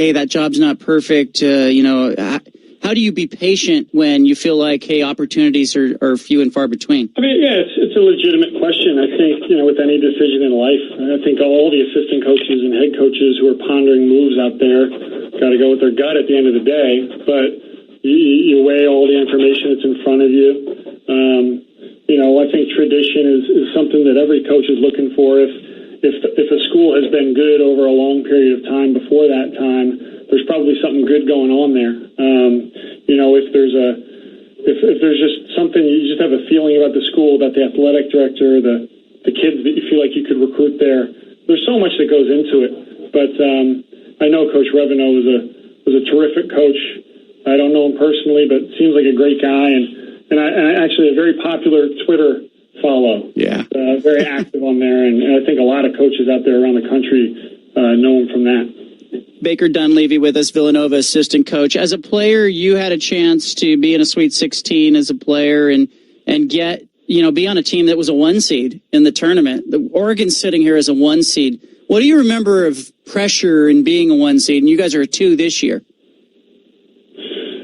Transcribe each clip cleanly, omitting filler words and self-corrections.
hey, that job's not perfect. How do you be patient when you feel like, hey, opportunities are few and far between? I mean, yeah, it's a legitimate question. I think, with any decision in life, I think all the assistant coaches and head coaches who are pondering moves out there got to go with their gut at the end of the day. But you weigh all the information that's in front of you. I think tradition is something that every coach is looking for. If a school has been good over a long period of time before that time, there's probably something good going on there. If there's just something, you just have a feeling about the school, about the athletic director, the kids that you feel like you could recruit there. There's so much that goes into it. But I know Coach Reveneau was a terrific coach. I don't know him personally, but seems like a great guy, and actually a very popular Twitter follow. Yeah, very active on there, and I think a lot of coaches out there around the country know him from that. Baker Dunleavy with us, Villanova assistant coach. As a player, you had a chance to be in a Sweet 16 as a player and get, be on a team that was a 1 seed in the tournament. The Oregon's sitting here as a 1 seed. What do you remember of pressure in being a 1 seed? And you guys are a 2 this year.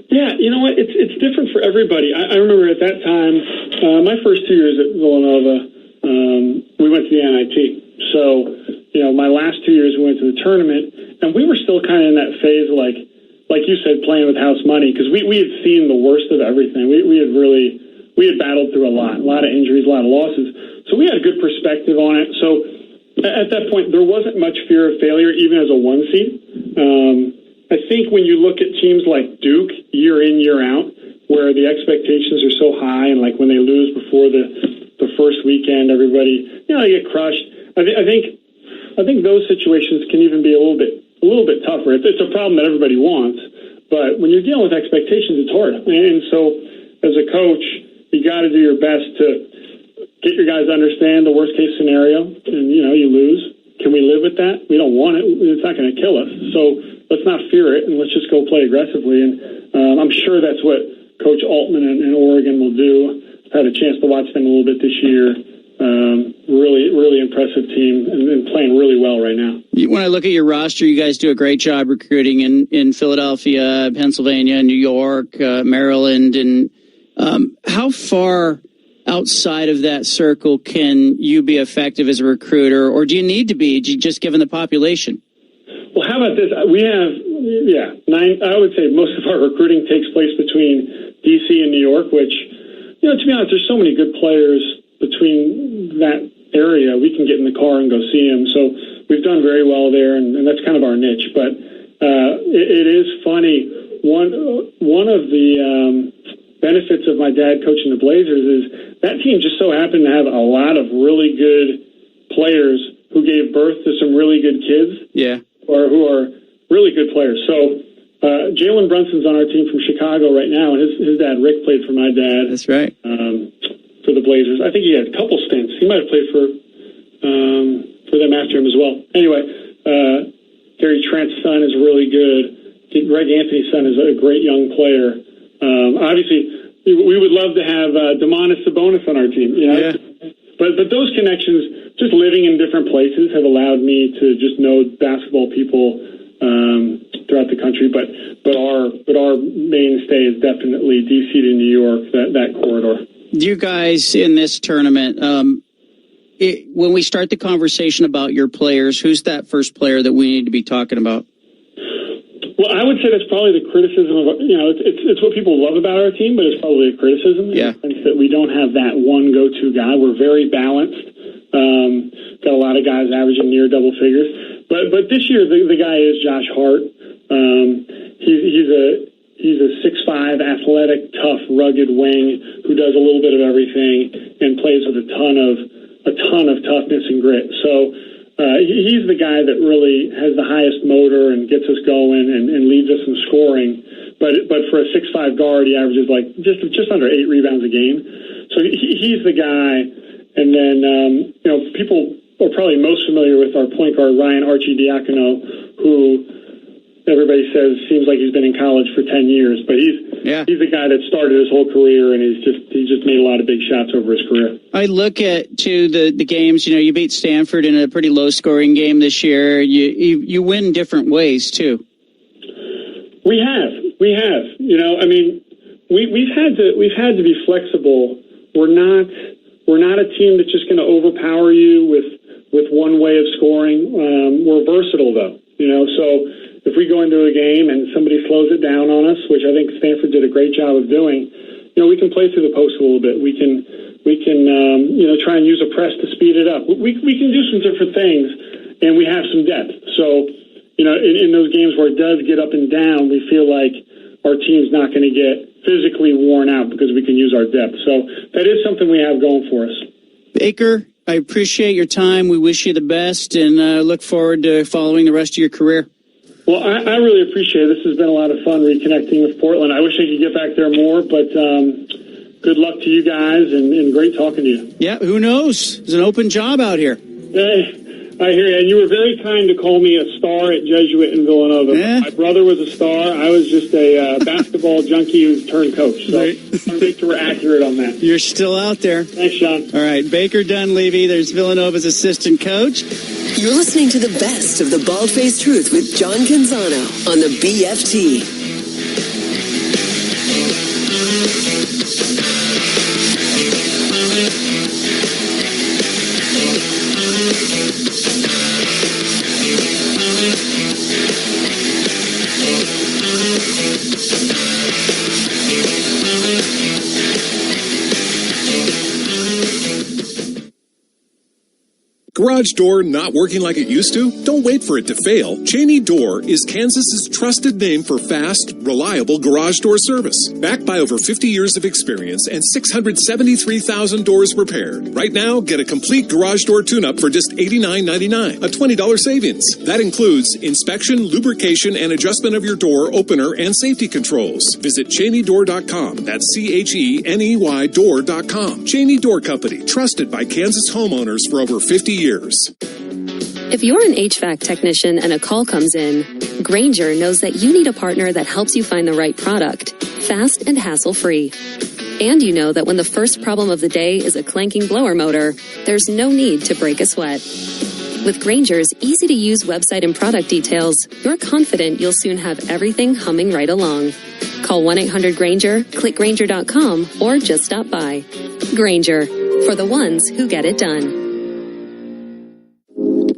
Yeah, you know what? It's different for everybody. I remember at that time, my first 2 years at Villanova, we went to the NIT. So, my last 2 years we went to the tournament, and we were still kind of in that phase, like you said, playing with house money, because we had seen the worst of everything. We had battled through a lot of injuries, a lot of losses. So we had a good perspective on it. So at that point, there wasn't much fear of failure, even as a 1 seed. I think when you look at teams like Duke, year in, year out, where the expectations are so high, and like when they lose before the first weekend, everybody, they get crushed. I think those situations can even be a little bit tougher. It's a problem that everybody wants, but when you're dealing with expectations, it's hard. And so, as a coach, you got to do your best to get your guys to understand the worst case scenario. And you lose. Can we live with that? We don't want it. It's not going to kill us. So let's not fear it, and let's just go play aggressively. And I'm sure that's what Coach Altman and Oregon will do. I've had a chance to watch them a little bit this year. Really impressive team and playing really well right now. When I look at your roster, you guys do a great job recruiting in Philadelphia, Pennsylvania, New York, Maryland. And how far outside of that circle can you be effective as a recruiter, or do you need to be just given the population? Well, how about this? We have, 9. I would say most of our recruiting takes place between D.C. and New York, which, to be honest, there's so many good players between that area. We can get in the car and go see them. So we've done very well there, and that's kind of our niche. But it is funny. One of the benefits of my dad coaching the Blazers is that team just so happened to have a lot of really good players who gave birth to some really good kids. Yeah. Or who are really good players. So Jalen Brunson's on our team from Chicago right now, and his dad, Rick, played for my dad. That's right. For the Blazers. I think he had a couple stints. He might have played for them after him as well. Anyway, Gary Trent's son is really good. Greg Anthony's son is a great young player. Obviously, we would love to have Domantas Sabonis on our team. Yeah. But those connections, just living in different places, have allowed me to just know basketball people throughout the country. But our mainstay is definitely D.C. to New York, that corridor. You guys in this tournament, when we start the conversation about your players, who's that first player that we need to be talking about? Well, I would say that's probably the criticism of, it's what people love about our team, but it's probably a criticism. Yeah. In the sense that we don't have that one go-to guy. We're very balanced. Got a lot of guys averaging near double figures. But this year, the guy is Josh Hart. He's a 6'5", athletic, tough, rugged wing who does a little bit of everything and plays with a ton of toughness and grit. So he's the guy that really has the highest motor and gets us going and leads us in scoring. But for a 6'5" guard, he averages like just under 8 rebounds a game. So he's the guy. And then people are probably most familiar with our point guard Ryan Arcidiacono, who everybody says seems like he's been in college for 10 years, but he's the guy that started his whole career, and he's just made a lot of big shots over his career. I look at the games. You beat Stanford in a pretty low scoring game this year. You win different ways too. We have. You know, I mean, we've had to be flexible. We're not a team that's just going to overpower you with one way of scoring. We're versatile, though. You know, so if we go into a game and somebody slows it down on us, which I think Stanford did a great job of doing, you know, we can play through the post a little bit. We can you know, try and use a press to speed it up. We can do some different things, and we have some depth. So, you know, in those games where it does get up and down, we feel like our team's not going to get physically worn out because we can use our depth. So that is something we have going for us. Baker, I appreciate your time. We wish you the best and look forward to following the rest of your career. Well, I really appreciate it. This has been a lot of fun reconnecting with Portland. I wish I could get back there more, but good luck to you guys and great talking to you. Yeah, who knows? There's an open job out here. Hey, I hear you. And you were very kind to call me a star at Jesuit in Villanova. Yeah. My brother was a star. I was just a basketball junkie who's turned coach. So I want to make sure we're accurate on that. You're still out there. Thanks, Sean. All right, Baker Dunleavy, there's Villanova's assistant coach. You're listening to the best of the Bald-Faced Truth with John Canzano on the BFT. Garage door not working like it used to? Don't wait for it to fail. Cheney Door is Kansas's trusted name for fast, reliable garage door service. Backed by over 50 years of experience and 673,000 doors repaired. Right now, get a complete garage door tune-up for just $89.99, a $20 savings. That includes inspection, lubrication, and adjustment of your door, opener, and safety controls. Visit CheneyDoor.com. That's CheneyDoor.com. Cheney Door Company, trusted by Kansas homeowners for over 50 years. If you're an HVAC technician and a call comes in, Grainger knows that you need a partner that helps you find the right product, fast and hassle-free. And you know that when the first problem of the day is a clanking blower motor, there's no need to break a sweat. With Grainger's easy-to-use website and product details, you're confident you'll soon have everything humming right along. Call 1-800-GRAINGER, click Grainger.com, or just stop by. Grainger, for the ones who get it done.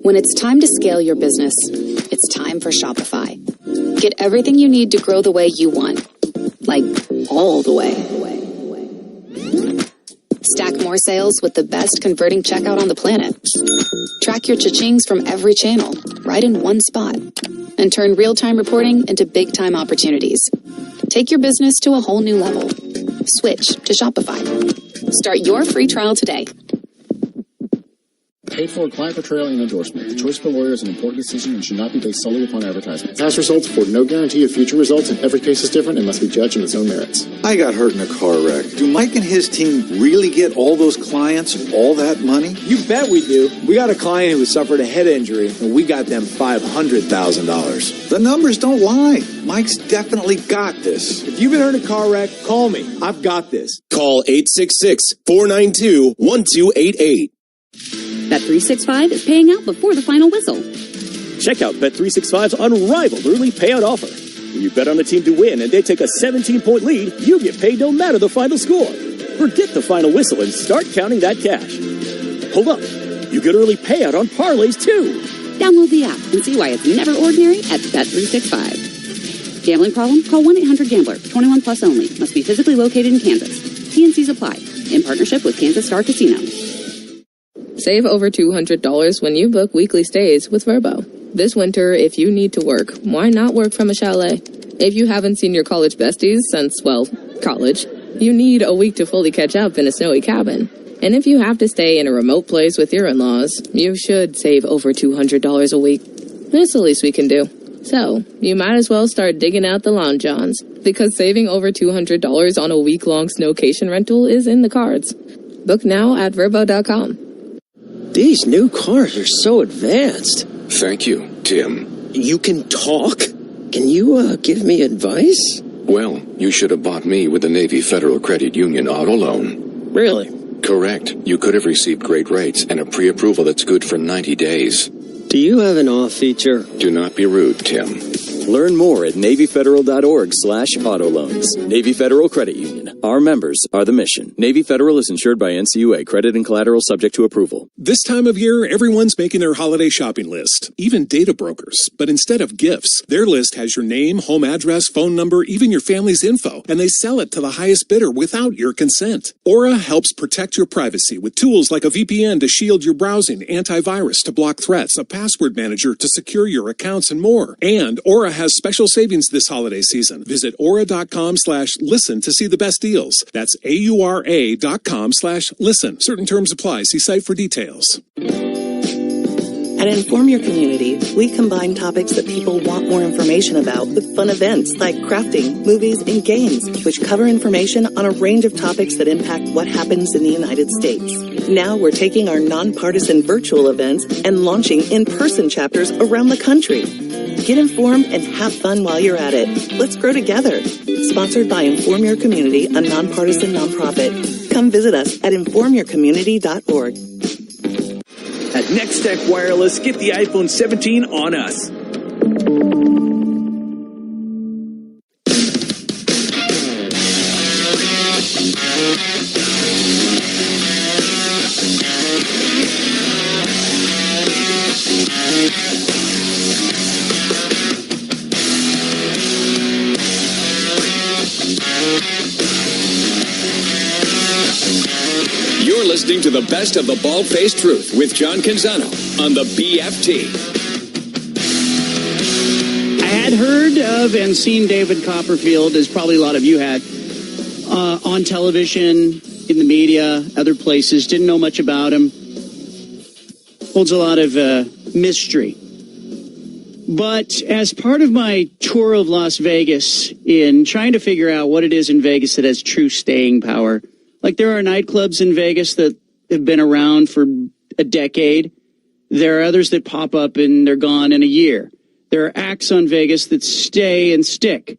When it's time to scale your business, it's time for Shopify. Get everything you need to grow the way you want. Like, all the way. Stack more sales with the best converting checkout on the planet. Track your cha-chings from every channel, right in one spot. And turn real-time reporting into big-time opportunities. Take your business to a whole new level. Switch to Shopify. Start your free trial today. Paid for client portrayal and endorsement. The choice of a lawyer is an important decision and should not be based solely upon advertisement. Past results afford no guarantee of future results, and every case is different and must be judged on its own merits. I got hurt in a car wreck. Do Mike and his team really get all those clients and all that money? You bet we do. We got a client who suffered a head injury, and we got them $500,000. The numbers don't lie. Mike's definitely got this. If you've been hurt in a car wreck, call me. I've got this. Call 866-492-1288. Bet365 is paying out before the final whistle. Check out Bet365's unrivaled early payout offer. When you bet on the team to win and they take a 17-point lead, you get paid no matter the final score. Forget the final whistle and start counting that cash. Hold up. You get early payout on parlays, too. Download the app and see why it's never ordinary at Bet365. Gambling problem? Call 1-800-GAMBLER. 21 plus only. Must be physically located in Kansas. T&Cs apply. In partnership with Kansas Star Casino. Save over $200 when you book weekly stays with Vrbo. This winter, if you need to work, why not work from a chalet? If you haven't seen your college besties since, well, college, you need a week to fully catch up in a snowy cabin. And if you have to stay in a remote place with your in-laws, you should save over $200 a week. That's the least we can do. So, you might as well start digging out the Long Johns, because saving over $200 on a week-long snowcation rental is in the cards. Book now at Vrbo.com. These new cars are so advanced. Thank you, Tim. You can talk? Can you give me advice? Well, you should have bought me with the Navy Federal Credit Union auto loan. Really? Correct. You could have received great rates and a pre-approval that's good for 90 days. Do you have an off feature? Do not be rude, Tim. Learn more at NavyFederal.org/auto loans. Navy Federal Credit Union. Our members are the mission. Navy Federal is insured by NCUA. Credit and collateral subject to approval. This time of year, everyone's making their holiday shopping list, even data brokers. But instead of gifts, their list has your name, home address, phone number, even your family's info, and they sell it to the highest bidder without your consent. Aura helps protect your privacy with tools like a VPN to shield your browsing, antivirus to block threats, a password manager to secure your accounts, and more. And Aura has special savings this holiday season. Visit aura.com/listen to see the best deals. That's AURA.com/listen. Certain terms apply. See site for details. At Inform Your Community, we combine topics that people want more information about with fun events like crafting, movies, and games, which cover information on a range of topics that impact what happens in the United States. Now we're taking our nonpartisan virtual events and launching in-person chapters around the country. Get informed and have fun while you're at it. Let's grow together. Sponsored by Inform Your Community, a nonpartisan nonprofit. Come visit us at informyourcommunity.org. At Nextech Wireless, get the iPhone 17 on us. You're listening to the best of the Bald-Faced Truth with John Canzano on the BFT. I had heard of and seen David Copperfield, as probably a lot of you had, on television, in the media, other places. Didn't know much about him. Holds a lot of mystery. But as part of my tour of Las Vegas, in trying to figure out what it is in Vegas that has true staying power, like there are nightclubs in Vegas that have been around for a decade. There are others that pop up and they're gone in a year. There are acts on Vegas that stay and stick.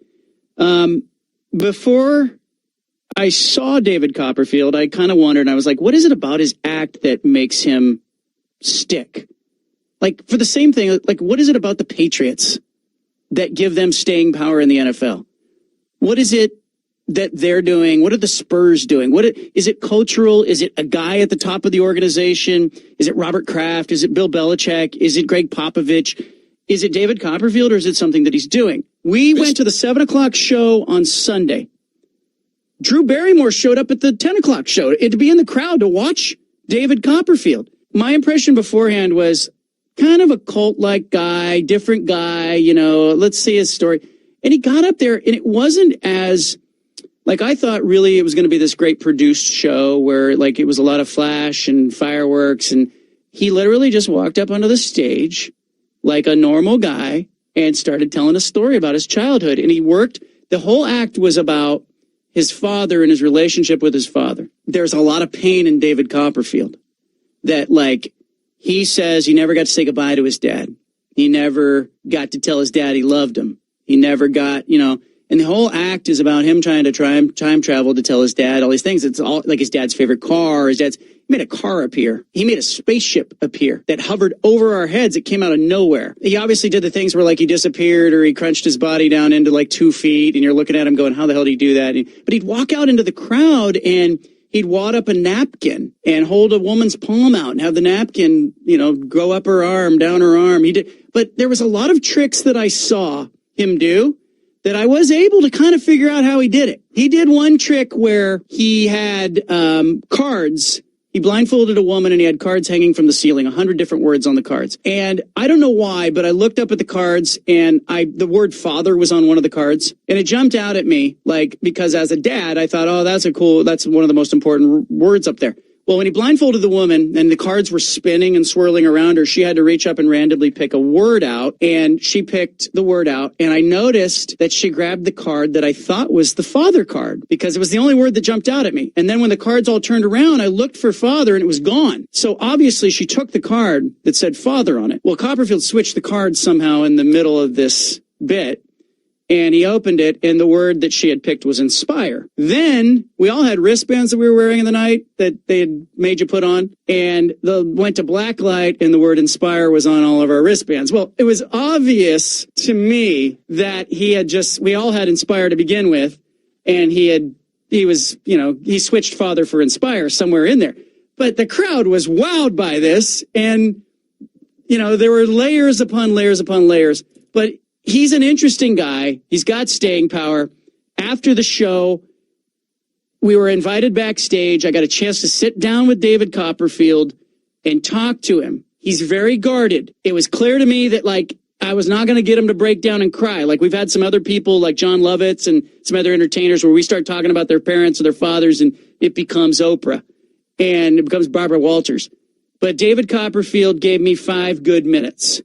Before I saw David Copperfield, I kind of wondered, I was like, what is it about his act that makes him stick? Like, for the same thing, like, what is it about the Patriots that give them staying power in the NFL? What is it that they're doing? What are the Spurs doing? Is it cultural? Is it a guy at the top of the organization? Is it Robert Kraft? Is it Bill Belichick? Is it Greg Popovich? Is it David Copperfield, or is it something that he's doing? We went to the 7 o'clock show on Sunday. Drew Barrymore showed up at the 10 o'clock show to be in the crowd to watch David Copperfield. My impression beforehand was kind of a cult-like guy, different guy, you know, let's see his story. And he got up there, and it wasn't as... Like, I thought really it was going to be this great produced show where, like, it was a lot of flash and fireworks. And he literally just walked up onto the stage like a normal guy and started telling a story about his childhood. And he worked, the whole act was about his father and his relationship with his father. There's a lot of pain in David Copperfield that, like, he says he never got to say goodbye to his dad. He never got to tell his dad he loved him. He never got, you know... And the whole act is about him trying to time travel to tell his dad all these things. It's all like his dad's favorite car. He made a car appear. He made a spaceship appear that hovered over our heads. It came out of nowhere. He obviously did the things where, like, he disappeared or he crunched his body down into like 2 feet, and you're looking at him going, how the hell did he do that? But he'd walk out into the crowd and he'd wad up a napkin and hold a woman's palm out and have the napkin, you know, go up her arm, down her arm. But there was a lot of tricks that I saw him do that I was able to kind of figure out how he did it. He did one trick where he had cards. He blindfolded a woman and he had cards hanging from the ceiling, 100 different words on the cards. And I don't know why, but I looked up at the cards and the word father was on one of the cards. And it jumped out at me, like, because as a dad, I thought, oh, that's one of the most important words up there. Well, when he blindfolded the woman and the cards were spinning and swirling around her, she had to reach up and randomly pick a word out, and she picked the word out. And I noticed that she grabbed the card that I thought was the father card because it was the only word that jumped out at me. And then when the cards all turned around, I looked for father and it was gone. So obviously she took the card that said father on it. Well, Copperfield switched the cards somehow in the middle of this bit. And he opened it, and the word that she had picked was inspire. Then we all had wristbands that we were wearing in the night that they had made you put on, and went to black light, and the word inspire was on all of our wristbands. Well, it was obvious to me that we all had inspire to begin with, and he switched father for inspire somewhere in there. But the crowd was wowed by this, and, there were layers upon layers upon layers, but he's an interesting guy. He's got staying power. After the show, we were invited backstage. I got a chance to sit down with David Copperfield and talk to him. He's very guarded. It was clear to me that, I was not going to get him to break down and cry. We've had some other people like John Lovitz and some other entertainers where we start talking about their parents or their fathers, and it becomes Oprah and it becomes Barbara Walters. But David Copperfield gave me 5 good minutes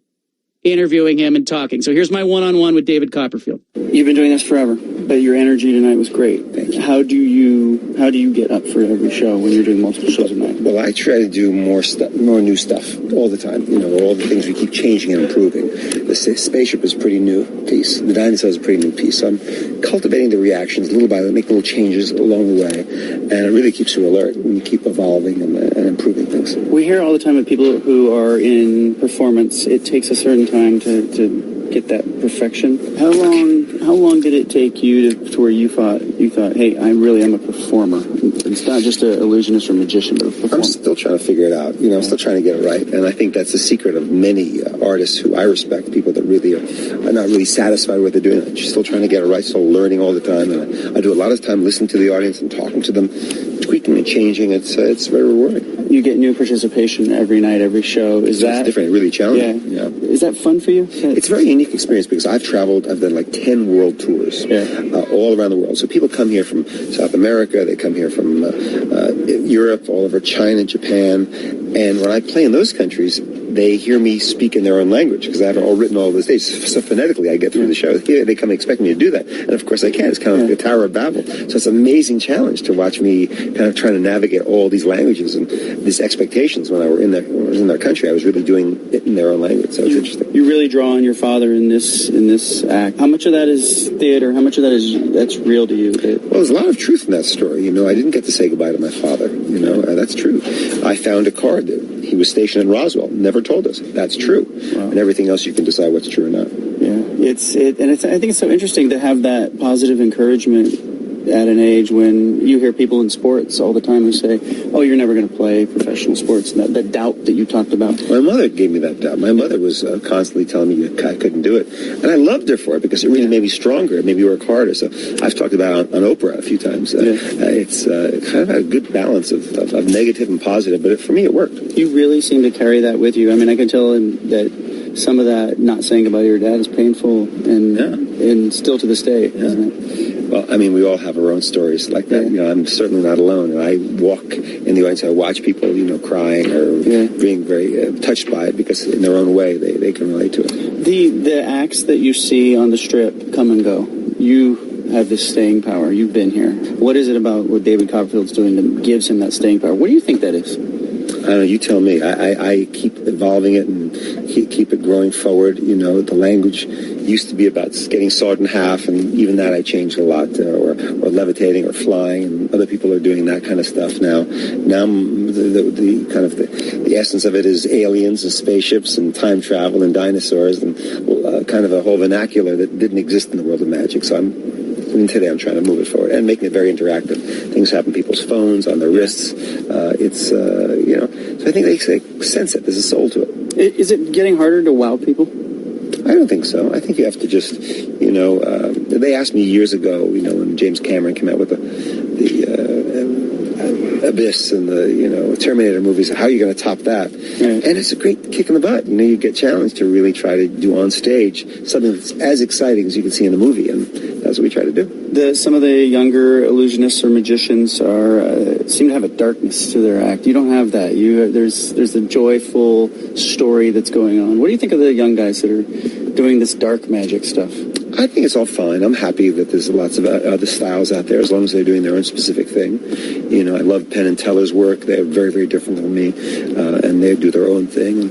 interviewing him and talking. So here's my one-on-one with David Copperfield. You've been doing this forever, but your energy tonight was great. Thank you. How do you get up for every show when you're doing multiple shows a night? Well, I try to do more new stuff all the time. All the things we keep changing and improving. The spaceship is a pretty new piece. The dinosaur is a pretty new piece. So I'm cultivating the reactions little by little, make little changes along the way, and it really keeps you alert and you keep evolving and improving things. We hear all the time of people who are in performance, it takes a certain time to get that perfection. How long did it take you to where you thought, hey, I really am a performer? It's not just an illusionist or magician, but a performer. I'm still trying to figure it out. I'm still trying to get it right. And I think that's the secret of many artists who I respect, people that really are not really satisfied with what they're doing. They're still trying to get it right, still learning all the time. And I do a lot of time listening to the audience and talking to them, tweaking and changing. It's very rewarding. You get new participation every night, every show. Is that different? Really challenging. Yeah. Is that fun for you? It's a very unique experience because I've traveled. I've done 10 world tours all around the world. So people come here from South America. They come here from Europe, all over China, Japan. And when I play in those countries, they hear me speak in their own language because I have it all written all over the stage. So phonetically, I get through the show. They come expecting me to do that. And of course I can. It's kind of like the Tower of Babel. So it's an amazing challenge to watch me kind of trying to navigate all these languages and these expectations. When I was in their country, I was really doing it in their own language. So it's interesting. You really draw on your father in this act. How much of that is theater? How much of that's real to you? Well, there's a lot of truth in that story. I didn't get to say goodbye to my father. That's true. I found a card that he was stationed in Roswell. Never told us. That's true. Wow. And everything else you can decide what's true or not. Yeah, I think it's so interesting to have that positive encouragement at an age when you hear people in sports all the time who say, oh, you're never going to play professional sports. That doubt that you talked about. My mother gave me that doubt. My mother was constantly telling me I couldn't do it. And I loved her for it because it really made me stronger. It made me work harder. So I've talked about it on Oprah a few times. It's kind of a good balance of negative and positive, but for me it worked. You really seem to carry that with you. I mean, I can tell that some of that not saying goodbye to your dad is painful and still to this day, isn't it? Well, I mean, we all have our own stories like that. I'm certainly not alone. And I walk in the audience, I watch people, crying or being very touched by it because in their own way, they can relate to it. The acts that you see on the Strip come and go. You have this staying power. You've been here. What is it about what David Copperfield's doing that gives him that staying power? What do you think that is? I don't know, you tell me. I keep evolving it and keep it growing forward. The language used to be about getting sawed in half, and even that I changed a lot, or levitating or flying, and other people are doing that kind of stuff now. Now the kind of the essence of it is aliens and spaceships and time travel and dinosaurs and kind of a whole vernacular that didn't exist in the world of magic. So today I'm trying to move it forward and making it very interactive. Things happen on people's phones, on their wrists. So I think they sense it. There's a soul to it. Is it getting harder to wow people? I don't think so. I think you have to just, they asked me years ago, when James Cameron came out with the Abyss and the Terminator movies, how are you going to top that? Right. And it's a great kick in the butt. You get challenged to really try to do on stage something that's as exciting as you can see in a movie, and that's what we try to do. Some of the younger illusionists or magicians seem to have a darkness to their act. You don't have that. There's a joyful story that's going on. What do you think of the young guys that are doing this dark magic stuff? I think it's all fine. I'm happy that there's lots of other styles out there as long as they're doing their own specific thing. I love Penn and Teller's work. They're very, very different from me, and they do their own thing.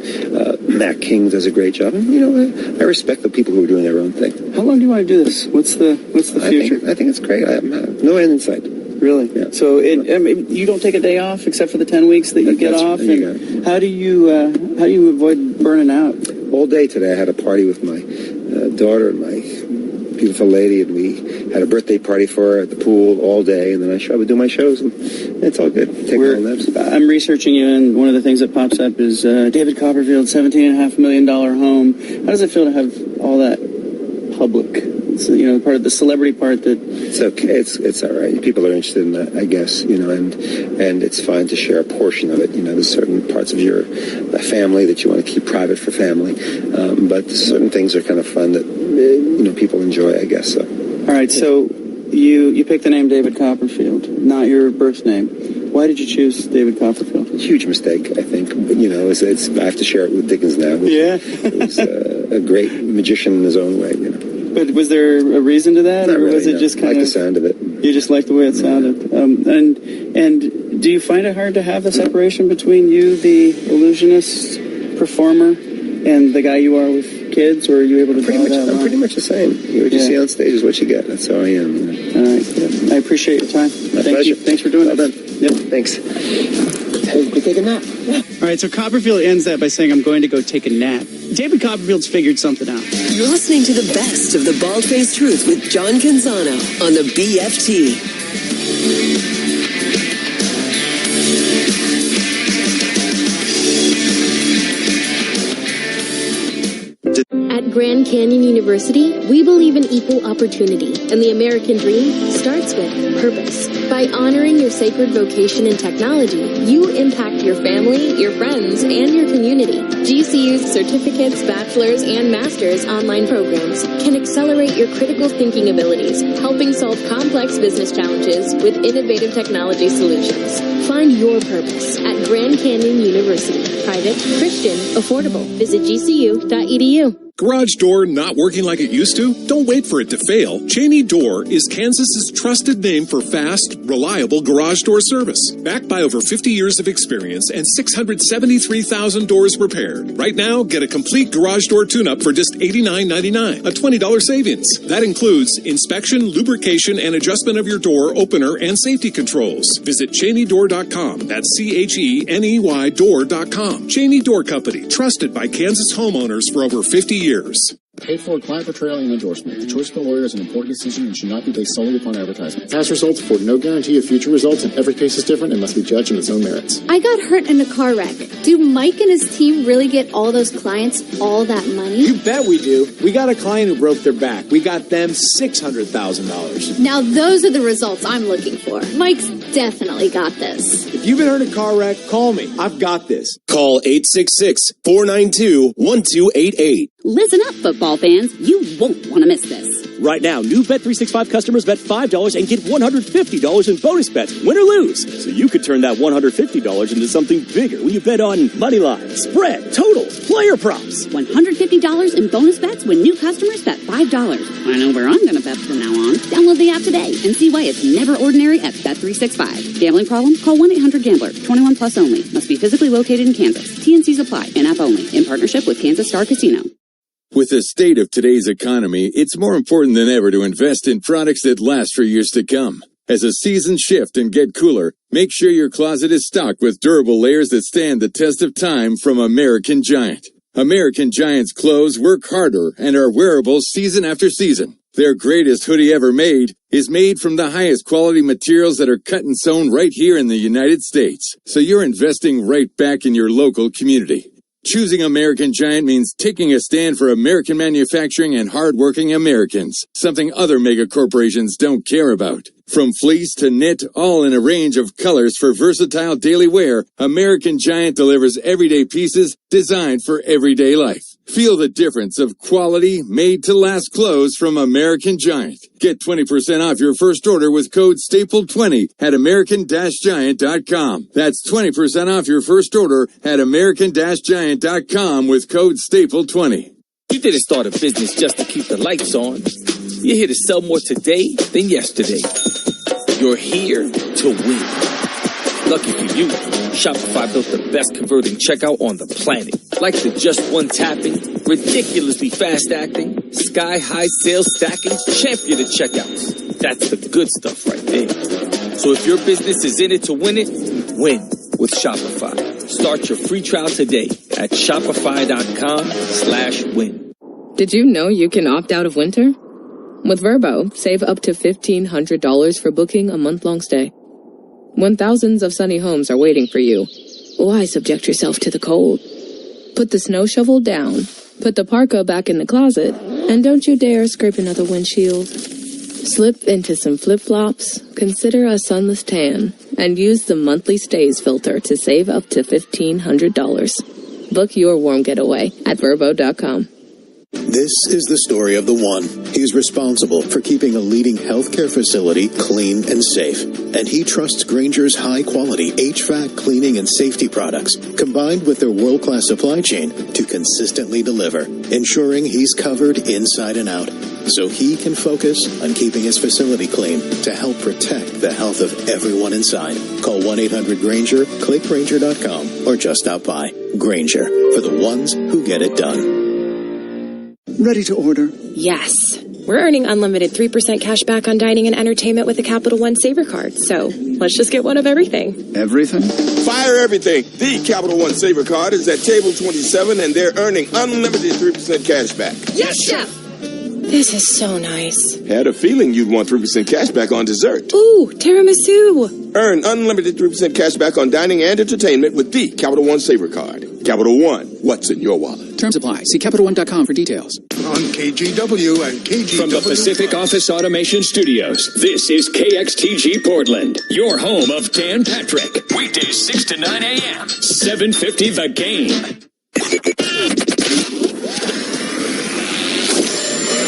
Matt King does a great job. And, I respect the people who are doing their own thing. How long do you want to do this? What's the future? I think it's great. I have no end in sight. Really? Yeah. So you don't take a day off except for the 10 weeks that you get off? And how do you avoid burning out? All day today I had a party with my daughter and my beautiful lady, and we had a birthday party for her at the pool all day, and then I would do my shows, and it's all good. Take my own naps. I'm researching you, and one of the things that pops up is David Copperfield, $17.5 million home. How does it feel to have all that public? It's, part of the celebrity part that... It's okay. It's all right. People are interested in that, I guess, and it's fine to share a portion of it. There's certain parts of your family that you want to keep private for family, but certain things are kind of fun that, people enjoy, I guess. So. All right, so you picked the name David Copperfield, not your birth name. Why did you choose David Copperfield? Huge mistake, I think. But, I have to share it with Dickens now. Yeah. It was a great magician in his own way, But was there a reason to that? Not or really, was it just kind I like of... the sound of it. You just like the way it sounded. And do you find it hard to have the separation between you, the illusionist performer, and the guy you are with kids, or are you able to draw that line? I'm pretty much the same. What you see on stage is what you get. That's how I am. All right. Good. I appreciate your time. My pleasure. Thanks for doing this. Yep. Thanks. Go take a nap. All right, so Copperfield ends that by saying, I'm going to go take a nap. David Copperfield's figured something out. You're listening to the best of the Bald-Faced Truth with John Canzano on the BFT. At Grand Canyon University, we believe in equal opportunity, and the American dream starts with purpose. By honoring your sacred vocation in technology, you impact your family, your friends, and your community. GCU's certificates, bachelor's, and master's online programs can accelerate your critical thinking abilities, helping solve complex business challenges with innovative technology solutions. Find your purpose at Grand Canyon University. Private, Christian, affordable. Visit gcu.edu. Garage door not working like it used to? Don't wait for it to fail. Cheney Door is Kansas's trusted name for fast, reliable garage door service. Backed by over 50 years of experience and 673,000 doors repaired. Right now, get a complete garage door tune-up for just $89.99, a $20 savings. That includes inspection, lubrication, and adjustment of your door, opener, and safety controls. Visit CheneyDoor.com. That's CheneyDoor.com. Cheney Door Company, trusted by Kansas homeowners for over 50 years. Paid for client portrayal and endorsement. The choice of the lawyer is an important decision and should not be based solely upon advertisement. Past results afford no guarantee of future results, and every case is different and must be judged on its own merits. I got hurt in a car wreck. Do Mike and his team really get all those clients all that money? You bet we do. We got a client who broke their back. We got them $600,000. Now those are the results I'm looking for. Mike's definitely got this. If you've been hurt in a car wreck, call me. I've got this. Call 866-492-1288. Listen up, football fans. You won't want to miss this. Right now, new Bet365 customers bet $5 and get $150 in bonus bets, win or lose. So you could turn that $150 into something bigger when you bet on money line, spread, totals, player props. $150 in bonus bets when new customers bet $5. I know where I'm going to bet from now on. Download the app today and see why it's never ordinary at Bet365. Gambling problem? Call 1-800-GAMBLER. 21 plus only. Must be physically located in Kansas. TNCs apply. In-app only. In partnership with Kansas Star Casino. With the state of today's economy, it's more important than ever to invest in products that last for years to come. As the seasons shift and get cooler, make sure your closet is stocked with durable layers that stand the test of time from American Giant. American Giant's clothes work harder and are wearable season after season. Their greatest hoodie ever made is made from the highest quality materials that are cut and sewn right here in the United States. So you're investing right back in your local community. Choosing American Giant means taking a stand for American manufacturing and hardworking Americans, something other mega corporations don't care about. From fleece to knit, all in a range of colors for versatile daily wear, American Giant delivers everyday pieces designed for everyday life. Feel the difference of quality, made-to-last clothes from American Giant. Get 20% off your first order with code STAPLE20 at American-Giant.com. That's 20% off your first order at American-Giant.com with code STAPLE20. You didn't start a business just to keep the lights on. You're here to sell more today than yesterday. You're here to win. Lucky for you, Shopify built the best converting checkout on the planet. Like the just one tapping, ridiculously fast acting, sky-high sales stacking, champion at checkouts. That's the good stuff right there. So if your business is in it to win it, win with Shopify. Start your free trial today at shopify.com/win. Did you know you can opt out of winter? With Vrbo, save up to $1,500 for booking a month-long stay. When thousands of sunny homes are waiting for you, why subject yourself to the cold? Put the snow shovel down, put the parka back in the closet, and don't you dare scrape another windshield. Slip into some flip-flops, consider a sunless tan, and use the monthly stays filter to save up to $1,500. Book your warm getaway at Vrbo.com. This is the story of the one. He's responsible for keeping a leading healthcare facility clean and safe. And he trusts Grainger's high-quality HVAC cleaning and safety products, combined with their world-class supply chain, to consistently deliver, ensuring he's covered inside and out, so he can focus on keeping his facility clean to help protect the health of everyone inside. Call 1-800-GRAINGER, click Grainger.com, or just stop by. Grainger, for the ones who get it done. Ready to order? Yes. We're earning unlimited 3% cash back on dining and entertainment with the Capital One Saver Card, so let's just get one of everything. Everything? Fire everything. The Capital One Saver Card is at table 27, and they're earning unlimited 3% cash back. Yes, Chef! This is so nice. Had a feeling you'd want 3% cash back on dessert. Ooh, tiramisu. Earn unlimited 3% cash back on dining and entertainment with the Capital One Saver Card. Capital One, what's in your wallet? Terms apply. See CapitalOne.com for details. On KGW and KGW. From the Pacific Office Automation Studios, this is KXTG Portland, your home of Dan Patrick. Weekdays 6 to 9 a.m. 750 The Game.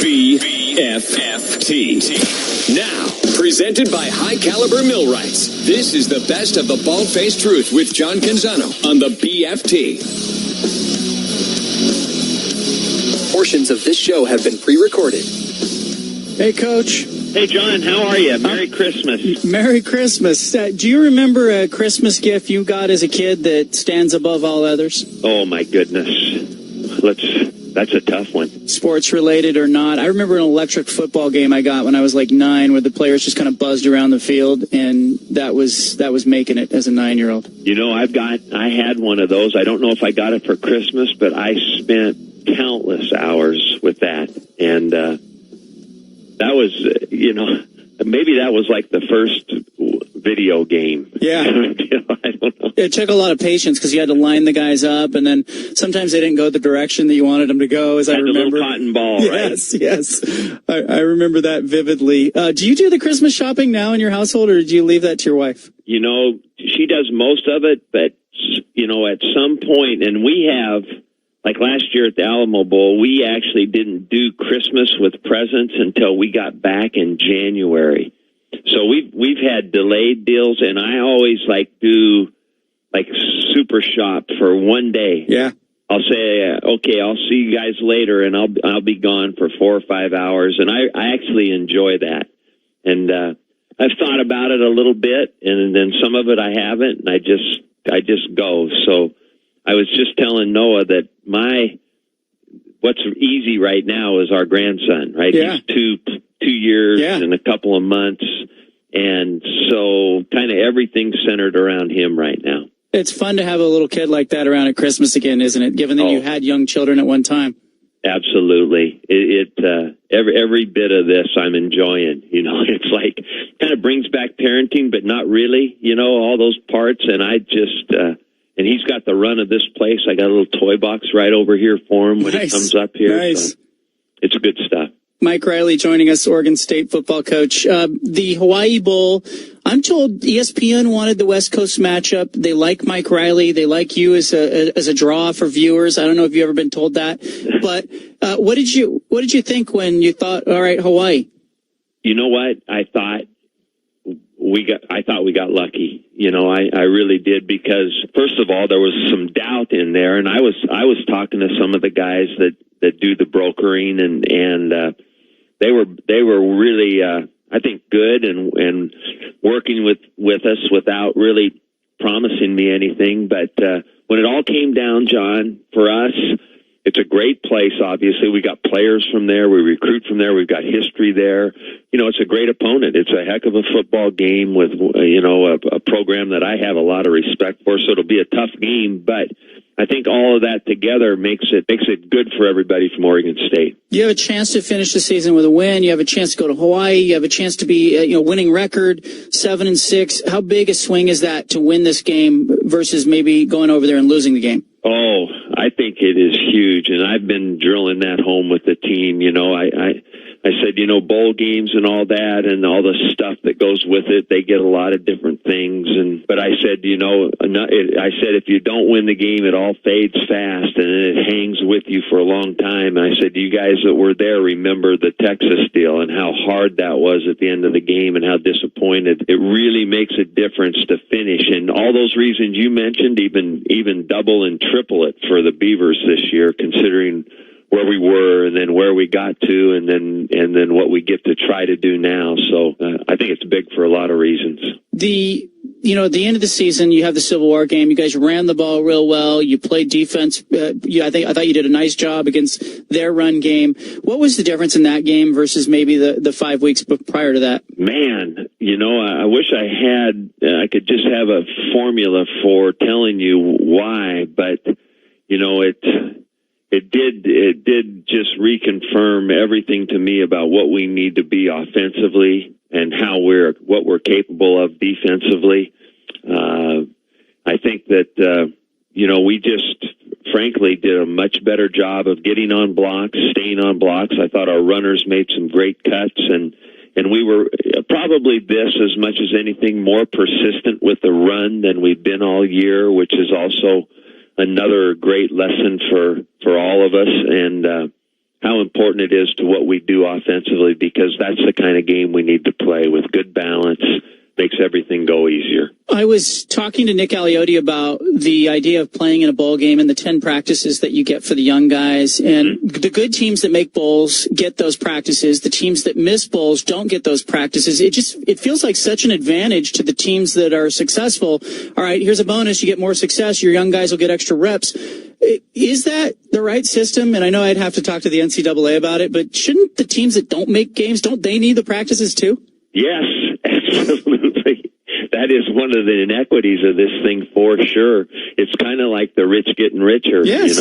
BFFT. Now, presented by High Caliber Millwrights. This is the best of the Bald-Faced Truth with John Canzano on the BFT. Portions of this show have been pre-recorded. Hey, Coach. Hey, John. How are you? Merry Christmas. Merry Christmas. Do you remember a Christmas gift you got as a kid that stands above all others? Oh, my goodness. That's a tough one. Sports related or not. I remember an electric football game I got when I was like 9 where the players just kind of buzzed around the field, and that was making it as a 9-year-old. You know, I had one of those. I don't know if I got it for Christmas, but I spent countless hours with that. And that was, maybe that was like the first video game. Yeah. I don't know. It took a lot of patience because you had to line the guys up, and then sometimes they didn't go the direction that you wanted them to go, as I remember. The little cotton ball, yes, right? Yes. I remember that vividly. Do you do the Christmas shopping now in your household, or did you leave that to your wife? You know, she does most of it, but, at some point, and we have, like last year at the Alamo Bowl, we actually didn't do Christmas with presents until we got back in January. So we've had delayed deals, and I always do super shop for one day. Yeah. I'll say, okay, I'll see you guys later, and I'll be gone for 4 or 5 hours, and I actually enjoy that. And I've thought about it a little bit, and then some of it I haven't, and I just go. So I was just telling Noah that what's easy right now is our grandson, right? Yeah. He's 2 years and a couple of months, and so kind of everything's centered around him right now. It's fun to have a little kid like that around at Christmas again, isn't it? Given that you had young children at one time. Absolutely. Every bit of this I'm enjoying. It's like kind of brings back parenting, but not really, all those parts. And I just, and he's got the run of this place. I got a little toy box right over here for him when he comes up here. Nice. So it's good stuff. Mike Riley joining us, Oregon State football coach. The Hawaii Bowl, I'm told ESPN wanted the West Coast matchup. They like Mike Riley. They like you as a draw for viewers. I don't know if you've ever been told that. But what did you think when you thought, all right, Hawaii? You know what? I thought we got lucky. I really did, because first of all, there was some doubt in there, and I was talking to some of the guys that do the brokering, and they were really I think good and working with us without really promising me anything. But when it all came down, John, for us, it's a great place, obviously. We got players from there. We recruit from there. We've got history there. You know, it's a great opponent. It's a heck of a football game with, you know, a program that I have a lot of respect for. So it'll be a tough game, but I think all of that together makes it good for everybody from Oregon State. You have a chance to finish the season with a win. You have a chance to go to Hawaii. You have a chance to be, winning record 7-6. How big a swing is that to win this game versus maybe going over there and losing the game? Oh, I think it is huge, and I've been drilling that home with the team. You know, I said, you know, bowl games and all that and all the stuff that goes with it, they get a lot of different things. But I said, you know, if you don't win the game, it all fades fast, and it hangs with you for a long time. And I said, you guys that were there remember the Texas deal and how hard that was at the end of the game and how disappointed. It really makes a difference to finish. And all those reasons you mentioned, even double and triple it for the Beavers this year, considering where we were and then where we got to and then what we get to try to do now. So I think it's big for a lot of reasons. At the end of the season, you have the Civil War game. You guys ran the ball real well. You played defense. I thought you did a nice job against their run game. What was the difference in that game versus maybe the 5 weeks prior to that? Man, you know, I wish I could just have a formula for telling you why, but you know, it did just reconfirm everything to me about what we need to be offensively and what we're capable of defensively. I think that, we just frankly did a much better job of getting on blocks, staying on blocks. I thought our runners made some great cuts and we were probably as much as anything more persistent with the run than we've been all year, which is also another great lesson for all of us and how important it is to what we do offensively, because that's the kind of game we need to play with good balance. Makes everything go easier. I was talking to Nick Aliotti about the idea of playing in a bowl game and the 10 practices that you get for the young guys. And the good teams that make bowls get those practices. The teams that miss bowls don't get those practices. It feels like such an advantage to the teams that are successful. All right, here's a bonus. You get more success. Your young guys will get extra reps. Is that the right system? And I know I'd have to talk to the NCAA about it, but shouldn't the teams that don't make games, don't they need the practices too? Yes, absolutely. That is one of the inequities of this thing for sure. It's kind of like the rich getting richer, yes.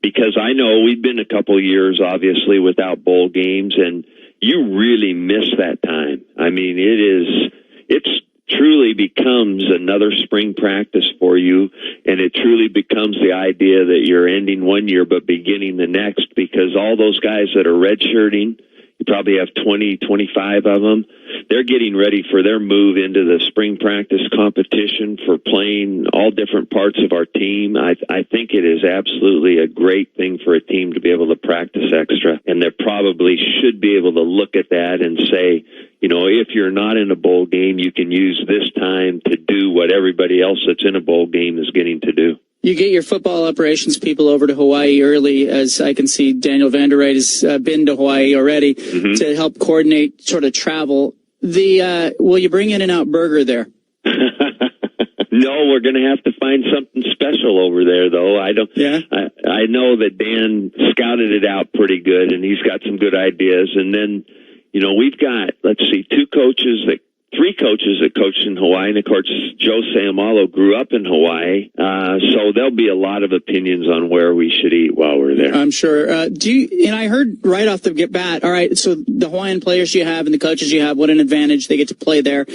Because I know we've been a couple years, obviously, without bowl games, and you really miss that time. I mean, it's truly becomes another spring practice for you, and it truly becomes the idea that you're ending one year but beginning the next, because all those guys that are redshirting, you probably have 20, 25 of them. They're getting ready for their move into the spring practice competition for playing all different parts of our team. I think it is absolutely a great thing for a team to be able to practice extra, and they probably should be able to look at that and say, you know, if you're not in a bowl game, you can use this time to do what everybody else that's in a bowl game is getting to do. You get your football operations people over to Hawaii early, as I can see Daniel Vanderreit has been to Hawaii already to help coordinate sort of travel. Will you bring In-N-Out Burger there? No, we're going to have to find something special over there, though. I know that Dan scouted it out pretty good, and he's got some good ideas. And then, you know, we've got, three coaches that coached in Hawaii, and of course Joe Samalo grew up in Hawaii, so there'll be a lot of opinions on where we should eat while we're there. I'm sure. And I heard right off the bat, all right, so the Hawaiian players you have and the coaches you have, what an advantage they get to play there.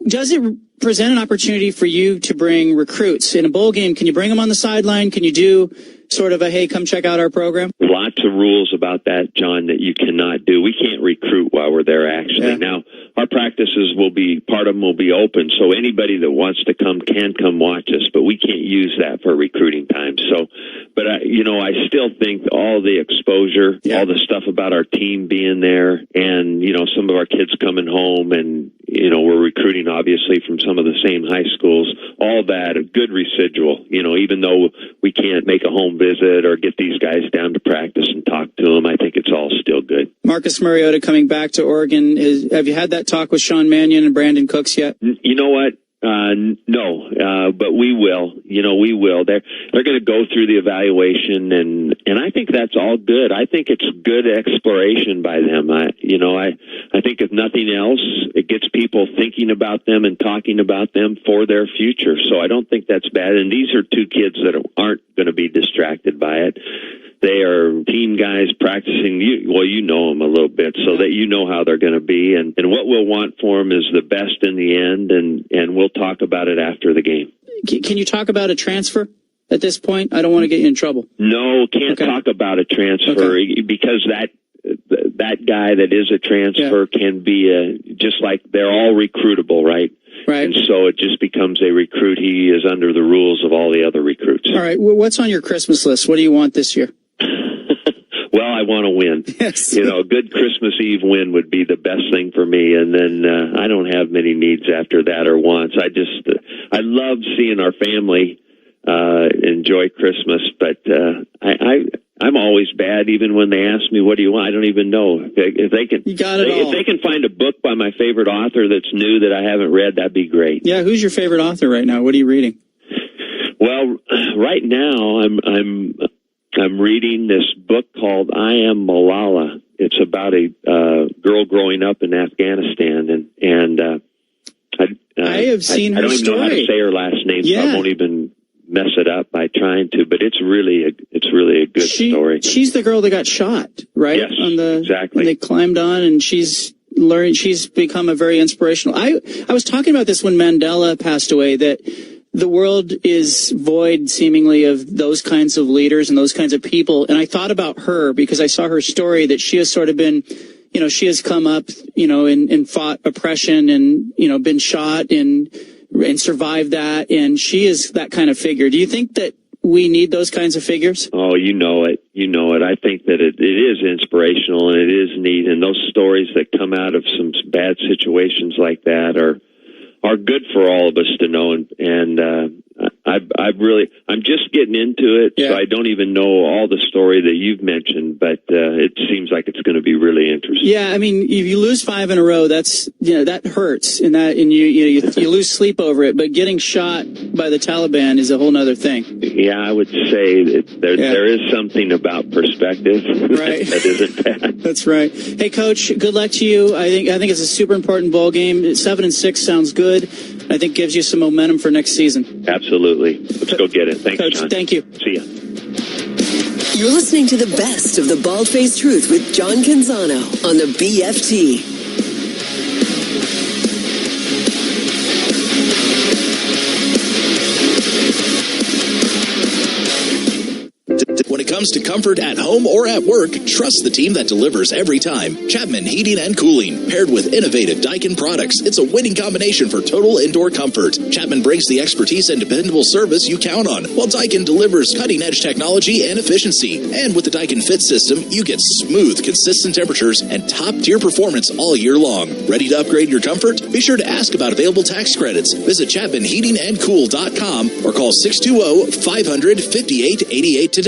Does it present an opportunity for you to bring recruits in a bowl game? Can you bring them on the sideline? Can you do sort of a, hey, come check out our program? Lots of rules about that, John, that you cannot do. We can't recruit while we're there, actually. Yeah. Now, our practices part of them will be open, so anybody that wants to come can come watch us, but we can't use that for recruiting time. So, but I still think all the exposure, all the stuff about our team being there, and, you know, some of our kids coming home, and, you know, we're recruiting obviously from some of the same high schools, all that, a good residual, you know, even though we can't make a home visit or get these guys down to practice and talk to them, I think it's all still good. Marcus Mariota coming back to Oregon. Have you had that talk with Sean Mannion and Brandon Cooks yet? You know what? No, but we will. We will. They're going to go through the evaluation, and I think that's all good. I think it's good exploration by them. I think if nothing else, it gets people thinking about them and talking about them for their future. So I don't think that's bad. And these are two kids that aren't going to be distracted by it. They are team guys practicing. You know them a little bit, so that you know how they're going to be. And what we'll want for them is the best in the end, and we'll talk about it after the game. Can you talk about a transfer at this point? I don't want to get you in trouble. No, can't talk about a transfer because that guy that is a transfer can be just like they're all recruitable, right? Right. And so it just becomes a recruit. He is under the rules of all the other recruits. All right. Well, what's on your Christmas list? What do you want this year? Well, I want to win. Yes. A good Christmas Eve win would be the best thing for me. And then I don't have many needs after that or wants. I love seeing our family enjoy Christmas, but I'm always bad even when they ask me, what do you want? I don't even know. If they can find a book by my favorite author that's new that I haven't read, that'd be great. Yeah, who's your favorite author right now? What are you reading? Well, right now I'm reading this book called I Am Malala. It's about a girl growing up in Afghanistan, and I have seen her story. I don't even know how to say her last name, so I won't even mess it up by trying to. But it's really a good story. She's the girl that got shot, right? Yes, exactly. And they climbed on, and she's become a very inspirational. I was talking about this when Mandela passed away, that the world is void seemingly of those kinds of leaders and those kinds of people. And I thought about her because I saw her story, that she has sort of been, she has come up, and fought oppression and, been shot and survived that. And she is that kind of figure. Do you think that we need those kinds of figures? Oh, you know it. I think that it is inspirational and it is neat. And those stories that come out of some bad situations like that are good for all of us to know, and I'm just getting into it, so I don't even know all the story that you've mentioned, but it seems like it's going to be really interesting. Yeah, I mean, if you lose 5 in a row, that's that hurts, and you lose sleep over it. But getting shot by the Taliban is a whole other thing. Yeah, I would say that there is something about perspective, right? That isn't bad. That's right. Hey, Coach, good luck to you. I think it's a super important ball game. 7-6 sounds good. I think gives you some momentum for next season. Absolutely. Let's go get it. Thanks, Coach. John. Thank you. See ya. You're listening to the best of the Bald-Faced Truth with John Canzano on the BFT. When it comes to comfort at home or at work, trust the team that delivers every time. Chapman Heating and Cooling. Paired with innovative Daikin products, it's a winning combination for total indoor comfort. Chapman brings the expertise and dependable service you count on, while Daikin delivers cutting-edge technology and efficiency. And with the Daikin Fit system, you get smooth, consistent temperatures and top-tier performance all year long. Ready to upgrade your comfort? Be sure to ask about available tax credits. Visit ChapmanHeatingandCool.com or call 620-500-5888 today.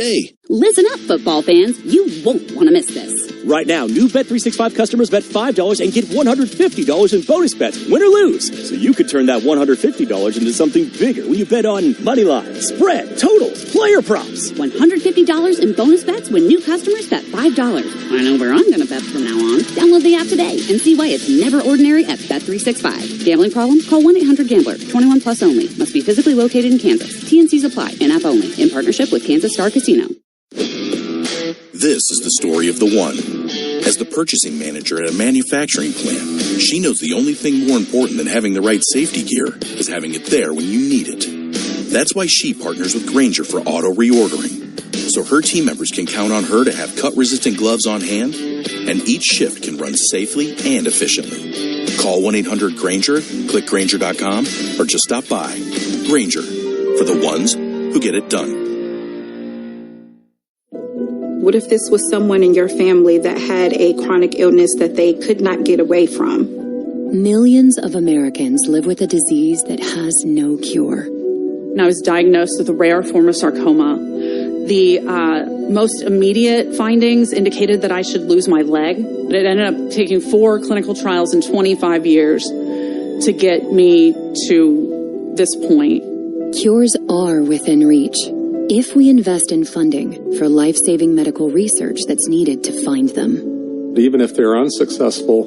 Listen up, football fans. You won't want to miss this. Right now, new Bet365 customers bet $5 and get $150 in bonus bets, win or lose. So you could turn that $150 into something bigger when you bet on money line, spread, totals, player props. $150 in bonus bets when new customers bet $5. I know where I'm going to bet from now on. Download the app today and see why it's never ordinary at Bet365. Gambling problem? Call 1-800-GAMBLER. 21 plus only. Must be physically located in Kansas. T&Cs apply. In-app only. In partnership with Kansas Star Casino. This is the story of the one. As the purchasing manager at a manufacturing plant, she knows the only thing more important than having the right safety gear is having it there when you need it. That's why she partners with Grainger for auto reordering, so her team members can count on her to have cut-resistant gloves on hand, and each shift can run safely and efficiently. Call 1-800-GRAINGER, click Grainger.com, or just stop by. Grainger, for the ones who get it done. What if this was someone in your family that had a chronic illness that they could not get away from? Millions of Americans live with a disease that has no cure. And I was diagnosed with a rare form of sarcoma. The most immediate findings indicated that I should lose my leg. But it ended up taking 4 clinical trials in 25 years to get me to this point. Cures are within reach if we invest in funding for life-saving medical research that's needed to find them. Even if they're unsuccessful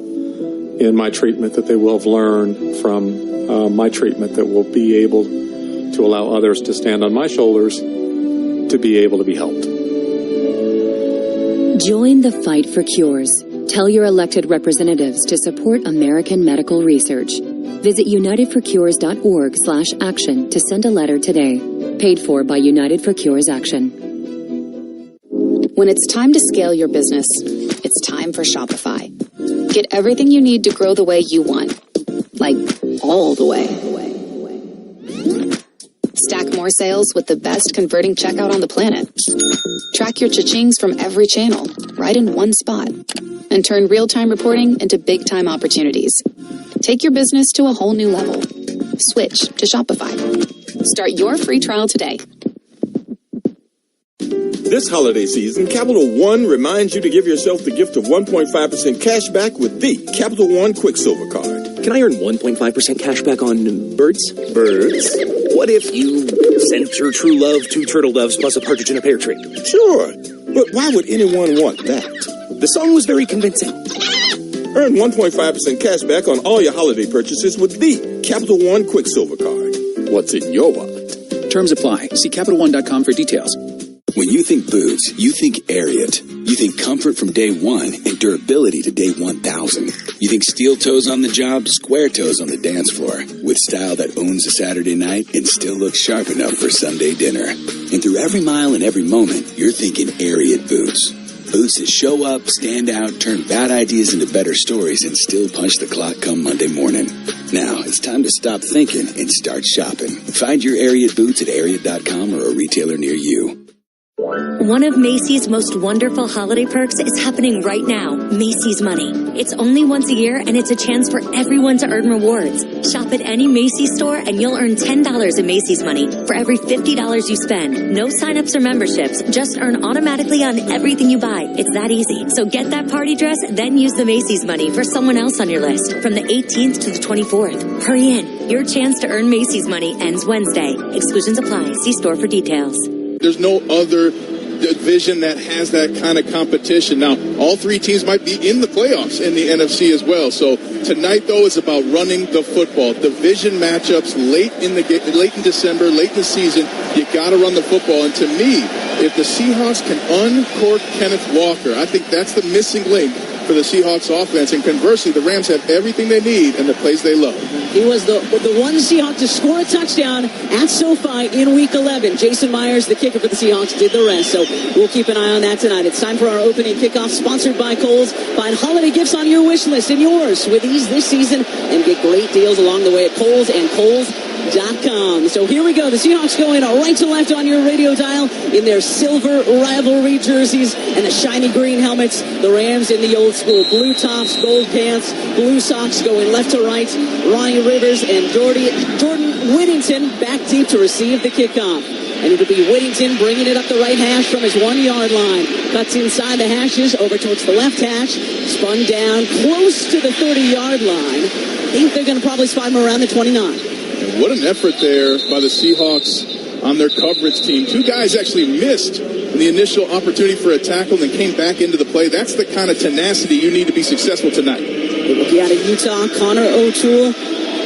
in my treatment, that they will have learned from my treatment that will be able to allow others to stand on my shoulders to be able to be helped. Join the fight for cures. Tell your elected representatives to support American medical research. Visit unitedforcures.org/action to send a letter today. Paid for by United for Cures Action. When it's time to scale your business, it's time for Shopify. Get everything you need to grow the way you want. Like, all the way. Stack more sales with the best converting checkout on the planet. Track your cha-chings from every channel, right in one spot. And turn real-time reporting into big-time opportunities. Take your business to a whole new level. Switch to Shopify. Start your free trial today. This holiday season, Capital One reminds you to give yourself the gift of 1.5% cash back with the Capital One Quicksilver Card. Can I earn 1.5% cash back on birds? Birds? What if you sent your true love 2 turtle doves plus a partridge in a pear tree? Sure, but why would anyone want that? The song was very convincing. Earn 1.5% cash back on all your holiday purchases with the Capital One Quicksilver Card. What's in your wallet? Terms apply. See CapitalOne.com for details. When you think boots, you think Ariat. You think comfort from day one and durability to day 1,000. You think steel toes on the job, square toes on the dance floor. With style that owns a Saturday night and still looks sharp enough for Sunday dinner. And through every mile and every moment, you're thinking Ariat boots. Boots that show up, stand out, turn bad ideas into better stories, and still punch the clock come Monday morning. Now, it's time to stop thinking and start shopping. Find your Ariat boots at Ariat.com or a retailer near you. One of Macy's most wonderful holiday perks is happening right now, Macy's Money. It's only once a year, and it's a chance for everyone to earn rewards. Shop at any Macy's store, and you'll earn $10 in Macy's Money for every $50 you spend. No sign-ups or memberships. Just earn automatically on everything you buy. It's that easy. So get that party dress, then use the Macy's Money for someone else on your list from the 18th to the 24th. Hurry in. Your chance to earn Macy's Money ends Wednesday. Exclusions apply. See store for details. There's no other division that has that kind of competition. Now, all 3 teams might be in the playoffs in the NFC as well. So tonight, though, is about running the football. Division matchups late in December, late in the season. You got to run the football. And to me, if the Seahawks can uncork Kenneth Walker, I think that's the missing link for the Seahawks offense. And conversely, the Rams have everything they need and the plays they love. He was the one Seahawk to score a touchdown at SoFi in Week 11. Jason Myers, the kicker for the Seahawks, did the rest. So we'll keep an eye on that tonight. It's time for our opening kickoff, sponsored by Kohl's. Find holiday gifts on your wish list and yours with ease this season, and get great deals along the way at Kohl's and Kohl's.com. So here we go. The Seahawks going right to left on your radio dial in their silver rivalry jerseys and the shiny green helmets. The Rams in the old school blue tops, gold pants, blue socks going left to right. Ronnie Rivers and Jordan Whittington back deep to receive the kickoff. And it'll be Whittington bringing it up the right hash from his 1-yard line. Cuts inside the hashes, over towards the left hash. Spun down close to the 30-yard line. I think they're going to probably spot him around the 29. And what an effort there by the Seahawks on their coverage team. 2 guys actually missed in the initial opportunity for a tackle and then came back into the play. That's the kind of tenacity you need to be successful tonight. Rookie out of Utah, Connor O'Toole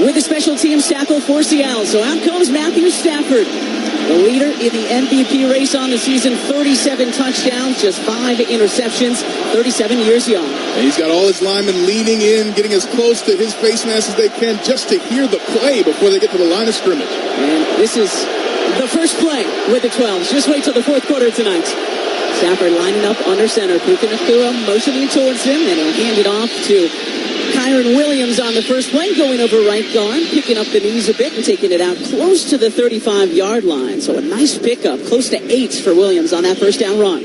with a special teams tackle for Seattle. So out comes Matthew Stafford, the leader in the MVP race on the season. 37 touchdowns, just 5 interceptions, 37 years young. And he's got all his linemen leaning in, getting as close to his face mask as they can just to hear the play before they get to the line of scrimmage. And this is the first play with the 12s. Just wait till the fourth quarter tonight. Stafford lining up under center. Puka Nacua motioning towards him, and he'll hand it off to Kyron Williams on the first play, going over right guard, picking up the knees a bit and taking it out close to the 35-yard line. So a nice pickup, close to 8 for Williams on that first down run.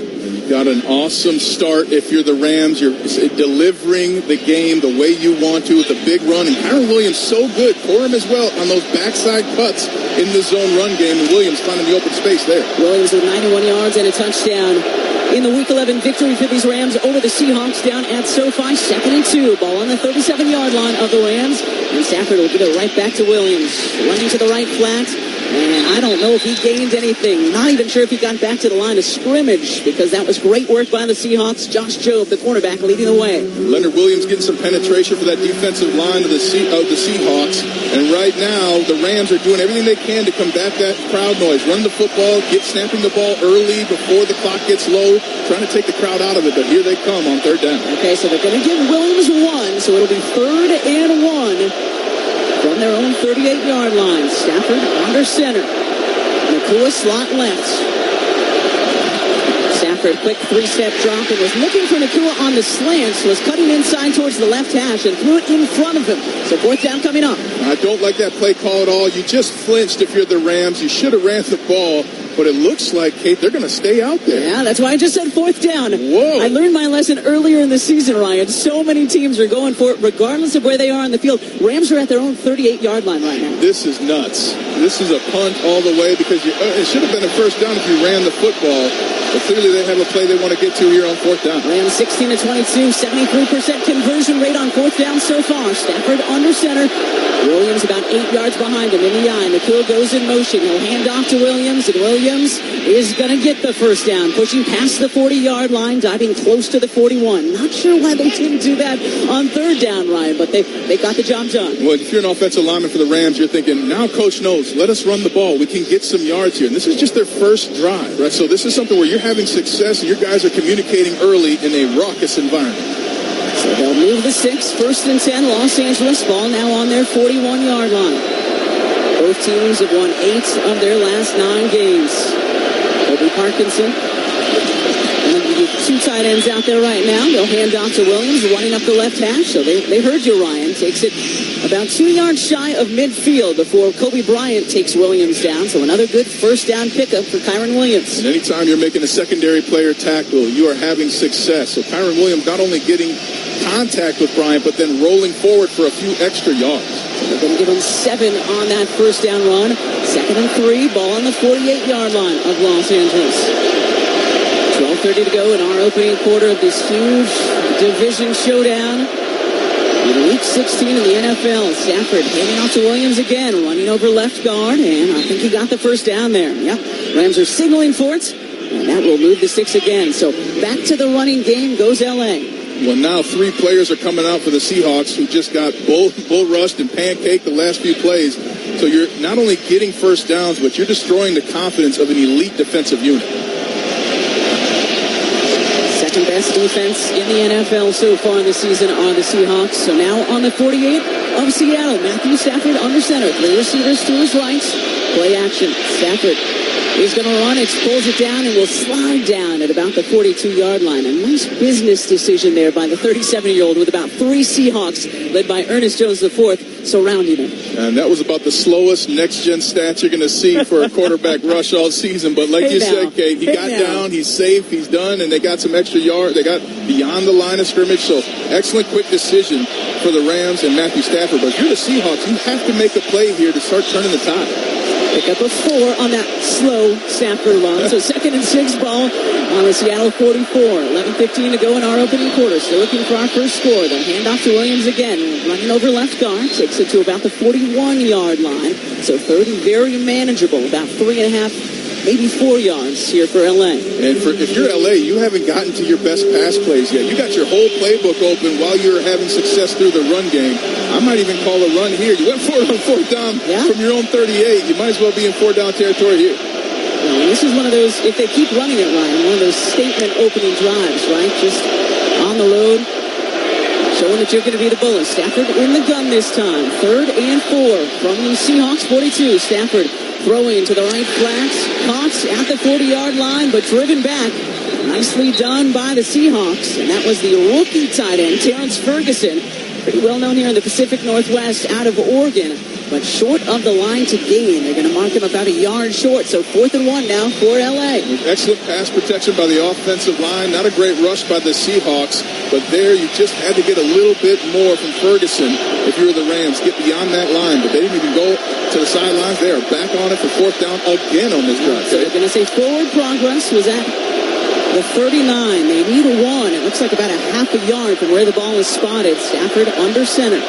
Got an awesome start if you're the Rams. You're delivering the game the way you want to with a big run. And Kyron Williams so good. Corum as well on those backside cuts in the zone run game. And Williams finding the open space there. Williams with 91 yards and a touchdown. in the Week 11 victory for these Rams over the Seahawks down at SoFi. 2nd and 2. Ball on the 37-yard line of the Rams. And Stafford will give it right back to Williams. Running to the right flat. And I don't know if he gained anything. Not even sure if he got back to the line of scrimmage, because that was great work by the Seahawks. Josh Jobe, the cornerback, leading the way. Leonard Williams getting some penetration for that defensive line of the Seahawks. And right now, the Rams are doing everything they can to combat that crowd noise. Run the football, snapping the ball early before the clock gets low, trying to take the crowd out of it. But here they come on 3rd down. Okay, so they're going to give Williams 1, so it'll be 3rd and 1. From their own 38-yard line. Stafford under center. Nakua slot left. Stafford, quick 3-step drop, and was looking for Nakua on the slants, was cutting inside towards the left hash and threw it in front of him. So 4th down coming up. I don't like that play call at all. You just flinched if you're the Rams. You should have ran the ball. But it looks like, Kate, they're going to stay out there. Yeah, that's why I just said 4th down. Whoa. I learned my lesson earlier in the season, Ryan. So many teams are going for it, regardless of where they are on the field. Rams are at their own 38-yard line right now. This is nuts. This is a punt all the way, because it should have been a 1st down if you ran the football. But clearly they have a play they want to get to here on 4th down. Rams 16-22, 73% conversion rate on 4th down so far. Stafford under center. Williams about 8 yards behind him in the eye. Nakua goes in motion. He'll hand off to Williams, and Williams is going to get the 1st down, pushing past the 40-yard line, diving close to the 41. Not sure why they didn't do that on 3rd down, Ryan, but they got the job done. Well, if you're an offensive lineman for the Rams, you're thinking, now Coach knows, let us run the ball. We can get some yards here. And this is just their first drive, right? So this is something where you're having success and your guys are communicating early in a raucous environment. So they'll move the 6, 1st and 10, Los Angeles. Ball now on their 41-yard line. Both teams have won 8 of their last 9 games. Kobe Parkinson. And the 2 tight ends out there right now. They'll hand off to Williams, running up the left hash. So they heard you, Ryan. Takes it about 2 yards shy of midfield before Kobe Bryant takes Williams down. So another good 1st down pickup for Kyron Williams. And anytime you're making a secondary player tackle, you are having success. So Kyron Williams not only getting contact with Bryant, but then rolling forward for a few extra yards. So they're going to give him 7 on that 1st down run. 2nd and 3, ball on the 48-yard line of Los Angeles. 12:30 to go in our opening quarter of this huge division showdown in Week 16 in the NFL. Stafford handing off to Williams again, running over left guard, and I think he got the 1st down there. Yep, Rams are signaling for it, and that will move the 6 again. So back to the running game goes L.A. Well, now 3 players are coming out for the Seahawks who just got bull rushed and pancaked the last few plays. So you're not only getting 1st downs, but you're destroying the confidence of an elite defensive unit. Second best defense in the NFL so far this season are the Seahawks. So now on the 48 of Seattle, Matthew Stafford under center. 3 receivers to his right. Play action. Stafford is going to run it, pulls it down, and will slide down at about the 42-yard line. A nice business decision there by the 37-year-old with about 3 Seahawks led by Ernest Jones IV surrounding him. And that was about the slowest next-gen stats you're going to see for a quarterback rush all season. But like you said, Kate, he got down, he's safe, he's done, and they got some extra yards. They got beyond the line of scrimmage. So excellent quick decision for the Rams and Matthew Stafford. But if you're the Seahawks, you have to make a play here to start turning the tide. Pick up a 4 on that slow Stafford run. So 2nd and 6 ball on the Seattle 44. 11:15 to go in our opening quarter. Still looking for our first score. Then hand off to Williams again. Running over left guard. Takes it to about the 41-yard line. So 30 very manageable. About 3.5, maybe 4 yards here for L.A. And if you're L.A., you haven't gotten to your best pass plays yet. You got your whole playbook open while you're having success through the run game. I might even call a run here. You went for it on 4th down from your own 38. You might as well be in 4th down territory here. Well, this is one of those, if they keep running it, Ryan, one of those statement opening drives, right? Just on the road, showing that you're going to be the bullet. Stafford in the gun this time. 3rd and 4 from the Seahawks 42. Stafford throwing to the right flat. Caught at the 40-yard line, but driven back. Nicely done by the Seahawks. And that was the rookie tight end, Terrence Ferguson. Pretty well known here in the Pacific Northwest out of Oregon. But short of the line to gain. They're going to mark him about a yard short. So 4th and 1 now for L.A. Excellent pass protection by the offensive line. Not a great rush by the Seahawks. But there you just had to get a little bit more from Ferguson if you were the Rams. Get beyond that line. But they didn't even go to the sidelines. They are back on it for 4th down again on this drive. So they're going to say forward progress. Was that the 39. They need a 1. It looks like about a half a yard from where the ball was spotted. Stafford under center.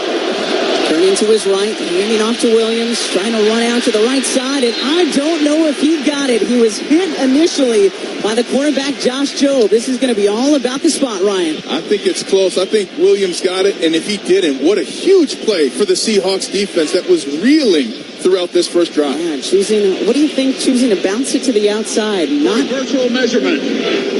Turning to his right, handing off to Williams, trying to run out to the right side, and I don't know if he got it. He was hit initially by the cornerback, Josh Jobe. This is going to be all about the spot, Ryan. I think it's close. I think Williams got it, and if he didn't, what a huge play for the Seahawks defense that was reeling throughout this first drive. Yeah, what do you think, choosing to bounce it to the outside, not virtual measurement,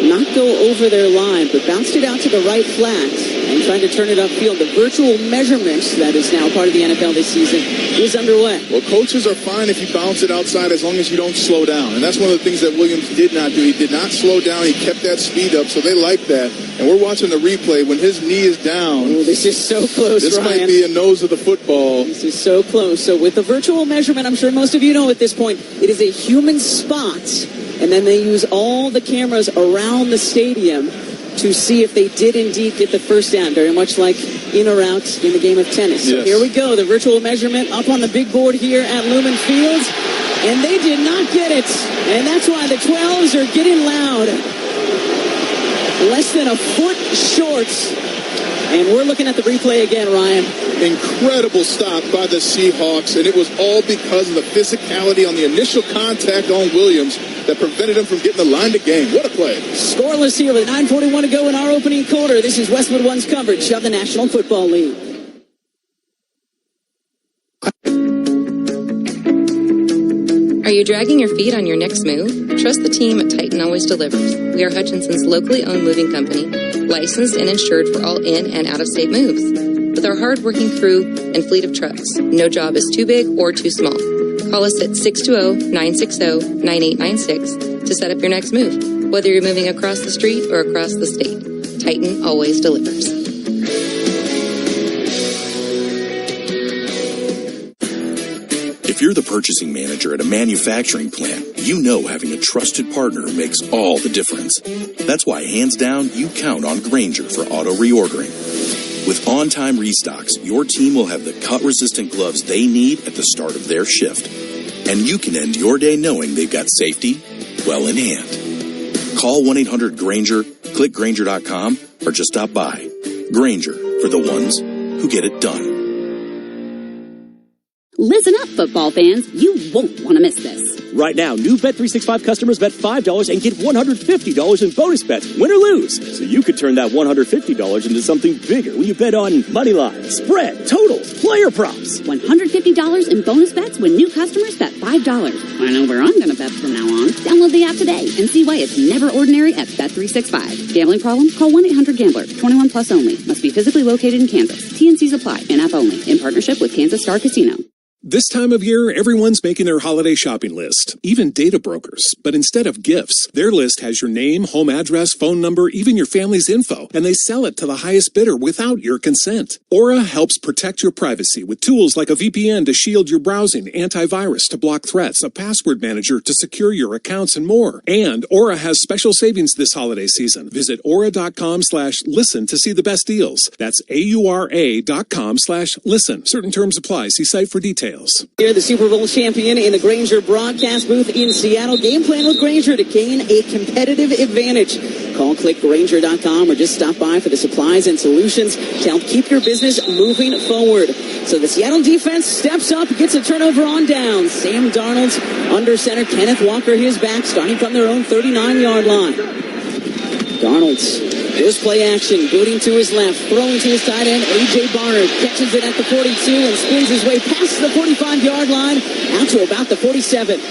not go over their line, but bounced it out to the right flat and trying to turn it upfield. The virtual measurement that is now part of the NFL this season is underway. Well, coaches are fine if you bounce it outside as long as you don't slow down, and that's one of the things that Williams did not do. He did not slow down. He kept that speed up, so they like that. And we're watching the replay when his knee is down. Oh, this is so close, This Ryan. might be a nose of the football. This is so close. So with the virtual measurement, I'm sure most of you know at this point, it is a human spot, and then they use all the cameras around the stadium to see if they did indeed get the first down, very much like in or out in the game of tennis. So here we go, the virtual measurement up on the big board here at Lumen Fields, and they did not get it, and that's why the 12s are getting loud. Less than a foot short, and we're looking at the replay again, Ryan. Incredible stop by the Seahawks, and it was all because of the physicality on the initial contact on Williams that prevented him from getting the line to gain. What a play. Scoreless here with 9:41 to go in our opening quarter. This is Westwood One's coverage of the National Football League. Are you dragging your feet on your next move? Trust the team at Titan Always Delivers. We are Hutchinson's locally owned moving company, licensed and insured for all in and out-of-state moves. With our hard-working crew and fleet of trucks, no job is too big or too small. Call us at 620-960-9896 to set up your next move, whether you're moving across the street or across the state. Titan Always Delivers. If you're the purchasing manager at a manufacturing plant, you know having a trusted partner makes all the difference. That's why, hands down, you count on Grainger for auto reordering. With on-time restocks, your team will have the cut-resistant gloves they need at the start of their shift. And you can end your day knowing they've got safety well in hand. Call 1-800-GRAINGER, click Grainger.com, or just stop by. Grainger, for the ones who get it done. Listen up, football fans. You won't want to miss this. Right now, new Bet365 customers bet $5 and get $150 in bonus bets, win or lose. So you could turn that $150 into something bigger when you bet on money line, spread, totals, player props. $150 in bonus bets when new customers bet $5. I know where I'm going to bet from now on. Download the app today and see why it's never ordinary at Bet365. Gambling problem? Call 1-800-GAMBLER. 21 plus only. Must be physically located in Kansas. T&Cs apply. In-app only. In partnership with Kansas Star Casino. This time of year, everyone's making their holiday shopping list, even data brokers. But instead of gifts, their list has your name, home address, phone number, even your family's info, and they sell it to the highest bidder without your consent. Aura helps protect your privacy with tools like a VPN to shield your browsing, antivirus to block threats, a password manager to secure your accounts, and more. And Aura has special savings this holiday season. Visit aura.com/listen to see the best deals. That's AURA.com/listen. Certain terms apply. See site for details. Here, the Super Bowl champion in the Grainger broadcast booth in Seattle. Game plan with Grainger to gain a competitive advantage. Call, click Grainger.com, or just stop by for the supplies and solutions to help keep your business moving forward. So the Seattle defense steps up, gets a turnover on downs. Sam Darnold's under center. Kenneth Walker, his back, starting from their own 39-yard line. Darnold's just play action, booting to his left, throwing to his tight end, A.J. Barner catches it at the 42 and spins his way past the 45-yard line out to about the 47.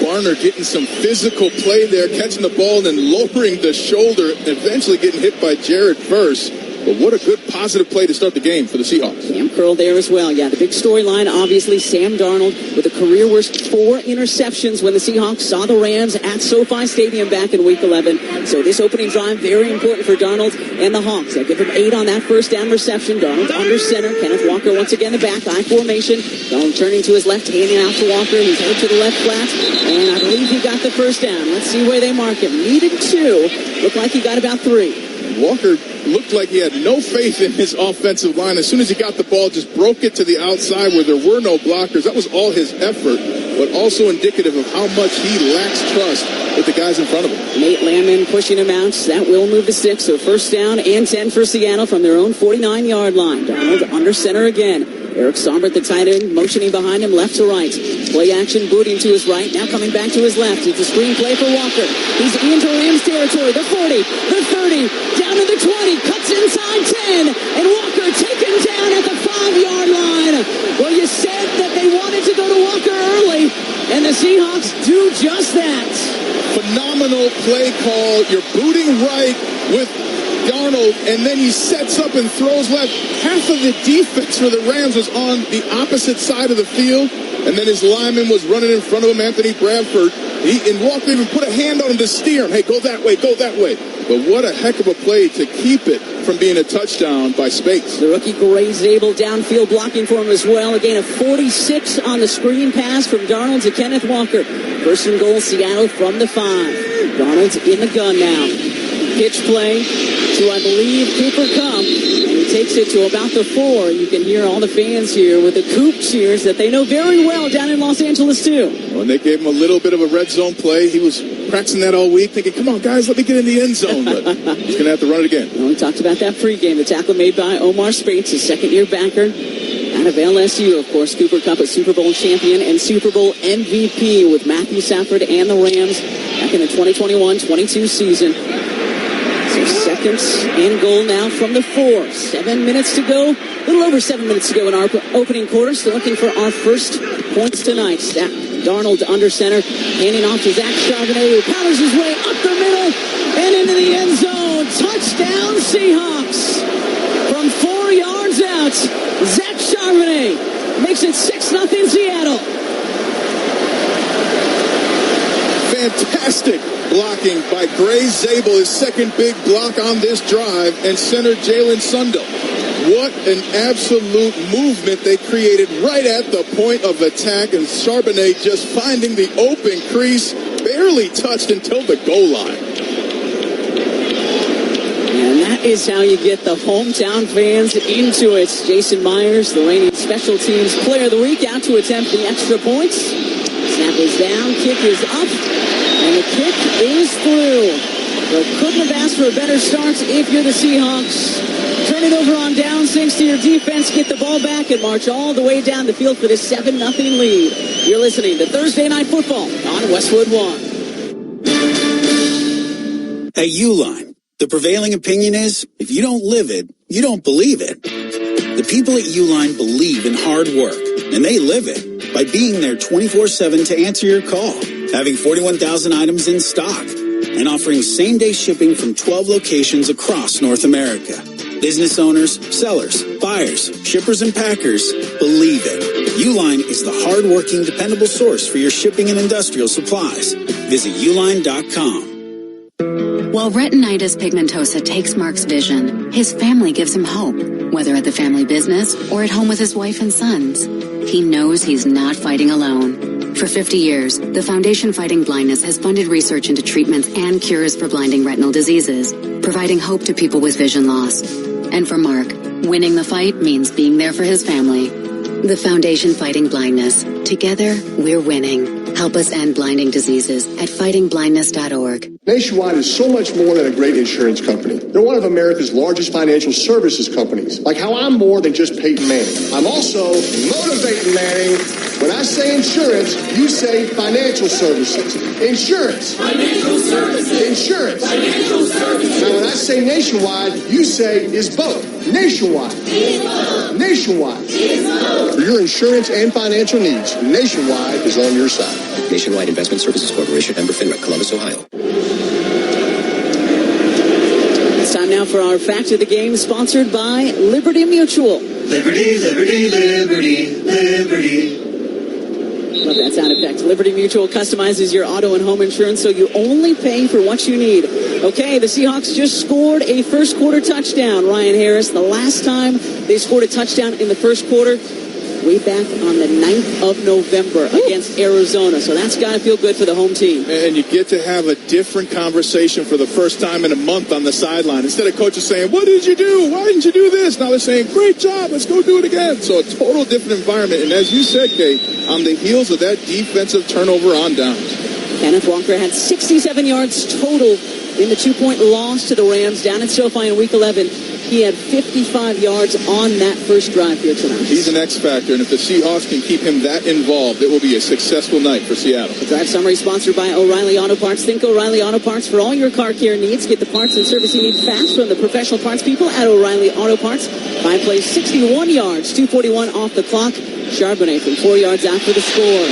Barner getting some physical play there, catching the ball and then lowering the shoulder, eventually getting hit by Jared first. But what a good positive play to start the game for the Seahawks. Sam Curl there as well. Yeah, the big storyline, obviously, Sam Darnold with a career-worst 4 interceptions when the Seahawks saw the Rams at SoFi Stadium back in Week 11. So this opening drive, very important for Darnold and the Hawks. They'll give him 8 on that first down reception. Darnold under center. Kenneth Walker once again the back, I formation. Darnold turning to his left, handing out to Walker. He's headed to the left flat, and I believe he got the first down. Let's see where they mark him. Needed 2. Looked like he got about 3. Walker looked like he had no faith in his offensive line. As soon as he got the ball, just broke it to the outside where there were no blockers. That was all his effort. but also indicative of how much he lacks trust with the guys in front of him. Nate Landman pushing him out. That will move the sticks. So first down and 10 for Seattle from their own 49-yard line. Donald under center again. Eric Somber, the tight end, motioning behind him left to right. Play action, booting to his right. Now coming back to his left. It's a screen play for Walker. He's into Rams territory. The 40, the 30, down to the 20. Cuts inside 10. And Walker taken down at the 5-yard line. Well, you said that they wanted to go to Walker early, and the Seahawks do just that. Phenomenal play call. You're booting right with Darnold, and then he sets up and throws left. Half of the defense for the Rams was on the opposite side of the field, and then his lineman was running in front of him, Anthony Bradford. And Walker even put a hand on him to steer him. Hey, go that way, go that way. But what a heck of a play to keep it from being a touchdown by Spates. The rookie Gray Zabel downfield blocking for him as well. Again, a 46 on the screen pass from Darnold to Kenneth Walker. First and goal, Seattle from the 5. Darnold's in the gun now. Pitch play to, I believe, Cooper Kupp. And he takes it to about the 4. You can hear all the fans here with the Coop cheers that they know very well down in Los Angeles, too. Well, and they gave him a little bit of a red zone play. He was practicing that all week, thinking, come on, guys, let me get in the end zone. But he's going to have to run it again. Well, we talked about that pregame. The tackle made by Omar Spates, his second-year backer. Out of LSU, of course, Cooper Kupp, a Super Bowl champion and Super Bowl MVP with Matthew Stafford and the Rams back in the 2021-22 season. So second and goal now from the 4. 7 minutes to go. A little over 7 minutes to go in our opening quarter. Still looking for our first points tonight. Darnold under center, handing off to Zach Charbonnet, who powers his way up the middle and into the end zone. Touchdown Seahawks. From 4 yards out, Zach Charbonnet makes it 6-0 Seattle. Fantastic blocking by Gray Zabel, his second big block on this drive, and center Jalen Sundell. What an absolute movement they created right at the point of attack, and Charbonnet just finding the open crease, barely touched until the goal line. And that is how you get the hometown fans into it. Jason Myers, the reigning special teams player of the week, out to attempt the extra points. Snap is down, kick is up, and the kick is through. But couldn't have asked for a better start if you're the Seahawks. Turn it over on downs thanks to your defense. Get the ball back and march all the way down the field for this 7-0 lead. You're listening to Thursday Night Football on Westwood One. At Uline, the prevailing opinion is, if you don't live it, you don't believe it. The people at Uline believe in hard work, and they live it by being there 24/7 to answer your call, having 41,000 items in stock, and offering same-day shipping from 12 locations across North America. Business owners, sellers, buyers, shippers, and packers believe it. Uline is the hard-working, dependable source for your shipping and industrial supplies. Visit uline.com. While retinitis pigmentosa takes Mark's vision, his family gives him hope, whether at the family business or at home with his wife and sons. He knows he's not fighting alone. For 50 years, the Foundation Fighting Blindness has funded research into treatments and cures for blinding retinal diseases, providing hope to people with vision loss. And for Mark, winning the fight means being there for his family. The Foundation Fighting Blindness. Together, we're winning. Help us end blinding diseases at fightingblindness.org. Nationwide is so much more than a great insurance company. They're one of America's largest financial services companies. Like how I'm more than just Peyton Manning. I'm also motivating Manning. When I say insurance, you say financial services. Insurance. Financial services. Insurance. Financial services. Now when I say nationwide, you say is both. Nationwide. Nationwide. For your insurance and financial needs, Nationwide is on your side. Nationwide Investment Services Corporation, member FINRA, Columbus, Ohio. It's time now for our Fact of the Game, sponsored by Liberty Mutual. Liberty, liberty, liberty, liberty. Love that sound effect. Liberty Mutual customizes your auto and home insurance so you only pay for what you need. Okay, the Seahawks just scored a first quarter touchdown. Ryan Harris, the last time they scored a touchdown in the first quarter, way back on the 9th of November against Arizona. So that's got to feel good for the home team. And you get to have a different conversation for the first time in a month on the sideline. Instead of coaches saying, what did you do? Why didn't you do this? Now they're saying, great job, let's go do it again. So a total different environment. And as you said, Kate, on the heels of that defensive turnover on downs. Kenneth Walker had 67 yards total in the 2-point loss to the Rams down at SoFi in Week 11. He had 55 yards on that first drive here tonight. He's an X factor, and if the Seahawks can keep him that involved, it will be a successful night for Seattle. The drive summary sponsored by O'Reilly Auto Parts. Think O'Reilly Auto Parts for all your car care needs. Get the parts and service you need fast from the professional parts people at O'Reilly Auto Parts. 5 plays, 61 yards, 2:41 off the clock. Charbonnet from 4 yards after the score.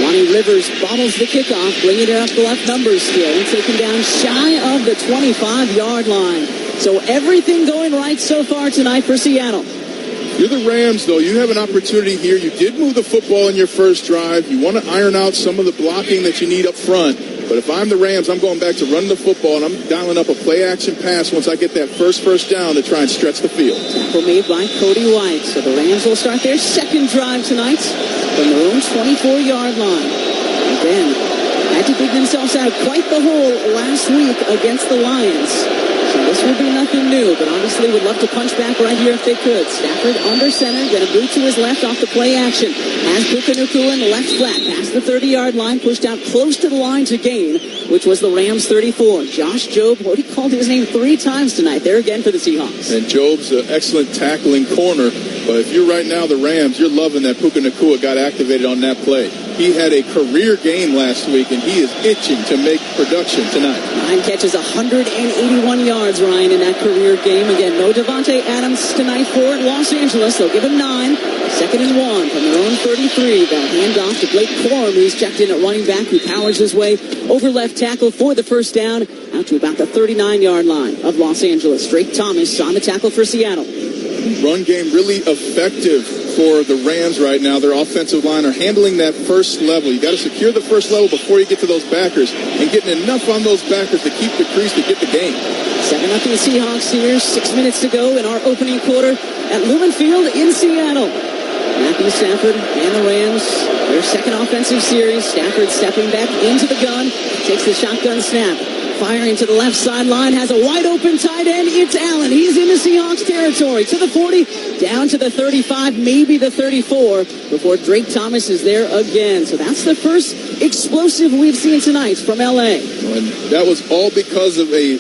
Lonnie Rivers bobbles the kickoff, bringing it up the left numbers still, and taken down shy of the 25-yard line. So everything going right so far tonight for Seattle. You're the Rams, though. You have an opportunity here. You did move the football in your first drive. You want to iron out some of the blocking that you need up front. But if I'm the Rams, I'm going back to run the football, and I'm dialing up a play-action pass once I get that first down to try and stretch the field. Tackle made by Cody White. So the Rams will start their second drive tonight from their own 24-yard line. Again, had to dig themselves out of quite the hole last week against the Lions. So this would be nothing new, but obviously would love to punch back right here if they could. Stafford under center, going to boot to his left off the play action. Has Puka Nacua in the left flat, past the 30-yard line, pushed out close to the line to gain, which was the Rams 34. Josh Jobe, what he called his name 3 times tonight. There again for the Seahawks. And Jobe's an excellent tackling corner, but if you're right now the Rams, you're loving that Puka Nacua got activated on that play. He had a career game last week, and he is itching to make production tonight. 9 catches, 181 yards, Ryan, in that career game. Again, no Devontae Adams tonight for Los Angeles. They'll give him 9. 2nd and 1 from their own 33. They'll hand off to Blake Corum, who's checked in at running back, who powers his way over left tackle for the first down out to about the 39-yard line of Los Angeles. Drake Thomas on the tackle for Seattle. Run game really effective for the Rams right now. Their offensive line are handling that first level. You got to secure the first level before you get to those backers, and getting enough on those backers to keep the crease to get the game. 7-0 Seahawks here. 6 minutes to go in our opening quarter at Lumen Field in Seattle. Matthew Stafford and the Rams, their second offensive series. Stafford stepping back into the gun, takes the shotgun snap. Firing to the left sideline, has a wide open tight end. It's Allen. He's in the Seahawks territory. To the 40, down to the 35, maybe the 34, before Drake Thomas is there again. So that's the first explosive we've seen tonight from L.A. And that was all because of a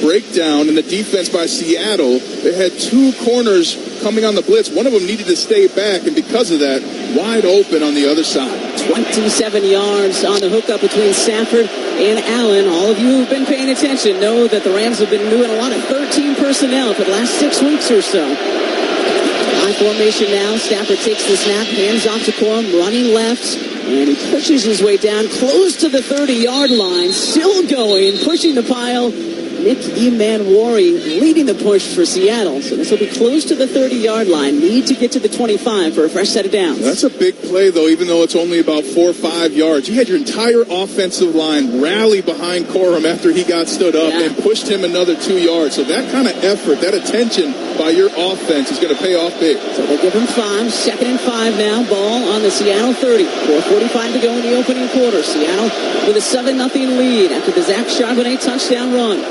breakdown in the defense by Seattle. They had 2 corners coming on the blitz. One of them needed to stay back, and because of that, wide open on the other side. 27 yards on the hookup between Stafford and Allen. All of you who've been paying attention know that the Rams have been doing a lot of 13 personnel for the last 6 weeks or so. High formation now. Stafford takes the snap, hands off to Corum, running left, and he pushes his way down close to the 30-yard line. Still going, pushing the pile. Nick Emanwari leading the push for Seattle. So this will be close to the 30-yard line. Need to get to the 25 for a fresh set of downs. That's a big play, though, even though it's only about 4 or 5 yards. You had your entire offensive line rally behind Corum after he got stood up and pushed him another 2 yards. So that kind of effort, that attention by your offense is going to pay off big. So they give him 5. 2nd and 5 now. Ball on the Seattle 30. 4:45 to go in the opening quarter. Seattle with a 7-0 lead after the Zach Charbonnet touchdown run.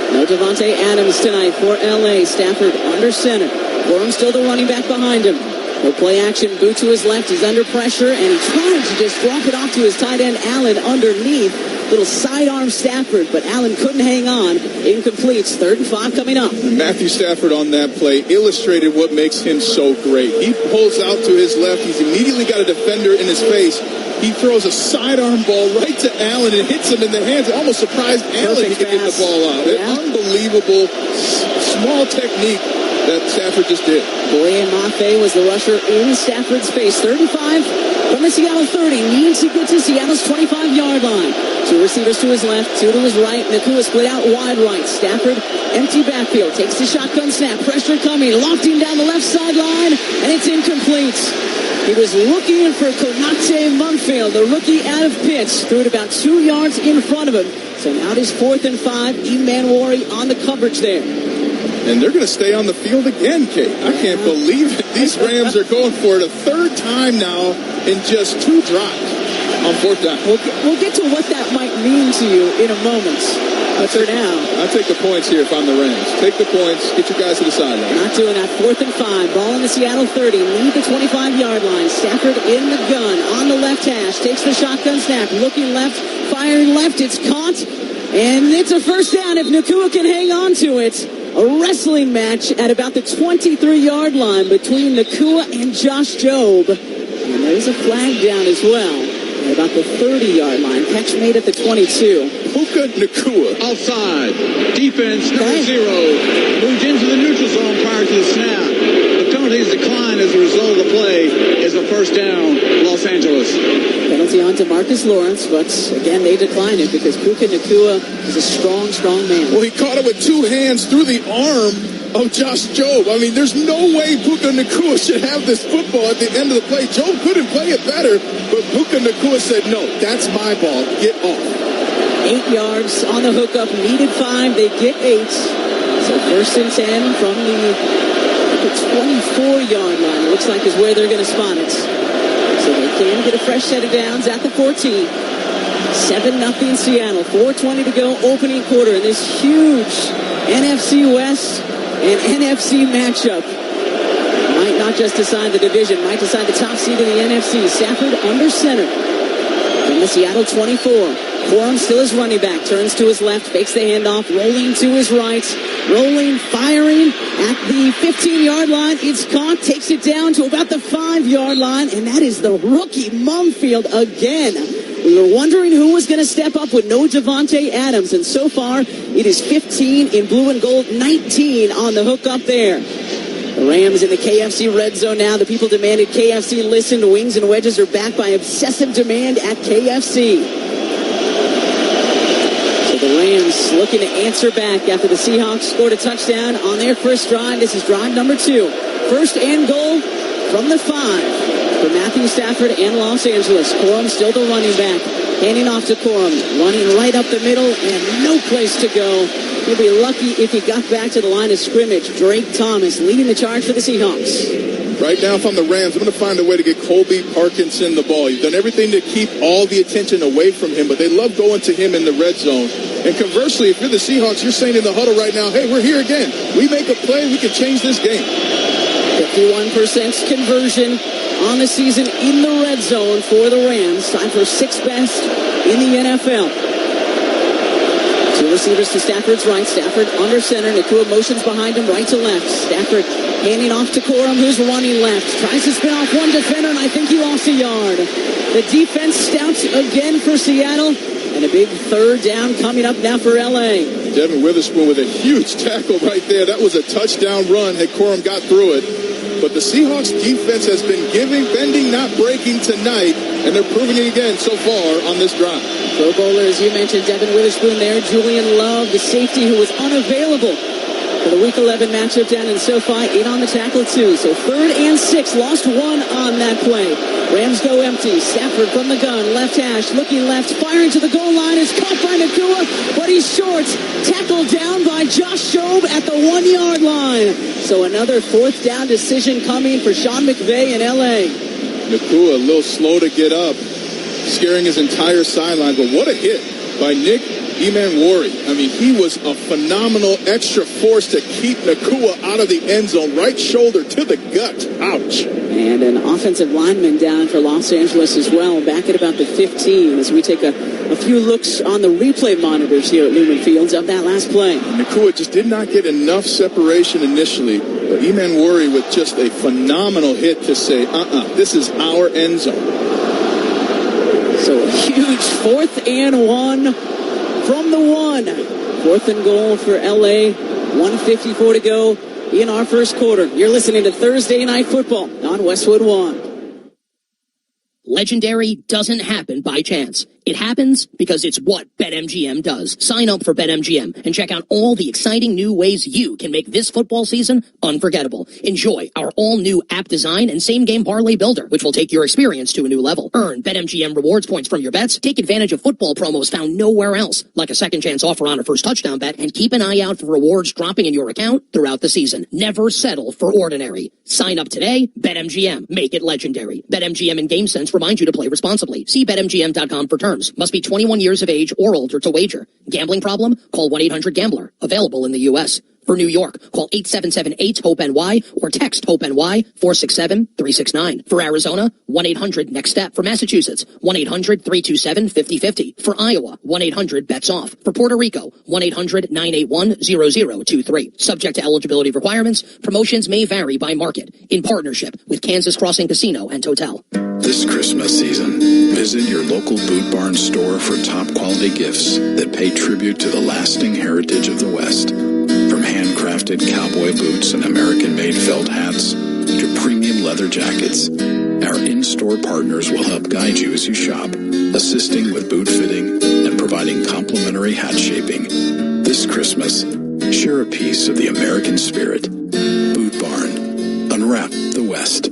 No Devontae Adams tonight for L.A. Stafford under center. Corum still the running back behind him. No play action, boot to his left. He's under pressure, and he tried to just drop it off to his tight end, Allen, underneath. Little sidearm Stafford, but Allen couldn't hang on. Incomplete. 3rd and 5 coming up. Matthew Stafford on that play illustrated what makes him so great. He pulls out to his left. He's immediately got a defender in his face. He throws a sidearm ball right to Allen and hits him in the hands. It almost surprised Allen to get the ball out. Unbelievable small technique that Stafford just did. Boye Mafe was the rusher in Stafford's face. 35 from the Seattle 30. Needs to get to Seattle's 25-yard line. 2 receivers to his left, 2 to his right. Nacua split out wide right. Stafford, empty backfield. Takes the shotgun snap. Pressure coming. Lofting down the left sideline, and it's incomplete. He was looking for Konate Mumfield, the rookie out of Pitts. Threw it about 2 yards in front of him. So now it is 4th and 5. Emanwari on the coverage there. And they're going to stay on the field again, Kate. I can't believe it. These Rams are going for it a third time now in just 2 drops on 4th down. We'll get to what that might mean to you in a moment. But for now, I'll take the points here if I'm the Rams. Take the points. Get your guys to the sideline. Not doing that. 4th and 5. Ball in the Seattle 30. Lead the 25-yard line. Stafford in the gun. On the left hash. Takes the shotgun snap. Looking left. Firing left. It's caught. And it's a first down if Nacua can hang on to it. A wrestling match at about the 23-yard line between Nacua and Josh Jobe. And there's a flag down as well at about the 30-yard line. Catch made at the 22. Puka Nacua. Outside. Defense number 0. Moved into the neutral zone prior to the snap. The penalties decline as a result of the play. Is a first down, Los Angeles. Penalty on to Marcus Lawrence, but again, they decline it because Puka Nacua is a strong, strong man. Well, he caught it with 2 hands through the arm of Josh Jobe. I mean, there's no way Puka Nacua should have this football at the end of the play. Jobe couldn't play it better, but Puka Nacua said, no, that's my ball. Get off. 8 yards on the hookup, needed 5, they get 8. So 1st and 10 from the 24-yard line, it looks like is where they're going to spot it. So they can get a fresh set of downs at the 14. 7-0 Seattle, 4:20 to go, opening quarter in this huge NFC West and NFC matchup. Might not just decide the division, might decide the top seed in the NFC. Stafford under center from the Seattle 24. Quorum still is running back, turns to his left, fakes the handoff, rolling to his right, rolling, firing at the 15-yard line. It's caught, takes it down to about the 5-yard line, and that is the rookie Mumfield again. We were wondering who was going to step up with no Devontae Adams, and so far it is 15 in blue and gold, 19 on the hook up there. The Rams in the KFC red zone now. The people demanded KFC listened. Wings and wedges are back by obsessive demand at KFC. The Rams looking to answer back after the Seahawks scored a touchdown on their first drive. This is drive number 2. 1st and goal from the 5 for Matthew Stafford and Los Angeles. Corum still the running back. Handing off to Corum. Running right up the middle and no place to go. He'll be lucky if he got back to the line of scrimmage. Drake Thomas leading the charge for the Seahawks. Right now, if I'm the Rams, I'm going to find a way to get Colby Parkinson the ball. You've done everything to keep all the attention away from him, but they love going to him in the red zone. And conversely, if you're the Seahawks, you're saying in the huddle right now, hey, we're here again. We make a play, we can change this game. 51% conversion on the season in the red zone for the Rams. Time for 6th best in the NFL. 2 receivers to Stafford's right. Stafford under center. Nacua motions behind him right to left. Stafford handing off to Corum, who's running left. Tries to spin off one defender, and I think he lost a yard. The defense stout again for Seattle. And a big 3rd down coming up now for L.A. Devin Witherspoon with a huge tackle right there. That was a touchdown run had Corum got through it. But the Seahawks defense has been bending, not breaking tonight, and they're proving it again so far on this drive. Pro Bowler, as you mentioned, Devin Witherspoon there. Julian Love, the safety who was unavailable for the Week 11 matchup down in SoFi, 8 on the tackle too. So 3rd and 6, lost 1 on that play. Rams go empty. Stafford from the gun, left hash, looking left, firing to the goal line. Is caught by Nacua, but he's short. Tackled down by Josh Jobe at the 1-yard line. So another 4th down decision coming for Sean McVay in L.A. Nacua a little slow to get up, scaring his entire sideline. But what a hit by Nick Emanwari. I mean, he was a phenomenal extra force to keep Nacua out of the end zone. Right shoulder to the gut. Ouch. And an offensive lineman down for Los Angeles as well, back at about the 15 as we take a few looks on the replay monitors here at Lumen Fields of that last play. Nacua just did not get enough separation initially, but Emanwari with just a phenomenal hit to say, this is our end zone. So a huge 4th and 1 from the 1. 4th and goal for L.A. 1:54 to go in our first quarter. You're listening to Thursday Night Football on Westwood One. Legendary doesn't happen by chance. It happens because it's what BetMGM does. Sign up for BetMGM and check out all the exciting new ways you can make this football season unforgettable. Enjoy our all-new app design and same-game parlay builder, which will take your experience to a new level. Earn BetMGM rewards points from your bets. Take advantage of football promos found nowhere else, like a second chance offer on a first touchdown bet, and keep an eye out for rewards dropping in your account throughout the season. Never settle for ordinary. Sign up today. BetMGM. Make it legendary. BetMGM and GameSense remind you to play responsibly. See BetMGM.com for terms. Must be 21 years of age or older to wager. Gambling problem? Call 1-800-GAMBLER. Available in the U.S. For New York, call 877-8-HOPE-NY or text HOPE-NY 467-369. For Arizona, 1-800-NEXT-STEP. For Massachusetts, 1-800-327-5050. For Iowa, 1-800-BETS-OFF. For Puerto Rico, 1-800-981-0023. Subject to eligibility requirements, promotions may vary by market. In partnership with Kansas Crossing Casino and Hotel. This Christmas season, visit your local Boot Barn store for top quality gifts that pay tribute to the lasting heritage of the West. From handcrafted cowboy boots and American-made felt hats to premium leather jackets, our in-store partners will help guide you as you shop, assisting with boot fitting and providing complimentary hat shaping. This Christmas, share a piece of the American spirit. Boot Barn. Unwrap the West.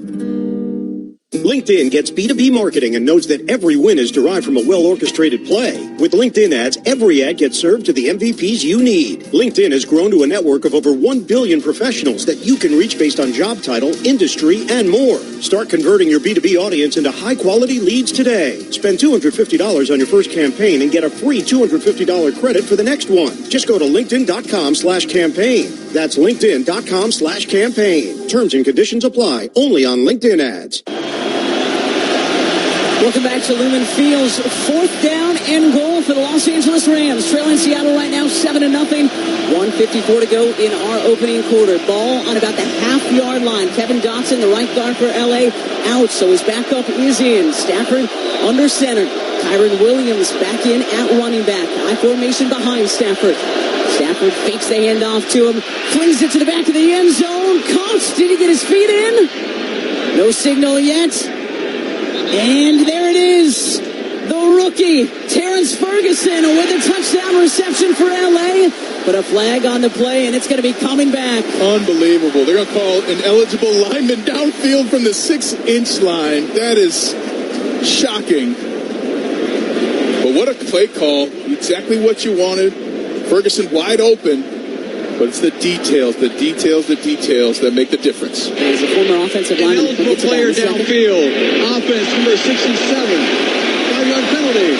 LinkedIn gets B2B marketing and knows that every win is derived from a well-orchestrated play. With LinkedIn ads, every ad gets served to the MVPs you need. LinkedIn has grown to a network of over 1 billion professionals that you can reach based on job title, industry, and more. Start converting your B2B audience into high-quality leads today. Spend $250 on your first campaign and get a free $250 credit for the next one. Just go to linkedin.com/campaign. That's linkedin.com/campaign. Terms and conditions apply. Only on LinkedIn ads. Welcome back to Lumen Field's 4th down and goal for the Los Angeles Rams. Trailing Seattle right now 7-0. 1:54 to go in our opening quarter. Ball on about the half-yard line. Kevin Dotson, the right guard for LA, out, so his backup is in. Stafford under center. Kyron Williams back in at running back. High formation behind Stafford. Stafford fakes the handoff to him. Flings it to the back of the end zone. Caught. Did he get his feet in? No signal yet. And there it is, the rookie, Terrence Ferguson, with a touchdown reception for LA. But a flag on the play, and it's going to be coming back. Unbelievable. They're going to call an eligible lineman downfield from the 6-inch line. That is shocking. But what a play call. Exactly what you wanted. Ferguson wide open. But it's the details that make the difference. As a former offensive lineman, eligible player downfield. Offense number 67. 5-yard penalty.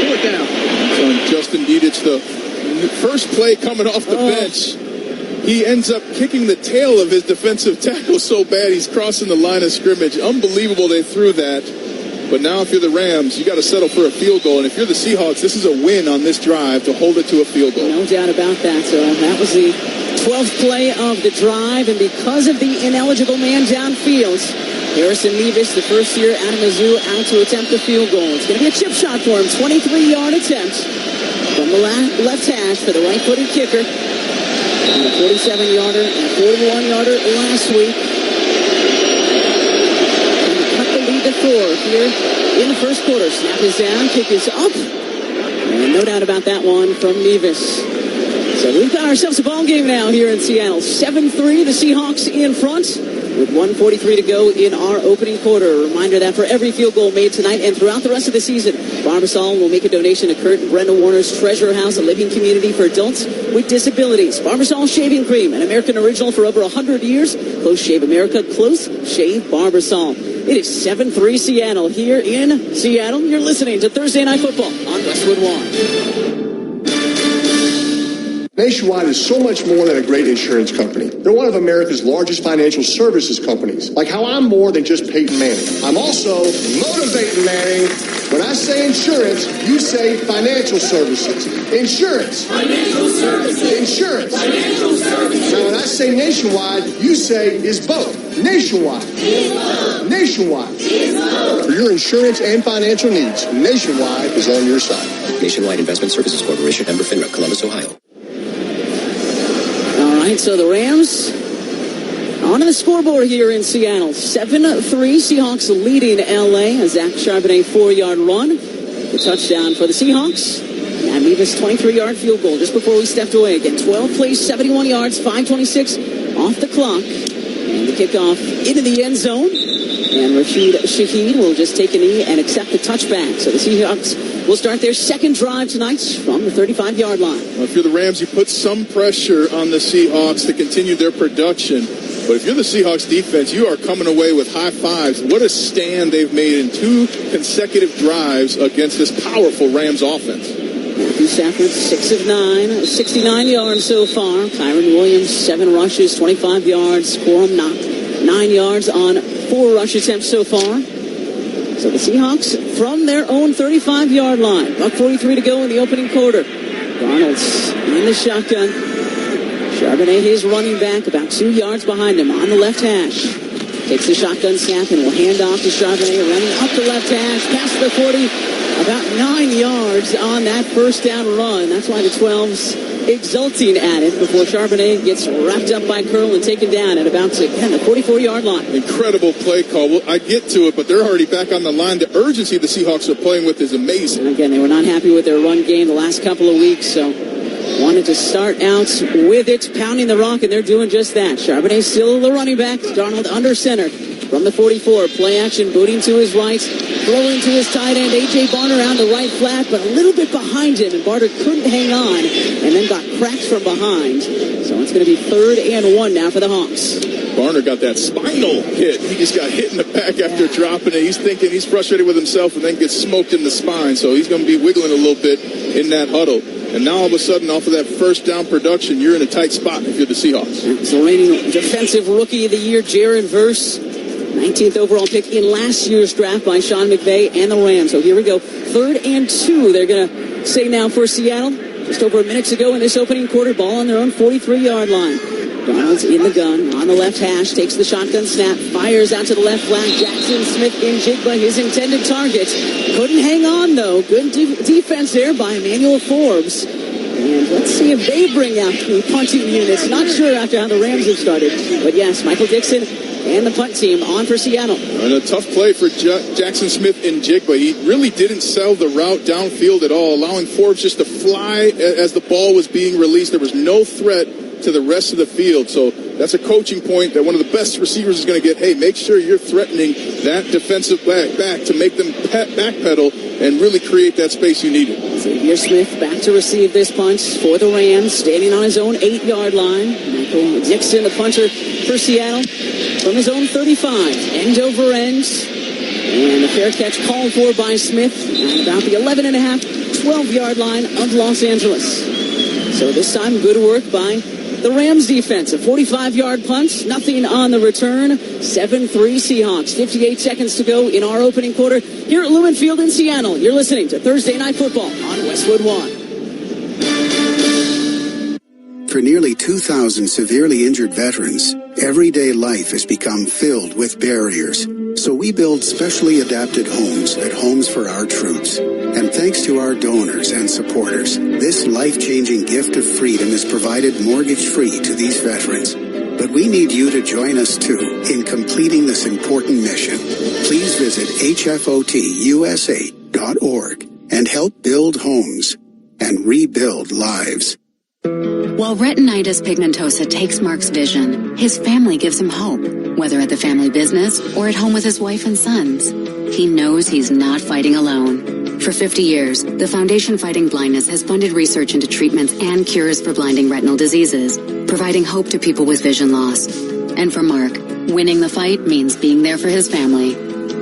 4th down. So just indeed, it's the first play coming off the bench. He ends up kicking the tail of his defensive tackle so bad he's crossing the line of scrimmage. Unbelievable they threw that. But now if you're the Rams, you got to settle for a field goal. And if you're the Seahawks, this is a win on this drive to hold it to a field goal. No doubt about that. So that was the 12th play of the drive. And because of the ineligible man downfield, Harrison Nevis, the first-year out of Mizzou, out to attempt the field goal. It's going to be a chip shot for him. 23-yard attempt from the left hash for the right-footed kicker. And a 47-yarder and a 41-yarder last week. Here in the first quarter. Snap is down, kick is up, and no doubt about that one from Nevis. So we've got ourselves a ball game now here in Seattle. 7-3, the Seahawks in front with 1:43 to go in our opening quarter. A reminder that for every field goal made tonight and throughout the rest of the season, Barbasol will make a donation to Kurt and Brenda Warner's Treasure House, a living community for adults with disabilities. Barbasol Shaving Cream, an American original for over 100 years. Close Shave America, Close Shave Barbasol. It is 7-3 Seattle here in Seattle. You're listening to Thursday Night Football on Westwood One. Nationwide is so much more than a great insurance company. They're one of America's largest financial services companies. Like how I'm more than just Peyton Manning. I'm also motivating Manning. When I say insurance, you say financial services. Insurance. Financial services. Insurance. Financial services. Now when I say nationwide, you say is both. Nationwide. Is both. Nationwide. Is both. For your insurance and financial needs, Nationwide is on your side. Nationwide Investment Services Corporation, member FINRA, Columbus, Ohio. All right, so the Rams on the scoreboard here in Seattle. 7-3, Seahawks leading LA. A Zach Charbonnet 4-yard run. the touchdown for the Seahawks. And leave us 23-yard field goal just before we stepped away again. 12 plays, 71 yards, 5:26 off the clock. And the kickoff into the end zone. And Rashid Shaheed will just take a knee and accept the touchback. So the Seahawks will start their second drive tonight from the 35-yard line. Well, if you're the Rams, you put some pressure on the Seahawks to continue their production. But if you're the Seahawks defense, you are coming away with high fives. What a stand they've made in 2 consecutive drives against this powerful Rams offense. Matthew Stafford, 6 of 9, 69 yards so far. Kyron Williams, 7 rushes, 25 yards. Corum Knock, 9 yards on 4 rush attempts so far. So the Seahawks from their own 35-yard line. $1:43 to go in the opening quarter. Darnold's in the shotgun. Charbonnet, his running back, about 2 yards behind him on the left hash. Takes the shotgun snap and will hand off to Charbonnet, running up the left hash, past the 40, about 9 yards on that first down run. That's why the 12's exulting at it before Charbonnet gets wrapped up by Curl and taken down at about the 44-yard line. Incredible play call. Well, I get to it, but they're already back on the line. The urgency the Seahawks are playing with is amazing. And again, they were not happy with their run game the last couple of weeks, so wanted to start out with it, pounding the rock, and they're doing just that. Charbonnet still the running back. Darnold under center from the 44. Play action, booting to his right, throwing to his tight end. A.J. Barner around the right flat, but a little bit behind him, and Barner couldn't hang on, and then got cracked from behind. So it's going to be 3rd and 1 now for the Hawks. Barner got that spinal hit. He just got hit in the back after dropping it. He's thinking he's frustrated with himself and then gets smoked in the spine. So he's going to be wiggling a little bit in that huddle. And now all of a sudden, off of that first down production, you're in a tight spot if you're the Seahawks. It's the reigning defensive rookie of the year, Jaron Verse. 19th overall pick in last year's draft by Sean McVay and the Rams. So here we go. 3rd and 2. They're going to say now for Seattle. Just over a minute to go in this opening quarter. Ball on their own 43-yard line. Donald's in the gun on the left hash. Takes the shotgun snap. Fires out to the left flank. Jackson Smith in Jigba, his intended target. Couldn't hang on, though. Good defense there by Emmanuel Forbes. And let's see if they bring out the punting units. Not sure after how the Rams have started. But yes, Michael Dixon and the punt team on for Seattle. And a tough play for Jackson Smith in Jigba. He really didn't sell the route downfield at all, allowing Forbes just to fly as the ball was being released. There was no threat to the rest of the field. So that's a coaching point that one of the best receivers is going to get. Hey, make sure you're threatening that defensive back to make them backpedal and really create that space you needed. Xavier Smith back to receive this punt for the Rams, standing on his own 8-yard line. Michael Dixon, the punter for Seattle, from his own 35, end over end. And a fair catch called for by Smith at about the 12-yard line of Los Angeles. So this time, good work by the Rams defense. A 45-yard punt, nothing on the return. 7-3 Seahawks. 58 seconds to go in our opening quarter here at Lumen Field in Seattle. You're listening to Thursday Night Football on Westwood One. For nearly 2,000 severely injured veterans, everyday life has become filled with barriers. So we build specially adapted homes at Homes for Our Troops. And thanks to our donors and supporters, this life-changing gift of freedom is provided mortgage-free to these veterans. But we need you to join us, too, in completing this important mission. Please visit hfotusa.org and help build homes and rebuild lives. While retinitis pigmentosa takes Mark's vision, his family gives him hope, whether at the family business or at home with his wife and sons. He knows he's not fighting alone. For 50 years, the Foundation Fighting Blindness has funded research into treatments and cures for blinding retinal diseases, providing hope to people with vision loss. And for Mark, winning the fight means being there for his family.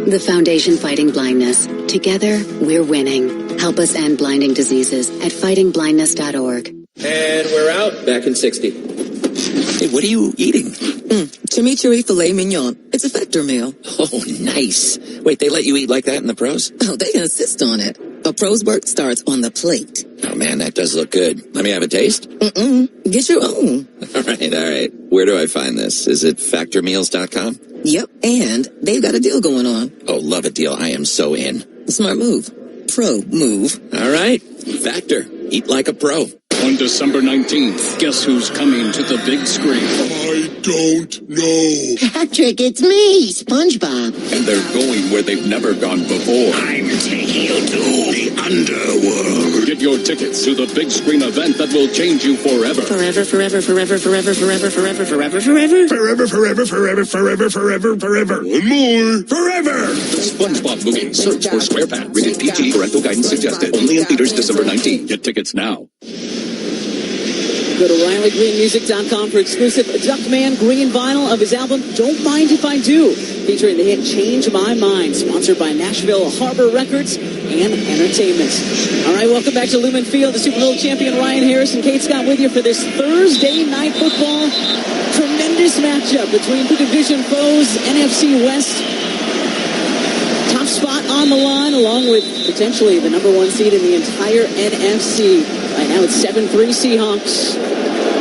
The Foundation Fighting Blindness. Together, we're winning. Help us end blinding diseases at fightingblindness.org. And we're out. Back in 60. Hey, what are you eating? Chimichurri filet mignon. It's a Factor meal. Oh, nice. Wait, they let you eat like that in the pros? Oh, they insist on it. A pro's work starts on the plate. Oh, man, that does look good. Let me have a taste? Get your own. All right. Where do I find this? Is it factormeals.com? Yep, and they've got a deal going on. Oh, love a deal. I am so in. Smart move. Pro move. All right. Factor. Eat like a pro. On December 19th, guess who's coming to the big screen? My don't know. Patrick, it's me, SpongeBob. And they're going where they've never gone before. I'm taking you to the underworld. Get your tickets to the big screen event that will change you forever. Forever, forever, forever, forever, forever, forever, forever, forever. Forever, forever, forever, forever, forever, forever. One more. Forever. The SpongeBob movie. Search for SquarePants. Rated PG. Parental guidance suggested. Only in theaters December 19th. Get tickets now. Go to RileyGreenMusic.com for exclusive Duckman Green vinyl of his album Don't Mind If I Do, featuring the hit Change My Mind, sponsored by Nashville Harbor Records and Entertainment. All right, welcome back to Lumen Field. The Super Bowl champion Ryan Harris and Kate Scott with you for this Thursday night football. Tremendous matchup between two division foes, NFC West. Top spot on the line, along with potentially the number one seed in the entire NFC. Right now it's 7-3 Seahawks.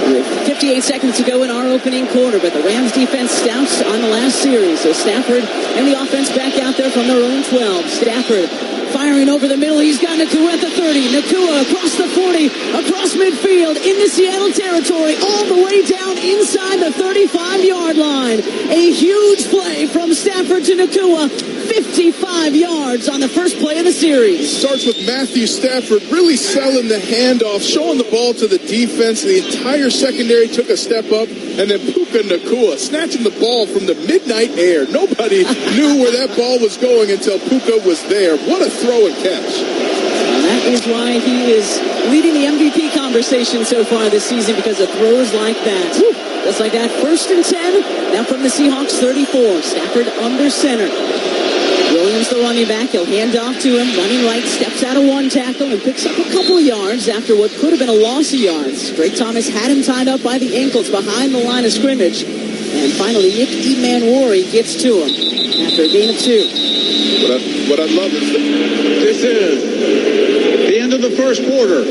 With 58 seconds to go in our opening quarter, but the Rams defense stouts on the last series. So Stafford and the offense back out there from their own 12. Stafford firing over the middle. He's got Nakua at the 30. Nakua across the 40, across midfield, into Seattle territory, all the way down inside the 35-yard line. A huge play from Stafford to Nakua. 55 yards on the first play of the series. Starts with Matthew Stafford really selling the handoff, showing the ball to the defense. The entire secondary took a step up, and then Puka Nakua snatching the ball from the midnight air. Nobody knew where that ball was going until Puka was there. What a throw and catch. And that is why he is leading the MVP conversation so far this season, because of throws like that. Just like that, 1st and 10. Now from the Seahawks 34. Stafford under center. Williams, the running back, he'll hand off to him, running right, steps out of one tackle and picks up a couple of yards after what could have been a loss of yards. Drake Thomas had him tied up by the ankles behind the line of scrimmage. And finally, Nick Emanwari gets to him after a gain of 2. What I love is this is the end of the first quarter.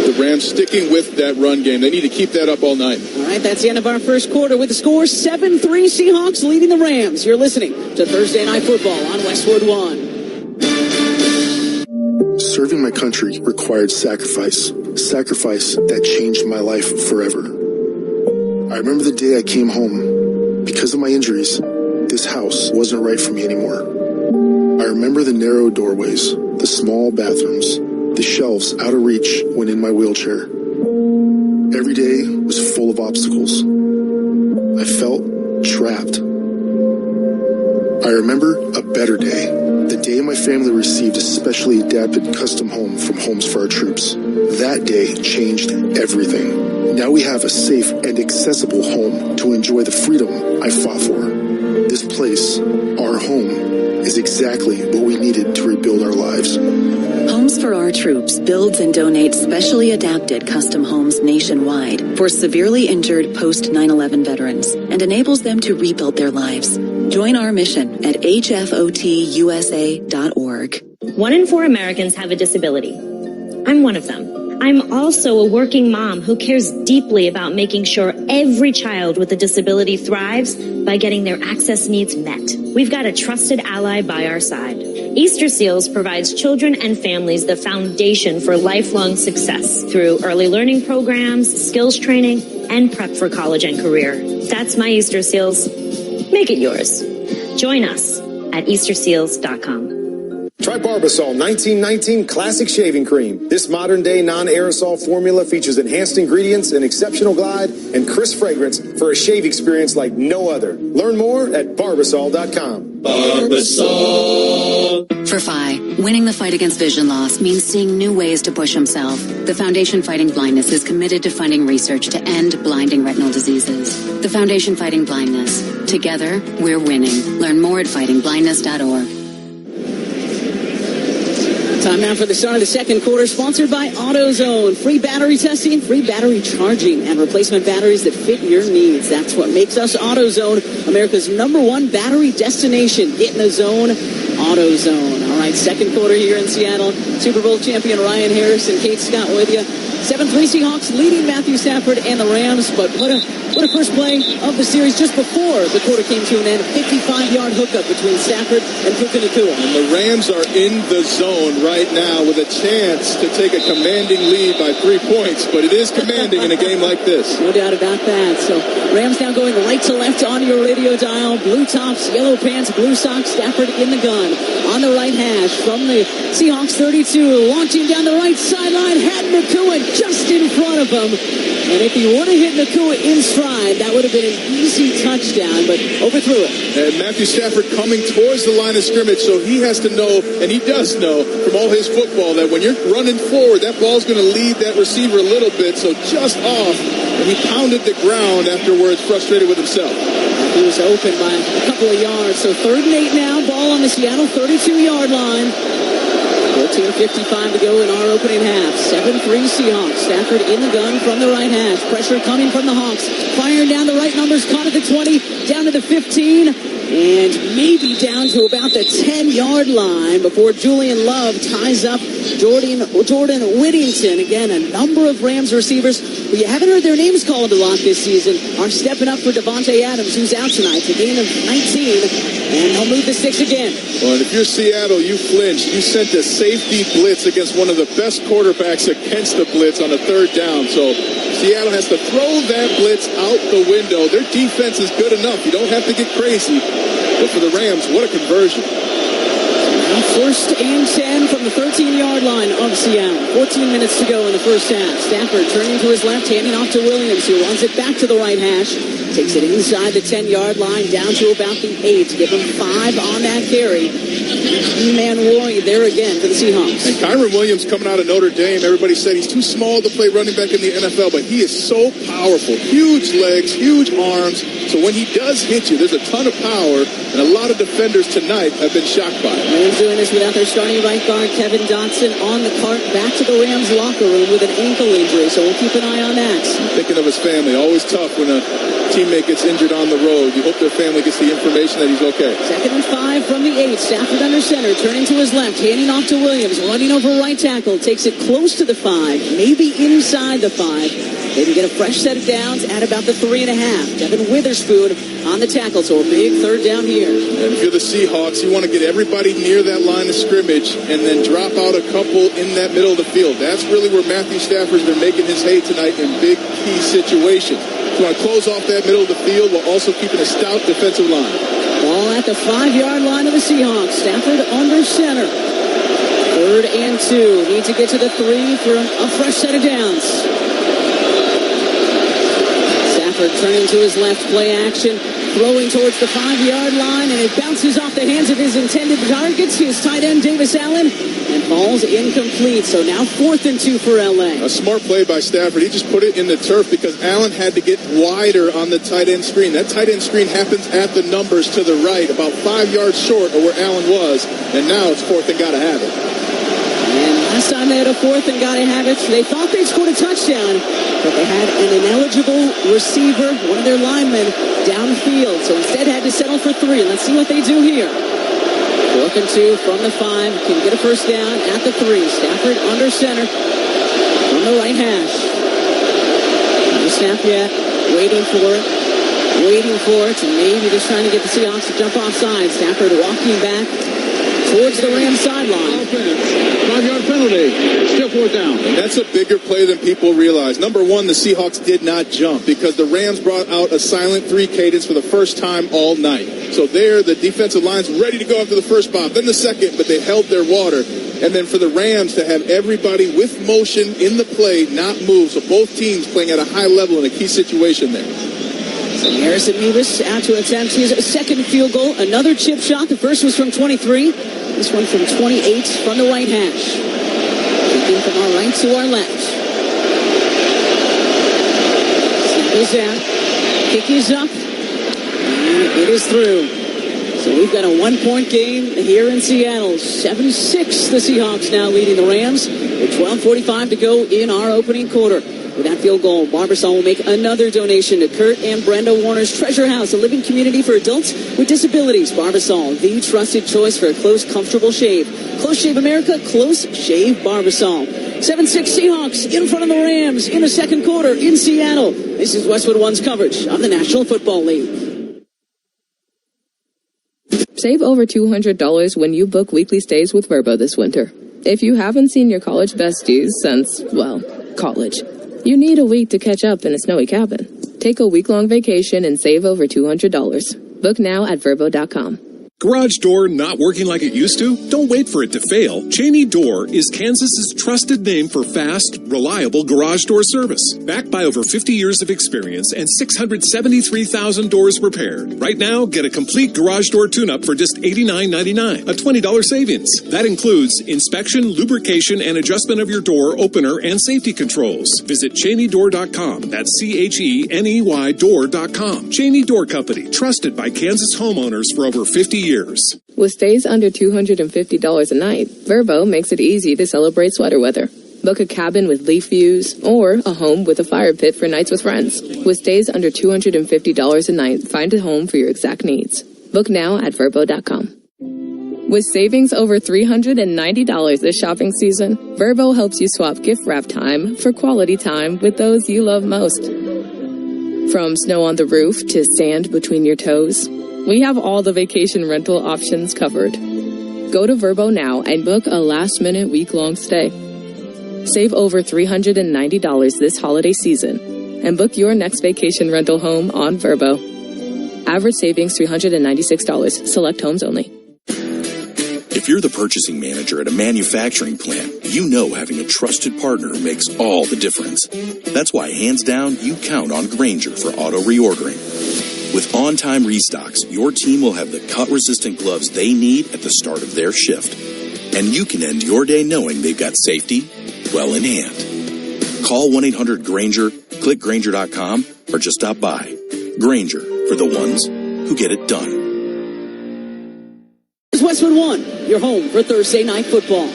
The Rams sticking with that run game. They need to keep that up all night. All right, that's the end of our first quarter with the score 7-3 Seahawks leading the Rams. You're listening to Thursday Night Football on Westwood One. Serving my country required sacrifice. Sacrifice that changed my life forever. I remember the day I came home. Because of my injuries, this house wasn't right for me anymore. I remember the narrow doorways, the small bathrooms, the shelves out of reach when in my wheelchair. Every day was full of obstacles. I felt trapped. I remember a better day. The day my family received a specially adapted custom home from Homes for Our Troops. That day changed everything. Now we have a safe and accessible home to enjoy the freedom I fought for. This place, our home, is exactly what we needed to rebuild our lives. Homes for Our Troops builds and donates specially adapted custom homes nationwide for severely injured post-9/11 veterans and enables them to rebuild their lives. Join our mission at hfotusa.org. 1 in 4 Americans have a disability. I'm one of them. I'm also a working mom who cares deeply about making sure every child with a disability thrives by getting their access needs met. We've got a trusted ally by our side. Easter Seals provides children and families the foundation for lifelong success through early learning programs, skills training, and prep for college and career. That's my Easter Seals. Make it yours. Join us at easterseals.com. Try Barbasol 1919 Classic Shaving Cream. This modern-day non-aerosol formula features enhanced ingredients, an exceptional glide, and crisp fragrance for a shave experience like no other. Learn more at Barbasol.com. Barbasol. For Phi, winning the fight against vision loss means seeing new ways to push himself. The Foundation Fighting Blindness is committed to funding research to end blinding retinal diseases. The Foundation Fighting Blindness. Together, we're winning. Learn more at fightingblindness.org. Time now for the start of the second quarter, sponsored by AutoZone. Free battery testing, free battery charging, and replacement batteries that fit your needs. That's what makes us AutoZone, America's #1 battery destination. Get in the zone, AutoZone. All right, second quarter here in Seattle. Super Bowl champion Ryan Harris and Kate Scott with you. 7-3 Seahawks leading Matthew Stafford and the Rams, but what a What a first play of the series just before the quarter came to an end. 55-yard hookup between Stafford and Puka Nacua. And the Rams are in the zone right now with a chance to take a commanding lead by 3 points, but it is commanding in a game like this. No doubt about that. So Rams now going right to left on your radio dial. Blue tops, yellow pants, blue socks. Stafford in the gun on the right hash from the Seahawks 32. Launching down the right sideline. Had Nacua just in front of him. And if he would have hit Nacua in stride, that would have been an easy touchdown, but overthrew it. And Matthew Stafford coming towards the line of scrimmage, so he has to know, and he does know from all his football, that when you're running forward, that ball's going to lead that receiver a little bit, so just off, and he pounded the ground afterwards, frustrated with himself. He was open by a couple of yards, so 3rd and 8 now, ball on the Seattle 32-yard line. 14:55 to go in our opening half. 7-3 Seahawks. Stafford in the gun from the right hash. Pressure coming from the Hawks. Firing down the right numbers. Caught at the 20. Down to the 15. And maybe down to about the 10-yard line before Julian Love ties up Jordan Whittington. Again, a number of Rams receivers who you haven't heard their names called a lot this season are stepping up for Devontae Adams, who's out tonight. It's a gain of 19. And they'll move the sticks again. Well, and if you're Seattle, you flinched. You sent a safety blitz against one of the best quarterbacks against the blitz on a 3rd down. So Seattle has to throw that blitz out the window. Their defense is good enough. You don't have to get crazy. But for the Rams, what a conversion. Now 1st and 10 from the 13-yard line of Seattle. 14 minutes to go in the first half. Stafford turning to his left, handing off to Williams, who runs it back to the right hash. Takes it inside the 10-yard line, down to about the 8. Give him 5 on that carry. E-man warring there again for the Seahawks. And Kyron Williams coming out of Notre Dame. Everybody said he's too small to play running back in the NFL, but he is so powerful. Huge legs, huge arms. So when he does hit you, there's a ton of power, and a lot of defenders tonight have been shocked by it. Rams doing this without their starting right guard, Kevin Dotson, on the cart back to the Rams locker room with an ankle injury, so we'll keep an eye on that. Thinking of his family. Always tough when a teammate gets injured on the road. You hope their family gets the information that he's okay. 2nd and 5 from the 8. Stafford under center, turning to his left, handing off to Williams, running over right tackle, takes it close to the 5, maybe inside the 5. They can get a fresh set of downs at about the 3.5. Devin Witherspoon on the tackle, so a big 3rd down here. And if you're the Seahawks, you want to get everybody near that line of scrimmage and then drop out a couple in that middle of the field. That's really where Matthew Stafford's been making his hay tonight in big key situations. You want to close off that middle of the field while also keeping a stout defensive line. Ball at the 5-yard line of the Seahawks. Stafford under center. 3rd and 2. Need to get to the 3 for a fresh set of downs. Stafford turning to his left, play action, throwing towards the 5-yard line, and it bounces off the hands of his intended targets, his tight end Davis Allen, and falls incomplete. So now 4th and 2 for LA. A smart play by Stafford. He just put it in the turf because Allen had to get wider on the tight end screen. That tight end screen happens at the numbers to the right, about 5 yards short of where Allen was, and now it's 4th and gotta have it. And last time they had a 4th and gotta have it, they thought they'd scored a touchdown, but they had an ineligible receiver, one of their linemen, downfield. So instead had to settle for 3. Let's see what they do here. 4th and 2 from the 5. Can get a first down at the 3. Stafford under center from the right hash. No snap yet. Waiting for it. And maybe just trying to get the Seahawks to jump offside. Stafford walking back towards the Rams sideline. 5-yard penalty. Still 4th down. And that's a bigger play than people realize. Number one, the Seahawks did not jump because the Rams brought out a silent 3 cadence for the first time all night. So there, the defensive line's ready to go after the first bomb, then the second, but they held their water. And then for the Rams to have everybody with motion in the play not move. So both teams playing at a high level in a key situation there. So Harrison Mevis out to attempt his 2nd field goal. Another chip shot. The first was from 23. This one from 28 from the right hash. Kicking from our right to our left. Snap is out. Kick is up. And it is through. So we've got a 1-point game here in Seattle. 7-6 the Seahawks now leading the Rams with 12:45 to go in our opening quarter. With that field goal, Barbasol will make another donation to Kurt and Brenda Warner's Treasure House, a living community for adults with disabilities. Barbasol, the trusted choice for a close, comfortable shave. Close Shave America, Close Shave Barbasol. 7-6 Seahawks in front of the Rams in the second quarter in Seattle. This is Westwood One's coverage of the National Football League. Save over $200 when you book weekly stays with Vrbo this winter. If you haven't seen your college besties since, well, college, you need a week to catch up in a snowy cabin. Take a week-long vacation and save over $200. Book now at Vrbo.com. Garage door not working like it used to? Don't wait for it to fail. Cheney Door is Kansas's trusted name for fast, reliable garage door service. Backed by over 50 years of experience and 673,000 doors repaired. Right now, get a complete garage door tune-up for just $89.99, a $20 savings. That includes inspection, lubrication, and adjustment of your door opener and safety controls. Visit CheneyDoor.com. That's CheneyDoor.com. Cheney Door Company, trusted by Kansas homeowners for over 50 years. With stays under $250 a night, Vrbo makes it easy to celebrate sweater weather. Book a cabin with leaf views or a home with a fire pit for nights with friends. With stays under $250 a night, find a home for your exact needs. Book now at Vrbo.com. With savings over $390 this shopping season, Vrbo helps you swap gift wrap time for quality time with those you love most. From snow on the roof to sand between your toes, we have all the vacation rental options covered. Go to Vrbo now and book a last-minute week-long stay. Save over $390 this holiday season and book your next vacation rental home on Vrbo. Average savings $396. Select homes only. If you're the purchasing manager at a manufacturing plant, you know having a trusted partner makes all the difference. That's why, hands down, you count on Grainger for auto reordering. With on-time restocks, your team will have the cut-resistant gloves they need at the start of their shift. And you can end your day knowing they've got safety well in hand. Call 1-800-GRAINGER, click Grainger.com, or just stop by. Grainger, for the ones who get it done. It's Westwood One, your home for Thursday Night Football.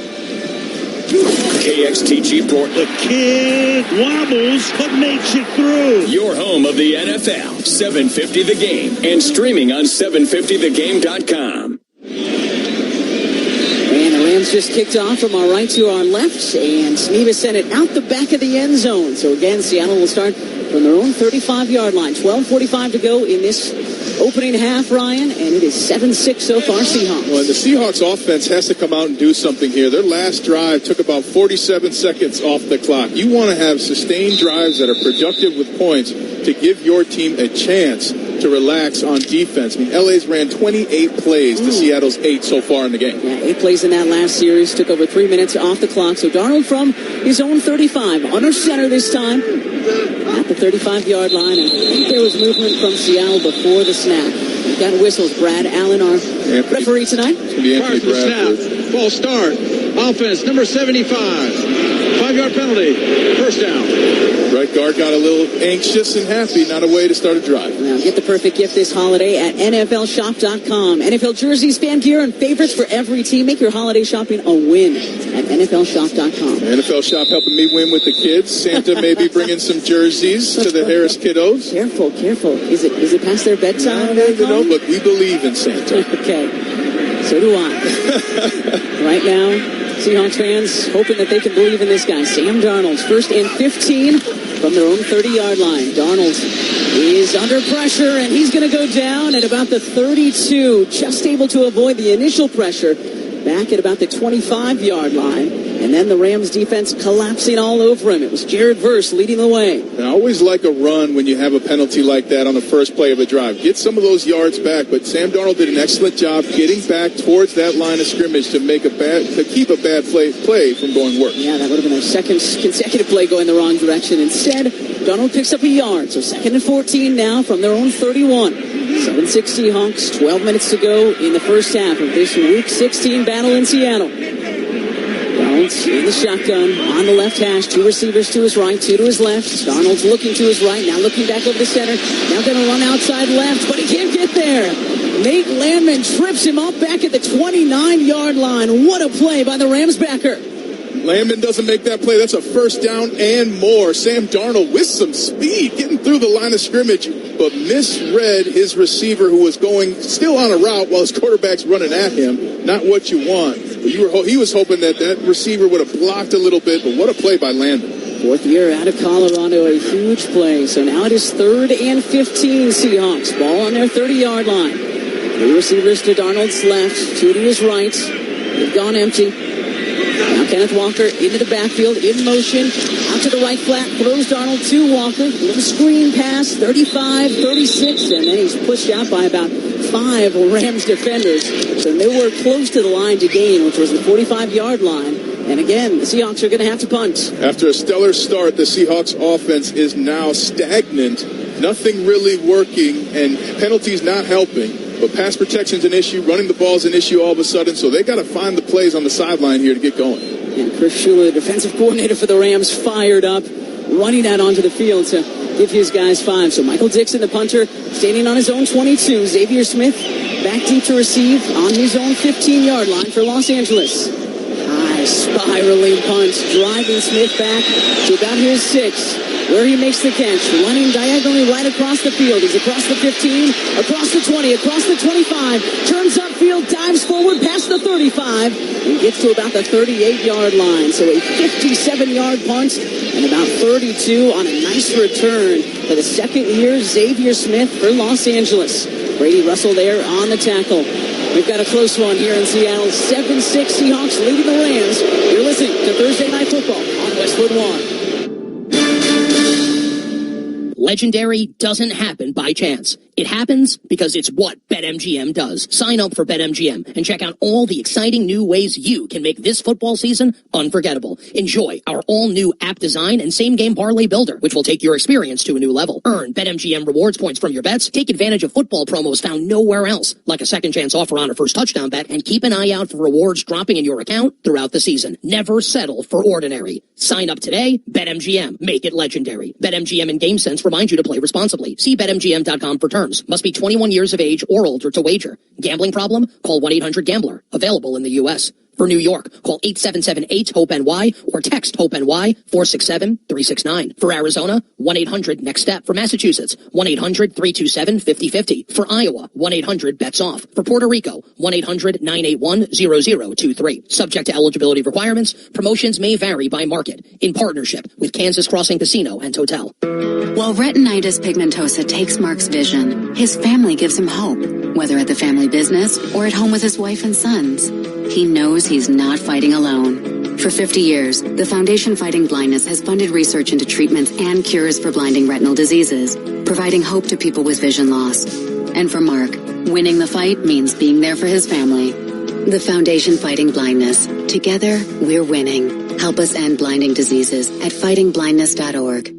KXTG Portland. The kid wobbles but makes it through. Your home of the NFL. 750 The Game. And streaming on 750thegame.com. And the Rams just kicked off from our right to our left. And Sneva sent it out the back of the end zone. So again, Seattle will start from their own 35-yard line. 12:45 to go in this opening half, Ryan, and it is 7-6 so far, Seahawks. Well, and the Seahawks offense has to come out and do something here. Their last drive took about 47 seconds off the clock. You want to have sustained drives that are productive with points to give your team a chance to relax on defense. I mean, LA's ran 28 plays to Seattle's 8 so far in the game. Yeah, 8 plays in that last series. Took over 3 minutes off the clock. So Darnold from his own 35, under center this time, at the 35-yard line. And I think there was movement from Seattle before the snap. We've got whistles. Brad Allen, our referee tonight. It's going to be Anthony Bradford. Snap. Ball start. Offense, number 75. 5-yard penalty. First down. Right guard got a little anxious and happy. Not a way to start a drive. Now get the perfect gift this holiday at NFLshop.com. NFL jerseys, fan gear, and favorites for every team. Make your holiday shopping a win at NFLshop.com. NFL Shop helping me win with the kids. Santa may be bringing some jerseys to the Harris kiddos. Careful. Is it past their bedtime? No, but we believe in Santa. Okay. So do I. Right now, Seahawks fans hoping that they can believe in this guy. Sam Darnold's first and 15 from their own 30-yard line. Darnold is under pressure, and he's going to go down at about the 32. Just able to avoid the initial pressure back at about the 25-yard line. And then the Rams defense collapsing all over him. It was Jared Verse leading the way. And I always like a run when you have a penalty like that on the first play of a drive. Get some of those yards back, but Sam Darnold did an excellent job getting back towards that line of scrimmage to keep a bad play from going worse. Yeah, that would have been their second consecutive play going the wrong direction. Instead, Darnold picks up a yard. So 2nd and 14 now from their own 31. 7-6 Seahawks, 12 minutes to go in the first half of this Week 16 battle in Seattle. Darnold's in the shotgun on the left hash. 2 receivers to his right, 2 to his left. Darnold's looking to his right, now looking back over the center. Now going to run outside left, but he can't get there. Nate Landman trips him up back at the 29-yard line. What a play by the Rams backer. Landman doesn't make that play. That's a first down and more. Sam Darnold with some speed getting through the line of scrimmage, but misread his receiver who was going still on a route while his quarterback's running at him. Not what you want. He was hoping that receiver would have blocked a little bit, but what a play by Landman. Fourth year out of Colorado, a huge play. So now it is 3rd and 15 Seahawks. Ball on their 30-yard line. The receivers to Darnold's left, 2 to his right. They've gone empty. Now Kenneth Walker into the backfield, in motion, out to the right flat, throws Darnold to Walker. Little screen pass, 35, 36, and then he's pushed out by about 5 Rams defenders. So nowhere close to the line to gain, which was the 45-yard line. And again, the Seahawks are going to have to punt. After a stellar start, the Seahawks offense is now stagnant. Nothing really working, and penalties not helping. But pass protection's an issue, running the ball's an issue all of a sudden, so they got to find the plays on the sideline here to get going. And Chris Shula, the defensive coordinator for the Rams, fired up, running out onto the field to give his guys 5. So Michael Dixon, the punter, standing on his own 22. Xavier Smith back deep to receive on his own 15-yard line for Los Angeles. High spiraling punt, driving Smith back to about his 6, where he makes the catch, running diagonally right across the field. He's across the 15, across the 20, across the 25, turns upfield, dives forward past the 35, and gets to about the 38-yard line. So a 57-yard punt and about 32 on a nice return for the second year, Xavier Smith for Los Angeles. Brady Russell there on the tackle. We've got a close one here in Seattle. 7-6 Seahawks leading the Rams. You're listening to Thursday Night Football on Westwood One. Legendary doesn't happen by chance. It happens because it's what BetMGM does. Sign up for BetMGM and check out all the exciting new ways you can make this football season unforgettable. Enjoy our all-new app design and same-game parlay builder, which will take your experience to a new level. Earn BetMGM rewards points from your bets. Take advantage of football promos found nowhere else, like a second-chance offer on a first touchdown bet, and keep an eye out for rewards dropping in your account throughout the season. Never settle for ordinary. Sign up today. BetMGM. Make it legendary. BetMGM and GameSense remind you to play responsibly. See BetMGM.com for terms. Must be 21 years of age or older to wager. Gambling problem? Call 1-800-GAMBLER. Available in the U.S. For New York, call 877-8-HOPE-NY or text HOPE-NY 467-369. For Arizona, 1-800-NEXT-STEP. For Massachusetts, 1-800-327-5050. For Iowa, 1-800-BETS-OFF. For Puerto Rico, 1-800-981-0023. Subject to eligibility requirements. Promotions may vary by market. In partnership with Kansas Crossing Casino and Hotel. While retinitis pigmentosa takes Mark's vision, his family gives him hope, whether at the family business or at home with his wife and sons. He knows he's not fighting alone. For 50 years, the Foundation Fighting Blindness has funded research into treatments and cures for blinding retinal diseases, providing hope to people with vision loss. And for Mark, winning the fight means being there for his family. The Foundation Fighting Blindness. Together, we're winning. Help us end blinding diseases at fightingblindness.org.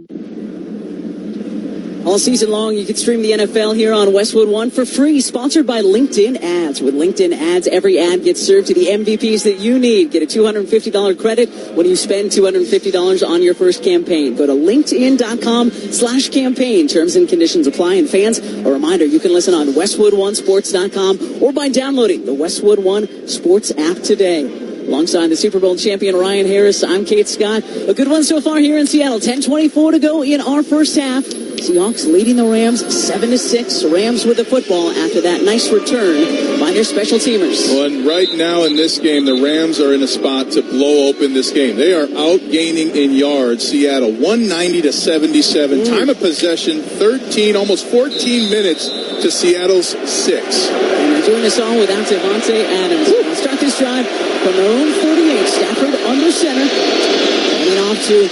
All season long, you can stream the NFL here on Westwood One for free, sponsored by LinkedIn Ads. With LinkedIn Ads, every ad gets served to the MVPs that you need. Get a $250 credit when you spend $250 on your first campaign. Go to linkedin.com/campaign. Terms and conditions apply. And fans, a reminder, you can listen on WestwoodOneSports.com or by downloading the Westwood One Sports app today. Alongside the Super Bowl champion Ryan Harris, I'm Kate Scott. A good one so far here in Seattle. 10:24 to go in our first half. Seahawks leading the Rams 7-6. Rams with the football after that nice return by their special teamers. Well, and right now in this game, the Rams are in a spot to blow open this game. They are outgaining in yards Seattle 190-77. Time of possession 13, almost 14 minutes to Seattle's 6. And they're doing this all without Devontae Adams. Let's start this drive from their own 48. Stafford under center. Heading off to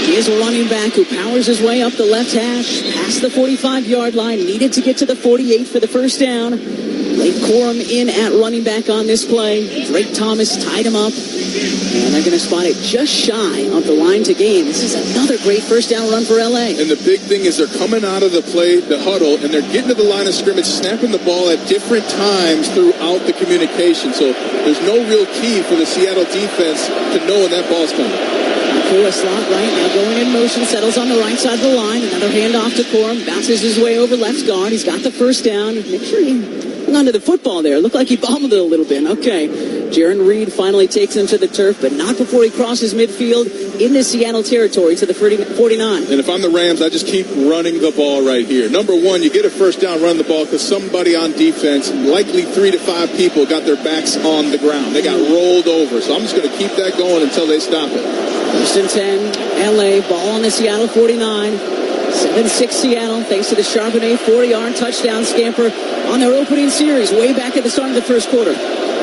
his running back who powers his way up the left hash, past the 45-yard line, needed to get to the 48 for the first down. Blake Corum in at running back on this play. Drake Thomas tied him up, and they're going to spot it just shy of the line to gain. This is another great first down run for LA. And the big thing is they're coming out of the huddle, and they're getting to the line of scrimmage, snapping the ball at different times throughout the communication. So there's no real key for the Seattle defense to know when that ball's coming. To a slot right now, going in motion, settles on the right side of the line. Another handoff to Corum, bounces his way over left guard. He's got the first down. Make sure he hung on to the football there. Looked like he bobbled it a little bit. Okay. Jaron Reed finally takes him to the turf, but not before he crosses midfield into Seattle territory to the 49. And if I'm the Rams, I just keep running the ball right here. Number one, you get a first down, run the ball, because somebody on defense, likely 3 to 5 people, got their backs on the ground. They got rolled over. So I'm just going to keep that going until they stop it. First and 10, LA, ball on the Seattle 49. 7-6 Seattle, thanks to the Charbonnet 40-yard touchdown scamper on their opening series way back at the start of the first quarter.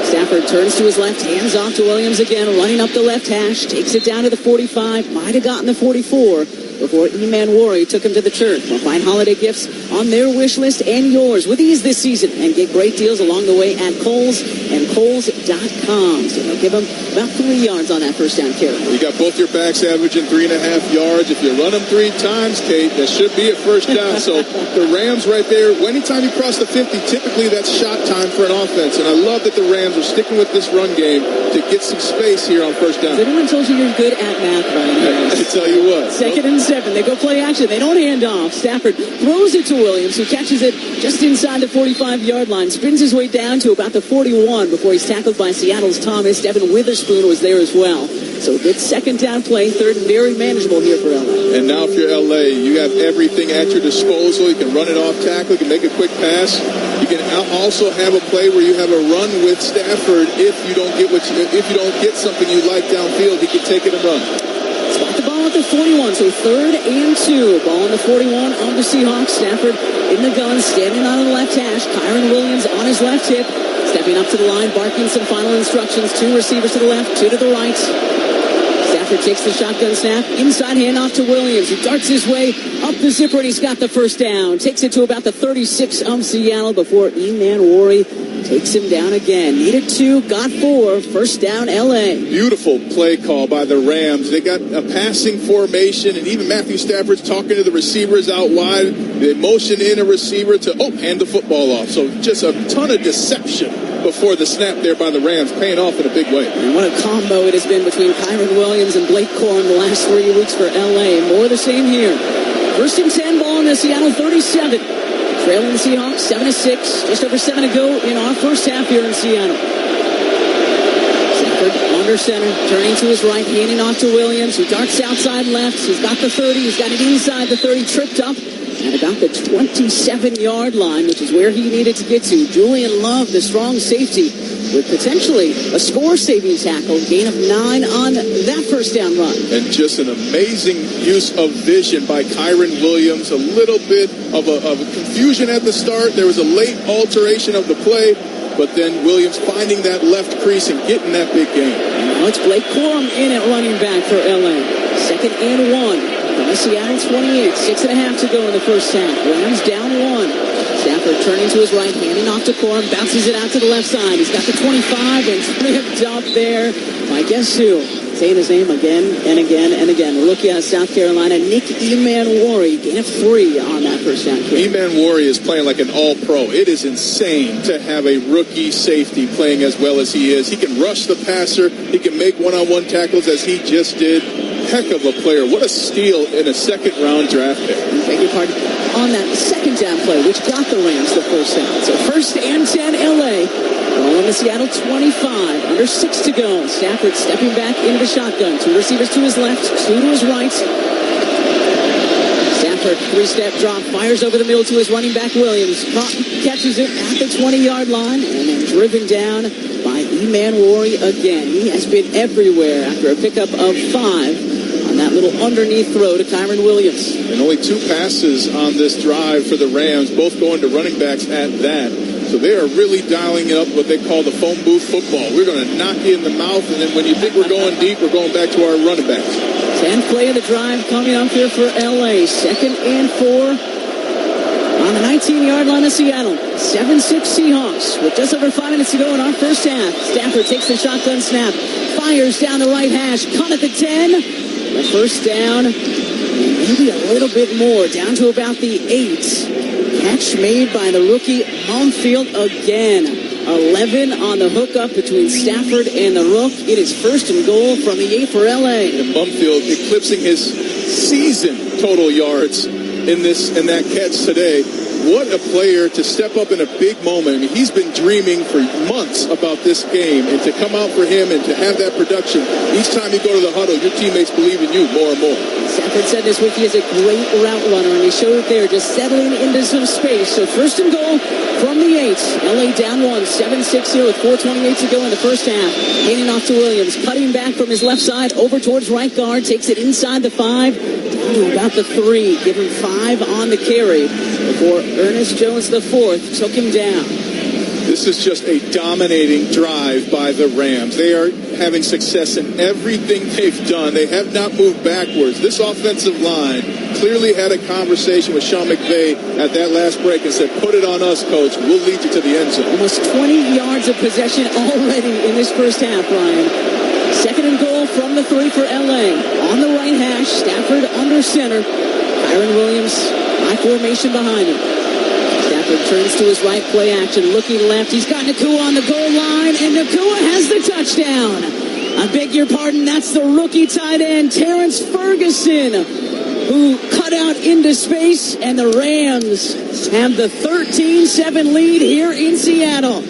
Stafford turns to his left, hands off to Williams again, running up the left hash, takes it down to the 45, might have gotten the 44 before E-Man Worry took him to the turf. We'll find holiday gifts on their wish list and yours with ease this season and get great deals along the way at Kohl's and Kohl's.com. So they'll give them about 3 yards on that first down carry. You got both your backs averaging 3.5 yards. If you run them 3 times, Kate, that should be a first down. So the Rams right there, anytime you cross the 50, typically that's shot time for an offense. And I love that the Rams are sticking with this run game to get some space here on first down. Has anyone told you you're good at math, Ryan? I tell you what. Second and 7. They go play action. They don't hand off. Stafford throws it to Williams, who catches it just inside the 45-yard line, spins his way down to about the 41 before he's tackled by Seattle's Thomas. Devin Witherspoon was there as well. So good second down play, third and very manageable here for LA. And now if you're LA, you have everything at your disposal. You can run it off tackle, you can make a quick pass. You can also have a play where you have a run with Stafford. If you don't get something you like downfield, he can take it and run. Spot the ball at the 41, so third and 2. Ball on the 41 of the Seahawks. Stafford in the gun, standing on the left hash. Kyron Williams on his left hip, stepping up to the line, barking some final instructions. 2 receivers to the left, 2 to the right. Stafford takes the shotgun snap, inside handoff to Williams. He darts his way up the zipper, and he's got the first down. Takes it to about the 36 of Seattle before E-Man Worry takes him down again. Needed 2, got 4. First down, L.A. Beautiful play call by the Rams. They got a passing formation, and even Matthew Stafford's talking to the receivers out wide. They motion in a receiver to, hand the football off. So just a ton of deception before the snap there by the Rams, paying off in a big way. And what a combo it has been between Kyron Williams and Blake Corum the last 3 weeks for L.A. More of the same here. First and 10, ball in the Seattle 37. Trailing the Seahawks 7-6, just over 7 to go in our first half here in Seattle. Stafford under center, turning to his right, handing off to Williams, who darts outside left. He's got the 30, he's got it inside the 30, tripped up at about the 27-yard line, which is where he needed to get to. Julian Love, the strong safety, with potentially a score-saving tackle, gain of 9 on that first down run. And just an amazing use of vision by Kyron Williams. A little bit of a confusion at the start. There was a late alteration of the play, but then Williams finding that left crease and getting that big gain. Now it's Blake Corum in at running back for LA. Second and 1. From the Seattle 28, 6.5 to go in the first half. Rams down 1. Stafford turning to his right, handing off to Corum, bounces it out to the left side. He's got the 25 and tripped up there by guess who? Saying his name again and again and again. Rookie out of South Carolina, Nick E-Man Worry, gain of 3 on that first down kick. E-Man Worry is playing like an all-pro. It is insane to have a rookie safety playing as well as he is. He can rush the passer. He can make one-on-one tackles as he just did. Heck of a player. What a steal in a second-round draft pick. Beg your pardon. On that second down play, which got the Rams the first down. So first and 10, L.A. Ball on the Seattle 25. Under 6 to go. Stafford stepping back into the shotgun. 2 receivers to his left, 2 to his right. Stafford, 3-step drop, fires over the middle to his running back, Williams. Catches it at the 20-yard line, and then driven down by E-Man Worry again. He has been everywhere after a pickup of 5. That little underneath throw to Kyron Williams. And only 2 passes on this drive for the Rams, both going to running backs at that. So they are really dialing up what they call the phone booth football. We're going to knock you in the mouth, and then when you think we're going deep, we're going back to our running backs. 10th play of the drive coming up here for L.A. Second and 4 on the 19-yard line of Seattle. 7-6 Seahawks with just over 5 minutes to go in our first half. Stafford takes the shotgun snap, fires down the right hash, caught at the 10. The first down, maybe a little bit more, down to about the 8. Catch made by the rookie Mumfield again. 11 on the hookup between Stafford and the Rook. It is first and goal from the 8 for LA. And Mumfield eclipsing his season total yards in that catch today. what a player to step up in a big moment. I mean, he's been dreaming for months about this game, and to come out for him and to have that production, each time you go to the huddle, your teammates believe in you more and more. Stafford said this week he is a great route runner, and he showed it there, just settling into some space. So first and goal from the 8. LA down 1, 7-6 here with 4:28 to go in the first half. Handing off to Williams, cutting back from his left side over towards right guard, takes it inside the 5, down to about the 3, give him 5 on the carry before Ernest Jones the 4th took him down. This is just a dominating drive by the Rams. They are having success in everything they've done. They have not moved backwards. This offensive line clearly had a conversation with Sean McVay at that last break and said, put it on us, coach. We'll lead you to the end zone. Almost 20 yards of possession already in this first half, Brian. Second and goal from the 3 for LA. On the right hash, Stafford under center. Kyron Williams, high formation behind him. Stafford turns to his right, play action, looking left. He's got Nakua on the goal line, and Nakua has the touchdown. I beg your pardon, that's the rookie tight end, Terrence Ferguson, who cut out into space, and the Rams have the 13-7 lead here in Seattle.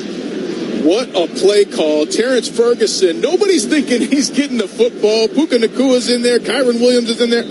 What a play call. Terrence Ferguson, nobody's thinking he's getting the football. Puka Nakua's in there. Kyron Williams is in there.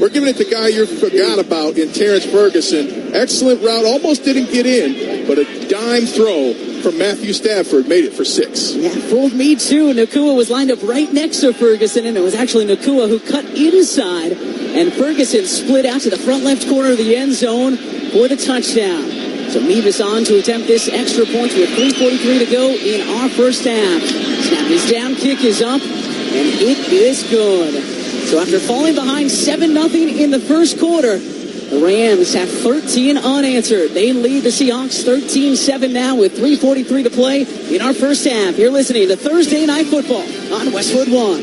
We're giving it to the guy you forgot about in Terrence Ferguson. Excellent route. Almost didn't get in, but a dime throw from Matthew Stafford made it for 6. Yeah, fooled me too. Nakua was lined up right next to Ferguson, and it was actually Nakua who cut inside, and Ferguson split out to the front left corner of the end zone for the touchdown. So Mevis on to attempt this extra point with 3:43 to go in our first half. Snap is down, kick is up, and it is good. So after falling behind 7-0 in the first quarter, the Rams have 13 unanswered. They lead the Seahawks 13-7 now with 3:43 to play in our first half. You're listening to Thursday Night Football on Westwood One.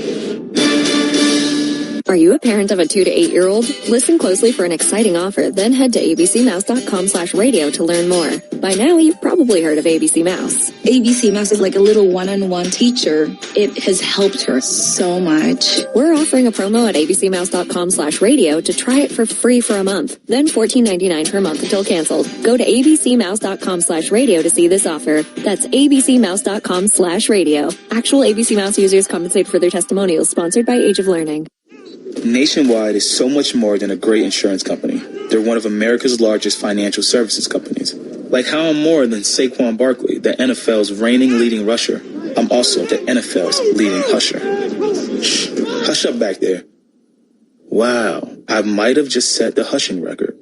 Are you a parent of a 2 to 8-year-old? Listen closely for an exciting offer, then head to abcmouse.com/radio to learn more. By now, you've probably heard of ABC Mouse. ABC Mouse is like a little one-on-one teacher. It has helped her so much. We're offering a promo at abcmouse.com/radio to try it for free for a month, then $14.99 per month until canceled. Go to abcmouse.com/radio to see this offer. That's abcmouse.com/radio. Actual ABC Mouse users compensate for their testimonials, sponsored by Age of Learning. Nationwide is so much more than a great insurance company. They're one of America's largest financial services companies. Like how I'm more than Saquon Barkley, the NFL's reigning leading rusher. I'm also the NFL's leading husher. Shh, hush up back there. Wow, I might have just set the hushing record.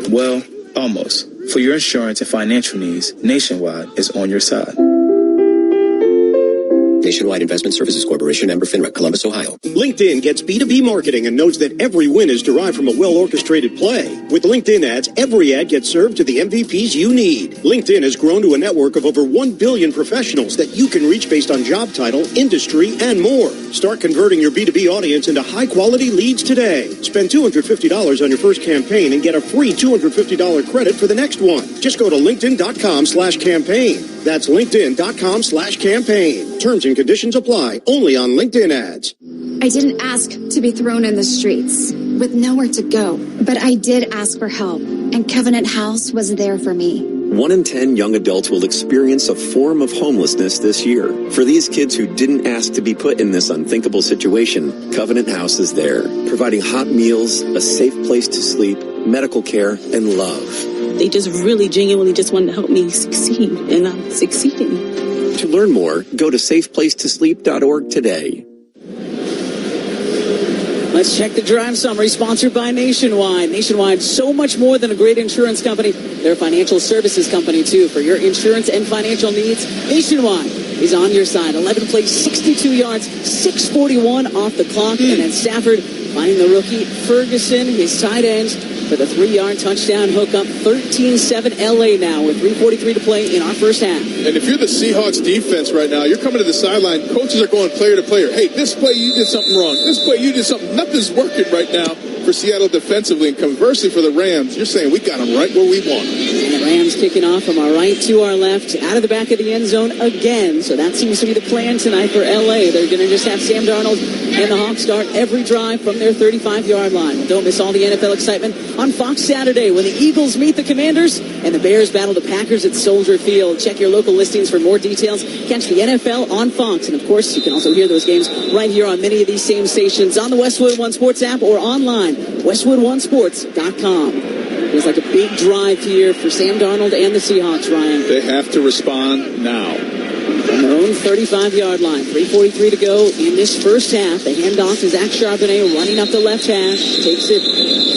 Well, almost. For your insurance and financial needs, Nationwide is on your side. Nationwide Investment Services Corporation, member FINRA, Columbus, Ohio. LinkedIn gets B2B marketing and knows that every win is derived from a well-orchestrated play. With LinkedIn ads, every ad gets served to the MVPs you need. LinkedIn has grown to a network of over 1 billion professionals that you can reach based on job title, industry, and more. Start converting your B2B audience into high-quality leads today. Spend $250 on your first campaign and get a free $250 credit for the next one. Just go to linkedin.com/campaign. That's linkedin.com/campaign. Terms and conditions apply. Only on LinkedIn ads. I didn't ask to be thrown in the streets with nowhere to go, but I did ask for help, and Covenant House was there for me. 1 in 10 young adults will experience a form of homelessness this year. For these kids who didn't ask to be put in this unthinkable situation, Covenant House is there, providing hot meals, a safe place to sleep, medical care, and love. They just really genuinely just wanted to help me succeed, and I'm succeeding. To learn more, go to safeplacetosleep.org today. Let's check the drive summary, sponsored by Nationwide. Nationwide, so much more than a great insurance company. They're a financial services company, too. For your insurance and financial needs, Nationwide is on your side. 11 plays, 62 yards, 6:41 off the clock. And then Stafford finding the rookie Ferguson, his tight end, for the 3-yard touchdown hookup. 13-7 LA now with 3:43 to play in our first half. And if you're the Seahawks defense right now, you're coming to the sideline, coaches are going player to player. Hey, this play you did something wrong. This play you did something. Nothing's working right now for Seattle defensively. And conversely for the Rams, you're saying we got them right where we want them. And the Rams kicking off from our right to our left, out of the back of the end zone again. So that seems to be the plan tonight for LA. They're going to just have Sam Darnold and the Hawks start every drive from their 35-yard line. Don't miss all the NFL excitement on Fox Saturday when the Eagles meet the Commanders and the Bears battle the Packers at Soldier Field. Check your local listings for more details. Catch the NFL on Fox. And, of course, you can also hear those games right here on many of these same stations on the Westwood One Sports app or online, westwoodonesports.com. Feels like a big drive here for Sam Darnold and the Seahawks, Ryan. They have to respond now. On their own 35-yard line, 3:43 to go in this first half. The handoff to Zach Charbonnet running up the left hash. Takes it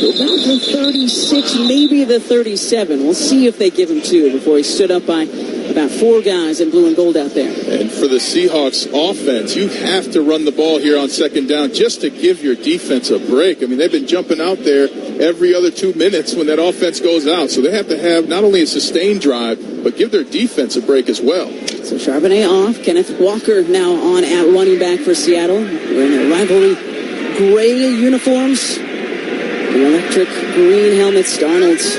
to about the 36, maybe the 37. We'll see if they give him two before he stood up by about four guys in blue and gold out there. And for the Seahawks offense, you have to run the ball here on second down just to give your defense a break. I mean, they've been jumping out there every other 2 minutes when that offense goes out. So they have to have not only a sustained drive, but give their defense a break as well. So Charbonnet off. Kenneth Walker now on at running back for Seattle. Wearing their rivalry gray uniforms. The electric green helmets. Darnold's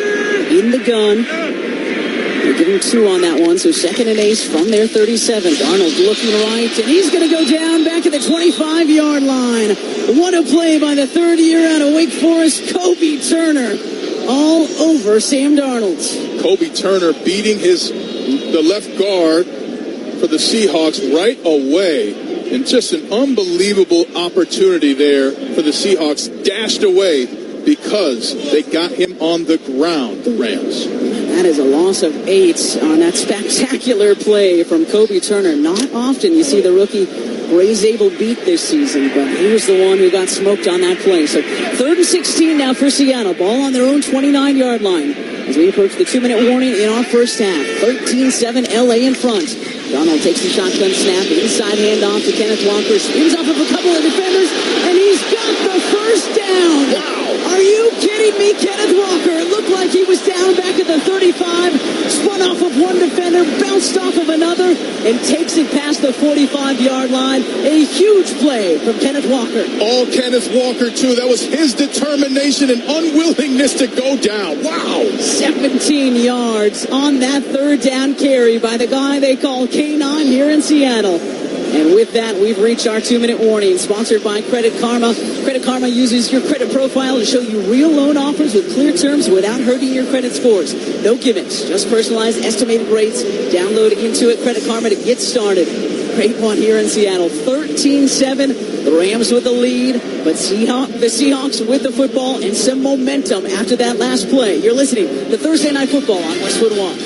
in the gun. They're giving two on that one, so second and ace from their 37. Darnold looking right, and he's going to go down back at the 25-yard line. What a play by the third year out of Wake Forest, Kobe Turner. All over Sam Darnold. Kobe Turner beating the left guard for the Seahawks right away. And just an unbelievable opportunity there for the Seahawks. Dashed away because they got him on the ground, the Rams. That is a loss of 8 on that spectacular play from Kobe Turner. Not often you see the rookie Ray Zabel beat this season, but he was the one who got smoked on that play. So 3rd and 16 now for Seattle. Ball on their own 29-yard line as we approach the 2-minute warning in our first half. 13-7 LA in front. Darnold takes the shotgun snap, inside handoff to Kenneth Walker, spins off of a couple of defenders, and he's got the first down. Wow. Are you kidding me? Kenneth Walker, it looked like he was down back at the 35, spun off of one defender, bounced off of another, and takes it past the 45-yard line. A huge play from Kenneth Walker. All Kenneth Walker, too. That was his determination and unwillingness to go down. Wow. 17 yards on that third down carry by the guy they call K9 here in Seattle. And with that, we've reached our 2-minute warning, sponsored by Credit Karma. Credit Karma uses your credit profile to show you real loan offers with clear terms without hurting your credit scores. No gimmicks, just personalized estimated rates. Download Intuit Credit Karma to get started. Great one here in Seattle. 13-7, the Rams with the lead, but the Seahawks with the football and some momentum after that last play. You're listening to Thursday Night Football on Westwood One.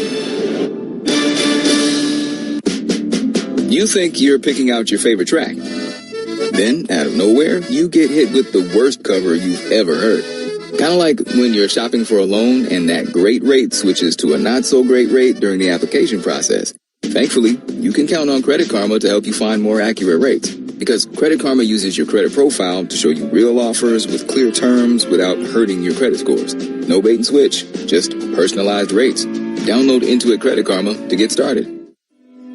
You think you're picking out your favorite track. Then, out of nowhere, you get hit with the worst cover you've ever heard. Kind of like when you're shopping for a loan and that great rate switches to a not-so-great rate during the application process. Thankfully, you can count on Credit Karma to help you find more accurate rates. Because Credit Karma uses your credit profile to show you real offers with clear terms without hurting your credit scores. No bait and switch, just personalized rates. Download Intuit Credit Karma to get started.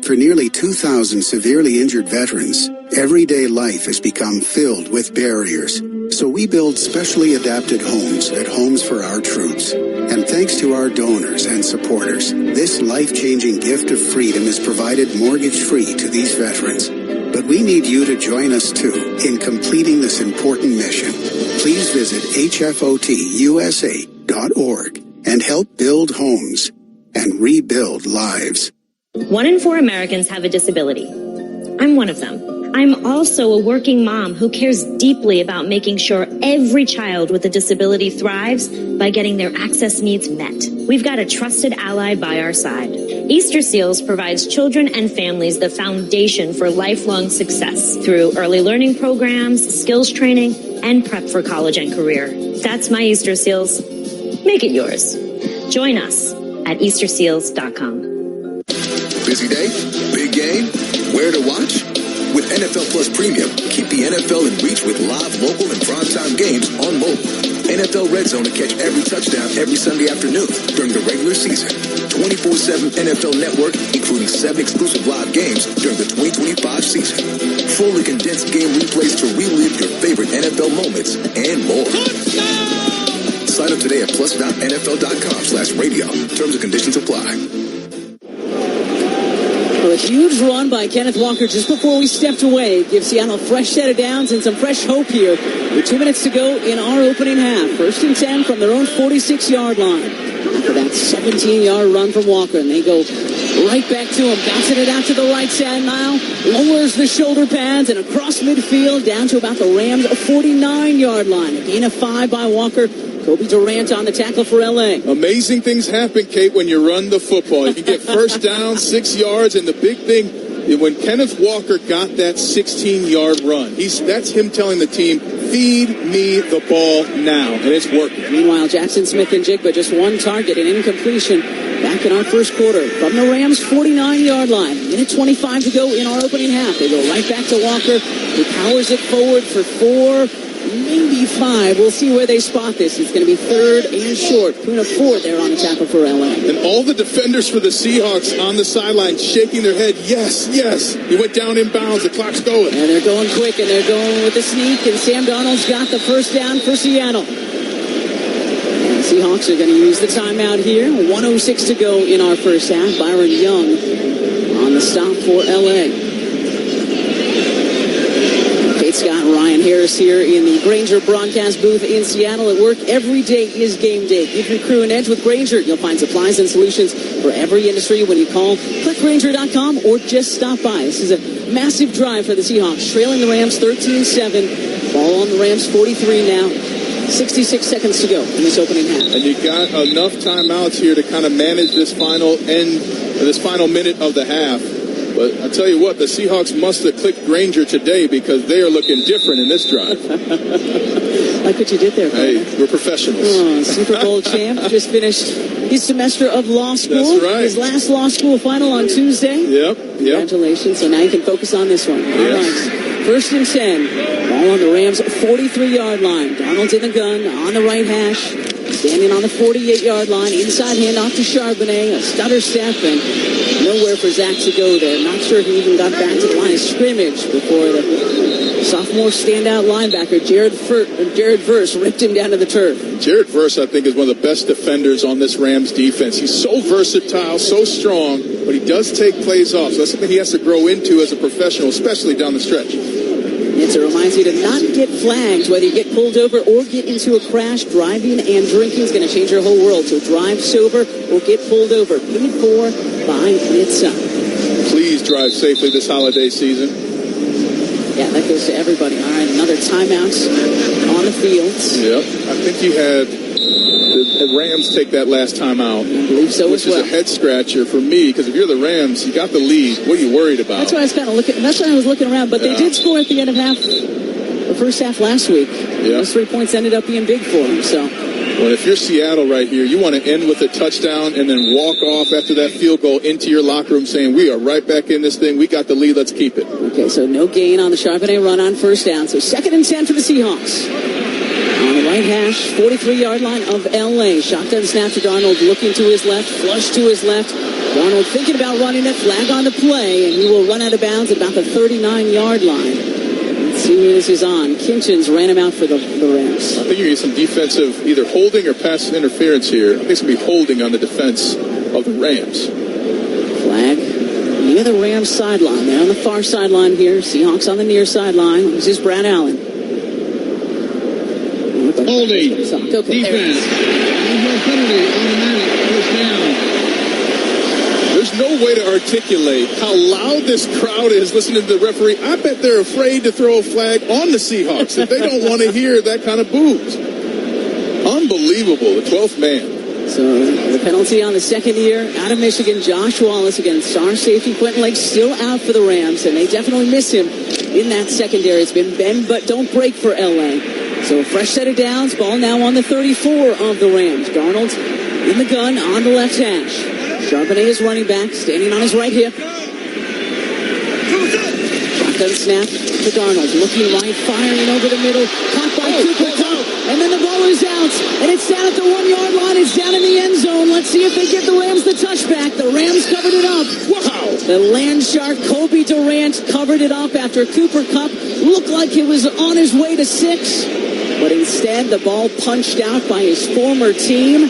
For nearly 2,000 severely injured veterans, everyday life has become filled with barriers. So we build specially adapted homes at Homes for Our Troops. And thanks to our donors and supporters, this life-changing gift of freedom is provided mortgage-free to these veterans. But we need you to join us, too, in completing this important mission. Please visit hfotusa.org and help build homes and rebuild lives. 1 in 4 Americans have a disability. I'm one of them. I'm also a working mom who cares deeply about making sure every child with a disability thrives by getting their access needs met. We've got a trusted ally by our side. Easter Seals provides children and families the foundation for lifelong success through early learning programs, skills training, and prep for college and career. That's my Easter Seals. Make it yours. Join us at easterseals.com. Busy day? Big game? Where to watch? With NFL Plus Premium, keep the NFL in reach with live, local, and primetime games on mobile. NFL Red Zone to catch every touchdown every Sunday afternoon during the regular season. 24/7 NFL Network, including 7 exclusive live games during the 2025 season. Fully condensed game replays to relive your favorite NFL moments and more. Sign up today at plus.nfl.com/radio. Terms and conditions apply. Well, a huge run by Kenneth Walker just before we stepped away gives Seattle a fresh set of downs and some fresh hope here. With 2 minutes to go in our opening half. 1st and 10 from their own 46-yard line. After that 17-yard run from Walker, and they go right back to him, bouncing it out to the right side now, lowers the shoulder pads and across midfield down to about the Rams' 49-yard line. A gain of 5 by Walker. Kobe Durant on the tackle for L.A. Amazing things happen, Kate, when you run the football. You can get first down, 6 yards, and the big thing, when Kenneth Walker got that 16-yard run, that's him telling the team, feed me the ball now, and it's working. Meanwhile, Jackson Smith and Jigba just one target, an incompletion back in our first quarter from the Rams' 49-yard line. Minute 25 to go in our opening half. They go right back to Walker, who powers it forward for 4, maybe 5. We'll see where they spot this. It's going to be 3rd and short. Puna Ford there on the tackle for L.A. And all the defenders for the Seahawks on the sideline shaking their head. Yes, yes. He went down in bounds. The clock's going. And they're going quick, and they're going with the sneak, and Sam Darnold's got the first down for Seattle. And the Seahawks are going to use the timeout here. 1:06 to go in our first half. Byron Young on the stop for L.A. Scott, Ryan Harris here in the Grainger broadcast booth in Seattle at work. Every day is game day. Give your crew an edge with Grainger. You'll find supplies and solutions for every industry when you call. Click Grainger.com or just stop by. This is a massive drive for the Seahawks, trailing the Rams 13-7. Ball on the Rams 43 now. 66 seconds to go in this opening half. And you got enough timeouts here to kind of manage this final minute of the half. But I tell you what, the Seahawks must have clicked Grainger today because they are looking different in this drive. Like what you did there, Hey, we're professionals. Super Bowl champ just finished his semester of law school. That's right. His last law school final on Tuesday. Yep. Congratulations. So now you can focus on this one. Yes. All right. 1st and 10. Ball on the Rams' 43-yard line. Donald's in the gun on the right hash. Standing on the 48-yard line. Inside handoff to Charbonnet. A stutter step and nowhere for Zach to go there. Not sure he even got back to the line of scrimmage before the sophomore standout linebacker, Jared Verse, ripped him down to the turf. Jared Verse, I think, is one of the best defenders on this Rams defense. He's so versatile, so strong, but he does take plays off. So that's something he has to grow into as a professional, especially down the stretch. It reminds you to not get flagged, whether you get pulled over or get into a crash. Driving and drinking is going to change your whole world. So drive sober or get pulled over. Paid for by NHTSA. Please drive safely this holiday season. Yeah, that goes to everybody. All right, another timeout on the field. Yep. I think you had the Rams take that last time out. I believe so which as well. is a head scratcher for me, because if you're the Rams, you got the lead. What are you worried about? That's why I was kind of looking. That's why I was looking around. But they did score at the end of the first half last week. Yeah. Those 3 points ended up being big for them. So. Well, if you're Seattle right here, you want to end with a touchdown and then walk off after that field goal into your locker room saying, we are right back in this thing. We got the lead. Let's keep it. Okay, so no gain on the Charbonnet run on first down. So 2nd and 10 for the Seahawks. On the right hash, 43-yard line of L.A. Shotgun snap to Darnold, looking to his left, flush to his left. Darnold thinking about running it, flag on the play, and he will run out of bounds at about the 39-yard line. Let's see who this is on. Kinchins ran him out for the Rams. I think you need some defensive, either holding or pass interference here. I think it's going to be holding on the defense of the Rams. Flag near the Rams sideline. They're on the far sideline here. Seahawks on the near sideline. This is Brad Allen. Holding. Okay, Defense. No penalty. Automatic. First down. There's no way to articulate how loud this crowd is listening to the referee. I bet they're afraid to throw a flag on the Seahawks if they don't want to hear that kind of booze. Unbelievable. The 12th man. So the penalty on the second year out of Michigan, Josh Wallace against star safety Quentin Lake still out for the Rams, and they definitely miss him in that secondary. It's been bend but don't break for L.A. So a fresh set of downs. Ball now on the 34 of the Rams. Darnold in the gun on the left hash. Charbonnet is running back, standing on his right hip. Shotgun snap to Darnold. Looking right, firing over the middle. Caught by Cooper Kupp. And then the ball is out. And it's down at the 1-yard line. It's down in the end zone. Let's see if they give the Rams the touchback. The Rams covered it up. Wow. The land shark, Kobe Durant, covered it up after Cooper Kupp looked like he was on his way to 6. But But instead, the ball punched out by his former team.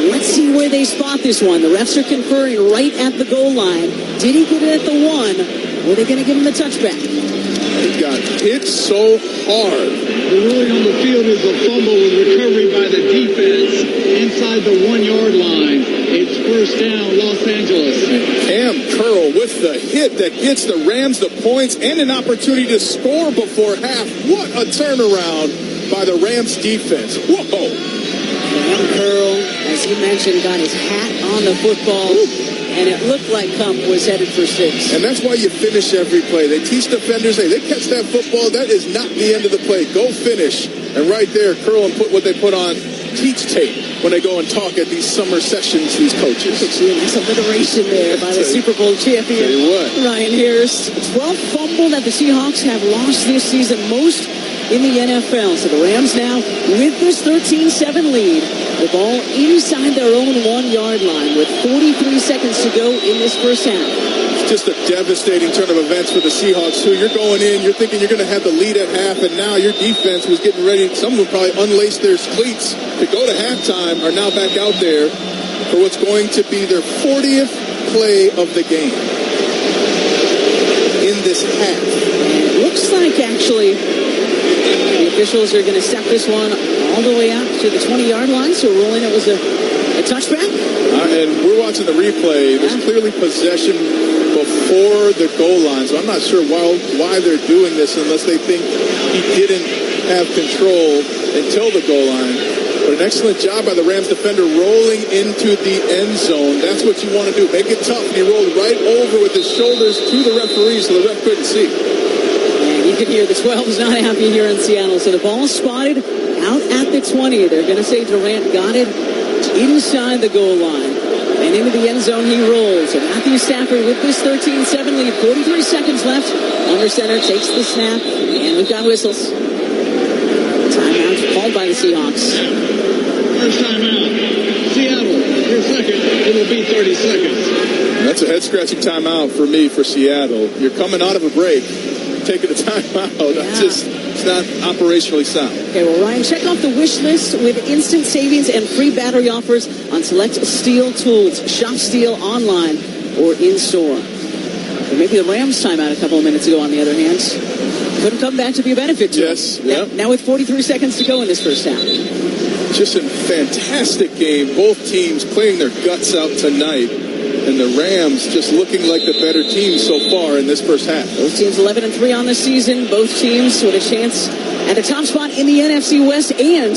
Let's see where they spot this one. The refs are conferring right at the goal line. Did he get it at the 1? Or are they going to give him the touchback? He got hit so hard. The ruling on the field is a fumble with recovery by the defense inside the 1-yard line. It's first down, Los Angeles. Cam Curl with the hit that gets the Rams the points and an opportunity to score before half. What a turnaround by the Rams defense. Whoa. Cam Curl, as you mentioned, got his hat on the football. And it looked like Kump was headed for 6. And that's why you finish every play. They teach defenders, hey, they catch that football, that is not the end of the play. Go finish. And right there, Curl and put what they put on teach tape when they go and talk at these summer sessions, these coaches. That's alliteration there by the Super Bowl champion, Ryan Harris. 12th fumble that the Seahawks have lost this season, most in the NFL. So the Rams now with this 13-7 lead. The ball inside their own 1-yard line with 43 seconds to go in this first half. It's just a devastating turn of events for the Seahawks, too. You're going in, you're thinking you're going to have the lead at half, and now your defense was getting ready. Some would probably unlace their cleats to go to halftime, are now back out there for what's going to be their 40th play of the game in this half. It looks like, actually, the officials are going to step this one all the way out to the 20-yard line, so ruling it was a touchback. And we're watching the replay. There's clearly possession before the goal line, so I'm not sure why they're doing this unless they think he didn't have control until the goal line. But an excellent job by the Rams defender rolling into the end zone. That's what you want to do. Make it tough. And he rolled right over with his shoulders to the referee so the ref couldn't see. And you can hear the 12 is not happy here in Seattle. So the ball spotted out at the 20. They're going to say Durant got it inside the goal line. And into the end zone he rolls. And Matthew Stafford with this 13-7 lead. 43 seconds left. Under center takes the snap. And we've got whistles. Timeout called by the Seahawks. First timeout. Seattle, your second. It will be 30 seconds. And that's a head-scratching timeout for me for Seattle. You're coming out of a break, taking a timeout. It's not operationally sound. Okay, well, Ryan, check off the wish list with instant savings and free battery offers on select steel tools. Shop Steel online or in-store. Or maybe the Rams timeout a couple of minutes ago, on the other hand, couldn't come back to be a benefit to them. Now with 43 seconds to go in this first half. Just a fantastic game. Both teams playing their guts out tonight. And the Rams just looking like the better team so far in this first half. Both teams 11-3 on the season. Both teams with a chance at a top spot in the NFC West. And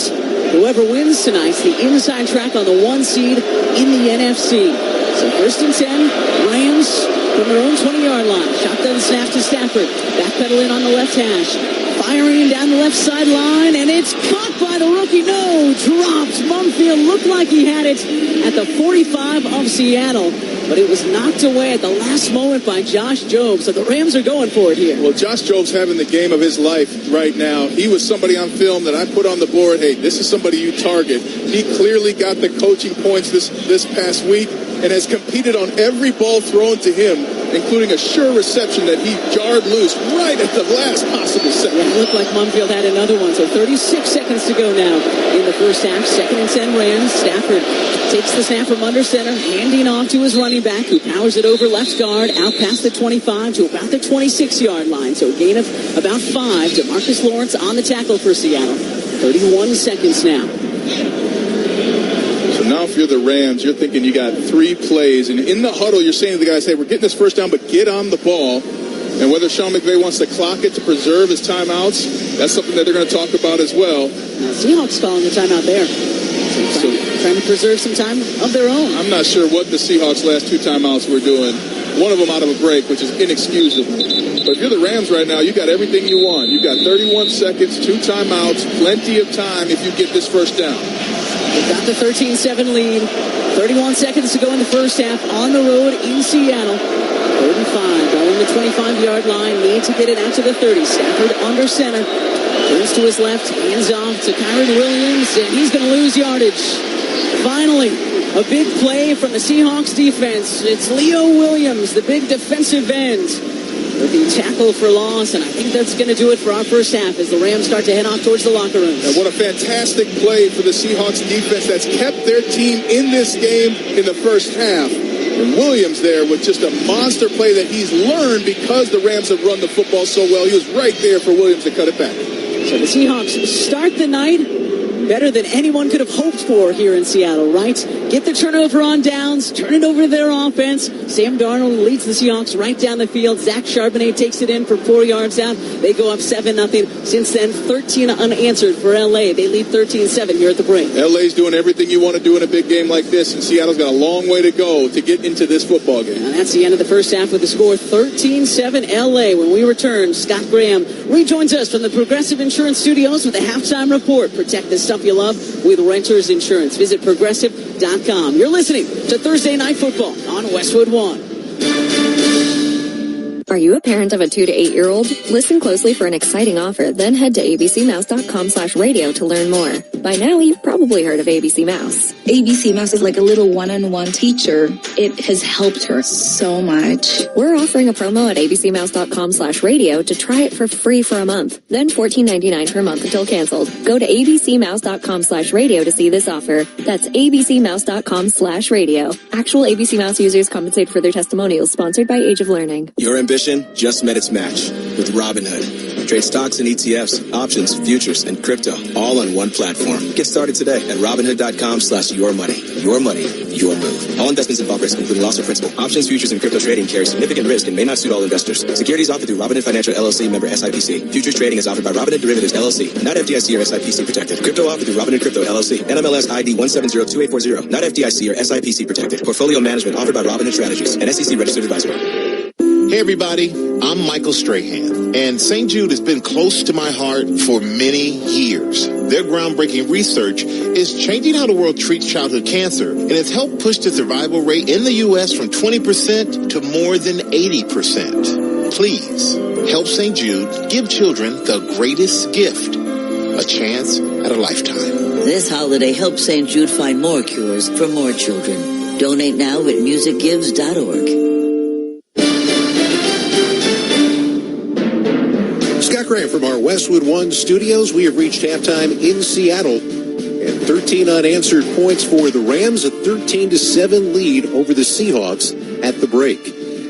whoever wins tonight's the inside track on the 1 seed in the NFC. So first and 10, Rams from their own 20-yard line. Shotgun snap to Stafford. Backpedaling on the left hash. Firing down the left sideline. And it's caught by the rookie. No, dropped. Mumfield looked like he had it at the 45 of Seattle. But it was knocked away at the last moment by Josh Jobs. So the Rams are going for it here. Well, Josh Jobs having the game of his life right now. He was somebody on film that I put on the board. Hey, this is somebody you target. He clearly got the coaching points this past week and has competed on every ball thrown to him, including a sure reception that he jarred loose right at the last possible second. Yeah, it looked like Mumfield had another one. So 36 seconds to go now in the first half. Second and 10 Rams. Stafford takes the snap from under center, handing off to his running back, who powers it over left guard, out past the 25 to about the 26-yard line. So a gain of about 5 to Marcus Lawrence on the tackle for Seattle. 31 seconds now. So now if you're the Rams, you're thinking you got 3 plays. And in the huddle, you're saying to the guys, hey, we're getting this first down, but get on the ball. And whether Sean McVay wants to clock it to preserve his timeouts, that's something that they're going to talk about as well. Seahawks calling the timeout there. So trying to preserve some time of their own. I'm not sure what the Seahawks' last 2 timeouts were doing. One of them out of a break, which is inexcusable. But if you're the Rams right now, you got everything you want. You've got 31 seconds, 2 timeouts, plenty of time if you get this first down. They've got the 13-7 lead. 31 seconds to go in the first half on the road in Seattle. 3rd and 5, going the 25-yard line. Need to get it out to the 30. Stafford under center. Turns to his left, hands off to Kyron Williams, and he's going to lose yardage. Finally, a big play from the Seahawks defense. It's Leo Williams, the big defensive end. He'll the tackle for loss, and I think that's going to do it for our first half as the Rams start to head off towards the locker rooms. And what a fantastic play for the Seahawks defense that's kept their team in this game in the first half. And Williams there with just a monster play that he's learned because the Rams have run the football so well. He was right there for Williams to cut it back. So the Seahawks start the night better than anyone could have hoped for here in Seattle, right? Get the turnover on downs, turn it over to their offense. Sam Darnold leads the Seahawks right down the field. Zach Charbonnet takes it in for 4 yards out. They go up 7-0. Since then, 13 unanswered for LA. They lead 13-7 here at the break. LA's doing everything you want to do in a big game like this, and Seattle's got a long way to go to get into this football game. And that's the end of the first half with the score 13-7 LA. When we return, Scott Graham rejoins us from the Progressive Insurance Studios with a halftime report. Protect the stuff you love with Renters Insurance. Visit Progressive.com. You're listening to Thursday Night Football on Westwood One. Are you a parent of a 2 to 8 year old? Listen closely for an exciting offer, then head to abcmouse.com/radio to learn more. By now, you've probably heard of ABC Mouse. ABC Mouse is like a little one-on-one teacher. It has helped her so much. We're offering a promo at abcmouse.com/radio to try it for free for a month, then $14.99 per month until canceled. Go to abcmouse.com/radio to see this offer. That's abcmouse.com/radio. Actual ABC Mouse users compensate for their testimonials, sponsored by Age of Learning. Your ambition just met its match with Robinhood. Trade stocks and ETFs, options, futures, and crypto all on one platform. Get started today at Robinhood.com/yourmoney. Your money, your move. All investments involve risk, including loss of principal. Options, futures, and crypto trading carry significant risk and may not suit all investors. Securities offered through Robinhood Financial LLC, member SIPC. Futures trading is offered by Robinhood Derivatives LLC, not FDIC or SIPC protected. Crypto offered through Robinhood Crypto LLC, NMLS ID 1702840, not FDIC or SIPC protected. Portfolio management offered by Robinhood Strategies, an SEC registered advisor. Hey everybody, I'm Michael Strahan, and St. Jude has been close to my heart for many years. Their groundbreaking research is changing how the world treats childhood cancer, and has helped push the survival rate in the U.S. from 20% to more than 80%. Please, help St. Jude give children the greatest gift, a chance at a lifetime. This holiday, help St. Jude find more cures for more children. Donate now at musicgives.org. Scott Graham from our Westwood One studios. We have reached halftime in Seattle, and 13 unanswered points for the Rams, a 13-7 lead over the Seahawks at the break.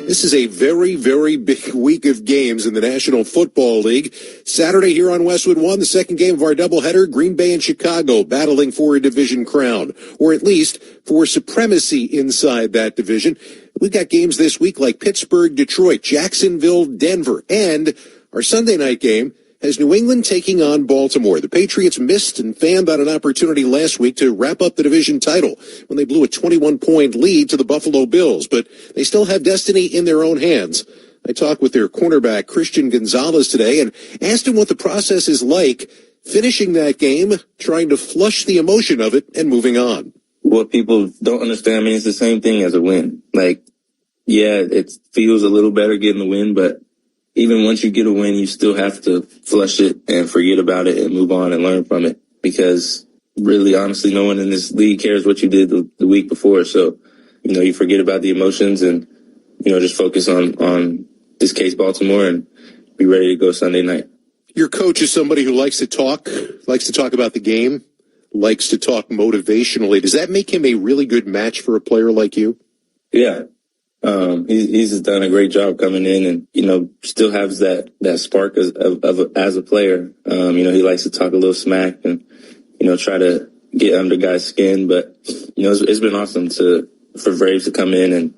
This is a very, very big week of games in the National Football League. Saturday here on Westwood One, the second game of our doubleheader, Green Bay and Chicago battling for a division crown, or at least for supremacy inside that division. We've got games this week like Pittsburgh, Detroit, Jacksonville, Denver, and our Sunday night game has New England taking on Baltimore. The Patriots missed and fanned on an opportunity last week to wrap up the division title when they blew a 21-point lead to the Buffalo Bills, but they still have destiny in their own hands. I talked with their cornerback, Christian Gonzalez, today and asked him what the process is like finishing that game, trying to flush the emotion of it, and moving on. What people don't understand, I mean, it's the same thing as a win. Like, yeah, it feels a little better getting the win, but even once you get a win, you still have to flush it and forget about it and move on and learn from it, because really, honestly, no one in this league cares what you did the week before. So, you forget about the emotions and, just focus on this case, Baltimore, and be ready to go Sunday night. Your coach is somebody who likes to talk about the game, likes to talk motivationally. Does that make him a really good match for a player like you? Yeah. He's done a great job coming in and, still has that spark as a player. He likes to talk a little smack and, try to get under guys' skin. But, it's been awesome for Braves to come in and,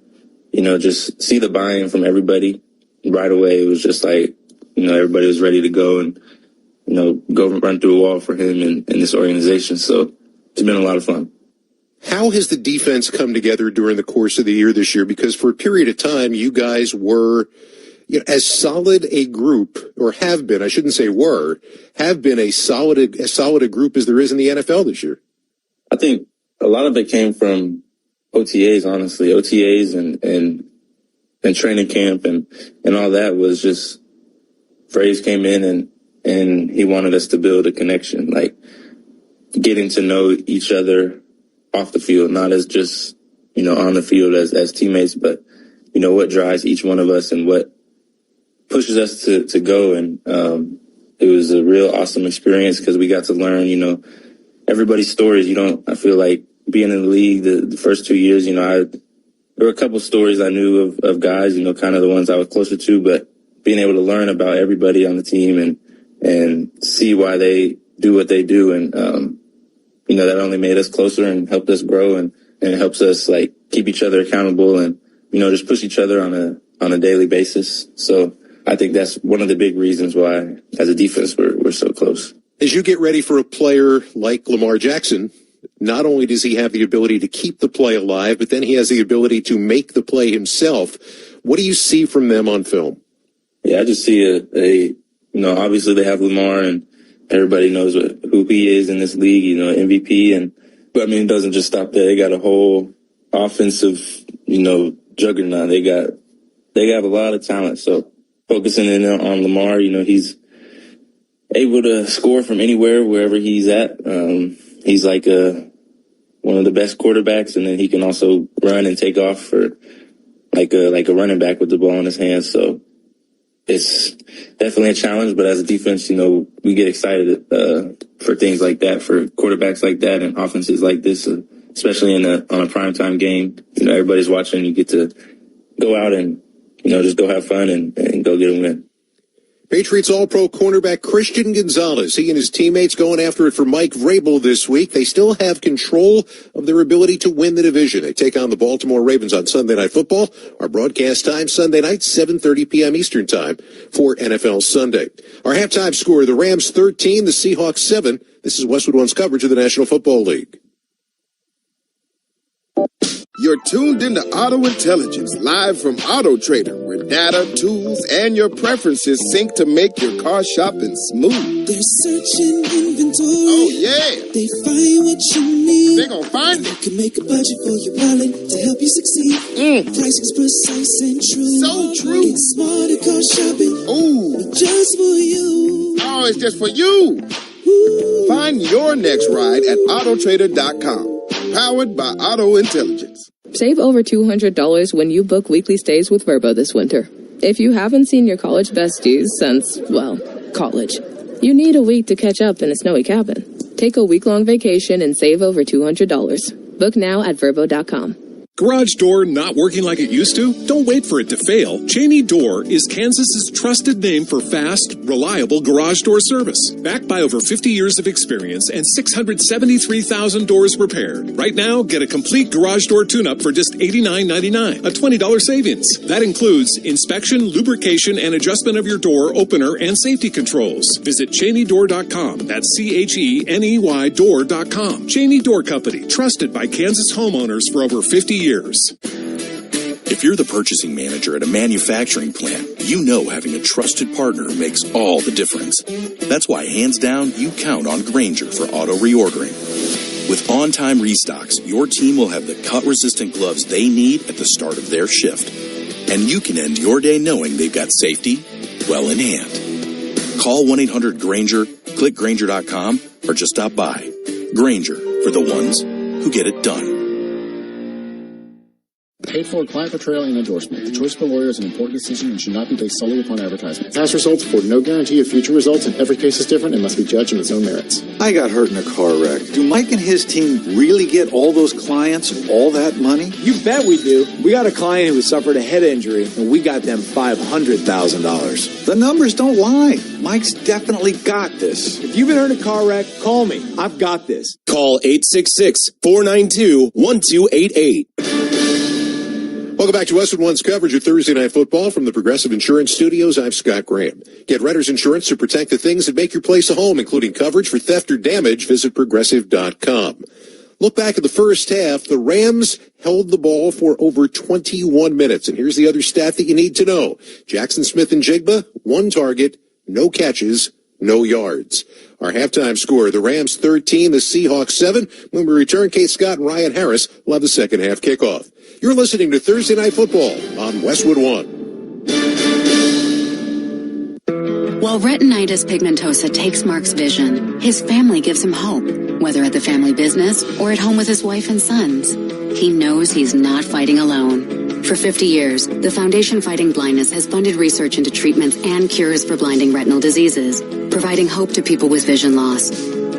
just see the buy-in from everybody right away. It was just like, everybody was ready to go and, go run through a wall for him and this organization. So it's been a lot of fun. How has the defense come together during the course of the year this year? Because for a period of time, you guys were as solid a group, or have been, I shouldn't say were, have been as solid a group as there is in the NFL this year. I think a lot of it came from OTAs, honestly. OTAs and training camp and all that was just, Braves came in and he wanted us to build a connection, like getting to know each other off the field, not as just, on the field as teammates, but, what drives each one of us and what pushes us to go. And it was a real awesome experience because we got to learn, you know, everybody's stories. I feel like being in the league the first 2 years, you know, there were a couple stories I knew of guys, you know, kind of the ones I was closer to, but being able to learn about everybody on the team and see why they do what they do. And, you know, that only made us closer and helped us grow, and it helps us like keep each other accountable and, you know, just push each other on a daily basis. So I think that's one of the big reasons why as a defense we're so close. As you get ready for a player like Lamar Jackson, not only does he have the ability to keep the play alive, but then he has the ability to make the play himself. What do you see from them on film? Yeah, I just see you know, obviously they have Lamar and everybody knows who he is in this league, you know, MVP. But I mean, it doesn't just stop there. They got a whole offensive, you know, juggernaut. They have a lot of talent. So focusing in on Lamar, you know, he's able to score from anywhere, wherever he's at. He's like one of the best quarterbacks, and then he can also run and take off for like a running back with the ball in his hands. So it's definitely a challenge, but as a defense, you know, we get excited for things like that, for quarterbacks like that and offenses like this, especially on a primetime game. You know, everybody's watching. You get to go out and, you know, just go have fun and go get a win. Patriots All-Pro cornerback Christian Gonzalez, he and his teammates going after it for Mike Vrabel this week. They still have control of their ability to win the division. They take on the Baltimore Ravens on Sunday Night Football. Our broadcast time Sunday night, 7:30 p.m. Eastern Time for NFL Sunday. Our halftime score, the Rams 13, the Seahawks 7. This is Westwood One's coverage of the National Football League. You're tuned into Auto Intelligence, live from Auto Trader, where data, tools, and your preferences sync to make your car shopping smooth. They're searching inventory. Oh, yeah. They find what you need. They're gonna find it. You can make a budget for your wallet to help you succeed. Pricing's precise and true. So true. Get smarter car shopping. Ooh. Just for you. Oh, it's just for you. Ooh. Find your next ride at autotrader.com. Powered by Auto Intelligence. Save over $200 when you book weekly stays with Vrbo this winter. If you haven't seen your college besties since, well, college, you need a week to catch up in a snowy cabin. Take a week-long vacation and save over $200. Book now at Vrbo.com. Garage door not working like it used to? Don't wait for it to fail. Cheney Door is Kansas's trusted name for fast, reliable garage door service. Backed by over 50 years of experience and 673,000 doors repaired. Right now, get a complete garage door tune-up for just $89.99, a $20 savings. That includes inspection, lubrication, and adjustment of your door, opener, and safety controls. Visit CheneyDoor.com. That's CheneyDoor.com. Cheney Door Company, trusted by Kansas homeowners for over 50 years. If you're the purchasing manager at a manufacturing plant, you know having a trusted partner makes all the difference. That's why, hands down, you count on Grainger for auto reordering. With on-time restocks, your team will have the cut-resistant gloves they need at the start of their shift. And you can end your day knowing they've got safety well in hand. Call 1-800-GRAINGER, click Grainger.com, or just stop by. Grainger, for the ones who get it done. Paid for client portrayal and endorsement. The choice of a lawyer is an important decision and should not be based solely upon advertisement. Past results afford no guarantee of future results, and every case is different and must be judged on its own merits. I got hurt in a car wreck. Do Mike and his team really get all those clients and all that money? You bet we do. We got a client who suffered a head injury, and we got them $500,000. The numbers don't lie. Mike's definitely got this. If you've been hurt in a car wreck, call me. I've got this. Call 866-492-1288. Welcome back to Westwood One's coverage of Thursday Night Football from the Progressive Insurance Studios. I'm Scott Graham. Get renter's insurance to protect the things that make your place a home, including coverage for theft or damage. Visit Progressive.com. Look back at the first half. The Rams held the ball for over 21 minutes. And here's the other stat that you need to know. Jackson Smith-Njigba, 1 target, no catches, no yards. Our halftime score, the Rams 13, the Seahawks 7. When we return, Kate Scott and Ryan Harris will have the second half kickoff. You're listening to Thursday Night Football on Westwood One. While retinitis pigmentosa takes Mark's vision, his family gives him hope, whether at the family business or at home with his wife and sons. He knows he's not fighting alone. For 50 years, the Foundation Fighting Blindness has funded research into treatments and cures for blinding retinal diseases, providing hope to people with vision loss.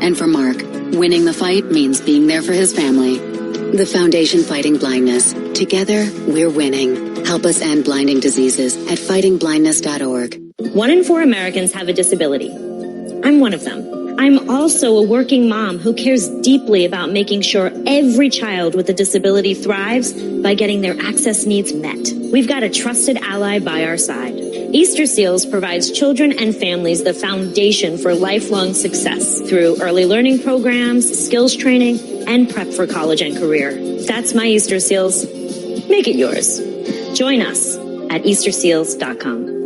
And for Mark, winning the fight means being there for his family. The Foundation Fighting Blindness. Together, we're winning. Help us end blinding diseases at fightingblindness.org. 1 in 4 Americans have a disability. I'm one of them. I'm also a working mom who cares deeply about making sure every child with a disability thrives by getting their access needs met. We've got a trusted ally by our side. Easter Seals provides children and families the foundation for lifelong success through early learning programs, skills training, and prep for college and career. That's my Easter Seals. Make it yours. Join us at easterseals.com.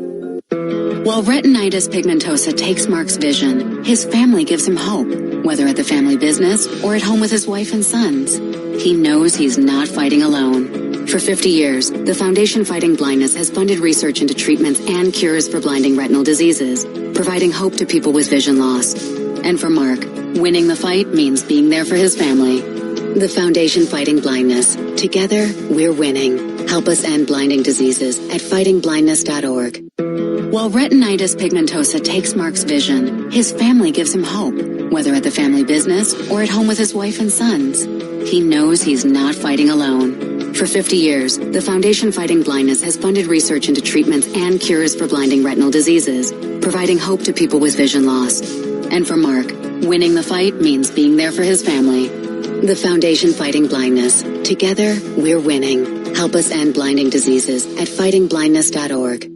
While retinitis pigmentosa takes Mark's vision, his family gives him hope, whether at the family business or at home with his wife and sons. He knows he's not fighting alone. For 50 years, the Foundation Fighting Blindness has funded research into treatments and cures for blinding retinal diseases, providing hope to people with vision loss. And for Mark, winning the fight means being there for his family. The Foundation Fighting Blindness. Together, we're winning. Help us end blinding diseases at fightingblindness.org. While retinitis pigmentosa takes Mark's vision, his family gives him hope, whether at the family business or at home with his wife and sons. He knows he's not fighting alone. For 50 years, the Foundation Fighting Blindness has funded research into treatments and cures for blinding retinal diseases, providing hope to people with vision loss. And for Mark, winning the fight means being there for his family. The Foundation Fighting Blindness. Together, we're winning. Help us end blinding diseases at fightingblindness.org.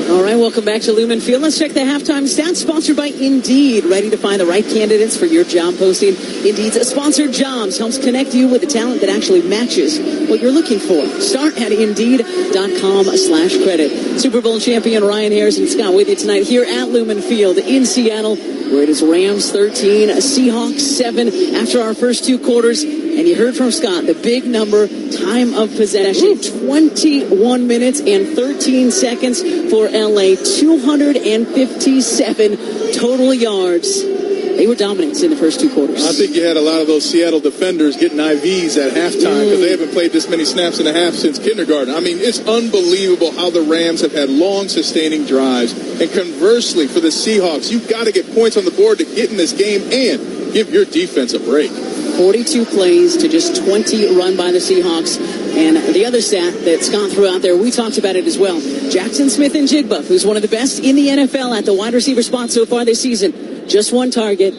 All right, welcome back to Lumen Field. Let's check the halftime stats, sponsored by Indeed. Ready to find the right candidates for your job posting? Indeed's Sponsored Jobs helps connect you with the talent that actually matches what you're looking for. Start at Indeed.com/credit. Super Bowl champion Ryan Harrison Scott with you tonight here at Lumen Field in Seattle, where it is Rams 13, Seahawks 7 after our first 2 quarters. And you heard from Scott, the big number, time of possession, 21 minutes and 13 seconds for LA, 257 total yards. They were dominant in the first 2 quarters. I think you had a lot of those Seattle defenders getting IVs at halftime because they haven't played this many snaps and a half since kindergarten. I mean, it's unbelievable how the Rams have had long, sustaining drives. And conversely, for the Seahawks, you've got to get points on the board to get in this game and give your defense a break. 42 plays to just 20 run by the Seahawks. And the other stat that Scott threw out there, we talked about it as well. Jackson Smith-Njigba, who's one of the best in the NFL at the wide receiver spot so far this season. Just 1 target,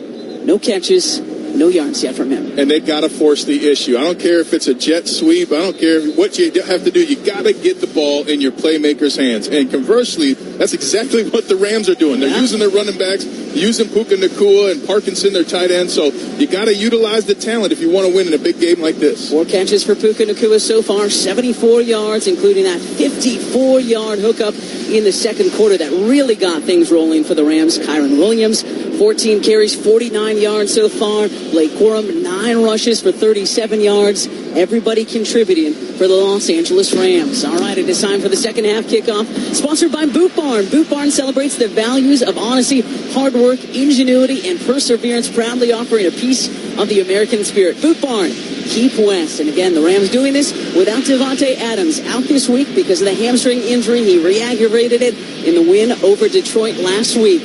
no catches, no yards yet from him. And they got to force the issue. I don't care if it's a jet sweep. I don't care what you have to do. You got to get the ball in your playmakers' hands. And conversely, that's exactly what the Rams are doing. They're using their running backs, using Puka Nacua and Parkinson, their tight end. So you got to utilize the talent if you want to win in a big game like this. 4 catches for Puka Nacua so far, 74 yards, including that 54-yard hookup in the second quarter that really got things rolling for the Rams. Kyron Williams, 14 carries, 49 yards so far. Blake Corum, 9 rushes for 37 yards. Everybody contributing for the Los Angeles Rams. All right, it is time for the second half kickoff, sponsored by Boot Barn. Boot Barn celebrates the values of honesty, hard work, ingenuity, and perseverance, proudly offering a piece of the American spirit. Boot Barn, Keep West. And again, the Rams doing this without Devontae Adams, out this week because of the hamstring injury. He re-aggravated it in the win over Detroit last week.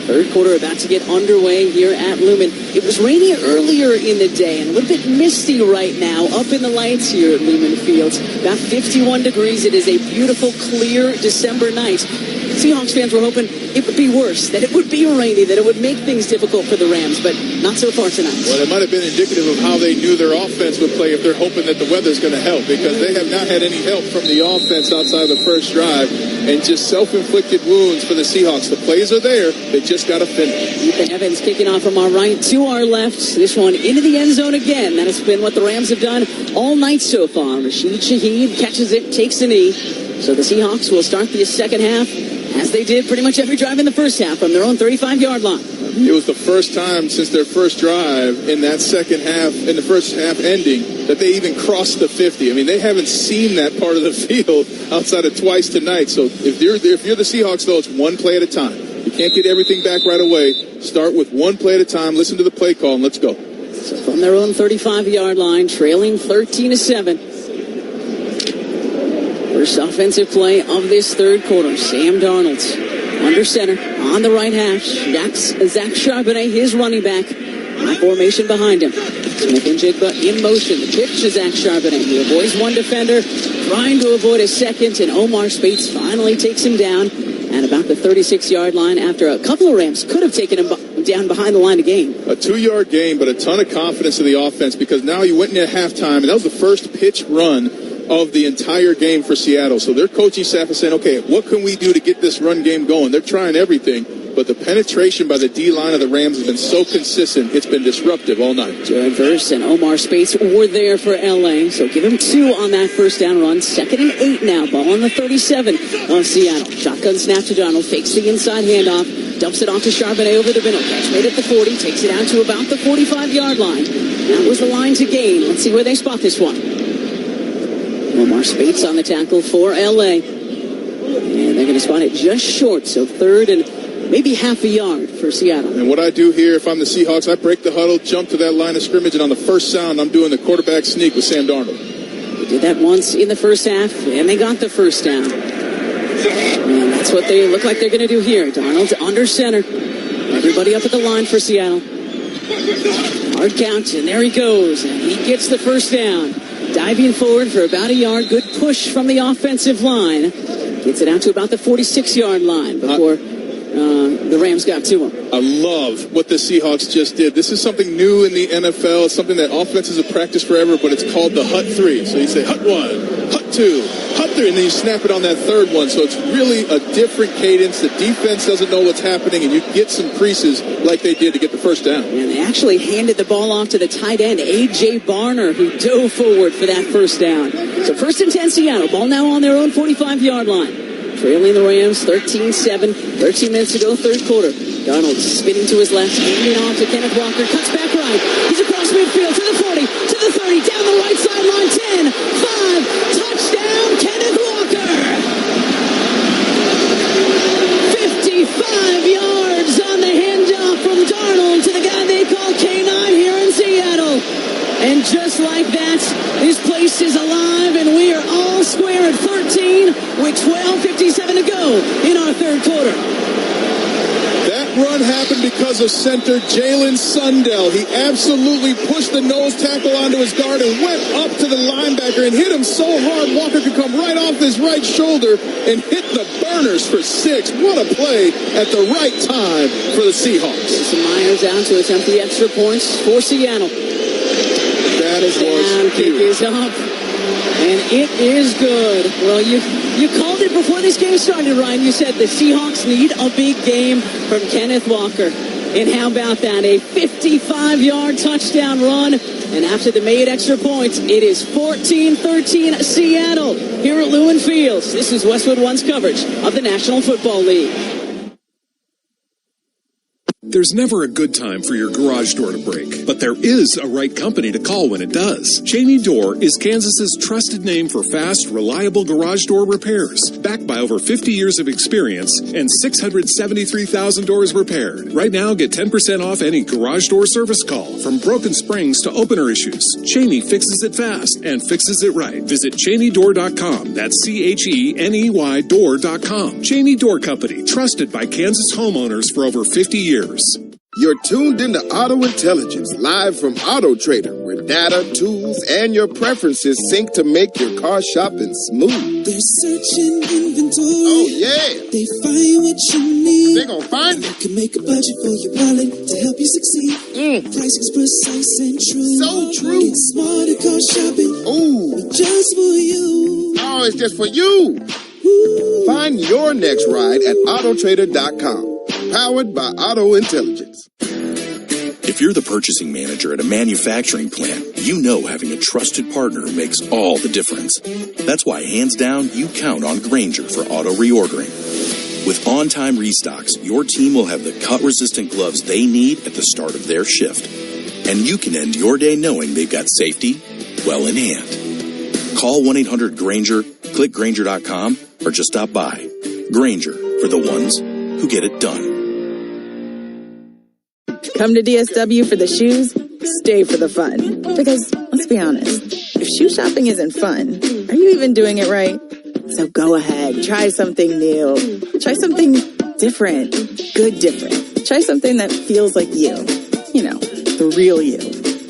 Third quarter about to get underway here at Lumen. It was rainy earlier in the day and a little bit misty right now up in the lights here at Lumen Fields. About 51 degrees. It is a beautiful, clear December night. Seahawks fans were hoping it would be worse, that it would be rainy, that it would make things difficult for the Rams, but not so far tonight. Well, it might have been indicative of how they knew their offense would play if they're hoping that the weather's going to help, because they have not had any help from the offense outside the first drive, and just self-inflicted wounds for the Seahawks. The plays are there. They just got to finish. Ethan Evans kicking off from our right to our left. This one into the end zone again. That has been what the Rams have done all night so far. Rashid Shaheed catches it, takes the knee. So the Seahawks will start the second half as they did pretty much every drive in the first half from their own 35-yard line. It was the first time since their first drive in that second half, in the first half ending, that they even crossed the 50. I mean, they haven't seen that part of the field outside of twice tonight. So if you're the Seahawks, though, it's one play at a time. You can't get everything back right away. Start with one play at a time. Listen to the play call, and let's go. So from their own 35-yard line, trailing 13-7. First offensive play of this third quarter. Sam Darnold under center on the right half. Zach Charbonnet, his running back. High formation behind him. Smith and Jigba in motion. The pitch to Zach Charbonnet. He avoids one defender, trying to avoid a second, and Omar Speights finally takes him down at about the 36-yard line after a couple of Rams could have taken him down behind the line of game. A 2-yard gain, but a ton of confidence in the offense because now you went into halftime, and that was the first pitch run of the entire game for Seattle. So their coaching staff is saying, okay, what can we do to get this run game going? They're trying everything, but the penetration by the D-line of the Rams has been so consistent, it's been disruptive all night. Jared Verse and Omar Speights were there for L.A., so give him 2 on that first down run. 2nd and 8 now, ball on the 37 of Seattle. Shotgun snap to Donald, fakes the inside handoff, dumps it off to Charbonnet over the middle. Catch made at the 40, takes it out to about the 45-yard line. That was the line to gain. Let's see where they spot this one. Omar Speights on the tackle for L.A. And they're going to spot it just short, so 3rd and maybe half a yard for Seattle. And what I do here, if I'm the Seahawks, I break the huddle, jump to that line of scrimmage, and on the first sound, I'm doing the quarterback sneak with Sam Darnold. They did that once in the first half, and they got the first down. And that's what they look like they're going to do here. Darnold's under center. Everybody up at the line for Seattle. Hard count, and there he goes. And he gets the first down. Diving forward for about a yard. Good push from the offensive line. Gets it out to about the 46-yard line before the Rams got to him. I love what the Seahawks just did. This is something new in the NFL. It's something that offenses have practiced forever, but it's called the Hut 3. So you say Hut 1, Hut 2, Hut 3, and then you snap it on that third one. So it's really a different cadence. The defense doesn't know what's happening, and you get some creases like they did to get the first down. And they actually handed the ball off to the tight end, A.J. Barner, who dove forward for that first down. So 1st and 10 Seattle. Ball now on their own 45-yard line. Trailing the Rams 13-7, 13 minutes to go, third quarter. Darnold spinning to his left, handing off to Kenneth Walker, cuts back right. He's across midfield to the 40, to the 30, down the right sideline, 10, 5, touchdown, Kenneth Walker! 55 yards on the handoff from Darnold to the guy they call K9 here in Seattle. And just like that, this place is alive, and we are all square at 13 with 12:57 to go in our third quarter. That run happened because of center Jalen Sundell. He absolutely pushed the nose tackle onto his guard and went up to the linebacker and hit him so hard Walker could come right off his right shoulder and hit the burners for 6. What a play at the right time for the Seahawks. Jason Myers down to attempt the extra points for Seattle. That is down, kick is up, and it is good. Well, you called it before this game started, Ryan. You said the Seahawks need a big game from Kenneth Walker. And how about that? A 55-yard touchdown run. And after the made extra points, it is 14-13 Seattle here at Lewin Fields. This is Westwood One's coverage of the National Football League. There's never a good time for your garage door to break, but there is a right company to call when it does. Cheney Door is Kansas's trusted name for fast, reliable garage door repairs, backed by over 50 years of experience and 673,000 doors repaired. Right now, get 10% off any garage door service call, from broken springs to opener issues. Cheney fixes it fast and fixes it right. Visit CheneyDoor.com. That's CheneyDoor.com. Cheney Door Company, trusted by Kansas homeowners for over 50 years. You're tuned into Auto Intelligence, live from Auto Trader, where data, tools, and your preferences sync to make your car shopping smooth. They're searching inventory. Oh, yeah. They find what you need. They're gonna find it. You can make a budget for your wallet to help you succeed. Pricing's precise and true. So true. Get smarter car shopping. Ooh. Just for you. Oh, it's just for you. Ooh. Find your next ride at Autotrader.com. Powered by Auto Intelligence. If you're the purchasing manager at a manufacturing plant, you know having a trusted partner makes all the difference. That's why, hands down, you count on Grainger for auto reordering. With on-time restocks, your team will have the cut-resistant gloves they need at the start of their shift. And you can end your day knowing they've got safety well in hand. Call 1-800-GRAINGER, click Grainger.com, or just stop by. Grainger, for the ones who get it done. Come to DSW for the shoes, stay for the fun. Because, let's be honest, if shoe shopping isn't fun, are you even doing it right? So go ahead, try something new. Try something different. Good different. Try something that feels like you. You know, the real you.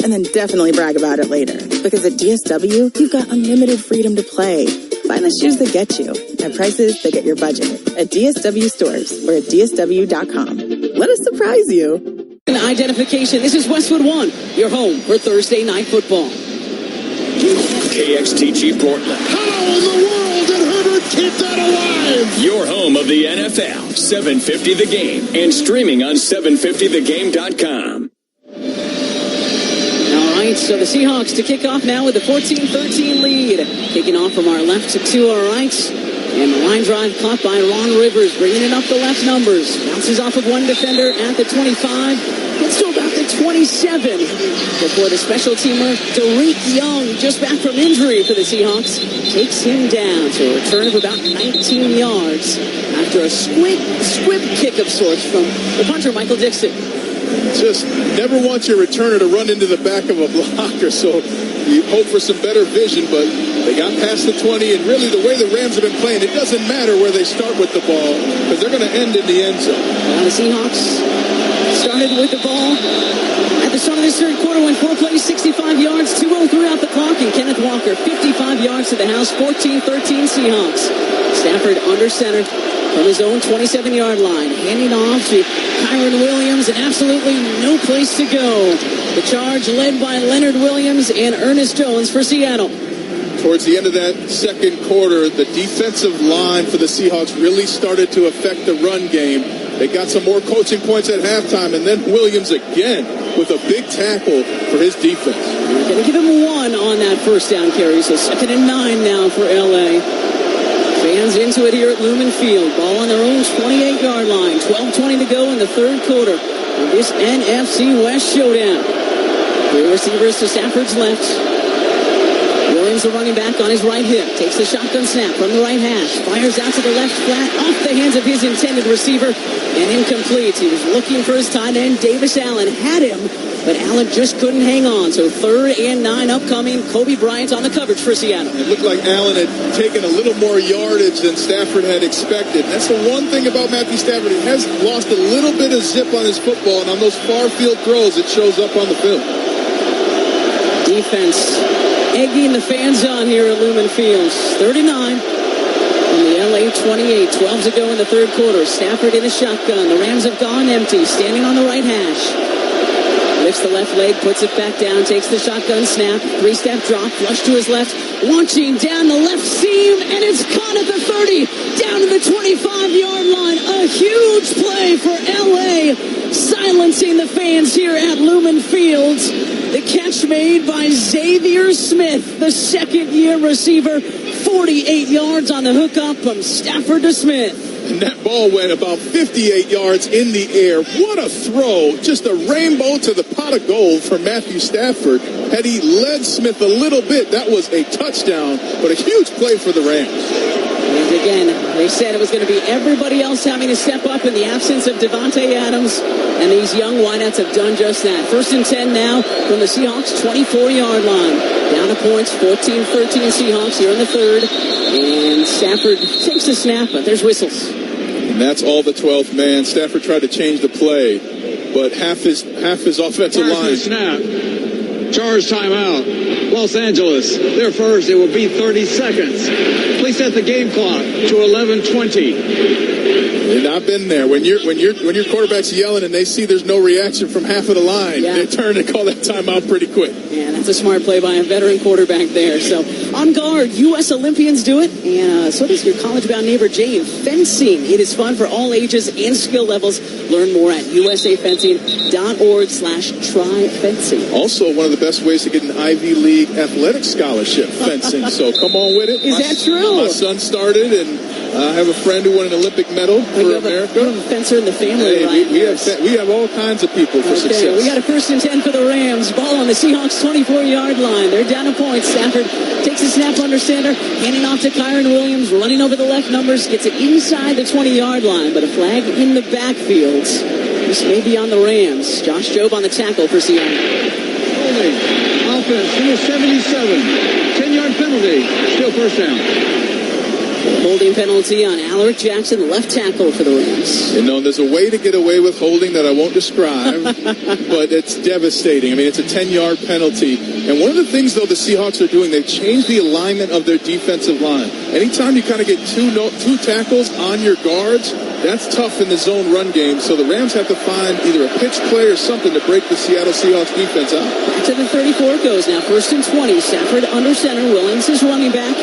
And then definitely brag about it later. Because at DSW, you've got unlimited freedom to play. Find the shoes that get you at prices that get your budget at DSW stores or at DSW.com. Let us surprise you. Identification. This is Westwood One, your home for Thursday Night Football. KXTG Portland. How in the world did Herbert keep that alive? Your home of the NFL. 750 The Game. And streaming on 750thegame.com. All right, so the Seahawks to kick off now with a 14-13 lead. Kicking off from our left to our right. And the line drive caught by Ron Rivers, bringing it up the left numbers. Bounces off of one defender at the 25. Gets to about the 27. Before the special teamer, Derek Young, just back from injury for the Seahawks, takes him down. So a return of about 19 yards after a squib kick of sorts from the punter, Michael Dixon. Just never want your returner to run into the back of a blocker, so you hope for some better vision, but they got past the 20, and really the way the Rams have been playing, it doesn't matter where they start with the ball, because they're going to end in the end zone. Now the Seahawks started with the ball at the start of this third quarter, went 4 plays, 65 yards, 2:03 out the clock, and Kenneth Walker, 55 yards to the house, 14-13 Seahawks. Stafford under center from his own 27-yard line, handing off to Kyron Williams, and absolutely no place to go. The charge led by Leonard Williams and Ernest Jones for Seattle. Towards the end of that second quarter, the defensive line for the Seahawks really started to affect the run game. They got some more coaching points at halftime, and then Williams again with a big tackle for his defense. We're going to give him one on that first down carry, so 2nd and 9 now for L.A. Fans into it here at Lumen Field. Ball on their own 28-yard line. 12:20 to go in the third quarter of this NFC West showdown. The receivers to Stafford's left. Williams, the running back, on his right hip. Takes the shotgun snap from the right hash. Fires out to the left flat off the hands of his intended receiver. And incomplete. He was looking for his tight end. Davis Allen had him, but Allen just couldn't hang on. So 3rd and 9 upcoming. Kobe Bryant on the coverage for Seattle. It looked like Allen had taken a little more yardage than Stafford had expected. That's the one thing about Matthew Stafford. He has lost a little bit of zip on his football, and on those far field throws, it shows up on the film. Defense egging the fans on here at Lumen Fields. 39 from the LA 28. 12 to go in the third quarter. Stafford in a shotgun. The Rams have gone empty. Standing on the right hash. Lifts the left leg, puts it back down, takes the shotgun snap, 3-step drop, flush to his left, launching down the left seam, and it's caught at the 30, down to the 25-yard line. A huge play for LA, silencing the fans here at Lumen Fields. The catch made by Xavier Smith, the second-year receiver, 48 yards on the hookup from Stafford to Smith. And that ball went about 58 yards in the air. What a throw. Just a rainbow to the pot of gold for Matthew Stafford. Had he led Smith a little bit, that was a touchdown, but a huge play for the Rams. And again, they said it was going to be everybody else having to step up in the absence of Devontae Adams, and these young wideouts have done just that. 1st and 10 now from the Seahawks' 24-yard line. Down to points, 14-13 Seahawks here in the third. And Stafford takes the snap, but there's whistles. And that's all the 12th man. Stafford tried to change the play, but half his offensive line. Snap. Charge timeout. Los Angeles. They're first. It will be 30 seconds. Please set the game clock to 11:20. And I've been there. When your quarterback's yelling and they see there's no reaction from half of the line, they turn and call that timeout pretty quick. Yeah, that's a smart play by a veteran quarterback there. So on guard, U.S. Olympians do it, and so does your college-bound neighbor Jay in fencing. It is fun for all ages and skill levels. Learn more at usafencing.org/tryfencing. Also, one of the best ways to get an Ivy League athletic scholarship, fencing. So come on with it. Is that true? My son started, and I have a friend who won an Olympic medal for America. We have a fencer in the family, right? We have all kinds of people for success. We got a 1st and 10 for the Rams. Ball on the Seahawks 24-yard line. They're down a point. Stafford takes a snap under center, handing off to Kyron Williams, running over the left numbers, gets it inside the 20-yard line, but a flag in the backfield. This may be on the Rams. Josh Jobe on the tackle for Seattle. Holding. Offense, number 77. 10-yard penalty. Still first down. Holding penalty on Alaric Jackson, the left tackle for the Rams. You know, there's a way to get away with holding that I won't describe, but it's devastating. I mean, it's a 10-yard penalty. And one of the things, though, the Seahawks are doing, they've changed the alignment of their defensive line. Anytime you kind of get two tackles on your guards, that's tough in the zone run game. So the Rams have to find either a pitch play or something to break the Seattle Seahawks defense out. Back to the 34 it goes now. 1st and 20. Stafford under center. Williams is running back.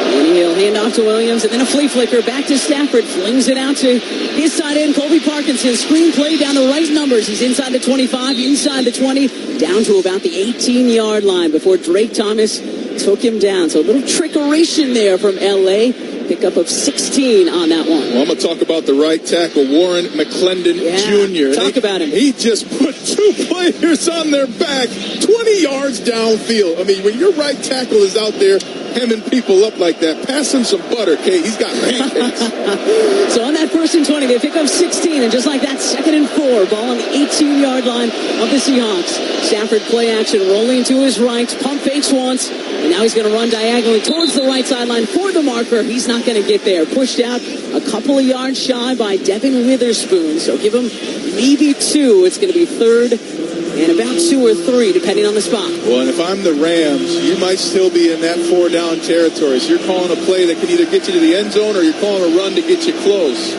And he'll hand off to Williams, and then a flea flicker back to Stafford. Flings it out to his side end, Colby Parkinson. Screen play down the right numbers. He's inside the 25, inside the 20, down to about the 18-yard line before Drake Thomas took him down. So a little trickeration there from L.A. Pickup of 16 on that one. Well, I'm going to talk about the right tackle, Warren McClendon Jr. Talk about him. He just put 2 players on their back, 20 yards downfield. I mean, when your right tackle is out there hemming people up like that, pass him some butter, Kate. He's got pancakes. So on that 1st and 20, they pick up 16, and just like that, 2nd and 4, ball on the 18-yard line of the Seahawks. Stafford play action, rolling to his right, pump fakes once, and now he's going to run diagonally towards the right sideline for the marker. He's not going to get there. Pushed out a couple of yards shy by Devin Witherspoon, so give him maybe 2. It's going to be 3rd and about 2 or 3, depending on the spot. Well, and if I'm the Rams, you might still be in that 4-down territory. So you're calling a play that could either get you to the end zone or you're calling a run to get you close.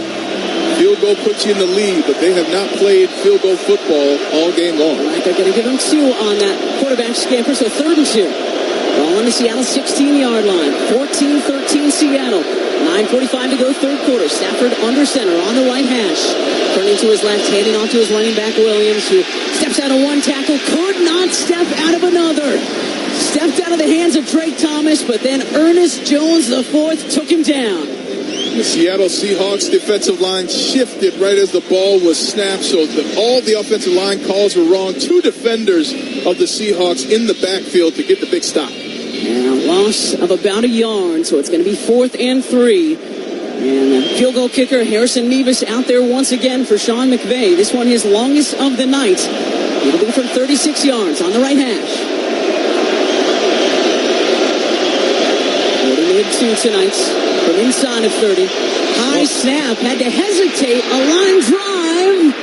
Field goal puts you in the lead, but they have not played field goal football all game long. Right, they're going to give them 2 on that quarterback scamper, so 3rd and 2. Ball on the Seattle 16-yard line. 14-13 Seattle. 9:45 to go, 3rd quarter. Stafford under center on the right hash. Turning to his left, handing off to his running back Williams, who steps out of one tackle, could not step out of another. Stepped out of the hands of Drake Thomas, but then Ernest Jones, the 4th, took him down. The Seattle Seahawks defensive line shifted right as the ball was snapped, so all the offensive line calls were wrong. 2 defenders of the Seahawks in the backfield to get the big stop. And a loss of about a yard, so it's going to be 4th and 3. And field goal kicker Harrison Mevis out there once again for Sean McVay. This one his longest of the night. It'll be from 36 yards on the right hash. 40-2 tonight from inside of 30. High snap, had to hesitate. A line drive,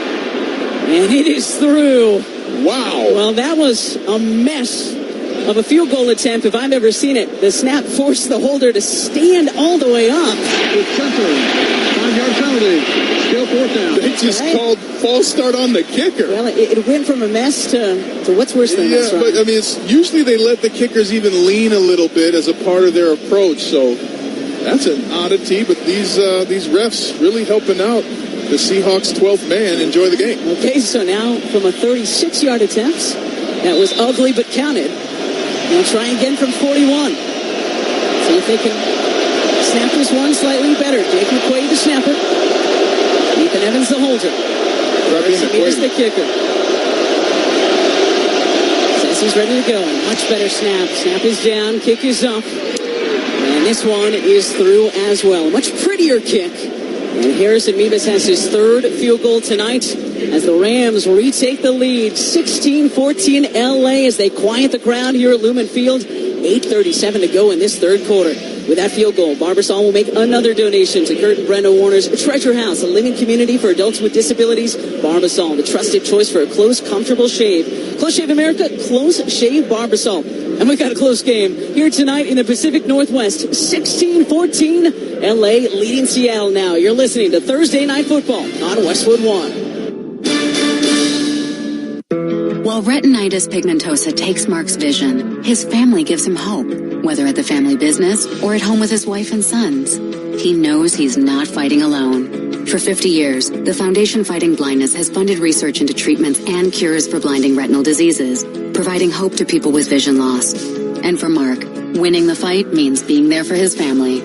and it is through. Wow. Well, that was a mess of a field goal attempt if I've ever seen it. The snap forced the holder to stand all the way up. It's Central. 5-yard penalty. Still 4th down. They just called false start on the kicker. Well, it went from a mess to what's worse than this. Yeah, but I mean, usually they let the kickers even lean a little bit as a part of their approach. So that's an oddity, but these refs really helping out the Seahawks' 12th man enjoy the game. Okay, so now from a 36-yard attempt, that was ugly but counted. They'll try again from 41. See if they can snap this one slightly better. Jake McQuaid, the snapper. Ethan Evans, the holder. Here's the kicker. Says he's ready to go. Much better snap. Snap is down. Kick is up. And this one is through as well. Much prettier kick. And Harrison Mevis has his 3rd field goal tonight as the Rams retake the lead. 16-14 LA as they quiet the crowd here at Lumen Field. 8:37 to go in this 3rd quarter. With that field goal, Barbasol will make another donation to Kurt and Brenda Warner's Treasure House, a living community for adults with disabilities. Barbasol, the trusted choice for a close, comfortable shave. Close Shave America, Close Shave Barbasol. And we've got a close game here tonight in the Pacific Northwest. 16-14, LA leading Seattle now. You're listening to Thursday Night Football on Westwood One. While retinitis pigmentosa takes Mark's vision, his family gives him hope, whether at the family business or at home with his wife and sons. He knows he's not fighting alone. For 50 years, the Foundation Fighting Blindness has funded research into treatments and cures for blinding retinal diseases, providing hope to people with vision loss. And for Mark, winning the fight means being there for his family.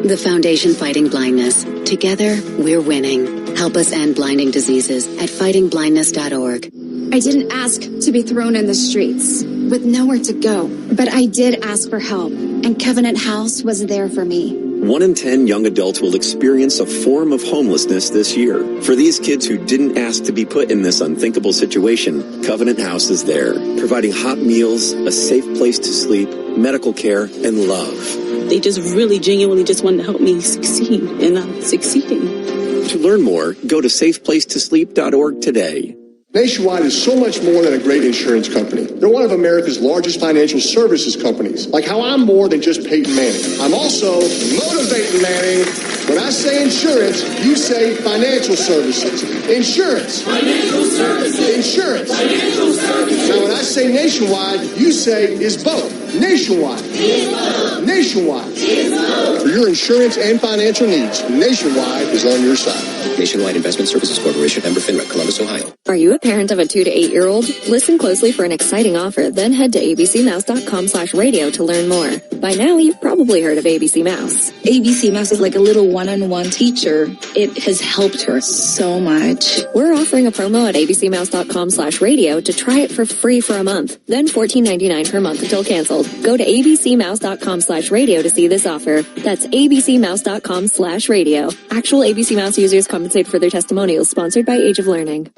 The Foundation Fighting Blindness. Together, we're winning. Help us end blinding diseases at fightingblindness.org. I didn't ask to be thrown in the streets with nowhere to go, but I did ask for help, and Covenant House was there for me. 1 in 10 young adults will experience a form of homelessness this year. For these kids who didn't ask to be put in this unthinkable situation, Covenant House is there, providing hot meals, a safe place to sleep, medical care, and love. They just really genuinely just wanted to help me succeed, and I'm succeeding. To learn more, go to safeplacetosleep.org today. Nationwide is so much more than a great insurance company. They're one of America's largest financial services companies. Like how I'm more than just Peyton Manning. I'm also motivating Manning. When I say insurance, you say financial services. Insurance. Financial services. Insurance. Financial services. Now when I say nationwide, you say is both. Nationwide. Is both. Nationwide. Is both. For your insurance and financial needs, Nationwide is on your side. Nationwide Investment Services Corporation, member FINRA, Columbus, Ohio. Are you a parent of a 2 to 8 year old? Listen closely for an exciting offer, then head to abcmouse.com/radio to learn more. By now, you've probably heard of ABC Mouse. ABC Mouse is like a little one-on-one teacher. It has helped her so much. We're offering a promo at abcmouse.com/radio to try it for free for a month, then $14.99 per month until canceled. Go to abcmouse.com/radio to see this offer. That's abcmouse.com/radio. Actual ABC Mouse users compensate for their testimonials, sponsored by Age of Learning.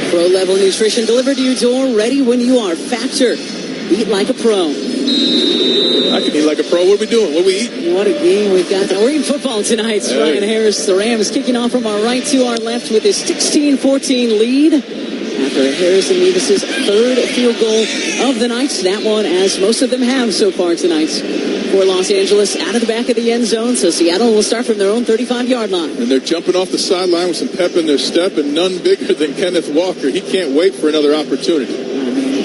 Pro-level nutrition delivered to your door, ready when you are. Factor. Eat like a pro. I can eat like a pro. What are we doing? What are we eating? What a game we've got. We're eating football tonight. Hey. Ryan Harris, the Rams, kicking off from our right to our left with his 16-14 lead. After Harrison Levis's third field goal of the night. That one, as most of them have so far tonight. For Los Angeles, out of the back of the end zone. So Seattle will start from their own 35-yard line. And they're jumping off the sideline with some pep in their step, and none bigger than Kenneth Walker. He can't wait for another opportunity.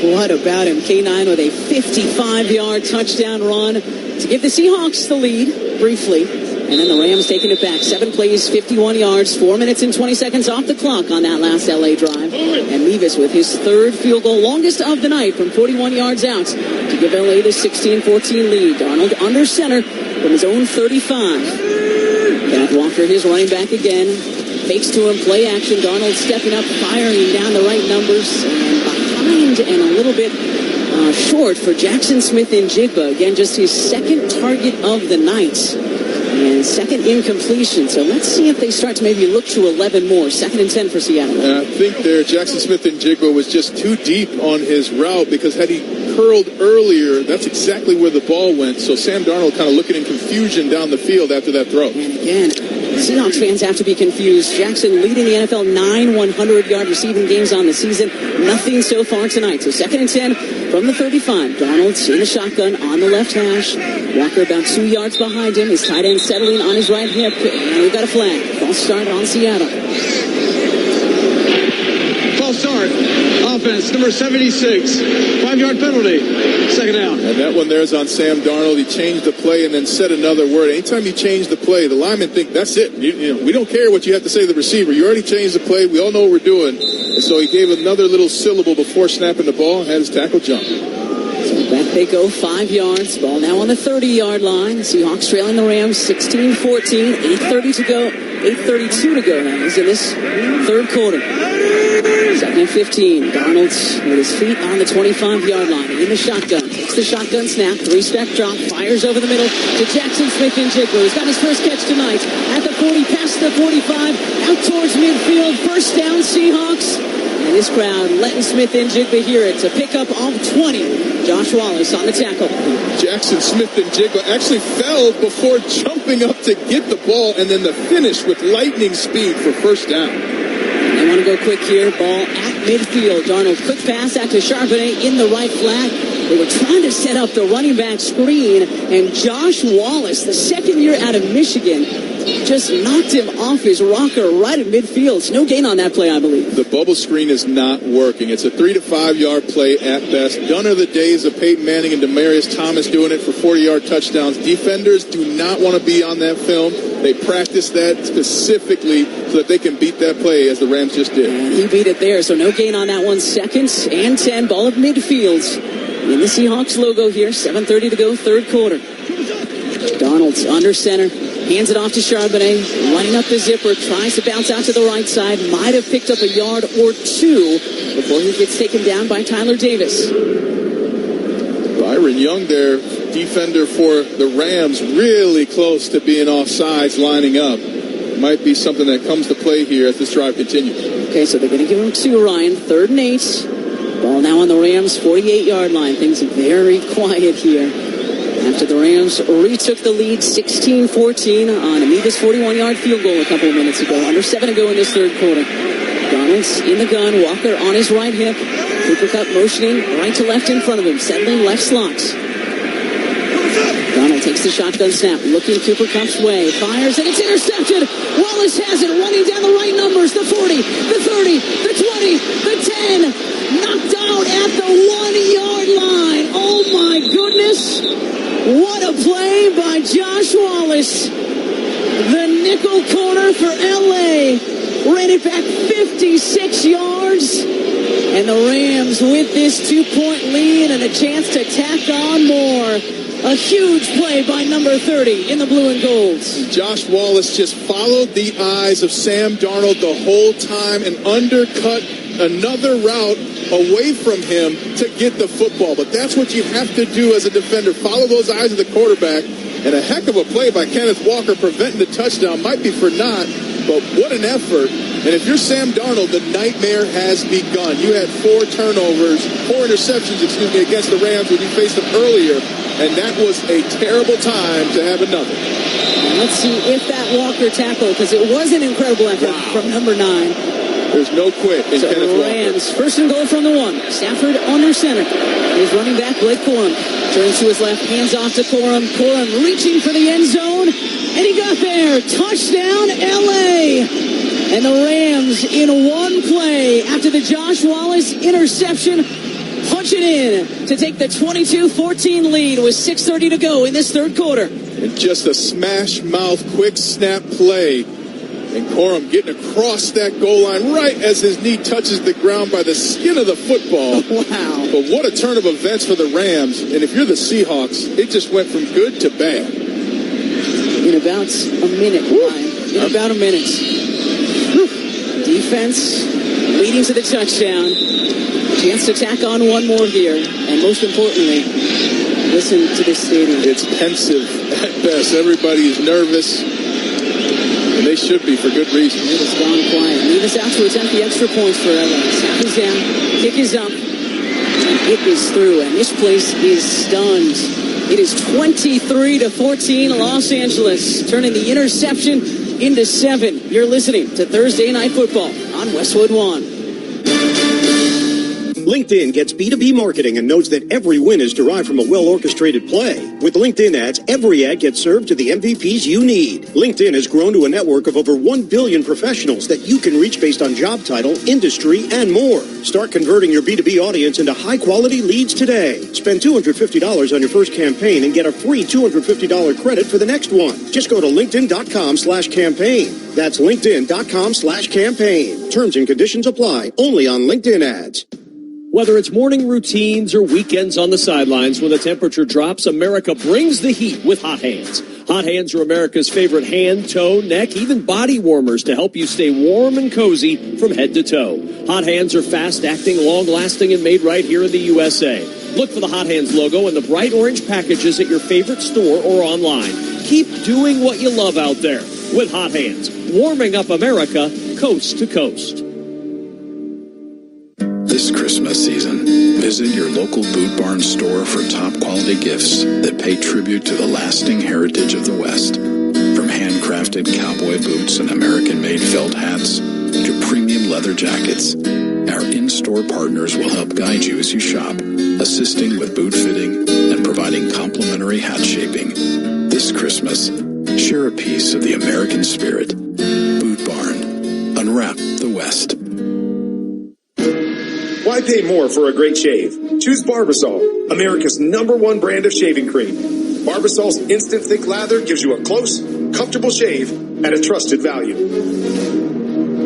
What about him? K9 with a 55-yard touchdown run to give the Seahawks the lead briefly. And then the Rams taking it back. 7 plays, 51 yards, 4 minutes and 20 seconds off the clock on that last LA drive. And Levis with his third field goal, longest of the night from 41 yards out to give LA the 16-14 lead. Darnold under center from his own 35. Kenneth Walker, his running back again. Fakes to him, play action. Darnold stepping up, firing down the right numbers. And behind and a little bit short for Jackson Smith-Njigba. Again, just his second target of the night. And second incompletion. So let's see if they start to maybe look to 11 more. 2nd and 10 for Seattle. I think there, Jackson Smith-Njigba was just too deep on his route, because had he curled earlier, that's exactly where the ball went. So Sam Darnold kind of looking in confusion down the field after that throw. And again, Seahawks fans have to be confused. Jackson leading the NFL 9 100-yard receiving games on the season. Nothing so far tonight. So 2nd and 10 from the 35. Darnold in the shotgun on the left hash. Walker about 2 yards behind him. His tight end settling on his right hip. And we've got a flag. False start on Seattle. False start. Offense, number 76. 5-yard penalty. 2nd down. And that one there is on Sam Darnold. He changed the play and then said another word. Anytime you change the play, the linemen think that's it. You know, we don't care what you have to say to the receiver. You already changed the play. We all know what we're doing. And so he gave another little syllable before snapping the ball and had his tackle jump. So back they go, 5 yards. Ball now on the 30-yard line. Seahawks trailing the Rams 16-14. 8:30 to go. 8:32 to go now. He's in this third quarter. 2nd and 15. Darnold with his feet on the 25-yard line. In the shotgun. Takes the shotgun snap. 3-step drop. Fires over the middle to Jackson Smith-Njigba. He's got his first catch tonight. At the 40, past the 45. Out towards midfield. First down, Seahawks. And this crowd letting Smith-Njigba hear it. To pick up off 20. Josh Wallace on the tackle. Jackson Smith-Njigba actually fell before jumping up to get the ball, and then the finish with lightning speed for first down. They want to go quick here. Ball at midfield. Darnold, quick pass out to Charbonnet in the right flat. They were trying to set up the running back screen, and Josh Wallace, the second year out of Michigan, just knocked him off his rocker right at midfield. It's no gain on that play, I believe. The bubble screen is not working. It's a 3 to 5 yard play at best. Gone are the days of Peyton Manning and Demaryius Thomas doing it for 40-yard touchdowns. Defenders do not want to be on that film. They practice that specifically so that they can beat that play, as the Rams just did. And he beat it there, so no gain on that one. 2nd and 10, ball at midfield. In the Seahawks logo here, 7:30 to go, third quarter. Darnold's under center. Hands it off to Charbonnet, running up the zipper, tries to bounce out to the right side, might have picked up a yard or two before he gets taken down by Tyler Davis. Byron Young there, defender for the Rams, really close to being offsides, lining up. Might be something that comes to play here as this drive continues. Okay, so they're going to give him to Ryan, 3rd and 8. Ball now on the Rams' 48-yard line. Things are very quiet here. After the Rams retook the lead 16-14 on Amiga's 41-yard field goal a couple of minutes ago. Under 7 to go in this third quarter. Donald's in the gun. Walker on his right hip. Cooper Kupp motioning right to left in front of him. Settling left slot. Donald takes the shotgun snap. Looking Cooper Kupp's way. Fires and it's intercepted. Wallace has it. Running down the right numbers. The 40, the 30, the 20, the 10. Knocked out at the 1-yard line. Oh my goodness. What a play by Josh Wallace. The nickel corner for LA. Ran it back 56 yards. And the Rams with this 2-point lead and a chance to tack on more. A huge play by number 30 in the blue and gold. Josh Wallace just followed the eyes of Sam Darnold the whole time and undercut another route away from him to get the football. But that's what you have to do as a defender. Follow those eyes of the quarterback. And a heck of a play by Kenneth Walker preventing the touchdown. Might be for naught, but what an effort. And if you're Sam Darnold, the nightmare has begun. You had 4 interceptions, against the Rams when you faced them earlier. And that was a terrible time to have another. And let's see if that Walker tackle, because it was an incredible effort from number 9. There's no quit in Kenneth Rams, first and goal from the 1. Stafford under center. His running back, Blake Corum. Turns to his left, hands off to Corum. Corum reaching for the end zone. And he got there. Touchdown, LA. And the Rams in one play after the Josh Wallace interception. Punch it in to take the 22-14 lead with 6:30 to go in this third quarter. And just a smash mouth, quick snap play. And Corum getting across that goal line right as his knee touches the ground by the skin of the football. Wow. But what a turn of events for the Rams. And if you're the Seahawks, it just went from good to bad. In about a minute, Ryan. In about a minute. Defense leading to the touchdown. Chance to tack on one more here. And most importantly, listen to this stadium. It's pensive at best. Everybody is nervous. And they should be for good reason. It has gone quiet. Lead us out to attempt the extra points for LA. Snap is down. Kick is up. And it is through. And this place is stunned. It is 23-14 Los Angeles. Turning the interception into 7. You're listening to Thursday Night Football on Westwood One. LinkedIn gets B2B marketing and knows that every win is derived from a well-orchestrated play. With LinkedIn ads, every ad gets served to the MVPs you need. LinkedIn has grown to a network of over 1 billion professionals that you can reach based on job title, industry, and more. Start converting your B2B audience into high-quality leads today. Spend $250 on your first campaign and get a free $250 credit for the next one. Just go to linkedin.com/campaign. That's linkedin.com/campaign. Terms and conditions apply. Only on LinkedIn ads. Whether it's morning routines or weekends on the sidelines, when the temperature drops, America brings the heat with Hot Hands. Hot Hands are America's favorite hand, toe, neck, even body warmers to help you stay warm and cozy from head to toe. Hot Hands are fast-acting, long-lasting, and made right here in the USA. Look for the Hot Hands logo and the bright orange packages at your favorite store or online. Keep doing what you love out there with Hot Hands, warming up America coast to coast. This Christmas season, visit your local Boot Barn store for top quality gifts that pay tribute to the lasting heritage of the West. From handcrafted cowboy boots and American-made felt hats to premium leather jackets, our in-store partners will help guide you as you shop, assisting with boot fitting and providing complimentary hat shaping. This Christmas, share a piece of the American spirit. Boot Barn. Unwrap the West. Why pay more for a great shave? Choose Barbasol, America's #1 brand of shaving cream. Barbasol's instant thick lather gives you a close, comfortable shave at a trusted value.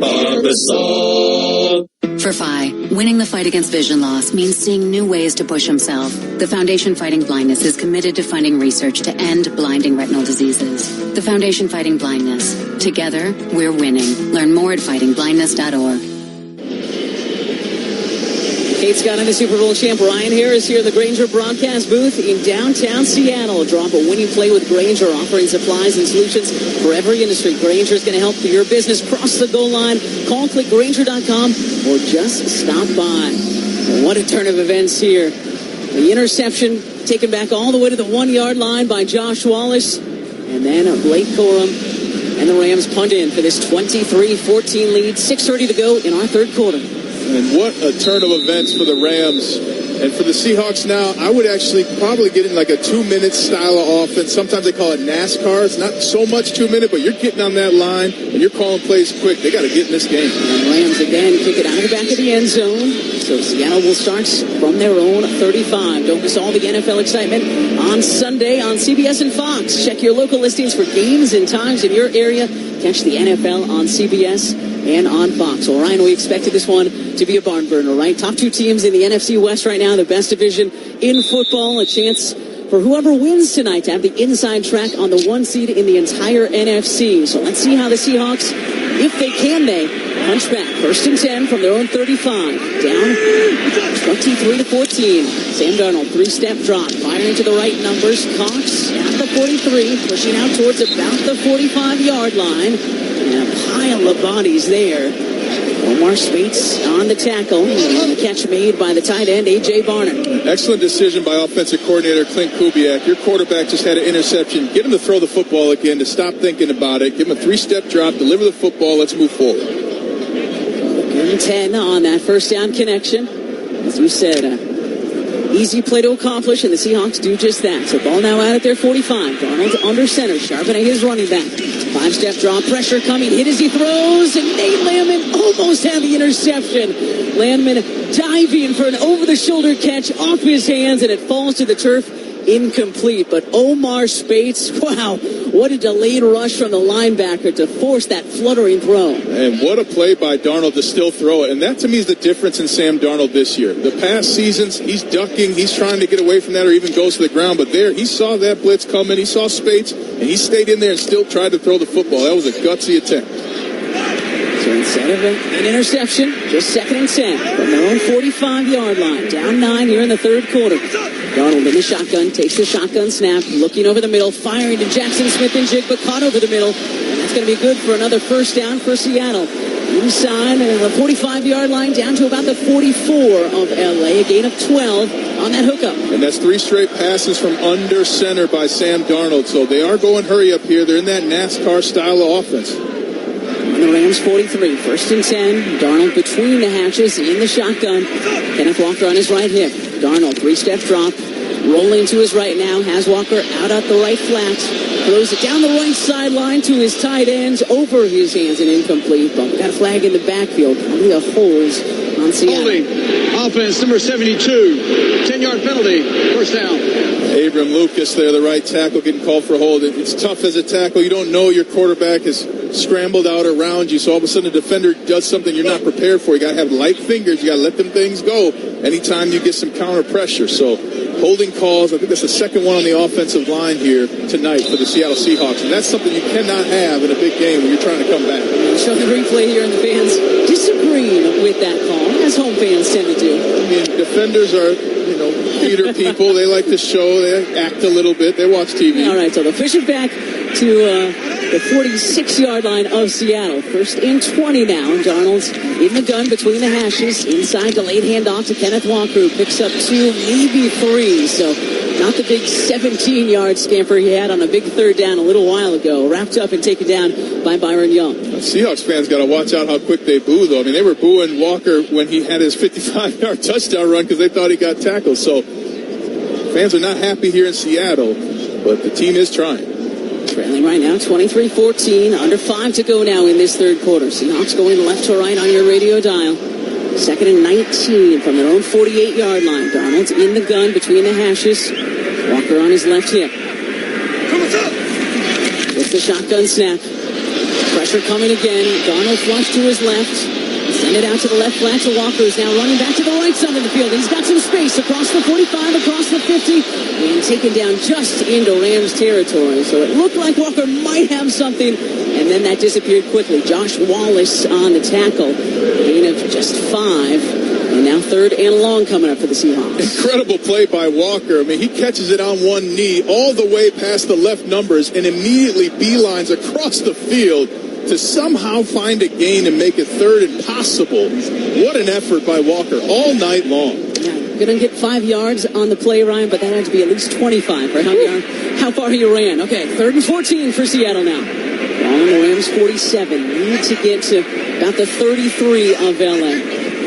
Barbasol. For Phi, winning the fight against vision loss means seeing new ways to push himself. The Foundation Fighting Blindness is committed to funding research to end blinding retinal diseases. The Foundation Fighting Blindness. Together, we're winning. Learn more at fightingblindness.org. Kate Scott and the Super Bowl champ Ryan Harris here in the Grainger broadcast booth in downtown Seattle. Drop a winning play with Grainger, offering supplies and solutions for every industry. Grainger is going to help your business cross the goal line. Call, click Grainger.com, or just stop by. What a turn of events here The interception taken back all the way to the 1-yard line by Josh Wallace. And then Blake Corum and the Rams punt in for this 23-14 lead. 6:30 to go in our third quarter. And what a turn of events for the Rams. And for the Seahawks now, I would actually probably get in like a 2-minute style of offense. Sometimes they call it NASCAR. It's not so much 2 minute, but you're getting on that line and you're calling plays quick. They got to get in this game. And Rams again kick it out of the back of the end zone. So Seattle will start from their own 35. Don't miss all the NFL excitement on Sunday on CBS and Fox. Check your local listings for games and times in your area. Catch the NFL on CBS and on Fox. Well, Ryan, we expected this one to be a barn burner, right? Top two teams in the NFC West right now, the best division in football. A chance for whoever wins tonight to have the inside track on the 1 seed in the entire NFC. So let's see how the Seahawks, if they can, punch back. 1st and 10 from their own 35. Down 23-14. Sam Darnold, 3-step drop. Firing to the right numbers. Cox at the 43. Pushing out towards about the 45-yard line. And a pile of bodies there. Omar Spates on the tackle. And the catch made by the tight end, A.J. Barner. Excellent decision by offensive coordinator Clint Kubiak. Your quarterback just had an interception. Get him to throw the football again, to stop thinking about it. Give him a 3-step drop. Deliver the football. Let's move forward. And 10 on that first down connection. As you said, easy play to accomplish, and the Seahawks do just that. So ball now out at their 45. Darnold under center, sharpening his running back. 5-step drop, pressure coming, hit as he throws, and Nate Landman almost had the interception. Landman diving for an over-the-shoulder catch off his hands, and it falls to the turf. Incomplete, but Omar Spates, wow, what a delayed rush from the linebacker to force that fluttering throw. And what a play by Darnold to still throw it. And that to me is the difference in Sam Darnold this year. The past seasons, he's ducking, he's trying to get away from that or even goes to the ground. But there, he saw that blitz coming, he saw Spates, and he stayed in there and still tried to throw the football. That was a gutsy attempt. So instead of an interception, just 2nd and 10 from their own 45-yard line. Down 9 here in the third quarter. Darnold in the shotgun, takes the shotgun snap, looking over the middle, firing to Jackson Smith and Jig, but caught over the middle. And that's going to be good for another first down for Seattle. Inside the 45-yard line, down to about the 44 of L.A., a gain of 12 on that hookup. And that's 3 straight passes from under center by Sam Darnold. So they are going hurry up here. They're in that NASCAR style of offense. On the Rams 43, 1st and 10. Darnold between the hatches in the shotgun. Kenneth Walker on his right hip. Darnold, 3-step drop. Rolling to his right now. Has Walker out at the right flat. Throws it down the right sideline to his tight ends. Over his hands and incomplete. But we got a flag in the backfield. Only a holds on Seattle. Holding. Offense number 72. 10-yard penalty. First down. Abram Lucas there, the right tackle, getting called for a hold. It's tough as a tackle. You don't know your quarterback is scrambled out around you, so all of a sudden a defender does something you're not prepared for. You got to have light fingers. You got to let them things go anytime you get some counter pressure. So holding calls, I think that's the second one on the offensive line here tonight for the Seattle Seahawks, and that's something you cannot have in a big game when you're trying to come back. Show the replay here, and the fans disagreeing with that call, as home fans tend to do. I mean, defenders are, theater people. They like to show, they act a little bit, they watch TV. All right, so they'll push it back to the 46-yard line of Seattle. 1st and 20 now. Darnold's in the gun between the hashes. Inside, delayed handoff to Kenneth Walker, who picks up 2, maybe 3. So not the big 17-yard scamper he had on a big 3rd down a little while ago. Wrapped up and taken down by Byron Young. Seahawks fans got to watch out how quick they boo, though. I mean, they were booing Walker when he had his 55-yard touchdown run because they thought he got tackled. So fans are not happy here in Seattle, but the team is trying. Trailing right now, 23-14. Under 5 to go now in this third quarter. Seahawks going left to right on your radio dial. 2nd and 19 from their own 48-yard line. Darnold's in the gun between the hashes. Walker on his left hip. With the shotgun snap. Pressure coming again. Darnold flush to his left. Send it out to the left flat to Walker, who's now running back to the right side of the field. He's got some space across the 45, across the 50, and taken down just into Rams territory. So it looked like Walker might have something, and then that disappeared quickly. Josh Wallace on the tackle. Gain of just 5. And now 3rd and long coming up for the Seahawks. Incredible play by Walker. I mean, he catches it on one knee all the way past the left numbers and immediately beelines across the field to somehow find a gain and make it 3rd and possible. What an effort by Walker all night long. Yeah, Going to get 5 yards on the play, Ryan, but that had to be at least 25 for how far he ran. Okay, 3rd and 14 for Seattle now. On the Rams 47. Need to get to about the 33 of LA.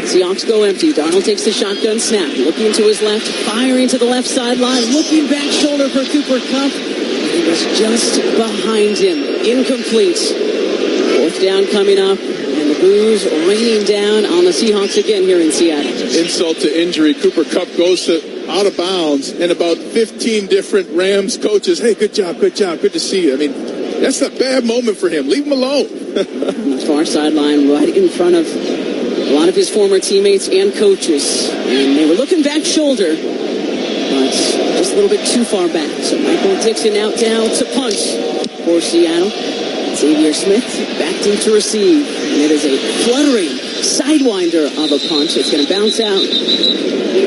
Seahawks go empty. Darnold takes the shotgun snap. Looking to his left, firing to the left sideline. Looking back shoulder for Cooper Kupp. He was just behind him. Incomplete. 4th down coming up. And the boos raining down on the Seahawks again here in Seattle. Insult to injury. Cooper Kupp goes out of bounds, and about 15 different Rams coaches, hey, good job, good to see you. I mean, that's a bad moment for him. Leave him alone. On the far sideline, right in front of a lot of his former teammates and coaches. And they were looking back shoulder, but just a little bit too far back. So Michael Dixon out down to punch for Seattle. Xavier Smith back deep to receive. And it is a fluttering sidewinder of a punch. It's going to bounce out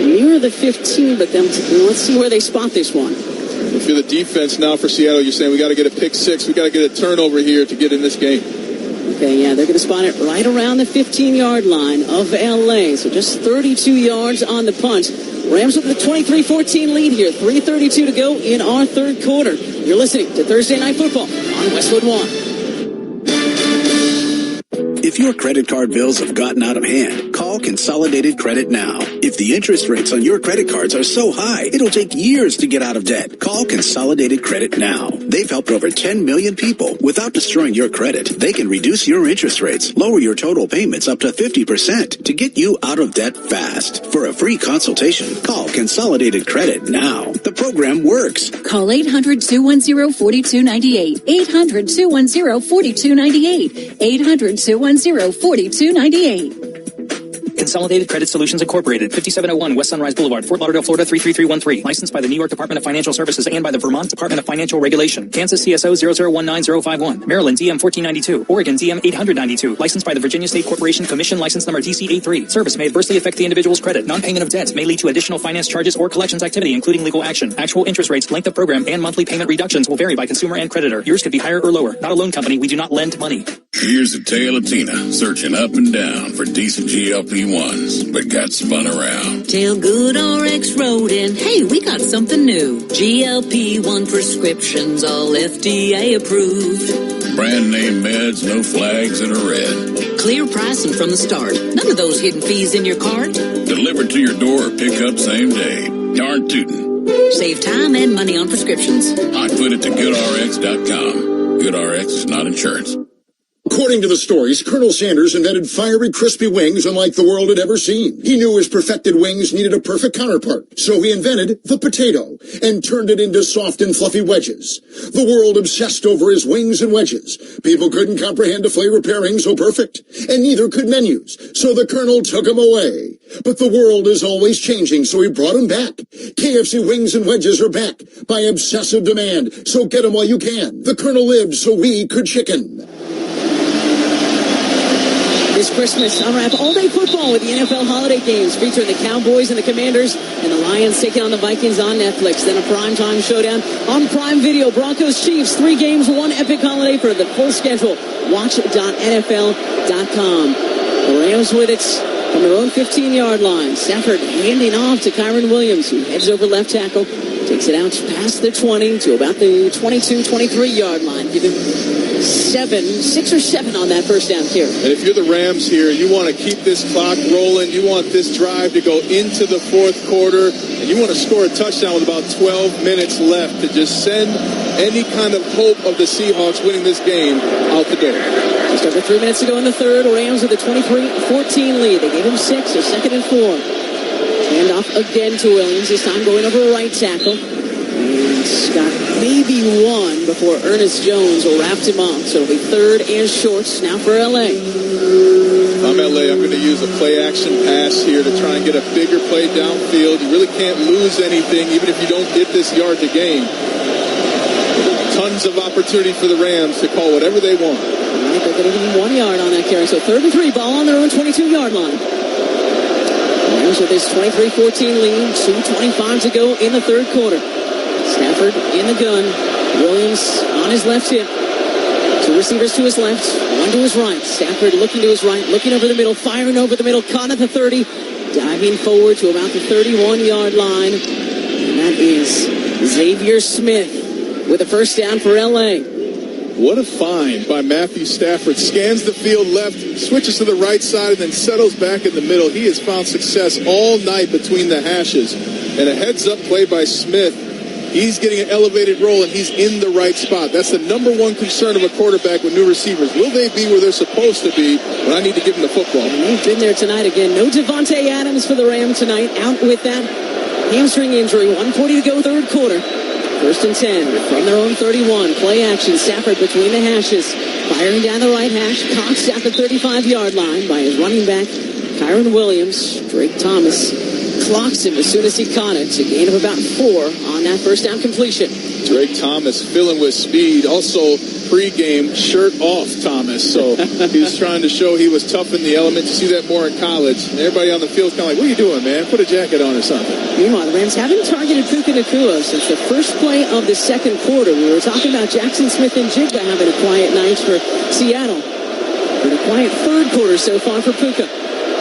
near the 15, but then let's see where they spot this one. If you're the defense now for Seattle, you're saying we got to get a pick six. We got to get a turnover here to get in this game. Okay, yeah, they're going to spot it right around the 15-yard line of LA. So just 32 yards on the punt. Rams with the 23-14 lead here. 3:32 to go in our 3rd quarter. You're listening to Thursday Night Football on Westwood One. If your credit card bills have gotten out of hand, call Consolidated Credit now. If the interest rates on your credit cards are so high, it'll take years to get out of debt. Call Consolidated Credit now. They've helped over 10 million people. Without destroying your credit, they can reduce your interest rates, lower your total payments up to 50% to get you out of debt fast. For a free consultation, call Consolidated Credit now. The program works. Call 800-210-4298. 800-210-4298. 800-210-4298. Consolidated Credit Solutions Incorporated, 5701 West Sunrise Boulevard, Fort Lauderdale, Florida 33313. Licensed by the New York Department of Financial Services and by the Vermont Department of Financial Regulation. Kansas CSO 0019051. Maryland DM 1492. Oregon DM 892. Licensed by the Virginia State Corporation Commission, license number DC83. Service may adversely affect the individual's credit. Non-payment of debts may lead to additional finance charges or collections activity, including legal action. Actual interest rates, length of program, and monthly payment reductions will vary by consumer and creditor. Yours could be higher or lower. Not a loan company. We do not lend money. Here's the tale of Tina, searching up and down for decent GLP-1s, but got spun around. Tell Good RX wrote in, hey, we got something new. GLP-1 prescriptions, all FDA approved. Brand name meds, no flags that are red. Clear pricing from the start. None of those hidden fees in your cart. Delivered to your door or pick up same day. Darn tootin'. Save time and money on prescriptions. I put it to GoodRx.com. GoodRx is not insurance. According to the stories, Colonel Sanders invented fiery, crispy wings unlike the world had ever seen. He knew his perfected wings needed a perfect counterpart, so he invented the potato and turned it into soft and fluffy wedges. The world obsessed over his wings and wedges. People couldn't comprehend a flavor pairing so perfect, and neither could menus, so the Colonel took them away. But the world is always changing, so he brought them back. KFC wings and wedges are back by obsessive demand, so get them while you can. The Colonel lived so we could chicken. This Christmas, unwrap all-day football with the NFL holiday games featuring the Cowboys and the Commanders and the Lions taking on the Vikings on Netflix. Then a primetime showdown on Prime Video. Broncos Chiefs, 3 games, 1 epic holiday. For the full schedule, watch.nfl.com. The Rams with it from their own 15-yard line. Stafford handing off to Kyron Williams, who heads over left tackle. Takes it out past the 20 to about the 22, 23-yard line. Give him 6 or 7 on that first down carry. And if you're the Rams here, you want to keep this clock rolling. You want this drive to go into the 4th quarter. And you want to score a touchdown with about 12 minutes left to just send any kind of hope of the Seahawks winning this game out the door. Just over 3 minutes to go in the 3rd. Rams with a 23-14 lead. They gave him 6, so 2nd and 4. Hand off again to Williams, this time going over a right tackle. And Scott maybe 1 before Ernest Jones wrapped him up. So it'll be 3rd and shorts now for LA. If I'm LA, I'm going to use a play-action pass here to try and get a bigger play downfield. You really can't lose anything, even if you don't get this yard to gain. Tons of opportunity for the Rams to call whatever they want. All right, they're going to give him 1 yard on that carry. So 3rd and 3, ball on their own 22-yard line. Rams with this 23-14 lead, 2:25 to go in the 3rd quarter. Stafford in the gun. Williams on his left hip. To receivers to his left, one to his right. Stafford looking to his right, looking over the middle, firing over the middle, caught at the 30, diving forward to about the 31-yard line. And that is Xavier Smith with a first down for L.A. What a find by Matthew Stafford. Scans the field left, switches to the right side, and then settles back in the middle. He has found success all night between the hashes. And a heads-up play by Smith. He's getting an elevated roll, and he's in the right spot. That's the number one concern of a quarterback with new receivers. Will they be where they're supposed to be when I need to give them the football? And they've been there tonight again. No Devontae Adams for the Rams tonight. Out with that hamstring injury. 1:40 to go, third quarter. First and 10 from their own 31. Play action. Stafford between the hashes. Firing down the right hash. Cox at the 35-yard line by his running back, Kyron Williams. Drake Thomas clocks him as soon as he caught it. It's a gain of about 4 on that first down completion. Drake Thomas filling with speed. Also, pre-game, shirt off Thomas. So he was trying to show he was tough in the element. You see that more in college. And everybody on the field is kind of like, what are you doing, man? Put a jacket on or something. Meanwhile, the Rams haven't targeted Puka Nacua since the first play of the second quarter. We were talking about Jackson Smith and Jigba having a quiet night for Seattle. But a quiet third quarter so far for Puka.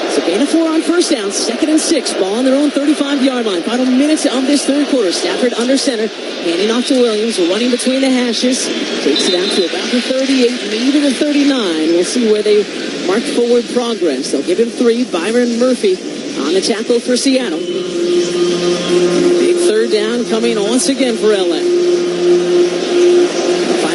So gain of 4 on first down, 2nd and 6. Ball on their own 35-yard line. Final minutes of this third quarter. Stafford under center, handing off to Williams, running between the hashes. Takes it out to about the 38, maybe the 39. We'll see where they mark forward progress. They'll give him 3. Byron Murphy on the tackle for Seattle. Big third down coming once again for L.A.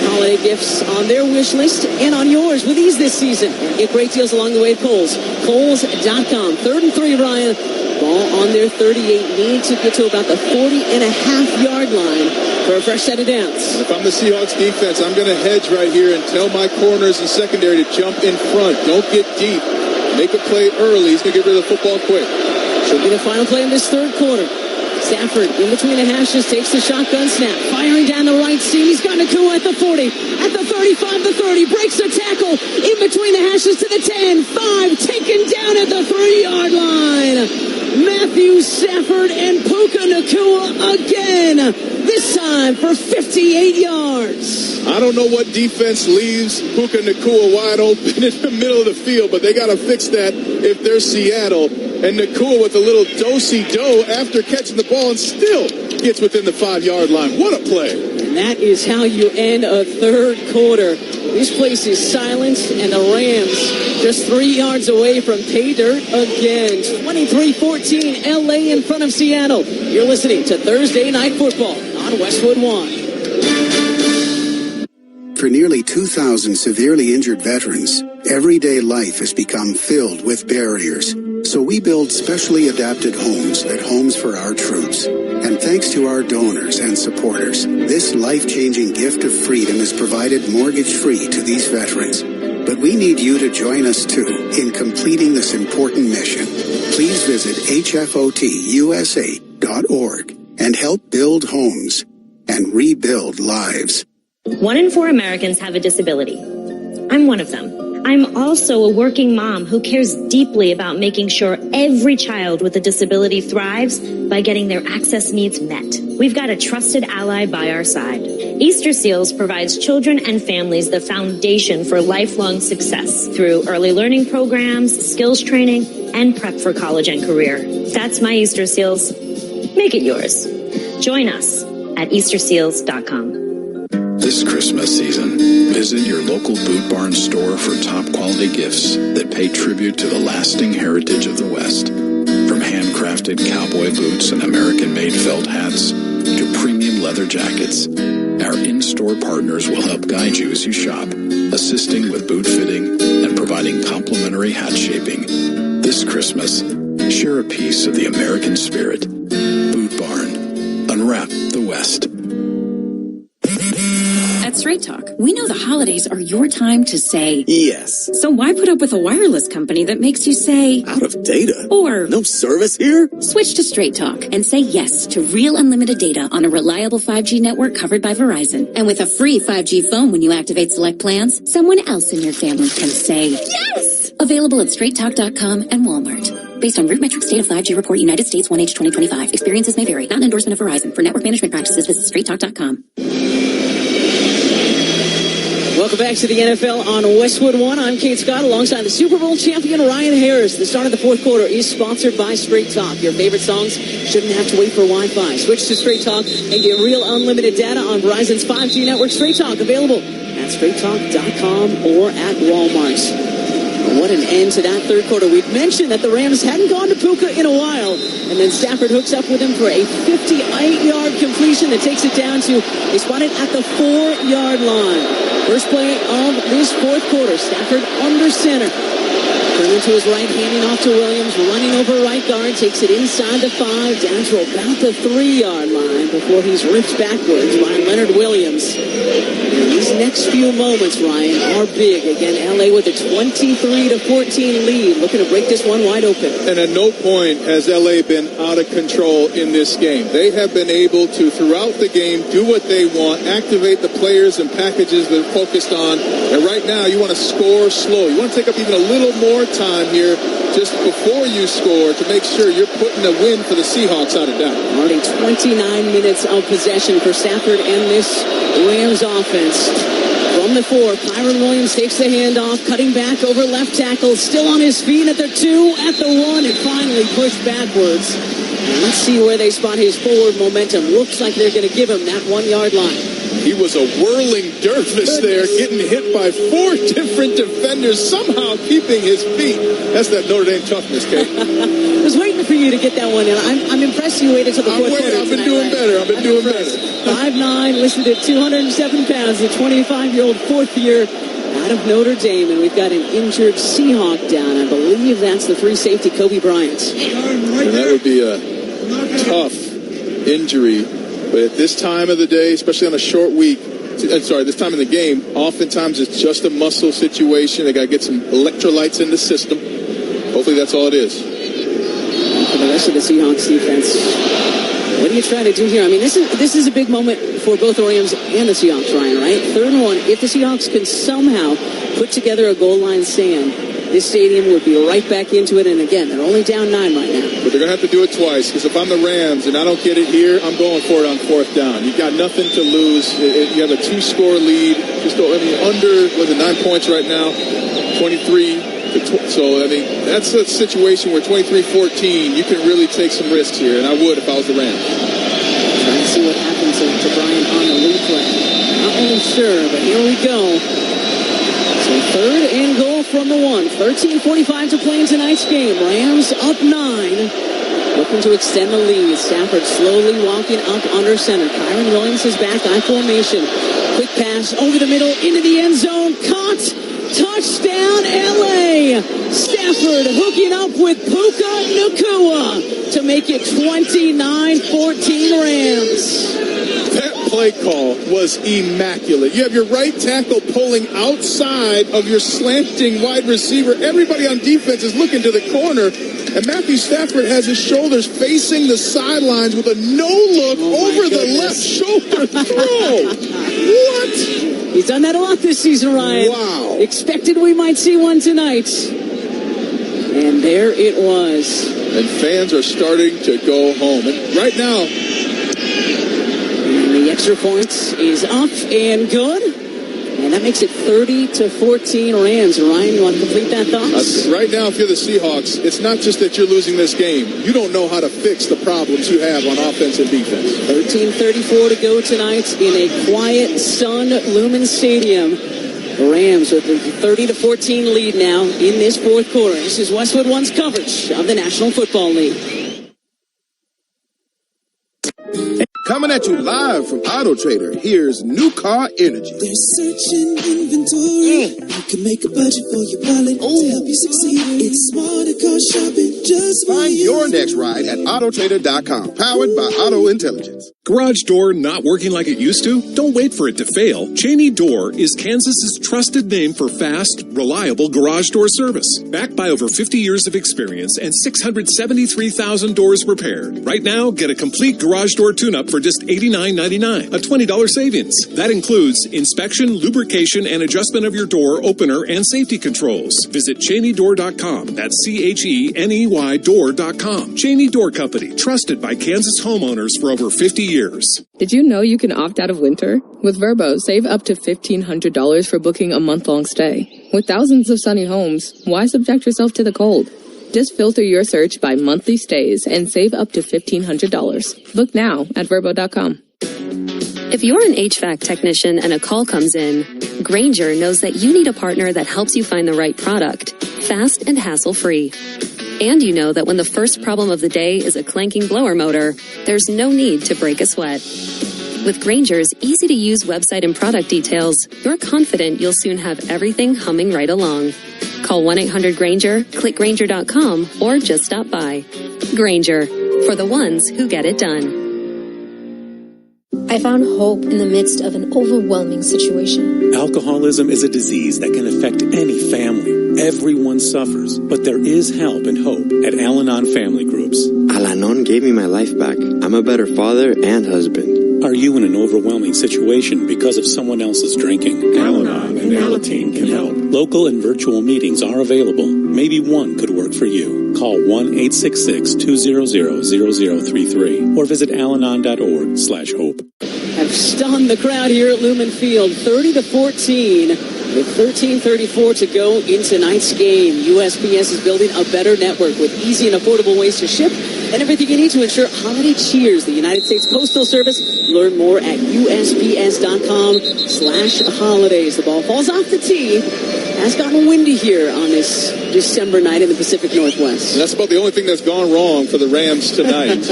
Holiday gifts on their wish list and on yours with ease this season. Get great deals along the way at Kohl's. Kohl's.com. 3rd and 3, Ryan. Ball on their 38. Need to get to about the 40.5-yard line for a fresh set of downs. If I'm the Seahawks defense, I'm going to hedge right here and tell my corners and secondary to jump in front. Don't get deep. Make a play early. He's going to get rid of the football quick. Should be the final play in this third quarter. Stafford in between the hashes takes the shotgun snap, firing down the right seam. He's got Nacua at the 40, at the 35, the 30, breaks the tackle in between the hashes to the 10, 5, taken down at the 3-yard line. Matthew Stafford and Puka Nacua again, this time for 58 yards. I don't know what defense leaves Puka Nacua wide open in the middle of the field, but they got to fix that if they're Seattle. And Nacua with a little do-si-do after catching the ball and still gets within the 5-yard line. What a play. And that is how you end a third quarter. This place is silent, and the Rams just 3 yards away from pay dirt again. 23-14, L.A. in front of Seattle. You're listening to Thursday Night Football on Westwood One. For nearly 2,000 severely injured veterans, everyday life has become filled with barriers. So we build specially adapted homes at Homes for Our Troops. And thanks to our donors and supporters, this life-changing gift of freedom is provided mortgage-free to these veterans. But we need you to join us, too, in completing this important mission. Please visit hfotusa.org and help build homes and rebuild lives. 1 in 4 Americans have a disability. I'm one of them. I'm also a working mom who cares deeply about making sure every child with a disability thrives by getting their access needs met. We've got a trusted ally by our side. Easter Seals provides children and families the foundation for lifelong success through early learning programs, skills training, and prep for college and career. That's my Easter Seals. Make it yours. Join us at EasterSeals.com. This Christmas season, visit your local Boot Barn store for top quality gifts that pay tribute to the lasting heritage of the West. From handcrafted cowboy boots and American-made felt hats to premium leather jackets, our in-store partners will help guide you as you shop, assisting with boot fitting and providing complimentary hat shaping. This Christmas, share a piece of the American spirit. Boot Barn. Unwrap the West. At Straight Talk, we know the holidays are your time to say yes. So why put up with a wireless company that makes you say out of data? Or no service here? Switch to Straight Talk and say yes to real unlimited data on a reliable 5G network covered by Verizon. And with a free 5G phone when you activate select plans, someone else in your family can say yes! Available at straighttalk.com and Walmart. Based on RootMetrics State of 5G Report, United States 1H 2025. Experiences may vary. Not an endorsement of Verizon. For network management practices, visit straighttalk.com. Welcome back to the NFL on Westwood One. I'm Kate Scott alongside the Super Bowl champion Ryan Harris. The start of the fourth quarter is sponsored by Straight Talk. Your favorite songs shouldn't have to wait for Wi-Fi. Switch to Straight Talk and get real unlimited data on Verizon's 5G network. Straight Talk available at straighttalk.com or at Walmart. What an end to that third quarter. We'd mentioned that the Rams hadn't gone to Puka in a while, and then Stafford hooks up with him for a 58-yard completion that takes it down to, they spot it at the 4-yard line. First play of this fourth quarter, Stafford under center. Turning to his right, handing off to Williams, running over right guard, takes it inside the 5, down to about the 3-yard line before he's ripped backwards by Leonard Williams. And these next few moments, Ryan, are big. Again, LA with a 23-14 lead, looking to break this one wide open. And at no point has LA been out of control in this game. They have been able to, throughout the game, do what they want, activate the players and packages they're focused on. And right now, you want to score slow. You want to take up even a little more time here just before you score to make sure you're putting a win for the Seahawks out of doubt. Already 29 minutes of possession for Stafford and this Rams offense. From the 4, Kyron Williams takes the handoff, cutting back over left tackle, still on his feet at the 2, at the 1, and finally pushed backwards. And let's see where they spot his forward momentum. Looks like they're going to give him that 1-yard line. He was a whirling dervish there, getting hit by 4 different defenders, somehow keeping his feet. That's that Notre Dame toughness, Kate. I was waiting for you to get that one in. I'm impressed you waited till the fourth quarter. I've been doing better. I've been doing better. 5'9", listed at 207 pounds, the 25-year-old fourth year out of Notre Dame. And we've got an injured Seahawk down. I believe that's the free safety, Kobe Bryant. And that would be a tough injury. But at this time of the day, especially on a short week, this time in the game, oftentimes it's just a muscle situation. They got to get some electrolytes in the system. Hopefully that's all it is. For the rest of the Seahawks defense, what are you trying to do here? I mean, this is a big moment for both the Rams and the Seahawks, Ryan, right? 3rd and 1. If the Seahawks can somehow put together a goal line stand, this stadium would be right back into it. And again, they're only down 9 right now. But they're going to have to do it twice, because if I'm the Rams and I don't get it here, I'm going for it on 4th down. You've got nothing to lose. You have a 2-score lead. Under 9 points right now, 23. So, that's a situation where 23-14, you can really take some risks here, and I would if I was the Rams. Trying to see what happens to Bryant on the replay. Not really sure, but here we go. So 3rd and goal from the 1. 13:45 to play in tonight's game. Rams up 9. Looking to extend the lead. Stafford slowly walking up under center. Kyron Williams is back, I formation. Quick pass over the middle into the end zone. Caught. Touchdown, LA. Stafford hooking up with Puka Nacua to make it 29-14 Rams. That play call was immaculate. You have your right tackle pulling outside of your slanting wide receiver. Everybody on defense is looking to the corner, and Matthew Stafford has his shoulders facing the sidelines with a no-look over the left shoulder throw. What? He's done that a lot this season, Ryan. Wow. Expected we might see one tonight. And there it was. And fans are starting to go home. And right now, and the extra point is up and good. And that makes it 30-14 Rams. Ryan, you want to complete that thought? Right now, if you're the Seahawks, it's not just that you're losing this game. You don't know how to fix the problems you have on offense and defense. 13:34 to go tonight in a quiet Sun Lumen Stadium. The Rams with a 30-14 lead now in this fourth quarter. This is Westwood One's coverage of the National Football League. Coming at you live from Auto Trader, here's New Car Energy. They're searching inventory. You can make a budget for your wallet to help you succeed. It's smarter car shopping just for Find you. your next ride at autotrader.com. Powered by Auto Intelligence. Garage door not working like it used to? Don't wait for it to fail. Cheney Door is Kansas's trusted name for fast, reliable garage door service. Backed by over 50 years of experience and 673,000 doors repaired. Right now, get a complete garage door tune-up for just $89.99, a $20 savings. That includes inspection, lubrication, and adjustment of your door, opener, and safety controls. Visit CheneyDoor.com. That's CheneyDoor.com. ChaneyDoor.com. Cheney Door Company, trusted by Kansas homeowners for over 50 years. Did you know you can opt out of winter? With Vrbo, save up to $1,500 for booking a month-long stay. With thousands of sunny homes, why subject yourself to the cold? Just filter your search by monthly stays and save up to $1,500. Book now at Vrbo.com. If you're an HVAC technician and a call comes in, Grainger knows that you need a partner that helps you find the right product, fast and hassle-free. And you know that when the first problem of the day is a clanking blower motor, there's no need to break a sweat. With Grainger's easy-to-use website and product details, you're confident you'll soon have everything humming right along. Call 1-800-GRAINGER, click Grainger.com, or just stop by. Grainger, for the ones who get it done. I found hope in the midst of an overwhelming situation. Alcoholism is a disease that can affect any family. Everyone suffers, but there is help and hope at Al-Anon Family Groups. Al-Anon gave me my life back. I'm a better father and husband. Are you in an overwhelming situation because of someone else's drinking? Al-Anon and Alateen can help. Local and virtual meetings are available. Maybe one could work for you. Call 1-866-200-0033 or visit alanon.org/hope. Have stunned the crowd here at Lumen Field, 30-14, with 13:34 to go in tonight's game. USPS is building a better network with easy and affordable ways to ship and everything you need to ensure holiday cheers. The United States Postal Service. Learn more at USPS.com/holidays. The ball falls off the tee. Has gotten windy here on this December night in the Pacific Northwest. And that's about the only thing that's gone wrong for the Rams tonight.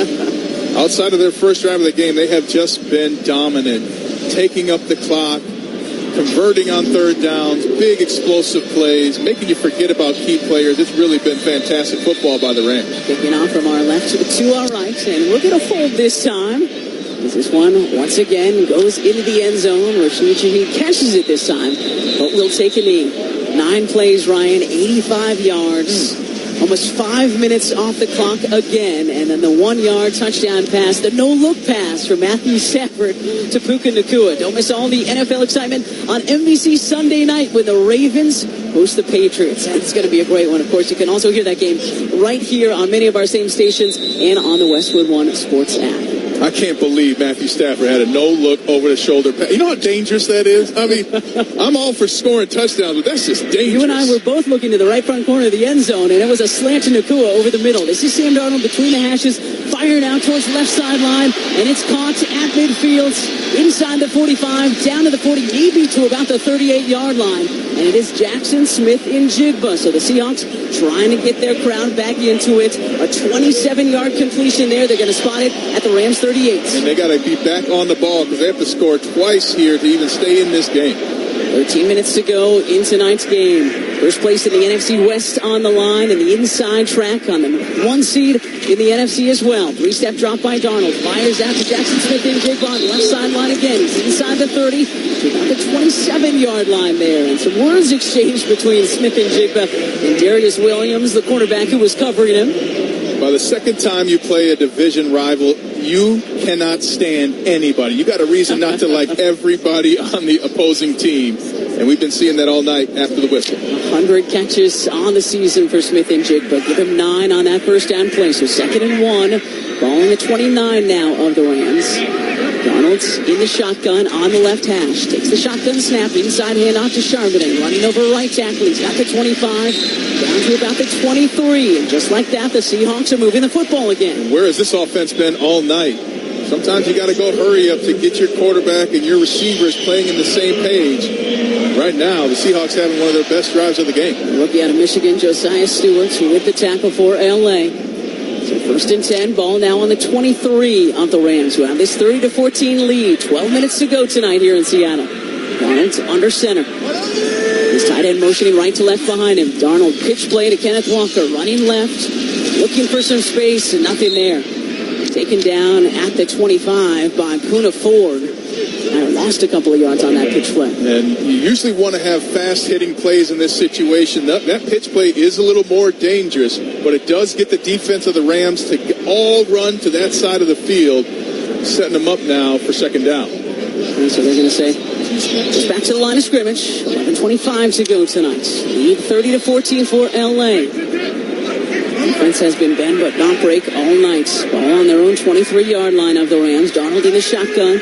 Outside of their first drive of the game, they have just been dominant, taking up the clock, converting on third downs, big explosive plays, making you forget about key players. It's really been fantastic football by the Rams. Kicking off from our left to our right, and we're going to fold this time. This one, once again, goes into the end zone. Rashid Shaheed catches it this time, but will take a knee. 9 plays, Ryan, 85 yards. Almost 5 minutes off the clock again, and then the 1-yard touchdown pass, the no-look pass from Matthew Stafford to Puka Nacua. Don't miss all the NFL excitement on NBC Sunday night when the Ravens host the Patriots. It's going to be a great one. Of course, you can also hear that game right here on many of our same stations and on the Westwood One Sports app. I can't believe Matthew Stafford had a no-look over-the-shoulder pass. You know how dangerous that is? I mean, I'm all for scoring touchdowns, but that's just dangerous. You and I were both looking to the right front corner of the end zone, and it was a slant to Nacua over the middle. This is Sam Darnold between the hashes, firing out towards the left sideline, and it's caught at midfield, inside the 45, down to the 40, maybe to about the 38-yard line. And it is Jackson Smith-Njigba. So the Seahawks trying to get their crowd back into it. A 27-yard completion there. They're going to spot it at the Rams 38. And they got to be back on the ball because they have to score twice here to even stay in this game. 13 minutes to go in tonight's game. First place in the NFC West on the line, and the inside track on the 1 seed in the NFC as well. 3-step drop by Darnold. Fires out to Jackson Smith-Njigba on the left sideline again. He's inside the 30 to about the 27-yard line there. And some words exchanged between Smith-Njigba and Darius Williams, the cornerback who was covering him. By the second time you play a division rival, you cannot stand anybody. You got a reason not to like everybody on the opposing team. And we've been seeing that all night after the whistle. 100 catches on the season for Smith-Njigba. Give him 9 on that first down play. So 2nd and 1. Ball in the 29 now of the Rams. Darnold's in the shotgun on the left hash. Takes the shotgun snap. Inside handoff to Charbonnet. Running over right tackle. He's got the 25. Down to about the 23. And just like that, the Seahawks are moving the football again. Where has this offense been all night? Sometimes you got to go hurry up to get your quarterback and your receivers playing in the same page. Right now, the Seahawks having one of their best drives of the game. Rookie out of Michigan, Josiah Stewart, with the tackle for L.A. So 1st and 10, ball now on the 23 of the Rams, who have this 30-14 lead. 12 minutes to go tonight here in Seattle. Darnold's under center. His tight end motioning right to left behind him. Darnold pitch play to Kenneth Walker, running left, looking for some space, and nothing there. Taken down at the 25 by Poona Ford. And lost a couple of yards on that pitch play. And you usually want to have fast-hitting plays in this situation. That pitch play is a little more dangerous, but it does get the defense of the Rams to all run to that side of the field, setting them up now for 2nd down. And so they're going to say, just back to the line of scrimmage. 11:25 to go tonight. Lead 30-14 for L.A. Defense has been bend but not break all night. Ball on their own 23-yard line of the Rams. Darnold in the shotgun.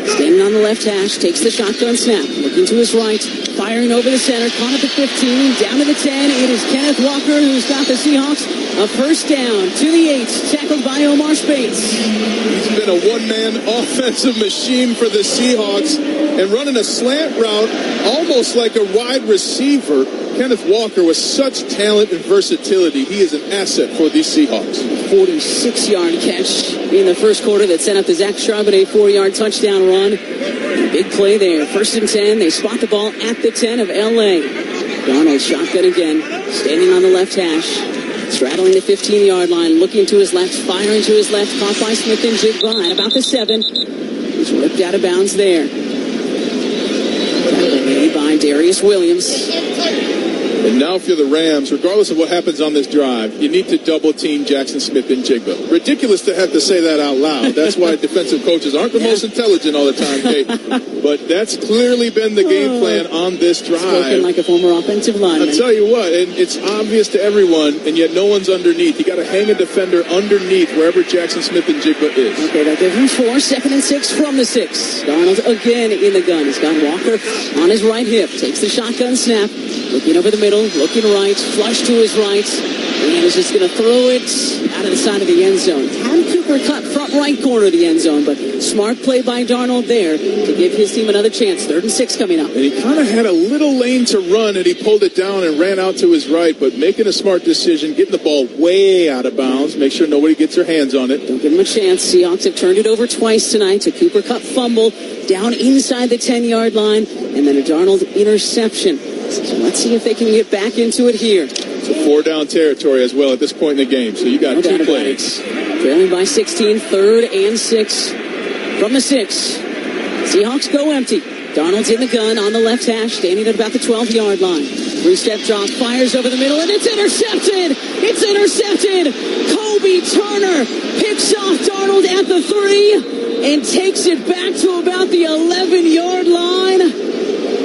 Standing on the left hash. Takes the shotgun snap. Looking to his right. Firing over the center. Caught at the 15. Down to the 10. It is Kenneth Walker who's got the Seahawks a first down to the 8. Tackled by Omar Spates. He's been a one-man offensive machine for the Seahawks and running a slant route almost like a wide receiver. Kenneth Walker with such talent and versatility. He is an asset for these Seahawks. 46-yard catch in the first quarter that sent up the Zach Charbonnet 4-yard touchdown run. Big play there. 1st and 10. They spot the ball at the 10 of L.A. Darnold shotgun again. Standing on the left hash. Straddling the 15-yard line. Looking to his left. Firing to his left. Caught by Smith and Jigba at about the 7. He's ripped out of bounds there. Made by Darius Williams. And now if you're the Rams, regardless of what happens on this drive, you need to double-team Jackson Smith and Jigba. Ridiculous to have to say that out loud. That's why defensive coaches aren't the most intelligent all the time, Kate. But that's clearly been the game plan on this drive. Spoken like a former offensive lineman. I'll tell you what, and it's obvious to everyone, and yet no one's underneath. You got to hang a defender underneath wherever Jackson Smith and Jigba is. Okay, that gives him 4. 2nd and 6 from the 6. Darnold again in the gun. He's got Walker on his right hip. Takes the shotgun snap. Looking over the middle, looking right, flush to his right, and he's just going to throw it out of the side of the end zone. Had Cooper cut front right corner of the end zone, but smart play by Darnold there to give his team another chance. 3rd and 6 coming up. And he kind of had a little lane to run, and he pulled it down and ran out to his right, but making a smart decision, getting the ball way out of bounds, make sure nobody gets their hands on it. Don't give him a chance. Seahawks have turned it over twice tonight to Cooper Kupp fumble down inside the 10-yard line, and then a Darnold interception. So let's see if they can get back into it here. It's a 4-down territory as well at this point in the game. So you got 2 plays. Trailing by 16, 3rd and 6 from the 6. Seahawks go empty. Darnold's in the gun on the left hash, standing at about the 12-yard line. 3-step drop, fires over the middle, and it's intercepted! It's intercepted! Kobe Turner picks off Darnold at the 3 and takes it back to about the 11-yard line.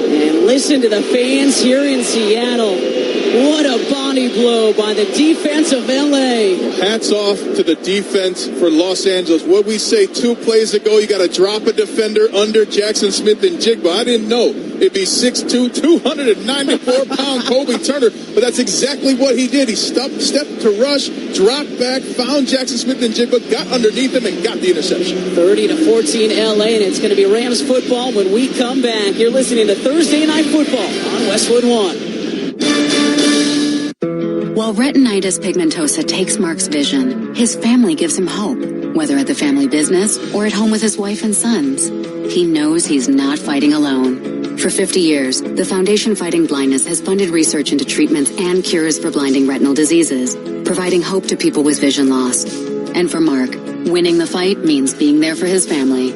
And listen to the fans here in Seattle. What a body blow by the defense of L.A. Hats off to the defense for Los Angeles. What we say 2 plays ago, you got to drop a defender under Jackson Smith and Jigba. I didn't know it'd be 6'2", 294-pound Kobe Turner, but that's exactly what he did. He stepped to rush, dropped back, found Jackson Smith and Jigba, got underneath him, and got the interception. 30-14 L.A., and it's going to be Rams football when we come back. You're listening to Thursday Night Football on Westwood One. While retinitis pigmentosa takes Mark's vision, his family gives him hope, whether at the family business or at home with his wife and sons. He knows he's not fighting alone. For 50 years, the Foundation Fighting Blindness has funded research into treatments and cures for blinding retinal diseases, providing hope to people with vision loss. And for Mark, winning the fight means being there for his family.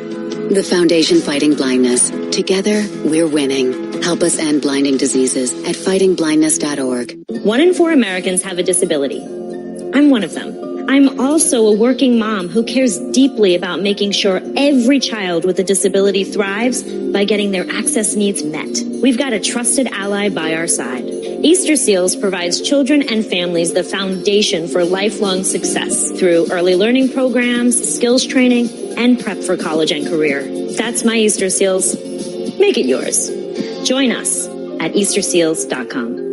The Foundation Fighting Blindness. Together, we're winning. Help us end blinding diseases at fightingblindness.org. 1 in 4 Americans have a disability. I'm one of them. I'm also a working mom who cares deeply about making sure every child with a disability thrives by getting their access needs met. We've got a trusted ally by our side. Easter Seals provides children and families the foundation for lifelong success through early learning programs, skills training, and prep for college and career. That's my Easter Seals. Make it yours. Join us at easterseals.com.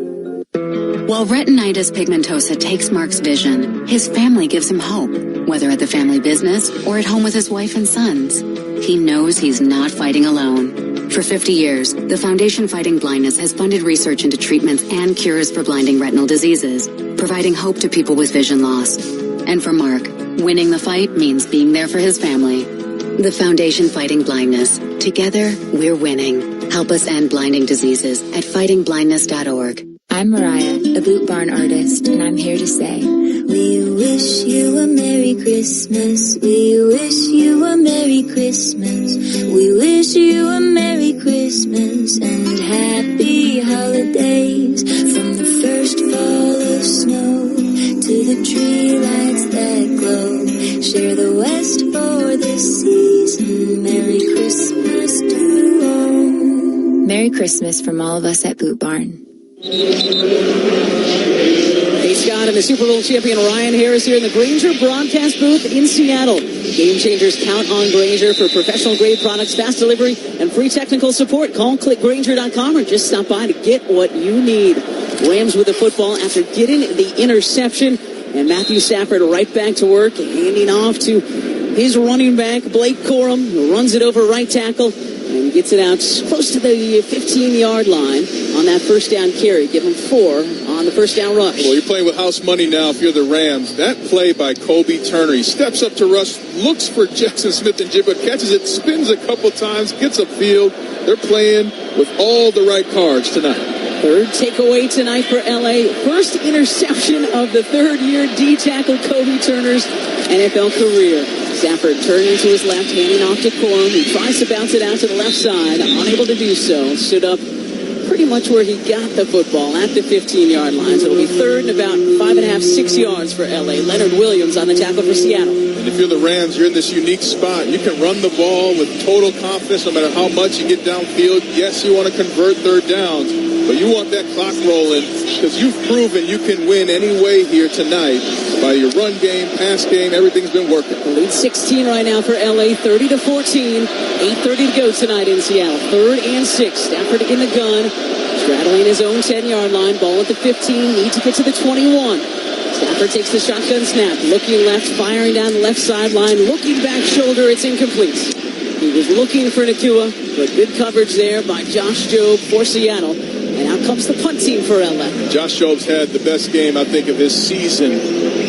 While retinitis pigmentosa takes Mark's vision, his family gives him hope, whether at the family business or at home with his wife and sons. He knows he's not fighting alone. For 50 years, the Foundation Fighting Blindness has funded research into treatments and cures for blinding retinal diseases, providing hope to people with vision loss. And for Mark, winning the fight means being there for his family. The Foundation Fighting Blindness. Together, we're winning. Help us end blinding diseases at fightingblindness.org. I'm Mariah, a Boot Barn artist, and I'm here to say, we wish you a Merry Christmas. We wish you a Merry Christmas. We wish you a Merry Christmas and Happy Holidays. From the first fall of snow to the tree lights that glow, share the West for this season. Merry Christmas to all. Merry Christmas from all of us at Boot Barn. They Scott and the Super Bowl champion Ryan Harris here in the Grainger broadcast booth in Seattle. Game changers count on Grainger for professional grade products, fast delivery, and free technical support. Call clickgrainger.com or just stop by to get what you need. Rams with the football after getting the interception, and Matthew Stafford right back to work, handing off to his running back, Blake Corum, who runs it over right tackle and gets it out close to the 15-yard line on that first down carry. Give him 4 on the first down rush. Well, you're playing with house money now if you're the Rams. That play by Kobe Turner, he steps up to rush, looks for Jackson Smith-Njigba, catches it, spins a couple times, gets upfield. They're playing with all the right cards tonight. Third takeaway tonight for LA. First interception of the third-year D tackle Kobe Turner's NFL career. Stafford turning to his left, handing off to Corum. He tries to bounce it out to the left side, unable to do so. Stood up pretty much where he got the football at the 15-yard line. So it'll be third and about 5.5, 6 yards for LA. Leonard Williams on the tackle for Seattle. And if you're the Rams, you're in this unique spot. You can run the ball with total confidence no matter how much you get downfield. Yes, you want to convert third downs, but you want that clock rolling because you've proven you can win any way here tonight by your run game, pass game. Everything's been working. The lead 16 right now for LA, 30-14. 8:30 to go tonight in Seattle. 3rd and 6. Stafford in the gun, straddling his own 10-yard line. Ball at the 15. Need to get to the 21. Stafford takes the shotgun snap. Looking left, firing down the left sideline. Looking back shoulder. It's incomplete. He was looking for Nakua, but good coverage there by Josh Jobe for Seattle. And out comes the punt team for LA. Josh Jobe's had the best game, I think, of his season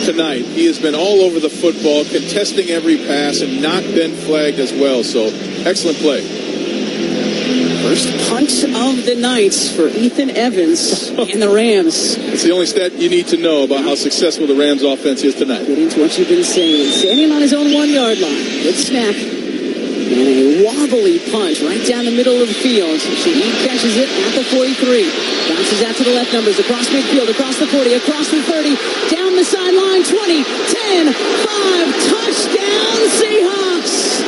tonight. He has been all over the football, contesting every pass, and not been flagged as well. So, excellent play. First punt of the night for Ethan Evans and the Rams. It's the only stat you need to know about how successful the Rams offense is tonight. Get into what you've been saying. Standing on his own 1-yard line. Good snap. And a wobbly punt right down the middle of the field. Shaheed catches it at the 43. Bounces out to the left numbers. Across midfield, across the 40, across the 30. Down the sideline, 20, 10, 5. Touchdown, Seahawks!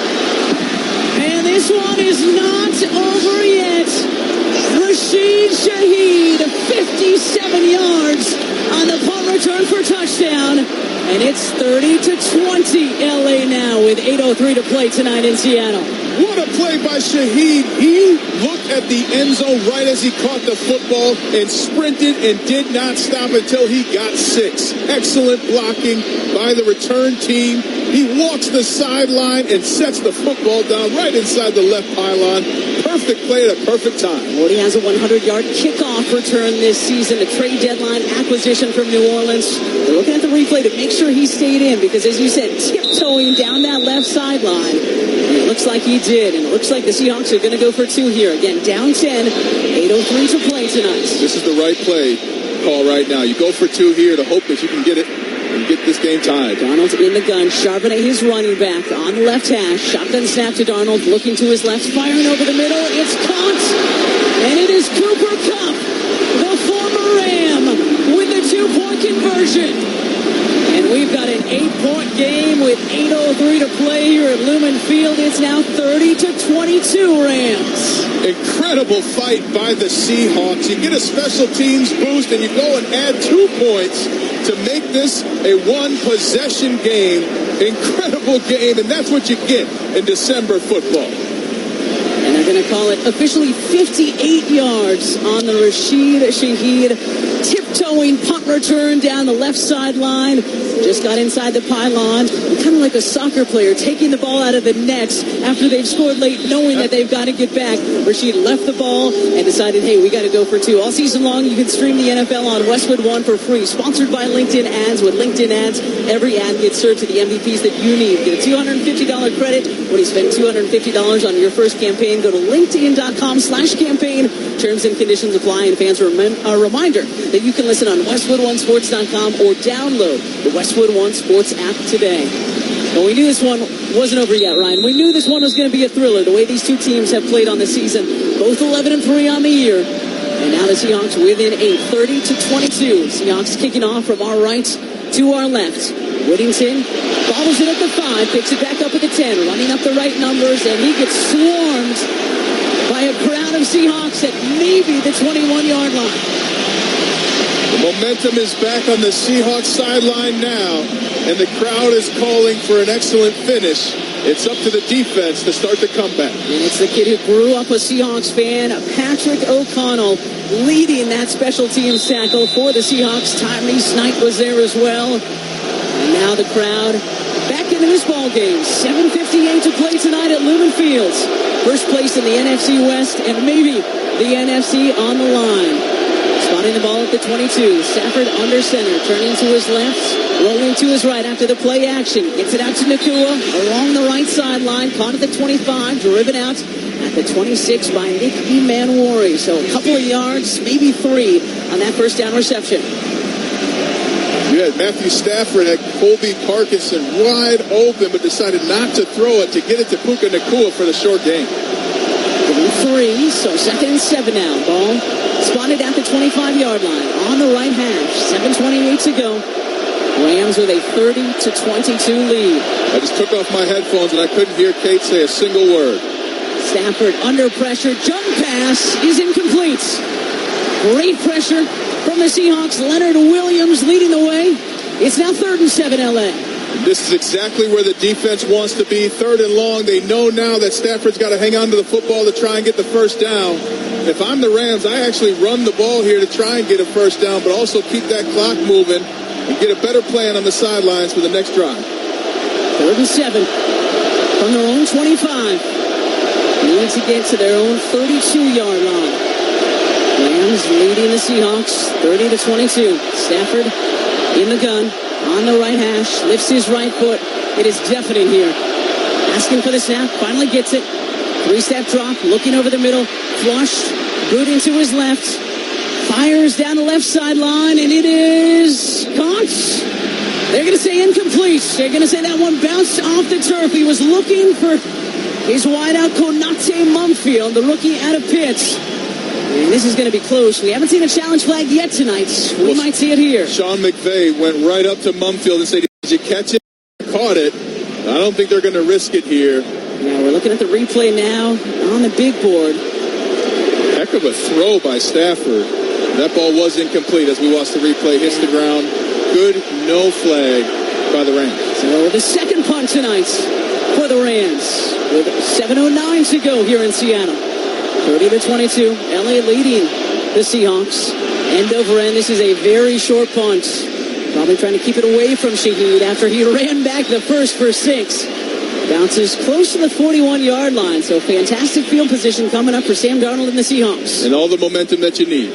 And this one is not over yet. Rashid Shaheed, 57 yards on the punt return for touchdown. And it's 30-20 LA now with 8:03 to play tonight in Seattle. What a play by Shaheed. He looked at the end zone right as he caught the football and sprinted and did not stop until he got 6. Excellent blocking by the return team. He walks the sideline and sets the football down right inside the left pylon. Perfect play at a perfect time. Well, he has a 100-yard kickoff return this season, a trade deadline acquisition from New Orleans. They're looking at the replay to make sure he stayed in because, as you said, tiptoeing down that left sideline. And it looks like he did, and it looks like the Seahawks are going to go for 2 here. Again, down 10, 8:03 to play tonight. This is the right play call right now. You go for 2 here to hope that you can get it and get this game tied. Darnold in the gun. Charbonnet, his running back, on the left hash. Shotgun snap to Darnold, looking to his left, firing over the middle. It's caught, and it is Cooper Kupp, the former Ram, with the 2-point conversion. And we've got an 8-point game with 8:03 to play here at Lumen Field. It's now 30-22 Rams. Incredible fight by the Seahawks. You get a special teams boost and you go and add 2 points to make this a 1-possession game. Incredible game, and that's what you get in December football. And they're going to call it officially 58 yards on the Rashid Shaheed tiptoeing punt return down the left sideline. Just got inside the pylon. Kind of like a soccer player taking the ball out of the net after they've scored late, knowing that they've got to get back. Rashid left the ball and decided, hey, we got to go for 2. All season long, you can stream the NFL on Westwood One for free. Sponsored by LinkedIn Ads. With LinkedIn Ads, every ad gets served to the MVPs that you need. Get a $250 credit when you spend $250 on your first campaign. Go to linkedin.com/campaign. Terms and conditions apply. And fans, a reminder that you can listen on WestwoodOneSports.com or download the Westwood One Sports app today. Well, we knew this one wasn't over yet, Ryan. We knew this one was going to be a thriller, the way these two teams have played on the season. Both 11-3 on the year. And now the Seahawks within 8, 30-22. Seahawks kicking off from our right to our left. Whittington bobbles it at the 5, picks it back up at the 10, running up the right numbers, and he gets swarmed by a crowd of Seahawks at maybe the 21-yard line. Momentum is back on the Seahawks sideline now, and the crowd is calling for an excellent finish. It's up to the defense to start the comeback. And it's the kid who grew up a Seahawks fan, Patrick O'Connell, leading that special teams tackle for the Seahawks. Tyrese Knight was there as well. And now the crowd back into this ball game. 7:58 to play tonight at Lumen Fields. First place in the NFC West and maybe the NFC on the line. Spotting the ball at the 22. Stafford under center, turning to his left, rolling to his right after the play action. Gets it out to Nakua along the right sideline. Caught at the 25, driven out at the 26 by Nick Emanwari. So a couple of yards, maybe 3 on that first down reception. You had Matthew Stafford at Colby Parkinson wide open, but decided not to throw it to get it to Puka Nakua for the short game. 3, so 2nd and 7 now. Ball spotted at the 25-yard line on the right hash. 7:28 to go. Rams with a 30-22 lead. I just took off my headphones and I couldn't hear Kate say a single word. Stafford under pressure. Jump pass is incomplete. Great pressure from the Seahawks. Leonard Williams leading the way. It's now 3rd and 7 LA. This is exactly where the defense wants to be. 3rd and long. They know now that Stafford's got to hang on to the football to try and get the first down. If I'm the Rams, I actually run the ball here to try and get a first down, but also keep that clock moving and get a better plan on the sidelines for the next drive. 3rd and 7 from their own 25. Need to get to their own 32-yard line. Rams leading the Seahawks 30-22. Stafford in the gun. On the right hash, lifts his right foot. It is deafening here. Asking for the snap, finally gets it. 3-step drop, looking over the middle, flushed, boot into his left. Fires down the left sideline, and it is caught. They're going to say incomplete. They're going to say that one bounced off the turf. He was looking for his wideout, Konate Mumfield, the rookie out of Pitt. And this is going to be close. We haven't seen a challenge flag yet tonight. We might see it here. Sean McVay went right up to Mumfield and said, did you catch it? Caught it. I don't think they're going to risk it here. Now we're looking at the replay now on the big board. Heck of a throw by Stafford. That ball was incomplete as we watch the replay. Hits the ground. Good no flag by the Rams. So the second punt tonight for the Rams. With 7:09 to go here in Seattle. 30-22, LA leading the Seahawks. End over end, this is a very short punt. Probably trying to keep it away from Shaheed after he ran back the first for 6. Bounces close to the 41-yard line, so fantastic field position coming up for Sam Darnold and the Seahawks. And all the momentum that you need.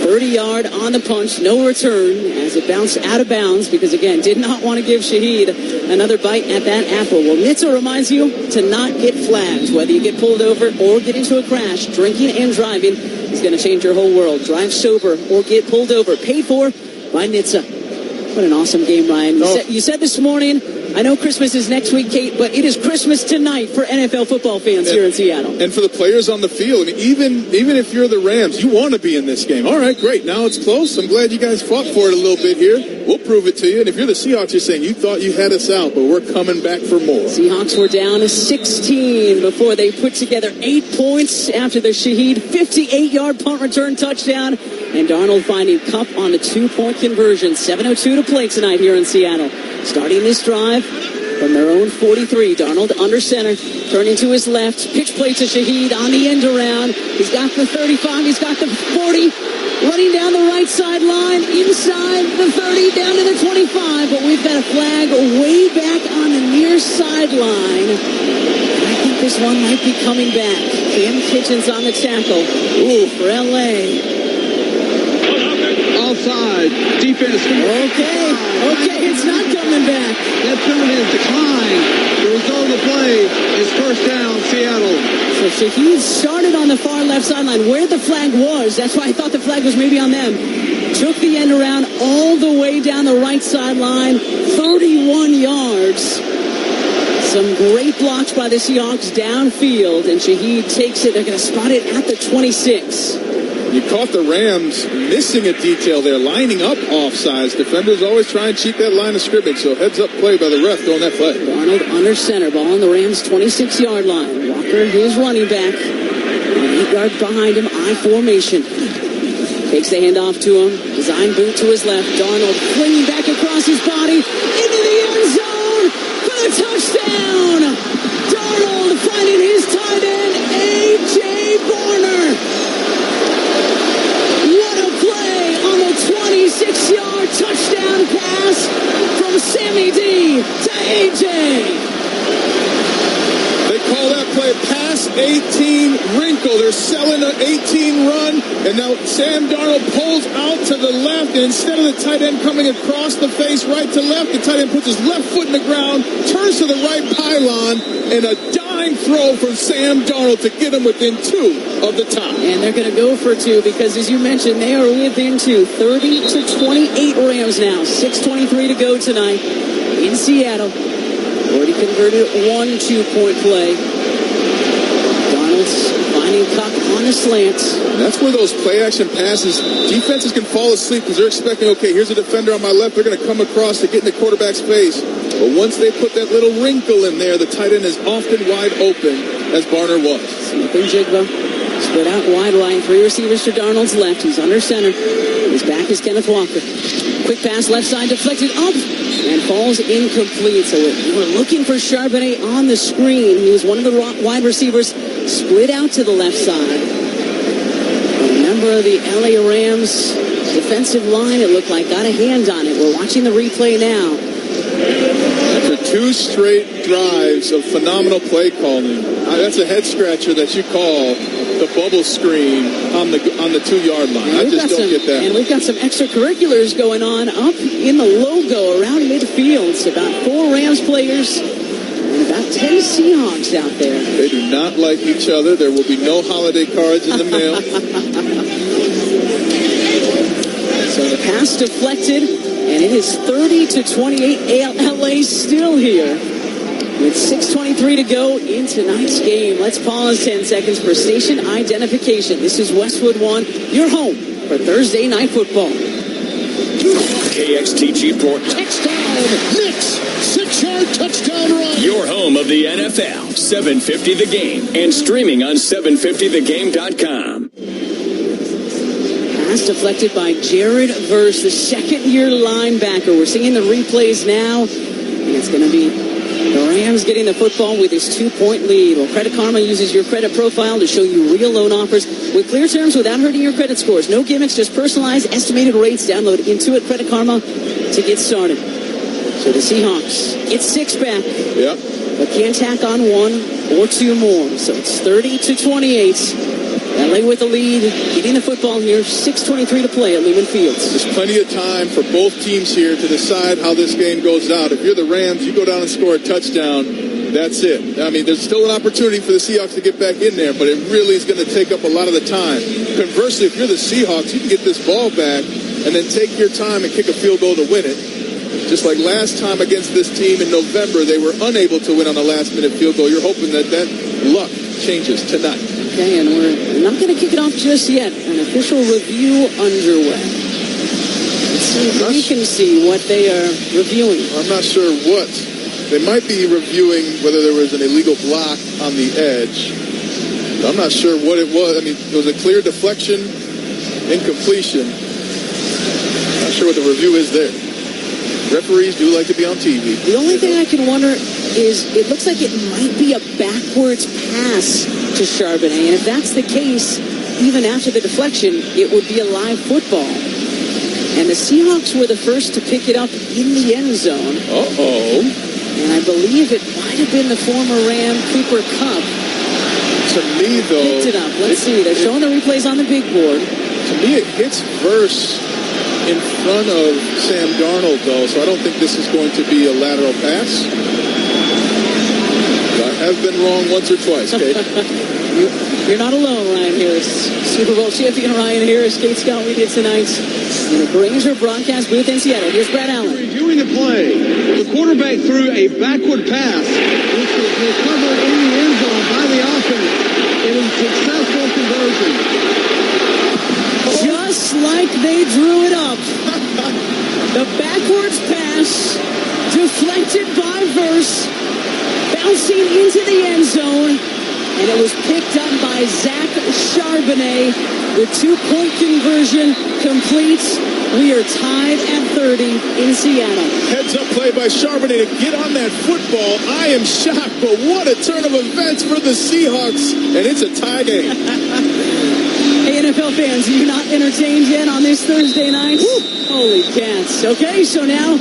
30-yard on the punch, no return as it bounced out of bounds because, again, did not want to give Shaheed another bite at that apple. Well, Nitsa reminds you to not get flagged. Whether you get pulled over or get into a crash, drinking and driving is going to change your whole world. Drive sober or get pulled over. Paid for by Nitsa. What an awesome game, Ryan. You said this morning, I know Christmas is next week, Kate, but it is Christmas tonight for NFL football fans here in Seattle. And for the players on the field. I mean, even if you're the Rams, you want to be in this game. All right, great. Now it's close. I'm glad you guys fought for it a little bit here. We'll prove it to you. And if you're the Seahawks, you're saying you thought you had us out, but we're coming back for more. Seahawks were down to 16 before they put together 8 points after the Shaheed 58-yard punt return touchdown. And Darnold finding Kupp on a 2-point conversion. 7:02 to play tonight here in Seattle. Starting this drive from their own 43. Darnold under center, turning to his left. Pitch play to Shaheed on the end around. He's got the 35. He's got the 40. Running down the right sideline, inside the 30, down to the 25. But we've got a flag way back on the near sideline. I think this one might be coming back. Cam Kitchens on the tackle. Ooh, for L.A. Offside. Defense. Okay, it's not coming back. That penalty is declined. The result of the play is first down, Seattle. So Shaheed started on the far left sideline where the flag was. That's why I thought the flag was maybe on them. Took the end around all the way down the right sideline. 31 yards. Some great blocks by the Seahawks downfield. And Shaheed takes it. They're going to spot it at the 26. You caught the Rams missing a detail there, lining up offsides. Defenders always try and cheat that line of scrimmage, so heads-up play by the ref on that play. Darnold under center, ball on the Rams' 26-yard line. Walker, his running back. 8 yards behind him, I formation. Takes the handoff to him. Design boot to his left. Darnold flinging back across his body into the end zone for the touchdown. Darnold finding his tight end, A.J. Barner. What a play on the 26-yard touchdown pass from Sammy D to A.J. They call that play pass 18 wrinkle. They're selling an 18 run, and now Sam Darnold pulls out to the left, and instead of the tight end coming across the face right to left, the tight end puts his left foot in the ground, turns to the right pylon, and a dime throw from Sam Darnold to get him within 2 of the top. And they're going to go for 2 because, as you mentioned, they are within 2. 30-28 Rams now. 6:23 to go tonight in Seattle. Already converted 1 2-point play. Donald's finding Cup on a slant. And that's where those play-action passes, defenses can fall asleep because they're expecting, okay, here's a defender on my left. They're going to come across to get in the quarterback's face. But once they put that little wrinkle in there, the tight end is often wide open, as Barner was. Smith and Jigba split out wide right. 3 receivers to Darnold's left. He's under center. His back is Kenneth Walker. Quick pass left side deflected up and falls incomplete. So we're looking for Charbonnet on the screen. He was one of the wide receivers split out to the left side. A member of the LA Rams defensive line, it looked like, got a hand on it. We're watching the replay now. After 2 straight drives of phenomenal play calling, that's a head scratcher that you call the bubble screen on the 2-yard line. I just don't get that. And we've got some extracurriculars going on up in the logo around midfield. It's about 4 Rams players and about 10 Seahawks out there. They do not like each other. There will be no holiday cards in the mail. So the pass deflected, and it is 30-28. LA still here with 6:23 to go in tonight's game. Let's pause 10 seconds for station identification. This is Westwood One, your home for Thursday Night Football. KXTG Portland. Touchdown, Knicks! 6-yard touchdown run. Your home of the NFL. 750 The Game and streaming on 750thegame.com. Pass deflected by Jared Verse, the second-year linebacker. We're seeing the replays now, and it's going to be the Rams getting the football with his 2-point lead. Well, Credit Karma uses your credit profile to show you real loan offers with clear terms without hurting your credit scores. No gimmicks, just personalized, estimated rates. Download Intuit Credit Karma to get started. So the Seahawks get 6 back. Yep. But can tack on 1 or 2 more. So it's 30-28. LA with the lead, getting the football here. 6:23 to play at Lehman Fields. There's plenty of time for both teams here to decide how this game goes out. If you're the Rams, you go down and score a touchdown. That's it. I mean, there's still an opportunity for the Seahawks to get back in there, but it really is going to take up a lot of the time. Conversely, if you're the Seahawks, you can get this ball back and then take your time and kick a field goal to win it. Just like last time against this team in November, they were unable to win on a last-minute field goal. You're hoping that luck changes tonight. Okay, and we're not going to kick it off just yet. An official review underway. Let's see if we can see what they are reviewing. I'm not sure what. They might be reviewing whether there was an illegal block on the edge. I'm not sure what it was. I mean, it was a clear deflection, incompletion. Not sure what the review is there. Referees do like to be on TV. The only thing I can wonder is it looks like it might be a backwards pass to Charbonnet. And if that's the case, even after the deflection, it would be a live football. And the Seahawks were the first to pick it up in the end zone. Uh-oh. And I believe it might have been the former Ram, Cooper Kupp. To me, though... Picked it up. Let's see. They're showing the replays on the big board. To me, it hits Verse in front of Sam Darnold, though, so I don't think this is going to be a lateral pass. I have been wrong once or twice, Kate. You're not alone, Ryan Harris. Super Bowl champion Ryan Harris, Kate Scott with you tonight in the Granger broadcast booth in Seattle. Here's Brad Allen. Reviewing the play, the quarterback threw a backward pass, which was recovered in the end zone by the offense. It was a successful conversion. Just like they drew it up. The backwards pass, deflected by Verse, bouncing into the end zone, and it was picked up by Zach Charbonnet The 2-point conversion completes. We are tied at 30 in Seattle. Heads up play by Charbonnet to get on that football. I am shocked, but what a turn of events for the Seahawks. And it's a tie game. Hey, NFL fans, are you not entertained yet on this Thursday night? Woo. Holy cats. Okay, so now,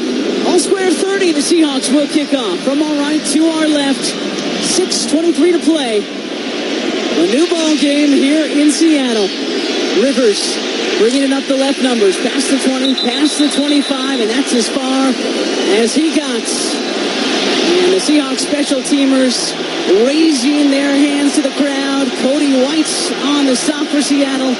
all square 30, the Seahawks will kick off. From our right to our left, 6:23 to play. A new ball game here in Seattle. Rivers bringing it up the left numbers, past the 20, past the 25, and that's as far as he got. And the Seahawks special teamers raising their hands to the crowd. Cody White on the stop for Seattle,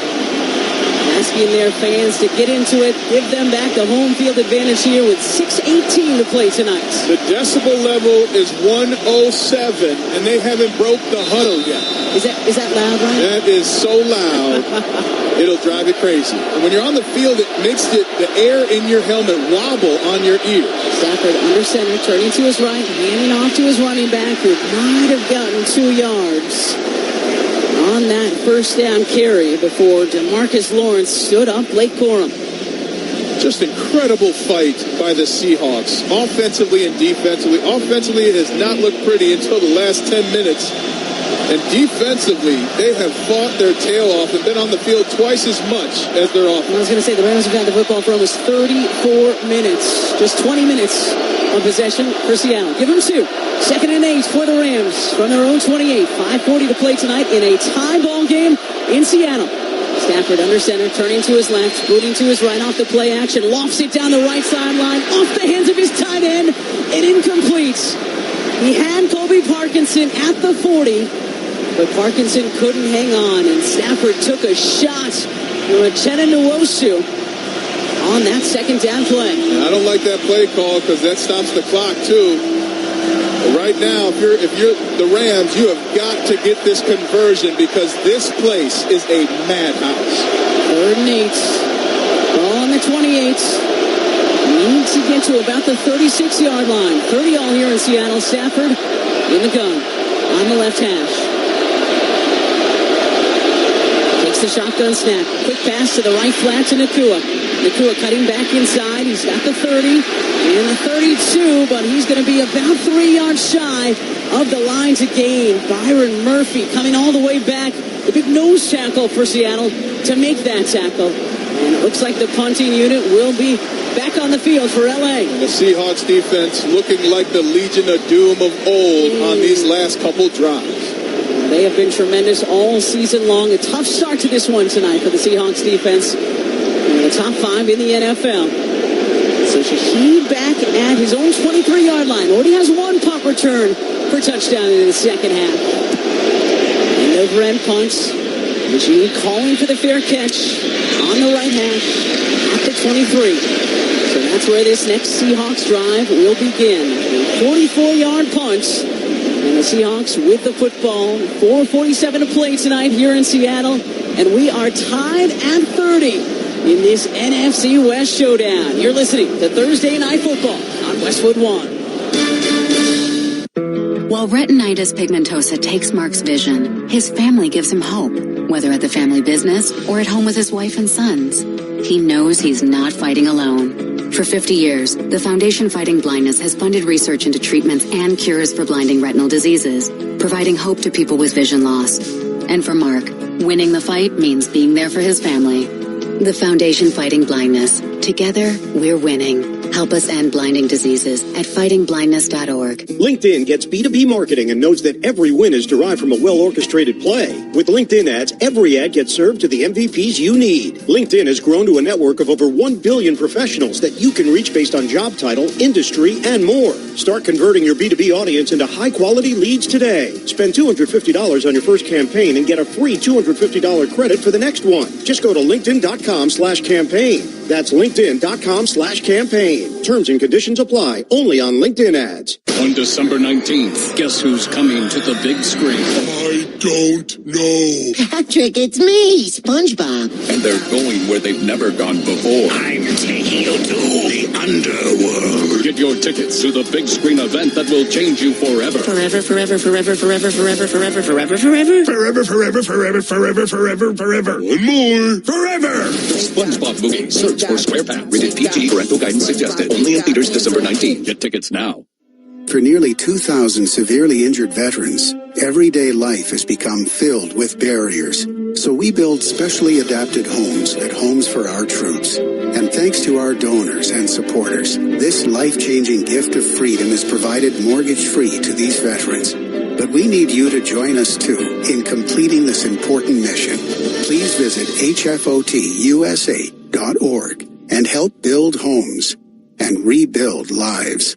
asking their fans to get into it, give them back the home field advantage here with 6:18 to play tonight. The decibel level is 107, and they haven't broke the huddle yet. Is that loud, Ryan? That is so loud, it'll drive you crazy. And when you're on the field, it makes the air in your helmet wobble on your ears. Stafford under center, turning to his right, handing off to his running back, who might have gotten 2 yards on that first down carry before DeMarcus Lawrence stood up Blake Corum. Just incredible fight by the Seahawks, offensively and defensively. Offensively, it has not looked pretty until the last 10 minutes. And defensively, they have fought their tail off and been on the field twice as much as their offense. I was going to say, the Rams have had the football for almost 34 minutes. Just 20 minutes of possession for Seattle. Give them 2. 2nd and 8 for the Rams from their own 28. 5:40 to play tonight in a tie ball game in Seattle. Stafford under center, turning to his left, booting to his right off the play action, lofts it down the right sideline, off the hands of his tight end, and incomplete. He had Colby Parkinson at the 40, but Parkinson couldn't hang on, and Stafford took a shot from Uchenna Nwosu on that second down play. And I don't like that play call because that stops the clock too. But right now, if you're the Rams, you have got to get this conversion because this place is a madhouse. 3rd and 8. Ball on the 28. Need to get to about the 36-yard line. 30 all here in Seattle. Stafford in the gun on the left hash. Takes the shotgun snap. Quick pass to the right flat to Nakua. Nakua cutting back inside. He's got the 30 and the 32, but he's going to be about 3 yards shy of the line to gain. Byron Murphy coming all the way back. The big nose tackle for Seattle to make that tackle. And it looks like the punting unit will be back on the field for L.A. The Seahawks defense looking like the Legion of Doom of old on these last couple drives. They have been tremendous all season long. A tough start to this one tonight for the Seahawks defense. In the top 5 in the NFL. So Shaheed back at his own 23-yard line. Already has 1 punt return for touchdown in the second half. And over-end punts. Shaheed calling for the fair catch on the right hash at the 23. So that's where this next Seahawks drive will begin. A 44-yard punt. And the Seahawks with the football. 4:47 to play tonight here in Seattle. And we are tied at 30 in this NFC West showdown. You're listening to Thursday Night Football on Westwood One. While retinitis pigmentosa takes Mark's vision, his family gives him hope, whether at the family business or at home with his wife and sons. He knows he's not fighting alone. For 50 years, the Foundation Fighting Blindness has funded research into treatments and cures for blinding retinal diseases, providing hope to people with vision loss. And for Mark, winning the fight means being there for his family. The Foundation Fighting Blindness. Together, we're winning. Help us end blinding diseases at fightingblindness.org. LinkedIn gets B2B marketing and knows that every win is derived from a well-orchestrated play. With LinkedIn ads, every ad gets served to the MVPs you need. LinkedIn has grown to a network of over 1 billion professionals that you can reach based on job title, industry, and more. Start converting your B2B audience into high-quality leads today. Spend $250 on your first campaign and get a free $250 credit for the next one. Just go to linkedin.com/campaign. That's linkedin.com/campaign. Terms and conditions apply. Only on LinkedIn ads. On December 19th, guess who's coming to the big screen? I don't know. Patrick, it's me, SpongeBob. And they're going where they've never gone before. I'm taking you to the underworld. Get Get your tickets to the big screen event that will change you forever. Forever, forever, forever, forever, forever, forever, forever, forever. Forever, forever, forever, forever, forever, forever. One more. Forever. SpongeBob movie. Search for SquarePants. Rated PG. Parental guidance suggested. Only in theaters December 19th. Get tickets now. For nearly 2,000 severely injured veterans, everyday life has become filled with barriers. So we build specially adapted homes at Homes for Our Troops. And thanks to our donors and supporters, this life-changing gift of freedom is provided mortgage-free to these veterans. But we need you to join us, too, in completing this important mission. Please visit hfotusa.org and help build homes and rebuild lives.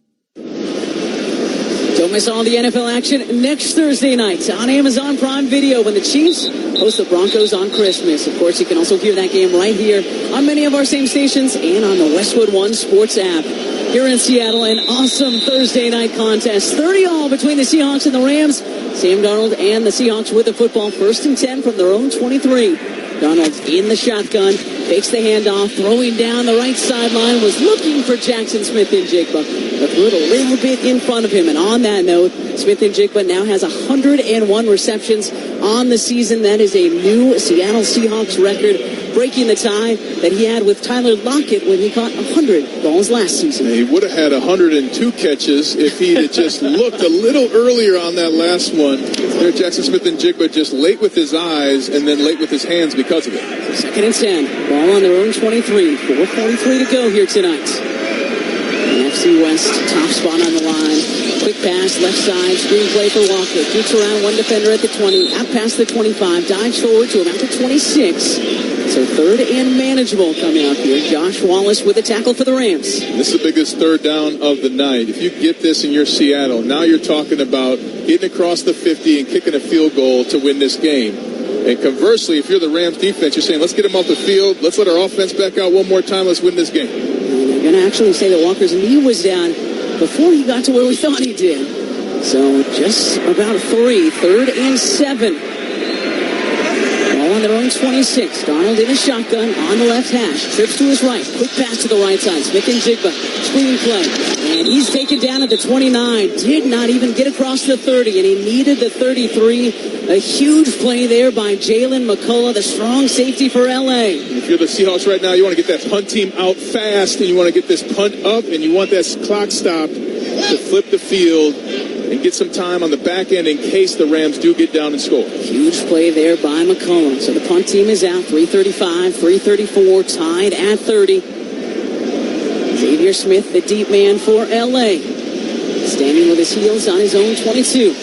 Don't miss all the NFL action next Thursday night on Amazon Prime Video when the Chiefs host the Broncos on Christmas. Of course, you can also hear that game right here on many of our same stations and on the Westwood One Sports app. Here in Seattle, an awesome Thursday night contest. 30-all between the Seahawks and the Rams. Sam Darnold and the Seahawks with the football. 1st and 10 from their own 23. Darnold in the shotgun, fakes the handoff, throwing down the right sideline, was looking for Jackson Smith-Njigba, but threw it a little bit in front of him. And on that note, Smith-Njigba now has 101 receptions on the season. That is a new Seattle Seahawks record, breaking the tie that he had with Tyler Lockett when he caught 100 balls last season. He would have had 102 catches if he had just looked a little earlier on that last one. There, Jackson Smith-Njigba just late with his eyes and then late with his hands because of it. 2nd and 10. Ball on their own 23. 4:43 to go here tonight. NFC West, top spot on the line. Quick pass, left side, screen play for Walker. Shoots around one defender at the 20, out past the 25, dives forward to about the 26. So 3rd and manageable coming up here. Josh Wallace with a tackle for the Rams. This is the biggest 3rd down of the night. If you get this and you're Seattle, now you're talking about getting across the 50 and kicking a field goal to win this game. And conversely, if you're the Rams defense, you're saying, let's get them off the field. Let's let our offense back out one more time. Let's win this game. I'm going to actually say that Walker's knee was down before he got to where we thought he did. So just about 3. 3rd and 7. Ball on their own 26. Darnold in a shotgun on the left hash. Trips to his right. Quick pass to the right side. Smith-Njigba. Screen play. And he's taken down at the 29. Did not even get across the 30. And he needed the 33. A huge play there by Jalen McCullough, the strong safety for L.A. If you're the Seahawks right now, you want to get that punt team out fast, and you want to get this punt up, and you want that clock stop to flip the field and get some time on the back end in case the Rams do get down and score. Huge play there by McCullough. So the punt team is out, 3:35, 3:34, tied at 30. Xavier Smith, the deep man for L.A., standing with his heels on his own 22.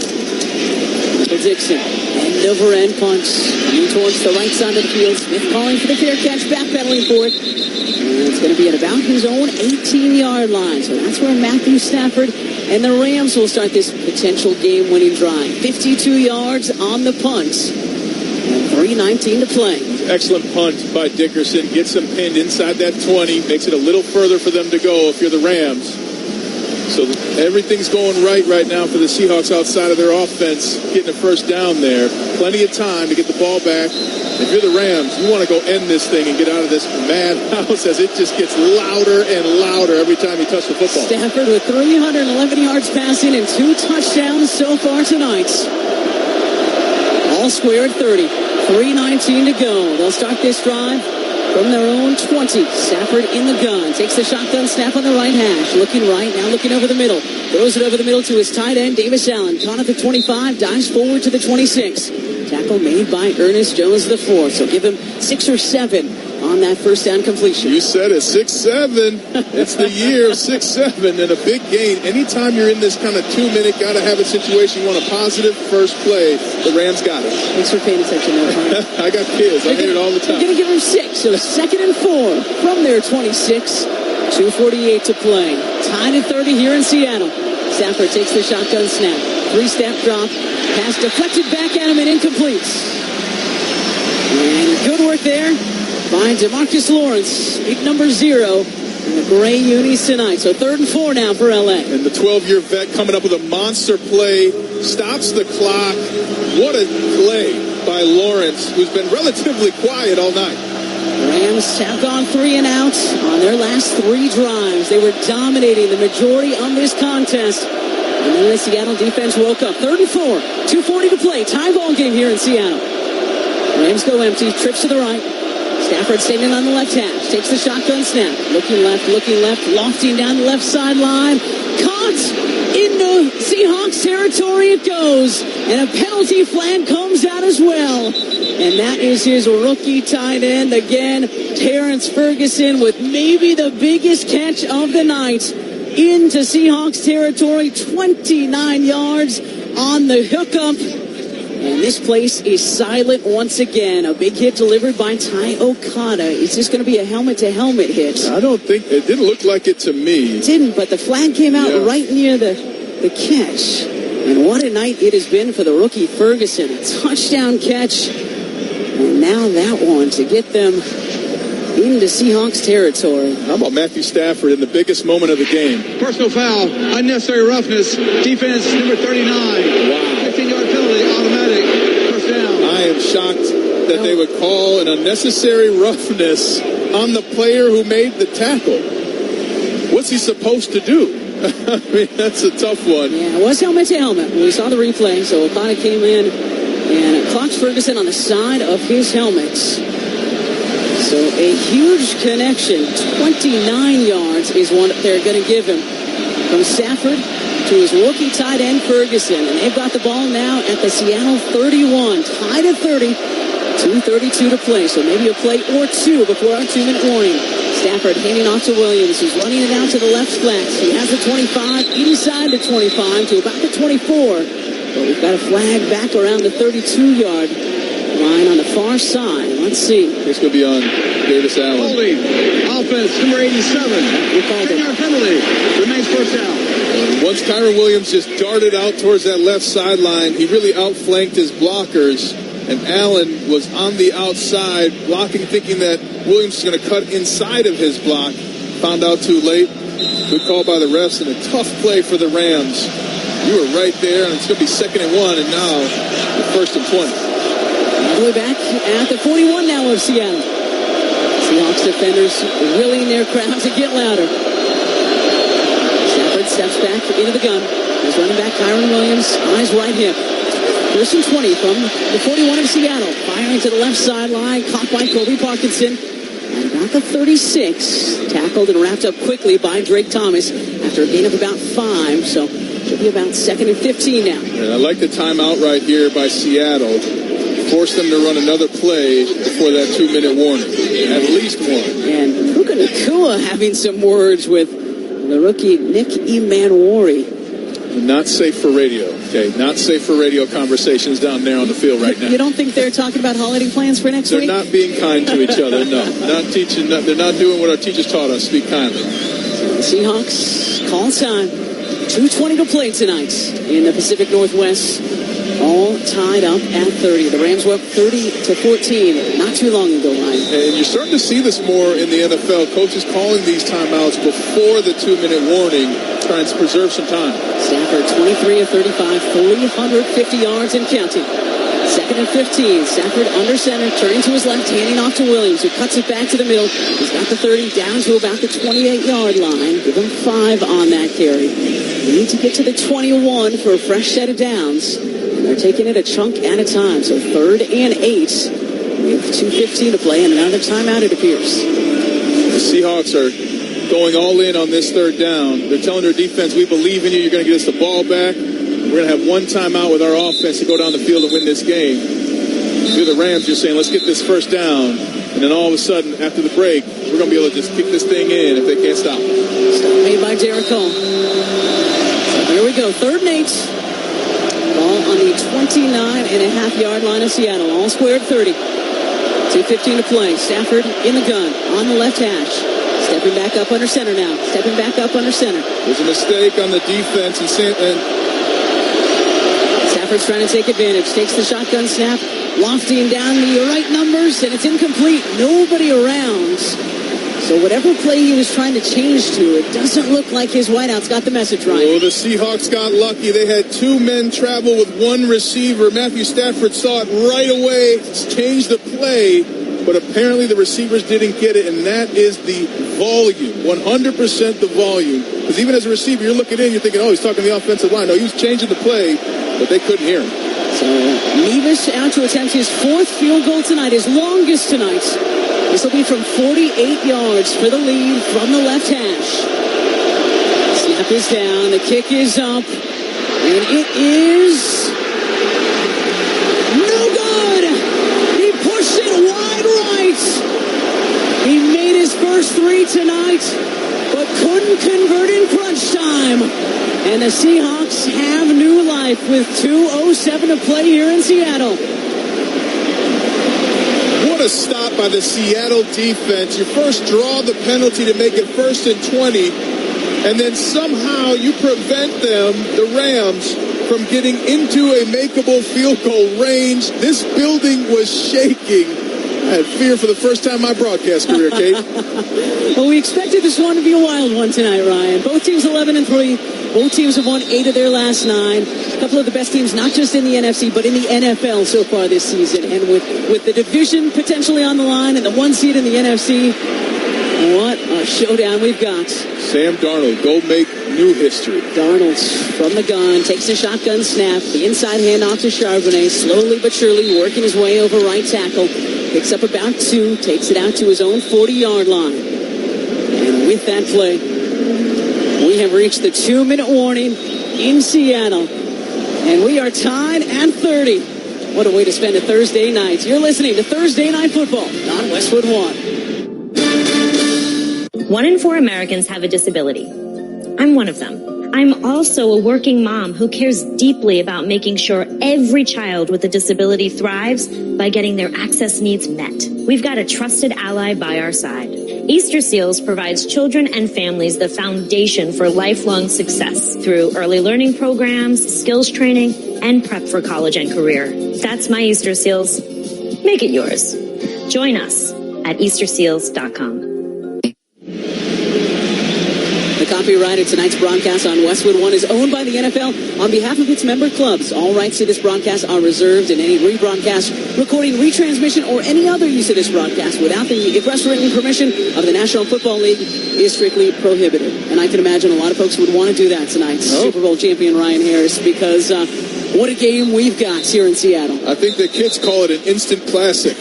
Michael Dixon, end-over-end punch, coming towards the right side of the field. Smith calling for the fair catch, backpedaling for it. And it's going to be at about his own 18-yard line. So that's where Matthew Stafford and the Rams will start this potential game-winning drive. 52 yards on the punt. And 3:19 to play. Excellent punt by Dickerson. Gets them pinned inside that 20. Makes it a little further for them to go if you're the Rams. So everything's going right now for the Seahawks outside of their offense, getting a 1st down there. Plenty of time to get the ball back. If you're the Rams, you want to go end this thing and get out of this madhouse as it just gets louder and louder every time you touch the football. Stafford with 311 yards passing and 2 touchdowns so far tonight. All square at 30. 3:19 to go. They'll start this drive from their own 20. Stafford in the gun. Takes the shotgun snap on the right hash. Looking right, now looking over the middle. Throws it over the middle to his tight end, Davis Allen. Caught at the 25, dives forward to the 26. Tackle made by Ernest Jones IV. So give him 6 or 7 on that 1st down completion. You said it, 6-7. It's the year of 6-7 and a big gain. Anytime you're in this kind of 2-minute, gotta have it situation, you want a positive first play. The Rams got it. Thanks for paying attention, I got kids. I hear it all the time. They're going to give him 6. So 2nd and 4 from their 26. 2:48 to play. Tied at 30 here in Seattle. Stafford takes the shotgun snap. 3-step drop. Pass deflected back at him and incomplete. And good work there by DeMarcus Lawrence, big number 0 in the gray unis tonight. So 3rd and 4 now for L.A. And the 12-year vet coming up with a monster play, stops the clock. What a play by Lawrence, who's been relatively quiet all night. Rams have gone 3 and out on their last 3 drives. They were dominating the majority of this contest. And then the Seattle defense woke up. 3rd and 4, 2:40 to play. Tie ball game here in Seattle. Rams go empty, trips to the right. Stafford standing on the left hash, takes the shotgun snap. Looking left, lofting down the left sideline. Caught into Seahawks territory it goes. And a penalty flag comes out as well. And that is his rookie tight end again, Terrence Ferguson, with maybe the biggest catch of the night into Seahawks territory, 29 yards on the hookup. And this place is silent once again. A big hit delivered by Ty Okada. Is this going to be a helmet-to-helmet hit? I don't think, it didn't look like it to me. It didn't, but the flag came out right near the catch. And what a night it has been for the rookie Ferguson. A touchdown catch. And now that one to get them into Seahawks territory. How about Matthew Stafford in the biggest moment of the game? Personal foul, unnecessary roughness, defense number 39. Wow. 15-yard penalty, automatic, first down. I am shocked that they would call an unnecessary roughness on the player who made the tackle. What's he supposed to do? I mean, that's a tough one. Yeah, it was helmet to helmet. We saw the replay, so Okada came in and clocks Ferguson on the side of his helmet. So a huge connection. 29 yards is what they're going to give him. From Stafford to his rookie tight end Ferguson. And they've got the ball now at the Seattle 31. Tied at 30. 2:32 to play. So maybe a play or two before our 2-minute warning. Stafford handing off to Williams, who's running it out to the left flex. He has the 25, inside the 25 to about the 24. But we've got a flag back around the 32-yard line on the far side. Let's see. It's going to be on Davis Allen. Holding. Offense, number 87. We called it. 10-yard penalty. Remains first down. Once Kyron Williams just darted out towards that left sideline, he really outflanked his blockers. And Allen was on the outside, blocking, thinking that Williams was going to cut inside of his block. Found out too late. Good call by the refs and a tough play for the Rams. You were right there, and it's going to be 2nd and 1, and now the 1st and 20. All the way back at the 41 now of Seattle. Seahawks defenders willing their crowd to get louder. Stafford steps back into the gun. He's running back Kyron Williams on his right hip. 1st and 20 from the 41 of Seattle. Firing to the left sideline. Caught by Kobe Parkinson. At about the 36. Tackled and wrapped up quickly by Drake Thomas after a gain of about 5. So it'll be about 2nd and 15 now. And I like the timeout right here by Seattle. Force them to run another play before that 2-minute warning. At least one. And Puka Nacua having some words with the rookie Nick Emmanwori. Not safe for radio, okay? Not safe for radio conversations down there on the field right now. You don't think they're talking about holiday plans for next week? They're not being kind to each other, no. Not teaching. They're not doing what our teachers taught us, speak kindly. So the Seahawks call time. 2:20 to play tonight in the Pacific Northwest. All tied up at 30. The Rams were up 30-14 not too long ago, Ryan. And you're starting to see this more in the NFL. Coaches calling these timeouts before the 2-minute warning, trying to preserve some time. Stafford, 23 of 35, 350 yards and counting. 2nd and 15. Stafford under center, turning to his left, handing off to Williams, who cuts it back to the middle. He's got the 30 down to about the 28-yard line. Give him 5 on that carry. They need to get to the 21 for a fresh set of downs. They're taking it a chunk at a time. So 3rd and 8 with 2:15 to play and another timeout, it appears. The Seahawks are going all in on this 3rd down. They're telling their defense, we believe in you. You're going to get us the ball back. We're going to have one timeout with our offense to go down the field and win this game. If you're the Rams, you're saying, let's get this 1st down. And then all of a sudden, after the break, we're going to be able to just kick this thing in if they can't stop it. Stop made by Derek Cole. So here we go. 3rd and 8. Ball on the 29.5-yard line of Seattle. All squared 30. 2:15 to play. Stafford in the gun on the left hash. Stepping back up under center now. Stepping back up under center. There's a mistake on the defense. And Stafford's trying to take advantage. Takes the shotgun snap. Lofting down the right numbers. And it's incomplete. Nobody around. So whatever play he was trying to change to, it doesn't look like his wideouts got the message right. Oh, the Seahawks got lucky. They had 2 men travel with 1 receiver. Matthew Stafford saw it right away, changed the play, but apparently the receivers didn't get it, and that is the volume, 100% the volume. Because even as a receiver, you're looking in, you're thinking, oh, he's talking the offensive line. No, he was changing the play, but they couldn't hear him. So Nevis out to attempt his 4th field goal tonight, his longest tonight. This will be from 48 yards for the lead from the left hash. Snap is down, the kick is up, and it is no good. He pushed it wide right. He made his first 3 tonight, but couldn't convert in crunch time. And the Seahawks have new life with 2:07 to play here in Seattle. What a stop by the Seattle defense. You first draw the penalty to make it 1st and 20, and then somehow you prevent them, the Rams, from getting into a makeable field goal range. This building was shaking. I had fear for the first time in my broadcast career, Kate. Well, we expected this one to be a wild one tonight, Ryan. Both teams 11-3. Both teams have won 8 of their last 9. A couple of the best teams, not just in the NFC, but in the NFL so far this season. And with the division potentially on the line and the 1 seed in the NFC, what a showdown we've got. Sam Darnold, go make new history. Darnold from the gun, takes a shotgun snap, the inside handoff to Charbonnet, slowly but surely working his way over right tackle. Picks up about 2, takes it out to his own 40-yard line. And with that play, we have reached the 2-minute warning in Seattle. And we are tied at 30. What a way to spend a Thursday night. You're listening to Thursday Night Football on Westwood One. 1 in 4 Americans have a disability. I'm one of them. I'm also a working mom who cares deeply about making sure every child with a disability thrives by getting their access needs met. We've got a trusted ally by our side. Easter Seals provides children and families the foundation for lifelong success through early learning programs, skills training, and prep for college and career. That's my Easter Seals. Make it yours. Join us at easterseals.com. The copyright of tonight's broadcast on Westwood One is owned by the NFL on behalf of its member clubs. All rights to this broadcast are reserved, and any rebroadcast, recording, retransmission, or any other use of this broadcast without the express written permission of the National Football League is strictly prohibited. And I can imagine a lot of folks would want to do that tonight. Super Bowl champion Ryan Harris, because what a game we've got here in Seattle. I think the kids call it an instant classic.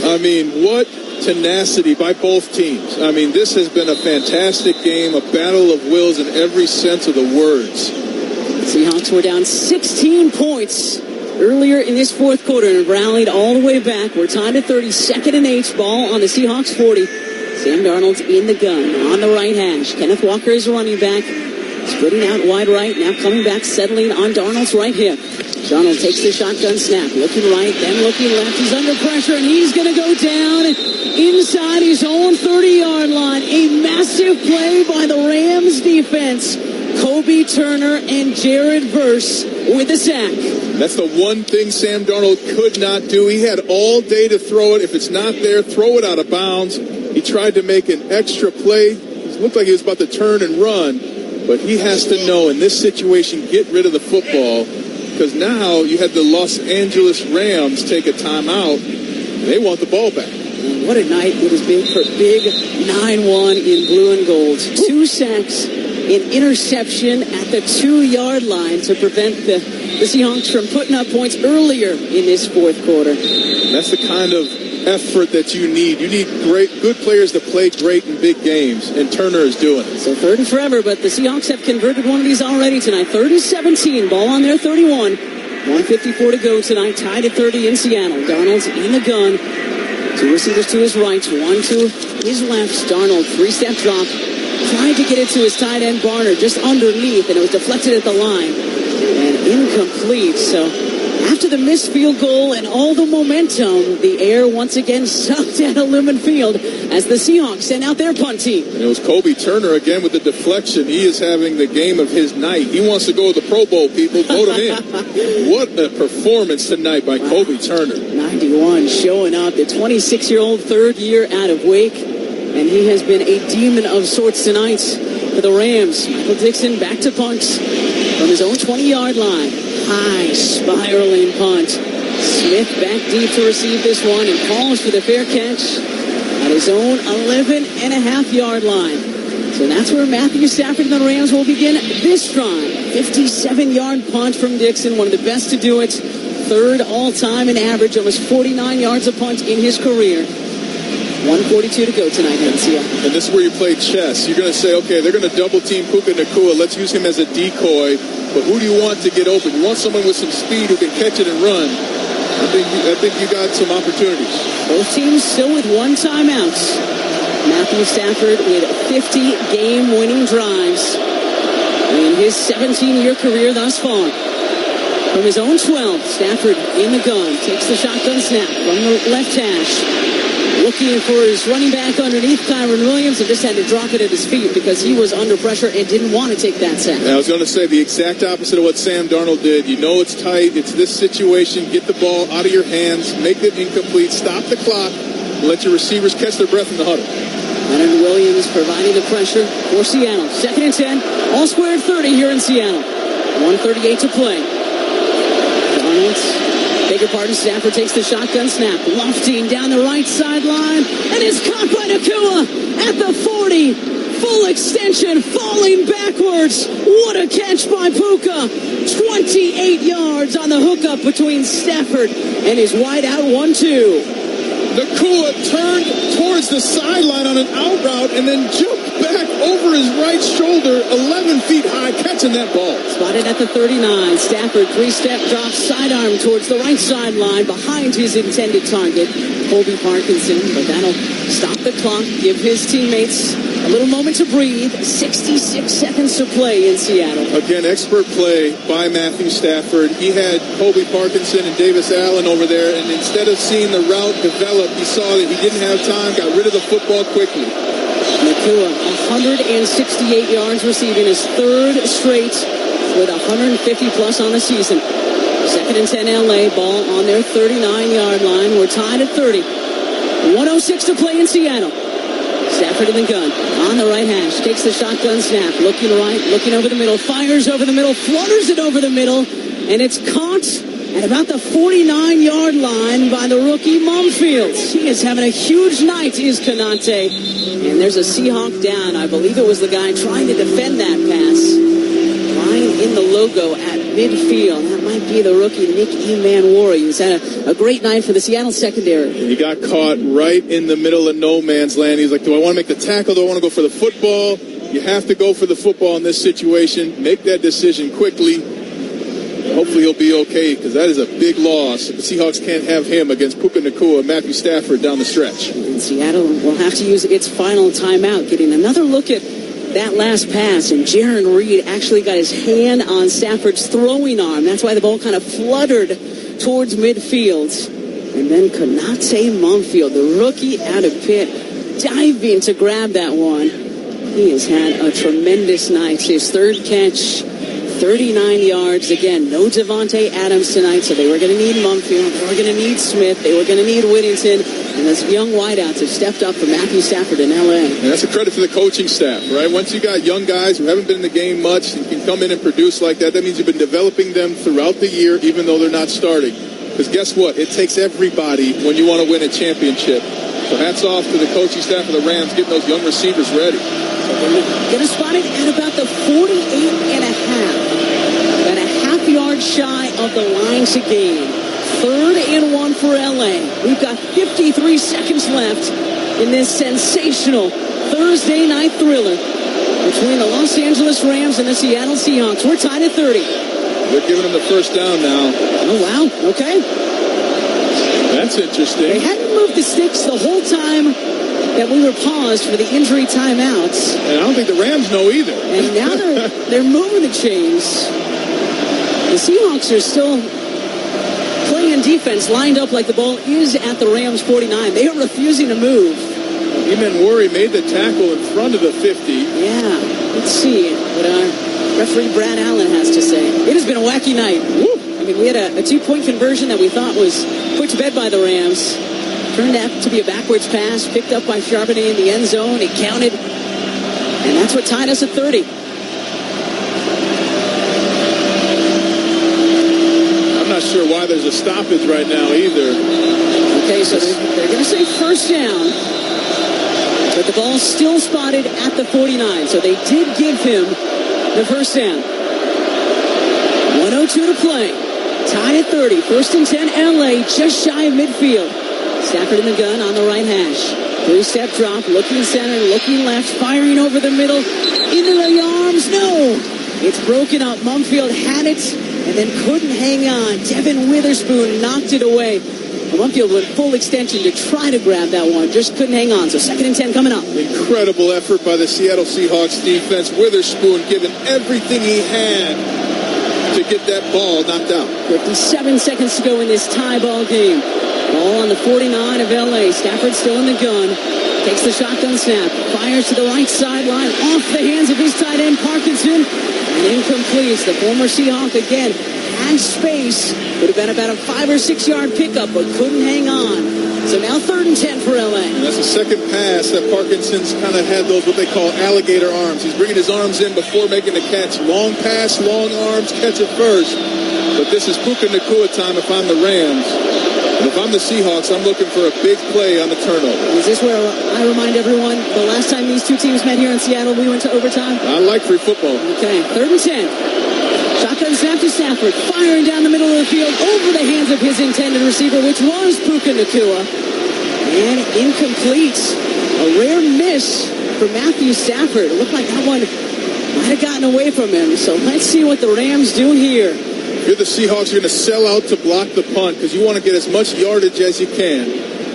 I mean, what tenacity by both teams. I mean, this has been a fantastic game, a battle of wills in every sense of the words. The Seahawks were down 16 points earlier in this 4th quarter and rallied all the way back. We're tied at 30, 2nd and 8, ball on the Seahawks 40. Sam Darnold's in the gun on the right hash. Kenneth Walker is running back, splitting out wide right, now coming back, settling on Darnold's right hip. Darnold takes the shotgun snap, looking right, then looking left. He's under pressure, and he's going to go down inside his own 30-yard line. A massive play by the Rams defense. Kobe Turner and Jared Verse with a sack. That's the one thing Sam Darnold could not do. He had all day to throw it. If it's not there, throw it out of bounds. He tried to make an extra play. It looked like he was about to turn and run, but he has to know in this situation, get rid of the football. Because now you had the Los Angeles Rams take a timeout, and they want the ball back. What a night it has been for Big 9-1 in blue and gold. 2 sacks, an interception at the 2-yard line to prevent the Seahawks from putting up points earlier in this 4th quarter. That's the kind of effort that you need. You need good players to play great in big games, and Turner is doing it. So 3rd and forever, but the Seahawks have converted one of these already tonight. 30-17, ball on their 31. 1:54 to go tonight, tied at 30 in Seattle. Darnold's in the gun. 2 receivers to his right, 1 to his left. Darnold, 3-step drop. Tried to get it to his tight end, Barner, just underneath, and it was deflected at the line. And incomplete, so after the missed field goal and all the momentum, the air once again sucked out of Lumen Field as the Seahawks sent out their punt team. And it was Kobe Turner again with the deflection. He is having the game of his night. He wants to go to the Pro Bowl, people. Vote him in. What a performance tonight by Kobe Turner. 91 showing up, the 26-year-old, 3rd year out of Wake. And he has been a demon of sorts tonight for the Rams. Michael Dixon back to punt from his own 20-yard line. High spiraling punt. Smith back deep to receive this one and calls for the fair catch at his own 11.5-yard line. So that's where Matthew Stafford and the Rams will begin this drive. 57-yard punt from Dixon, one of the best to do it. Third all-time in average, almost 49 yards a punt in his career. 1:42 to go tonight in Seattle. And this is where you play chess. You're going to say, okay, they're going to double-team Puka Nacua. Let's use him as a decoy. But who do you want to get open? You want someone with some speed who can catch it and run. I think you got some opportunities. Both teams still with one timeout. Matthew Stafford with 50 game-winning drives in his 17-year career thus far. From his own 12, Stafford in the gun, takes the shotgun snap from the left hash. Looking for his running back underneath, Kyron Williams, and just had to drop it at his feet because he was under pressure and didn't want to take that sack. I was going to say the exact opposite of what Sam Darnold did. You know it's tight. It's this situation. Get the ball out of your hands. Make it incomplete. Stop the clock. Let your receivers catch their breath in the huddle. Kyron Williams providing the pressure for Seattle. 2nd and 10. All squared 30 here in Seattle. 1:38 to play. Stafford takes the shotgun snap, lofting down the right sideline, and is caught by Nacua at the 40. Full extension, falling backwards. What a catch by Puka. 28 yards on the hookup between Stafford and his wideout 1-2. Nacua turned towards the sideline on an out route and then jumped back over his right shoulder, 11 feet high, catching that ball. Spotted at the 39. Stafford, 3-step drop, sidearm towards the right sideline behind his intended target, Colby Parkinson. But that'll stop the clock, give his teammates a little moment to breathe. 66 seconds to play in Seattle. Again, expert play by Matthew Stafford. He had Colby Parkinson and Davis Allen over there, and instead of seeing the route develop, he saw that he didn't have time, got rid of the football quickly. Nacua, 168 yards receiving, his third straight with 150-plus on the season. 2nd and 10 LA, ball on their 39-yard line. We're tied at 30. 1:06 to play in Seattle. Stafford in the gun, on the right hash, takes the shotgun snap, looking right, looking over the middle, fires over the middle, flutters it over the middle, and it's caught at about the 49-yard line by the rookie Mumfield. He is having a huge night, is Kanate. And there's a Seahawk down. I believe it was the guy trying to defend that pass. Lying in the logo at midfield. That might be the rookie Nick Emanwari, who's had a great night for the Seattle secondary. He got caught right in the middle of no man's land. He's like, do I want to make the tackle? Do I want to go for the football? You have to go for the football in this situation. Make that decision quickly. Hopefully he'll be okay, because that is a big loss. The Seahawks can't have him against Puka Nacua and Matthew Stafford down the stretch. And Seattle will have to use its final timeout, getting another look at that last pass. And Jaron Reed actually got his hand on Stafford's throwing arm. That's why the ball kind of fluttered towards midfield. And then Kanate Mumfield, the rookie out of Pitt, diving to grab that one. He has had a tremendous night. His third catch, 39 yards. Again, no Devontae Adams tonight, so they were going to need Mumfield. They were going to need Smith. They were going to need Whittington. And those young wideouts have stepped up for Matthew Stafford in L.A. And that's a credit to the coaching staff, right? Once you got young guys who haven't been in the game much and can come in and produce like that, that means you've been developing them throughout the year, even though they're not starting. Because guess what? It takes everybody when you want to win a championship. So hats off to the coaching staff of the Rams getting those young receivers ready. Going to spot it at about the 48.5. About a half-yard shy of the line to gain. 3rd and 1 for L.A. We've got 53 seconds left in this sensational Thursday night thriller between the Los Angeles Rams and the Seattle Seahawks. We're tied at 30. They're giving them the first down now. Oh, wow. Okay. That's interesting. They hadn't moved the sticks the whole time that we were paused for the injury timeouts. And I don't think the Rams know either. And now they're moving the chains. The Seahawks are still playing defense, lined up like the ball is at the Rams 49. They are refusing to move. Emanwari made the tackle in front of the 50. Yeah. Let's see what our referee Brad Allen has to say. It has been a wacky night. Woo. I mean, we had a 2-point conversion that we thought was put to bed by the Rams. Turned out to be a backwards pass, picked up by Charbonnet in the end zone. He counted, and that's what tied us at 30. I'm not not sure why there's a stoppage right now either. Okay, so they're going to say first down. But the ball's still spotted at the 49. So they did give him the first down. 1:02 to play. Tied at 30. First and 10, LA, just shy of midfield. Stafford in the gun on the right hash. 3-step drop, looking center, looking left, firing over the middle. Into the arms, no! It's broken up. Mumfield had it and then couldn't hang on. Devin Witherspoon knocked it away. Mumfield went full extension to try to grab that one. Just couldn't hang on. So 2nd and 10 coming up. Incredible effort by the Seattle Seahawks defense. Witherspoon giving everything he had to get that ball knocked out. 57 seconds to go in this tie ball game. Ball on the 49 of LA. Stafford still in the gun. Takes the shotgun snap. Fires to the right sideline. Off the hands of his tight end, Parkinson. And incomplete. The former Seahawk again had space. Would have been about a 5 or 6 yard pickup, but couldn't hang on. So now 3rd and 10 for LA. And that's the second pass that Parkinson's kind of had those what they call alligator arms. He's bringing his arms in before making the catch. Long pass, long arms, catch it first. But this is Puka Nacua time if I'm the Rams. And if I'm the Seahawks, I'm looking for a big play on the turnover. Is this where I remind everyone the last time these two teams met here in Seattle, we went to overtime? I like free football. Okay, 3rd and 10. Shotgun snap to Stafford, firing down the middle of the field over the hands of his intended receiver, which was Puka Nacua. And incomplete. A rare miss for Matthew Stafford. It looked like that one might have gotten away from him. So let's see what the Rams do here. If you're the Seahawks, you're going to sell out to block the punt because you want to get as much yardage as you can.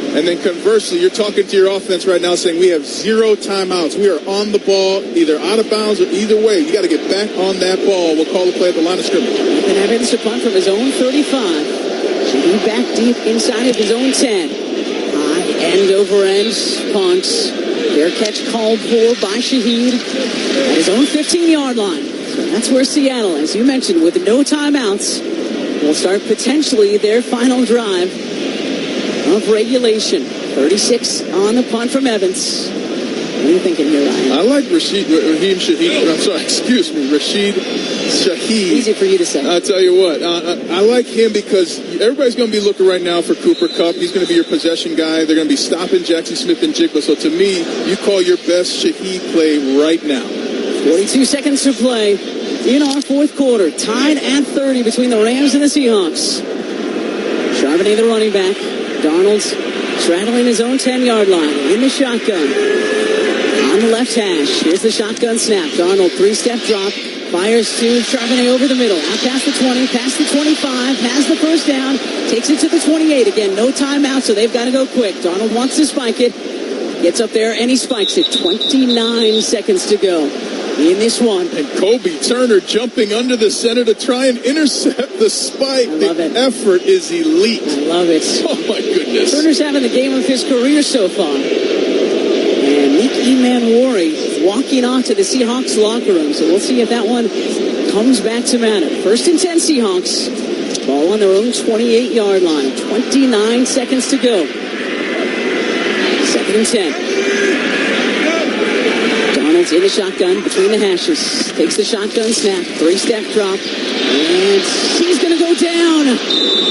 And then conversely, you're talking to your offense right now saying we have 0 timeouts. We are on the ball, either out of bounds or either way. You got to get back on that ball. We'll call the play at the line of scrimmage. And Evans to punt from his own 35. Should be back deep inside of his own 10. High end over end punt. Fair catch called for by Shaheed at his own 15-yard line. So that's where Seattle, as you mentioned, with no timeouts, will start potentially their final drive of regulation. 36 on the punt from Evans. What are you thinking here, Ryan? I like Rashid Shaheed. Easy for you to say. I'll tell you what. I like him because everybody's going to be looking right now for Cooper Kupp. He's going to be your possession guy. They're going to be stopping Jackson Smith and Jigba. So to me, you call your best Shaheed play right now. 42 seconds to play in our 4th quarter. Tied at 30 between the Rams and the Seahawks. Charbonnet, the running back. Darnold's straddling his own 10-yard line in the shotgun. On the left hash. Here's the shotgun snap. Darnold, 3-step drop. Fires to Charbonnet over the middle. Out past the 20, past the 25, has the first down. Takes it to the 28. Again, no timeout, so they've got to go quick. Darnold wants to spike it. Gets up there, and he spikes it. 29 seconds to go in this one. And Kobe Turner jumping under the center to try and intercept the spike. The effort is elite. I love it. Oh, my goodness. Turner's having the game of his career so far. And Nick Emanwari walking off to the Seahawks locker room. So we'll see if that one comes back to matter. 1st and 10 Seahawks. Ball on their own 28-yard line. 29 seconds to go. 2nd and 10. Donald's in the shotgun between the hashes. Takes the shotgun snap. 3-step drop. And he's going to go down.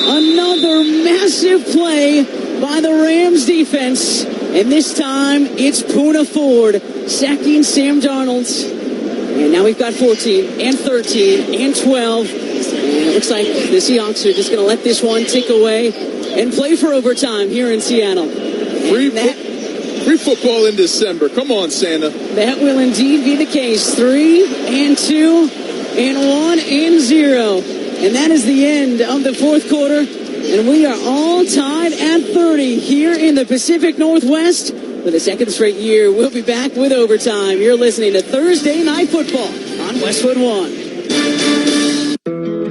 Another massive play by the Rams defense. And this time, it's Poona Ford sacking Sam Darnold. And now we've got 14 and 13 and 12. And it looks like the Seahawks are just going to let this one tick away and play for overtime here in Seattle. Free football in December. Come on, Santa. That will indeed be the case. 3 and 2 and 1 and 0. And that is the end of the 4th quarter. And we are all tied at 30 here in the Pacific Northwest for the 2nd straight year. We'll be back with overtime. You're listening to Thursday Night Football on Westwood One.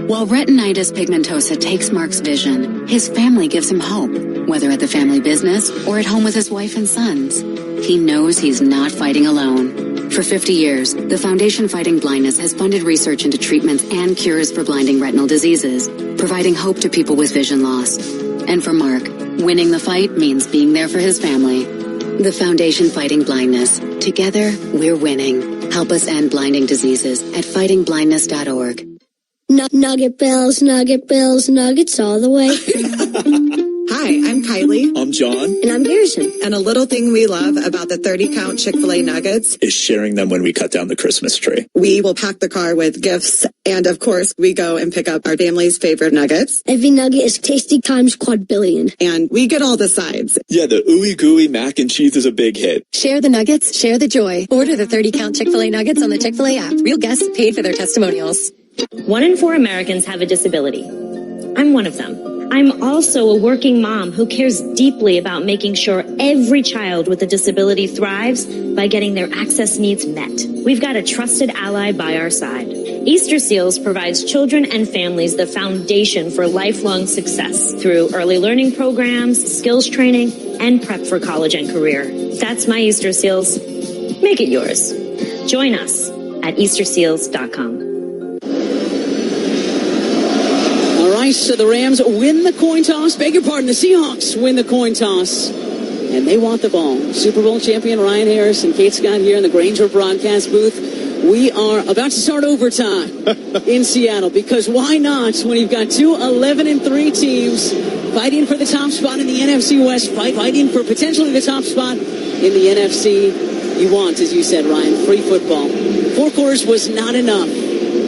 While retinitis pigmentosa takes Mark's vision, his family gives him hope, whether at the family business or at home with his wife and sons. He knows he's not fighting alone. For 50 years, the Foundation Fighting Blindness has funded research into treatments and cures for blinding retinal diseases, providing hope to people with vision loss. And for Mark, winning the fight means being there for his family. The Foundation Fighting Blindness. Together, we're winning. Help us end blinding diseases at fightingblindness.org. Nugget Bells, Nuggets all the way. Hi, I'm Kylie. I'm John. And I'm Garrison. And a little thing we love about the 30-count Chick-fil-A nuggets is sharing them when we cut down the Christmas tree. We will pack the car with gifts. And of course, we go and pick up our family's favorite nuggets. Every nugget is tasty times quadrillion. And we get all the sides. Yeah, the ooey gooey mac and cheese is a big hit. Share the nuggets, share the joy. Order the 30-count Chick-fil-A nuggets on the Chick-fil-A app. Real guests paid for their testimonials. 1 in 4 Americans have a disability. I'm one of them. I'm also a working mom who cares deeply about making sure every child with a disability thrives by getting their access needs met. We've got a trusted ally by our side. Easter Seals provides children and families the foundation for lifelong success through early learning programs, skills training, and prep for college and career. That's my Easter Seals. Make it yours. Join us at easterseals.com. All right, so the Rams win the coin toss. Beg your pardon, the Seahawks win the coin toss. And they want the ball. Super Bowl champion Ryan Harris and Kate Scott here in the Granger broadcast booth. We are about to start overtime in Seattle, because why not when you've got two 11-3 teams fighting for the top spot in the NFC West, fighting for potentially the top spot in the NFC. You want, as you said, Ryan, free football. 4 quarters was not enough.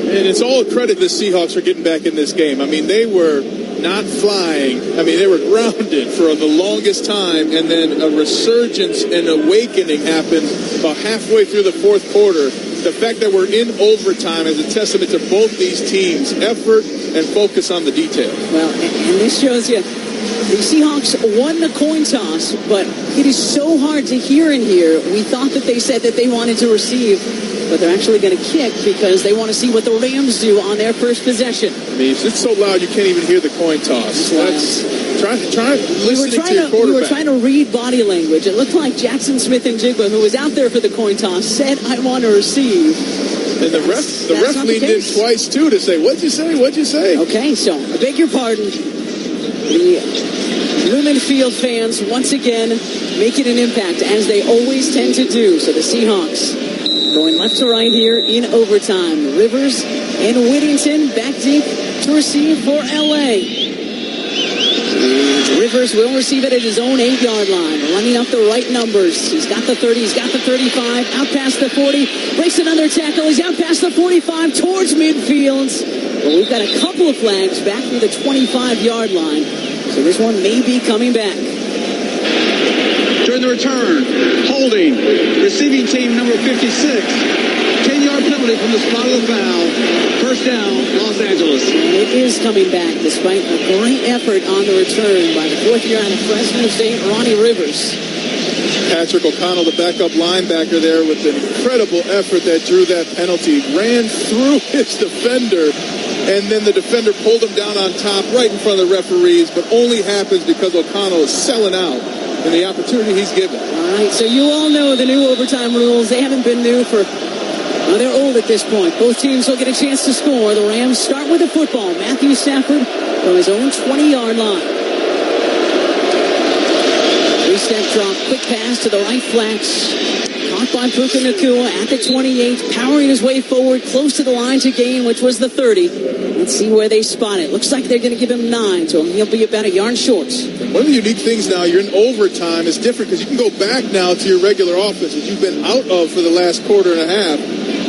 And it's all a credit the Seahawks for getting back in this game. I mean, they were not flying. I mean, they were grounded for the longest time, and then a resurgence and awakening happened about halfway through the fourth quarter. The fact that we're in overtime is a testament to both these teams' effort and focus on the details. Well, and this shows you the Seahawks won the coin toss, but it is so hard to hear in here. We thought that they said that they wanted to receive, but they're actually going to kick because they want to see what the Rams do on their first possession. I mean, it's so loud you can't even hear the coin toss. Try listening to your quarterback. We were trying to read body language. It looked like Jackson Smith-Njigba, who was out there for the coin toss, said, "I want to receive." And the ref leaned in twice, too, to say, "What'd you say? What'd you say?" Okay, so I beg your pardon. The Lumen Field fans, once again, making an impact, as they always tend to do. So the Seahawks going left to right here in overtime. Rivers and Whittington back deep to receive for L.A. And Rivers will receive it at his own 8-yard line, running up the right numbers. He's got the 30, he's got the 35, out past the 40, breaks another tackle, he's out past the 45, towards midfield. But we've got a couple of flags back near the 25-yard line, so this one may be coming back. During the return, holding, receiving team number 56. 10-yard penalty from the spot of the foul. First down, Los Angeles. And it is coming back despite a great effort on the return by the 4th year out of Fresno State, Ronnie Rivers. Patrick O'Connell, the backup linebacker there, with an incredible effort that drew that penalty, ran through his defender, and then the defender pulled him down on top right in front of the referees, but only happens because O'Connell is selling out and the opportunity he's given. All right, so you all know the new overtime rules. They haven't been new for, well, they're old at this point. Both teams will get a chance to score. The Rams start with the football. Matthew Stafford from his own 20-yard line. 3-step drop, quick pass to the right flex. Caught by Puka Nacua at the 28, powering his way forward, close to the line to gain, which was the 30. Let's see where they spot it. Looks like they're going to give him 9, so he'll be about a yard short. One of the unique things now, you're in overtime. It's different because you can go back now to your regular offense that you've been out of for the last quarter and a half.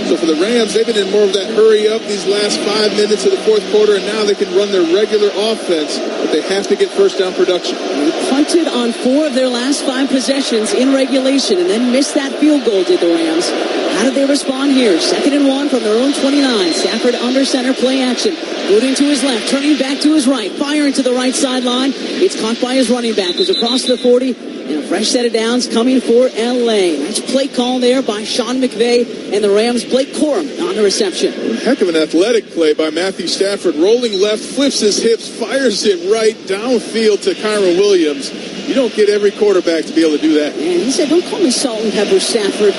So for the Rams, they've been in more of that hurry up these last 5 minutes of the fourth quarter, and now they can run their regular offense, but they have to get first down production. They punted on 4 of their last 5 possessions in regulation and then missed that field goal, did the Rams. How did they respond here? 2nd and 1 from their own 29. Stafford under center, play action. Moving to his left, turning back to his right, firing to the right sideline. It's caught by his running back, who's across the 40. And a fresh set of downs coming for L.A. Nice play call there by Sean McVay and the Rams. Blake Corum on the reception. Heck of an athletic play by Matthew Stafford. Rolling left, flips his hips, fires it right downfield to Kyron Williams. You don't get every quarterback to be able to do that. And he said, "Don't call me Salt and Pepper Stafford.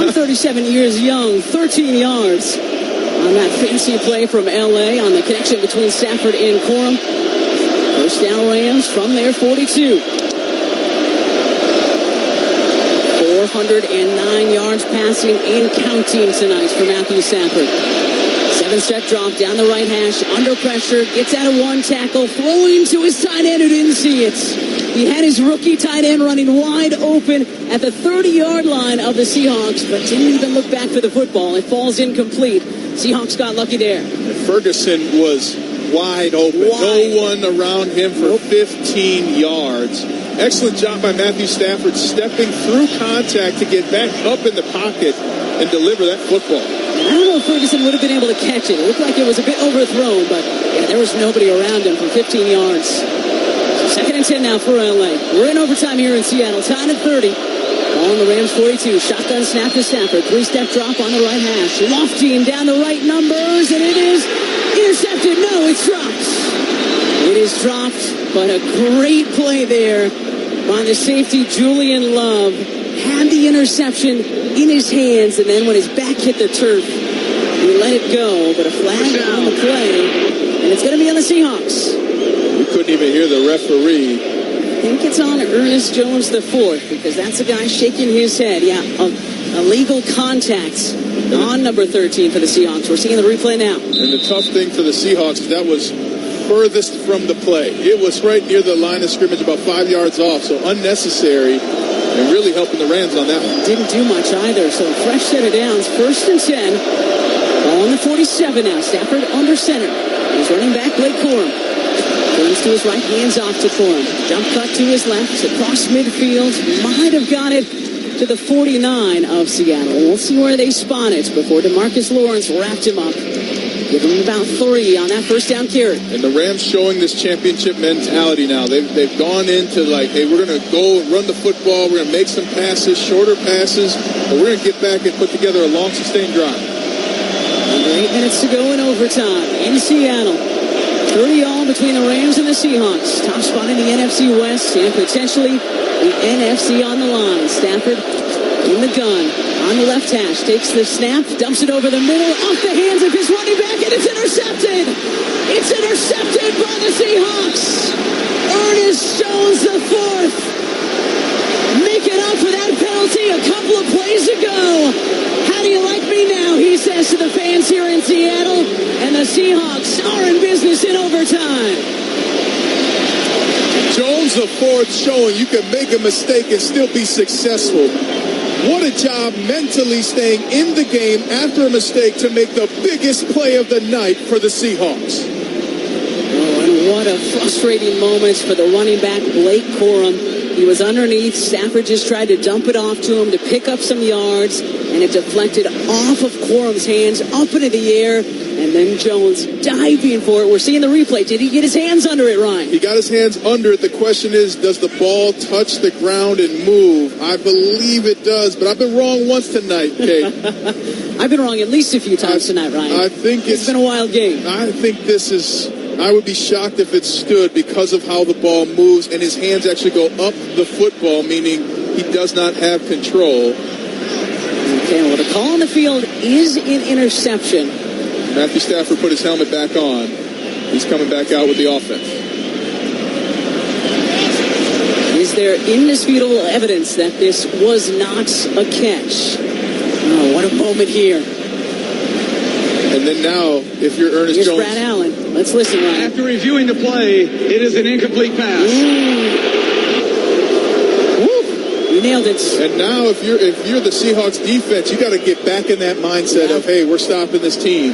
I'm 37 years young, 13 yards. On that fancy play from L.A. on the connection between Stafford and Corum. First down Rams from their 42. 409 yards passing and counting tonight for Matthew Stafford. 7-step drop down the right hash, under pressure, gets out of one tackle, throwing to his tight end who didn't see it. He had his rookie tight end running wide open at the 30-yard line of the Seahawks, but didn't even look back for the football. It falls incomplete. Seahawks got lucky there. Ferguson was wide open. No one around him for 15 yards. Excellent job by Matthew Stafford stepping through contact to get back up in the pocket and deliver that football. I don't know if Ferguson would have been able to catch it. It looked like it was a bit overthrown, but yeah, there was nobody around him from 15 yards. So 2nd and 10 now for LA. We're in overtime here in Seattle. Tied at 30. Ball on the Rams 42. Shotgun snap to Stafford. 3-step drop on the right hash. Lofting down the right numbers, and it is intercepted. No, it's dropped. It is dropped, but a great play there by the safety, Julian Love. Had the interception in his hands, and then when his back hit the turf, he let it go. But a flag on the play, and it's going to be on the Seahawks. We couldn't even hear the referee. I think it's on Ernest Jones IV, because that's a guy shaking his head. Yeah, illegal contact on number 13 for the Seahawks. We're seeing the replay now. And the tough thing for the Seahawks is that was furthest from the play. It was right near the line of scrimmage, about 5 yards off, so unnecessary. And really helping the Rams on that one. Didn't do much either, so fresh set of downs. 1st and 10. Ball on the 47 now. Stafford under center. He's running back, Blake Corum. Turns to his right, hands off to Corum. Jump cut to his left, across midfield. Might have got it to the 49 of Seattle. We'll see where they spot it before DeMarcus Lawrence wrapped him up. Give him about 3 on that 1st down carry. And the Rams showing this championship mentality now. They've gone into like, hey, we're going to go run the football. We're going to make some passes, shorter passes, but we're going to get back and put together a long, sustained drive. Under 8 minutes to go in overtime in Seattle. 30-all between the Rams and the Seahawks. Top spot in the NFC West and potentially the NFC on the line. Stafford in the gun. On the left hash, takes the snap, dumps it over the middle, off the hands of his running back, and it's intercepted! It's intercepted by the Seahawks! Ernest Jones IV making up for that penalty a couple of plays ago. How do you like me now? He says to the fans here in Seattle, and the Seahawks are in business in overtime. Jones IV showing you can make a mistake and still be successful. What a job mentally staying in the game after a mistake to make the biggest play of the night for the Seahawks. Oh, and what a frustrating moment for the running back, Blake Corum. He was underneath. Stafford just tried to dump it off to him to pick up some yards, and it deflected off of Corum's hands up into the air, and then Jones diving for it. We're seeing the replay. Did he get his hands under it, Ryan? He got his hands under it. The question is, does the ball touch the ground and move? I believe it does, but I've been wrong once tonight, Kate. I've been wrong at least a few times tonight, Ryan. I think it's been a wild game. I think this is... I would be shocked if it stood because of how the ball moves and his hands actually go up the football, meaning he does not have control. Okay, well, the call on the field is an interception. Matthew Stafford put his helmet back on. He's coming back out with the offense. Is there indisputable evidence that this was not a catch? Oh, what a moment here. And then now, if you're Ernest Jones... Brad Allen. Let's listen, Ryan. After reviewing the play, it is an incomplete pass. You nailed it. And now, if you're the Seahawks defense, you got to get back in that mindset of, hey, we're stopping this team.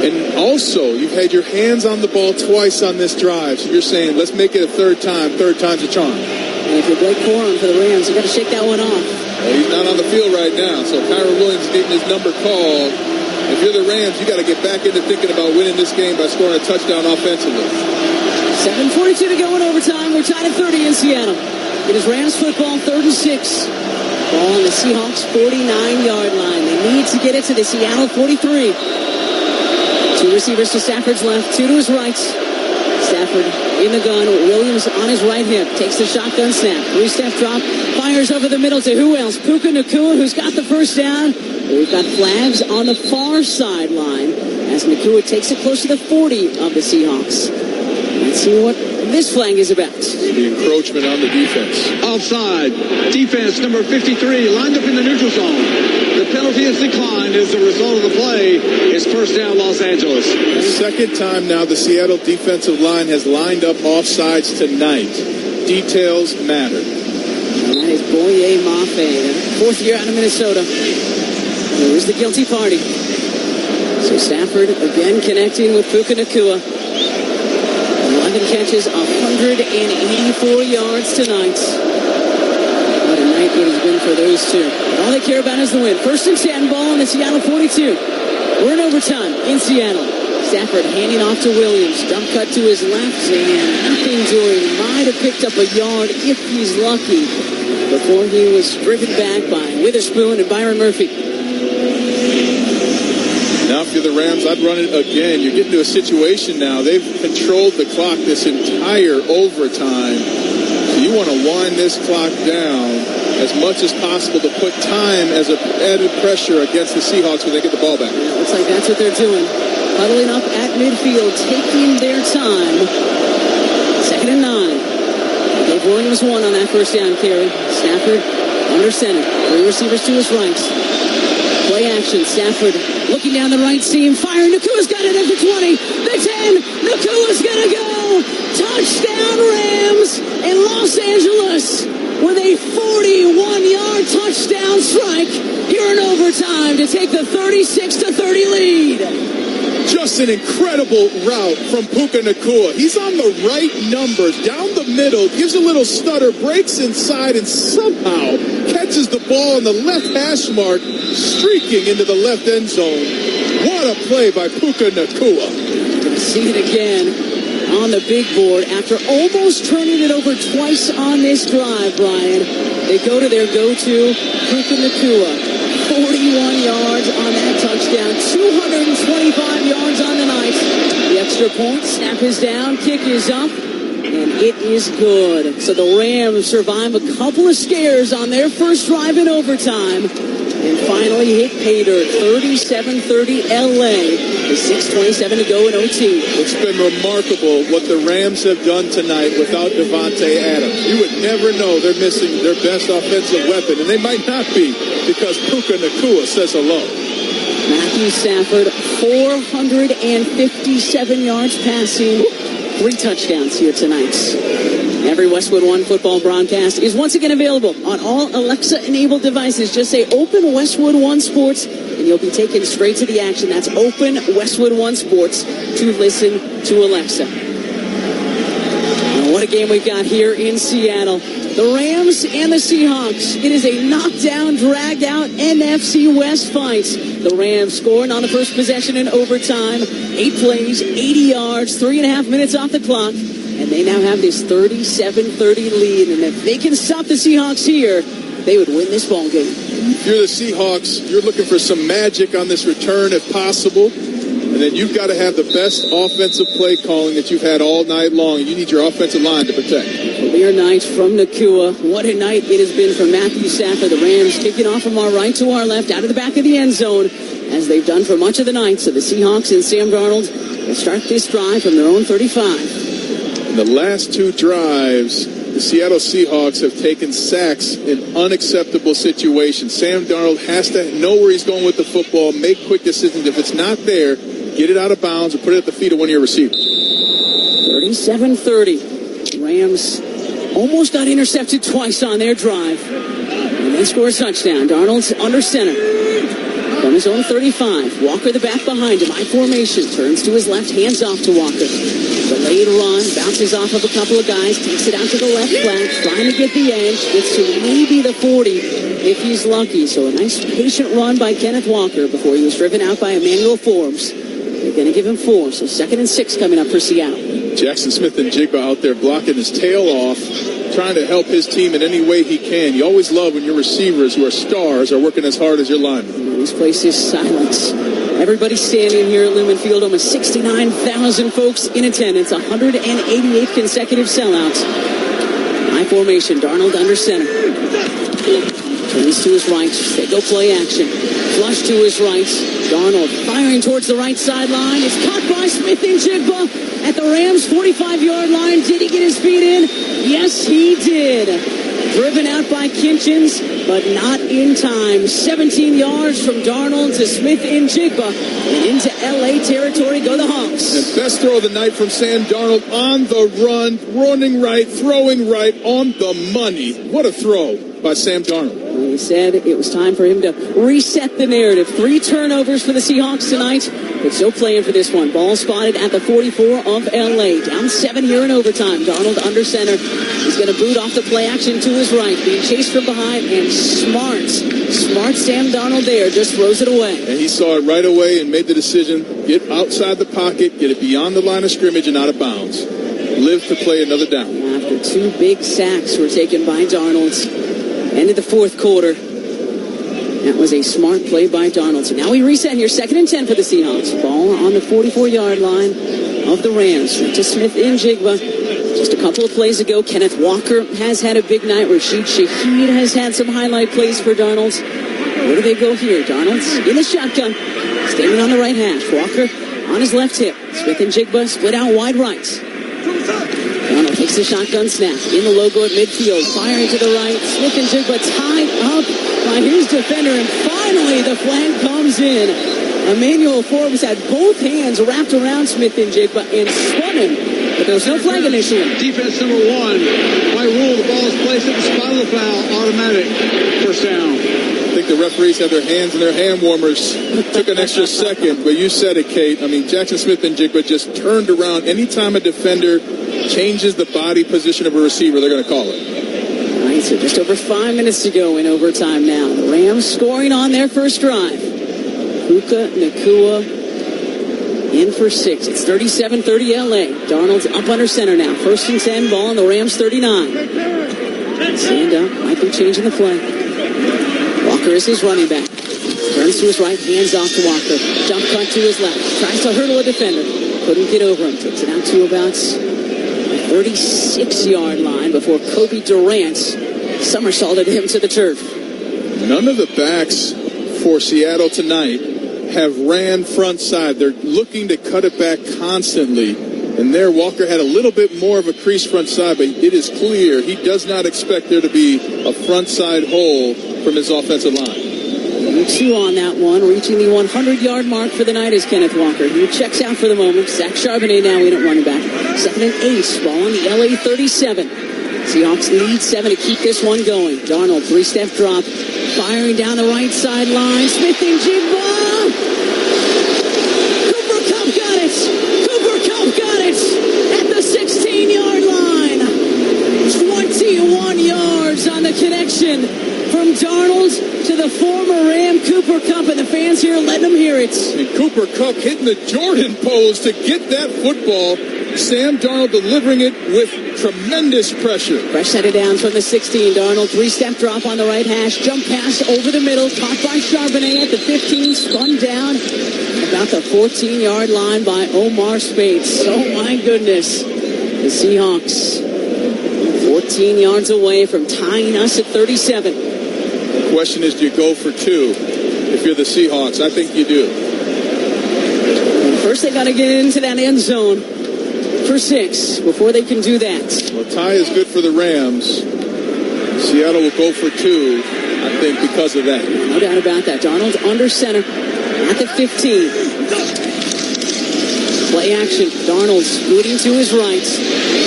And also, you've had your hands on the ball twice on this drive, so you're saying, let's make it a third time. Third time's a charm. And if you're Blake Corum for the Rams, you got to shake that one off. Well, he's not on the field right now, so Kyron Williams getting his number called. If you're the Rams, you got to get back into thinking about winning this game by scoring a touchdown offensively. 7:42 to go in overtime. We're tied at 30 in Seattle. It is Rams football, 3rd and 6. Ball on the Seahawks 49-yard line. They need to get it to the Seattle 43. 2 receivers to Stafford's left, 2 to his right. Stafford in the gun. Williams on his right hip. Takes the shotgun snap. 3-step drop. Fires over the middle to who else? Puka Nacua, who's got the first down. We've got flags on the far sideline as Nacua takes it close to the 40 of the Seahawks. That's See what this flag is about. The encroachment on the defense. Offside. Defense number 53 lined up in the neutral zone. The penalty is declined as the result of the play is first down Los Angeles. Second time now the Seattle defensive line has lined up offsides tonight. Details matter. That is Boye Mafe, fourth year out of Minnesota. There's the guilty party. So Stafford again connecting with Puka Nacua. 11 catches, 184 yards tonight. What a night it has been for those two. All they care about is the win. First and 10, ball on the Seattle 42. We're in overtime in Seattle. Stafford handing off to Williams. Dump cut to his left and nothing doing. Might have picked up a yard if he's lucky before he was driven back by Witherspoon and Byron Murphy. Now if you're the Rams, I'd run it again. You're getting to a situation now. They've controlled the clock this entire overtime. So you want to wind this clock down as much as possible to put time as an added pressure against the Seahawks when they get the ball back. Yeah, looks like that's what they're doing. Huddling up at midfield, taking their time. 2nd and 9. Dave Williams won on that first down carry. Stafford under center. 3 receivers to his right. Play action. Stafford looking down the right seam. Firing. Nakua's got it at the 20. The 10. Nakua's going to go. Touchdown Rams. And Los Angeles with a 41-yard touchdown strike here in overtime to take the 36-30 lead. Just an incredible route from Puka Nacua. He's on the right numbers, down the middle, gives a little stutter, breaks inside, and somehow catches the ball on the left hash mark, streaking into the left end zone. What a play by Puka Nacua. See it again on the big board after almost turning it over twice on this drive, Brian. They go to their go-to, Puka Nacua. 41 yards on that touchdown, 225 yards on the night. The extra point, snap is down, kick is up, and it is good. So the Rams survive a couple of scares on their first drive in overtime, and finally hit pay dirt, 37-30 LA, with 6:27 to go in OT. It's been remarkable what the Rams have done tonight without Devontae Adams. You would never know they're missing their best offensive weapon, and they might not be because Puka Nacua says hello. Matthew Stafford, 457 yards passing, 3 touchdowns here tonight. Every Westwood One football broadcast is once again available on all Alexa-enabled devices. Just say Open Westwood One Sports, and you'll be taken straight to the action. That's Open Westwood One Sports to listen to Alexa. Now, what a game we've got here in Seattle. The Rams and the Seahawks. It is a knockdown, dragged-out NFC West fight. The Rams scoring on the first possession in overtime. 8 plays, 80 yards, 3.5 minutes off the clock. And they now have this 37-30 lead. And if they can stop the Seahawks here, they would win this ball game. If you're the Seahawks, you're looking for some magic on this return if possible. And then you've got to have the best offensive play calling that you've had all night long. You need your offensive line to protect. Clear night from Nacua. What a night it has been for Matthew Stafford. The Rams kicking off from our right to our left, out of the back of the end zone, as they've done for much of the night. So the Seahawks and Sam Darnold will start this drive from their own 35. In the last 2 drives, the Seattle Seahawks have taken sacks in unacceptable situations. Sam Darnold has to know where he's going with the football, make quick decisions. If it's not there, get it out of bounds and put it at the feet of one of your receivers. 37-30. Rams almost got intercepted twice on their drive. And then score a touchdown. Darnold's under center. From his own 35. Walker the back behind him. I formation. Turns to his left. Hands off to Walker. Delayed run. Bounces off of a couple of guys. Takes it out to the left flank. Trying to get the edge. Gets to maybe the 40 if he's lucky. So a nice patient run by Kenneth Walker before he was driven out by Emmanuel Forbes. They're going to give him 4. So 2nd and 6 coming up for Seattle. Jackson Smith and Jigba out there blocking his tail off, trying to help his team in any way he can. You always love when your receivers, who are stars, are working as hard as your linemen. This place is silence. Everybody standing here at Lumen Field, almost 69,000 folks in attendance, 188 consecutive sellouts. High formation, Darnold under center. Turns to his right. They go play action. Flush to his right. Darnold firing towards the right sideline. It's caught by Smith-Njigba at the Rams' 45-yard line. Did he get his feet in? Yes, he did. Driven out by Kinchins, but not in time. 17 yards from Darnold to Smith-Njigba. And into L.A. territory go the Hawks. And best throw of the night from Sam Darnold on the run, running right, throwing right, on the money. What a throw by Sam Darnold. He said it was time for him to reset the narrative. 3 turnovers for the Seahawks tonight, but still playing for this one. Ball spotted at the 44 of L.A. Down 7 here in overtime. Darnold under center. He's going to boot off the play action to his right. Being chased from behind, and smart Sam Darnold there just throws it away. And he saw it right away and made the decision, get outside the pocket, get it beyond the line of scrimmage and out of bounds. Live to play another down. After 2 big sacks were taken by Darnold. Ended the fourth quarter. That was a smart play by Darnold. So now we reset here. 2nd and 10 for the Seahawks. Ball on the 44-yard line of the Rams. To Smith-Njigba. Just a couple of plays ago, Kenneth Walker has had a big night. Rashid Shaheed has had some highlight plays for Darnold. Where do they go here? Darnold's in the shotgun. Standing on the right hash. Walker on his left hip. Smith-Njigba split out wide right. Darnold takes the shotgun snap. In the logo at midfield. Firing to the right. Smith-Njigba tied up by his defender. And finally the flag comes in. Emmanuel Forbes had both hands wrapped around Smith-Njigba and spun him. But there was no flag initially. Defense number 1. By rule, the ball is placed at the spot of the foul. Automatic. First down. I think the referees had their hands in their hand warmers. Took an extra second, but you said it, Kate. I mean, Jackson Smith-Njigba just turned around. Anytime a defender changes the body position of a receiver, they're going to call it. All right, so just over 5 minutes to go in overtime now. The Rams scoring on their first drive. Puka Nacua in for 6. It's 37-30 L.A. Darnold's up under center now. 1st and 10, ball on the Rams 39. Stand up, might be changing the play. Walker is his running back. Turns to his right, hands off to Walker. Jump cut to his left. Tries to hurdle a defender. Couldn't get over him. Takes it out to about the 36-yard line before Kobe Durant somersaulted him to the turf. None of the backs for Seattle tonight have ran front side. They're looking to cut it back constantly. And there, Walker had a little bit more of a crease front side, but it is clear he does not expect there to be a front side hole from his offensive line. 2 on that one, reaching the 100-yard mark for the night is Kenneth Walker. He checks out for the moment. Zach Charbonnet now in at running back. 2nd and 8, ball on the LA 37. Seahawks lead 7 to keep this one going. Darnold, 3-step drop, firing down the right sideline. Smith-Njigba! Cooper Kupp got it! Cooper Kupp got it! At the 16-yard line! 21 yards on the connection from Darnold to the former Ram Cooper Kupp, and the fans here letting them hear it. And Cooper Kupp hitting the Jordan pose to get that football. Sam Darnold delivering it with tremendous pressure. Fresh set of downs from the 16. Darnold, 3-step drop on the right hash. Jump pass over the middle. Caught by Charbonnet at the 15. Spun down about the 14-yard line by Omar Spates. Oh, my goodness. The Seahawks 14 yards away from tying us at 37. The question is, do you go for 2 if you're the Seahawks? I think you do. First, they got to get into that end zone for 6 before they can do that. Well, tie is good for the Rams. Seattle will go for 2, I think, because of that. No doubt about that. Darnold under center at the 15. Play action. Darnold scooting to his right.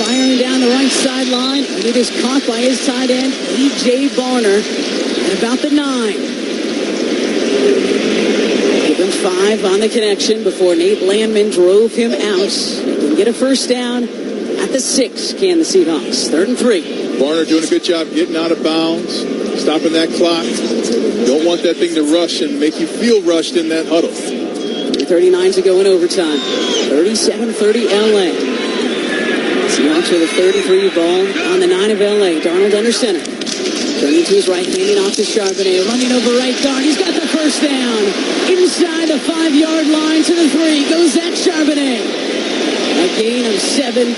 Firing down the right sideline. And it is caught by his tight end, E.J. Barner, at about the 9. Give him 5 on the connection before Nate Landman drove him out. They can get a first down at the 6, can the Seahawks. 3rd and 3. Barner doing a good job getting out of bounds, stopping that clock. Don't want that thing to rush and make you feel rushed in that huddle. 39 to go in overtime. 37-30 L.A. Seahawks with a 33 ball on the 9 of L.A. Darnold under center. Turning to his right, handing off to Charbonnet. Running over right guard. He's got the first down. Inside the 5-yard line to the 3 goes Zach Charbonnet. A gain of 7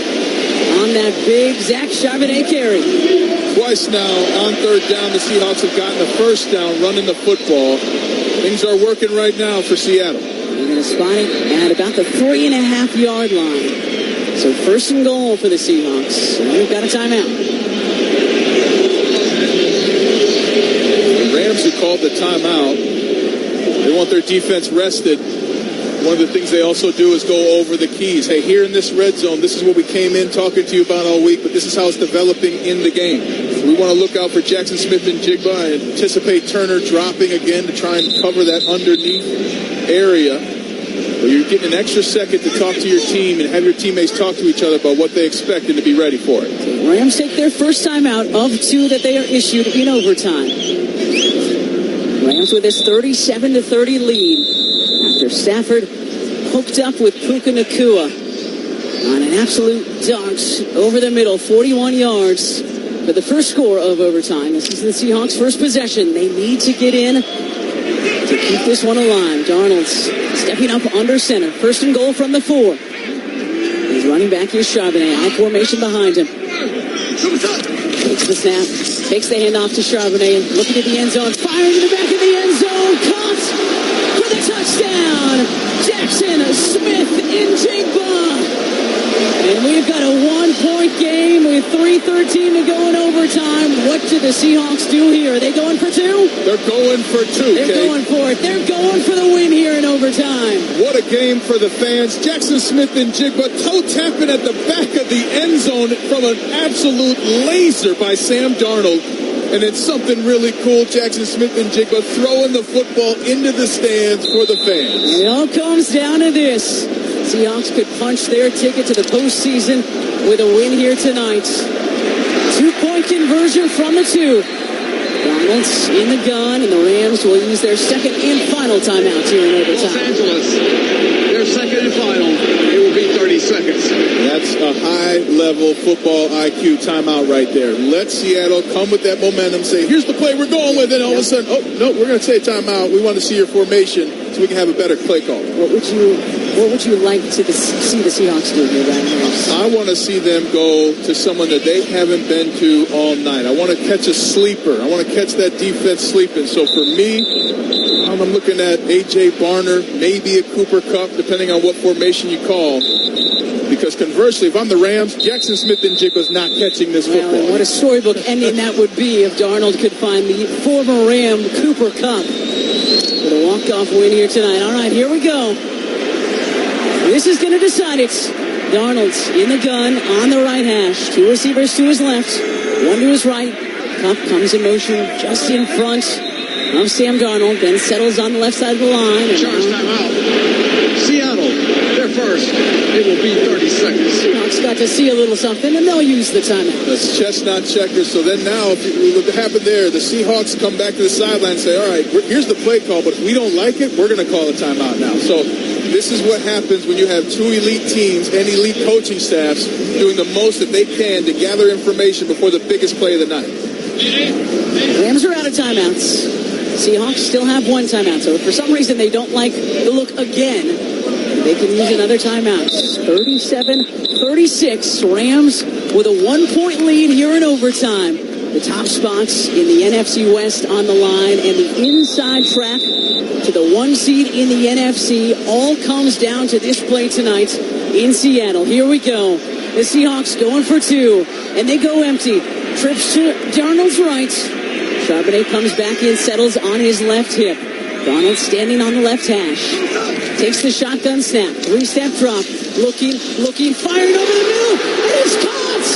on that big Zach Charbonnet carry. Twice now on third down, the Seahawks have gotten the first down running the football. Things are working right now for Seattle. They're going to spot it at about the 3.5-yard line. So first and goal for the Seahawks. And they've got a timeout. The Rams who called the timeout, they want their defense rested. One of the things they also do is go over the keys. Hey, here in this red zone, this is what we came in talking to you about all week, but this is how it's developing in the game. We want to look out for Jackson Smith and Jigba and anticipate Turner dropping again to try and cover that underneath area. But you're getting an extra second to talk to your team and have your teammates talk to each other about what they expect and to be ready for it. The Rams take their first timeout of 2 that they are issued in overtime. Rams with this 37-30 lead after Stafford hooked up with Puka Nacua on an absolute dart over the middle, 41 yards for the first score of overtime. This is the Seahawks' first possession. They need to get in to keep this one alive. Darnold's stepping up under center. First and goal from the 4. His running back is Charbonnet. I formation behind him. Takes the snap. Takes the handoff to Charbonnet. Looking at the end zone. Firing in the back of the end zone. Caught for the touchdown. Jackson Smith in Jigba. And we've got a 1-point game with 3:13 to go in overtime. What do the Seahawks do here? Are they going for 2? They're going for 2, They're going for it. They're going for the win here in overtime. What a game for the fans. Jackson Smith and Jigba toe tapping at the back of the end zone from an absolute laser by Sam Darnold. And it's something really cool. Jackson Smith and Jigba throwing the football into the stands for the fans. And it all comes down to this. Seahawks could punch their ticket to the postseason with a win here tonight. 2-point conversion from the 2. Donald's in the gun, and the Rams will use their second and final timeout here in overtime. Los Angeles, their second and final. It will be 30 seconds. That's a high-level football IQ timeout right there. Let Seattle come with that momentum, say, here's the play we're going with, and all of a sudden, oh, no, we're going to say timeout. We want to see your formation so we can have a better play call. What would you like to see the Seahawks do here, Rams? I want to see them go to someone that they haven't been to all night. I want to catch a sleeper. I want to catch that defense sleeping. So for me, I'm looking at A.J. Barner, maybe a Cooper Kupp, depending on what formation you call. Because conversely, if I'm the Rams, Jackson Smith and Jigba's not catching this football. Well, what a storybook ending that would be if Darnold could find the former Ram Cooper Kupp with a walk-off win here tonight. All right, here we go. This is going to decide it. Darnold's in the gun on the right hash. 2 receivers to his left, 1 to his right. Kupp comes in motion just in front of Sam Darnold, then settles on the left side of the line. Charge timeout. Seattle, they're first. It will be 30 seconds. Seahawks got to see a little something, and they'll use the timeout. That's chestnut checkers. So then now, what happened there, the Seahawks come back to the sideline and say, all right, here's the play call, but if we don't like it, we're going to call a timeout now. So this is what happens when you have 2 elite teams and elite coaching staffs doing the most that they can to gather information before the biggest play of the night. Rams are out of timeouts. Seahawks still have 1 timeout. So if for some reason they don't like the look again, they can use another timeout. 37-36. Rams with a 1-point lead here in overtime. The top spots in the NFC West on the line, and the inside track to the 1 seed in the NFC all comes down to this play tonight in Seattle. Here we go. The Seahawks going for 2, and they go empty. Trips to Darnold's right. Charbonnet comes back in, settles on his left hip. Darnold standing on the left hash. Takes the shotgun snap. 3-step drop. Looking, firing over the middle. And it's caught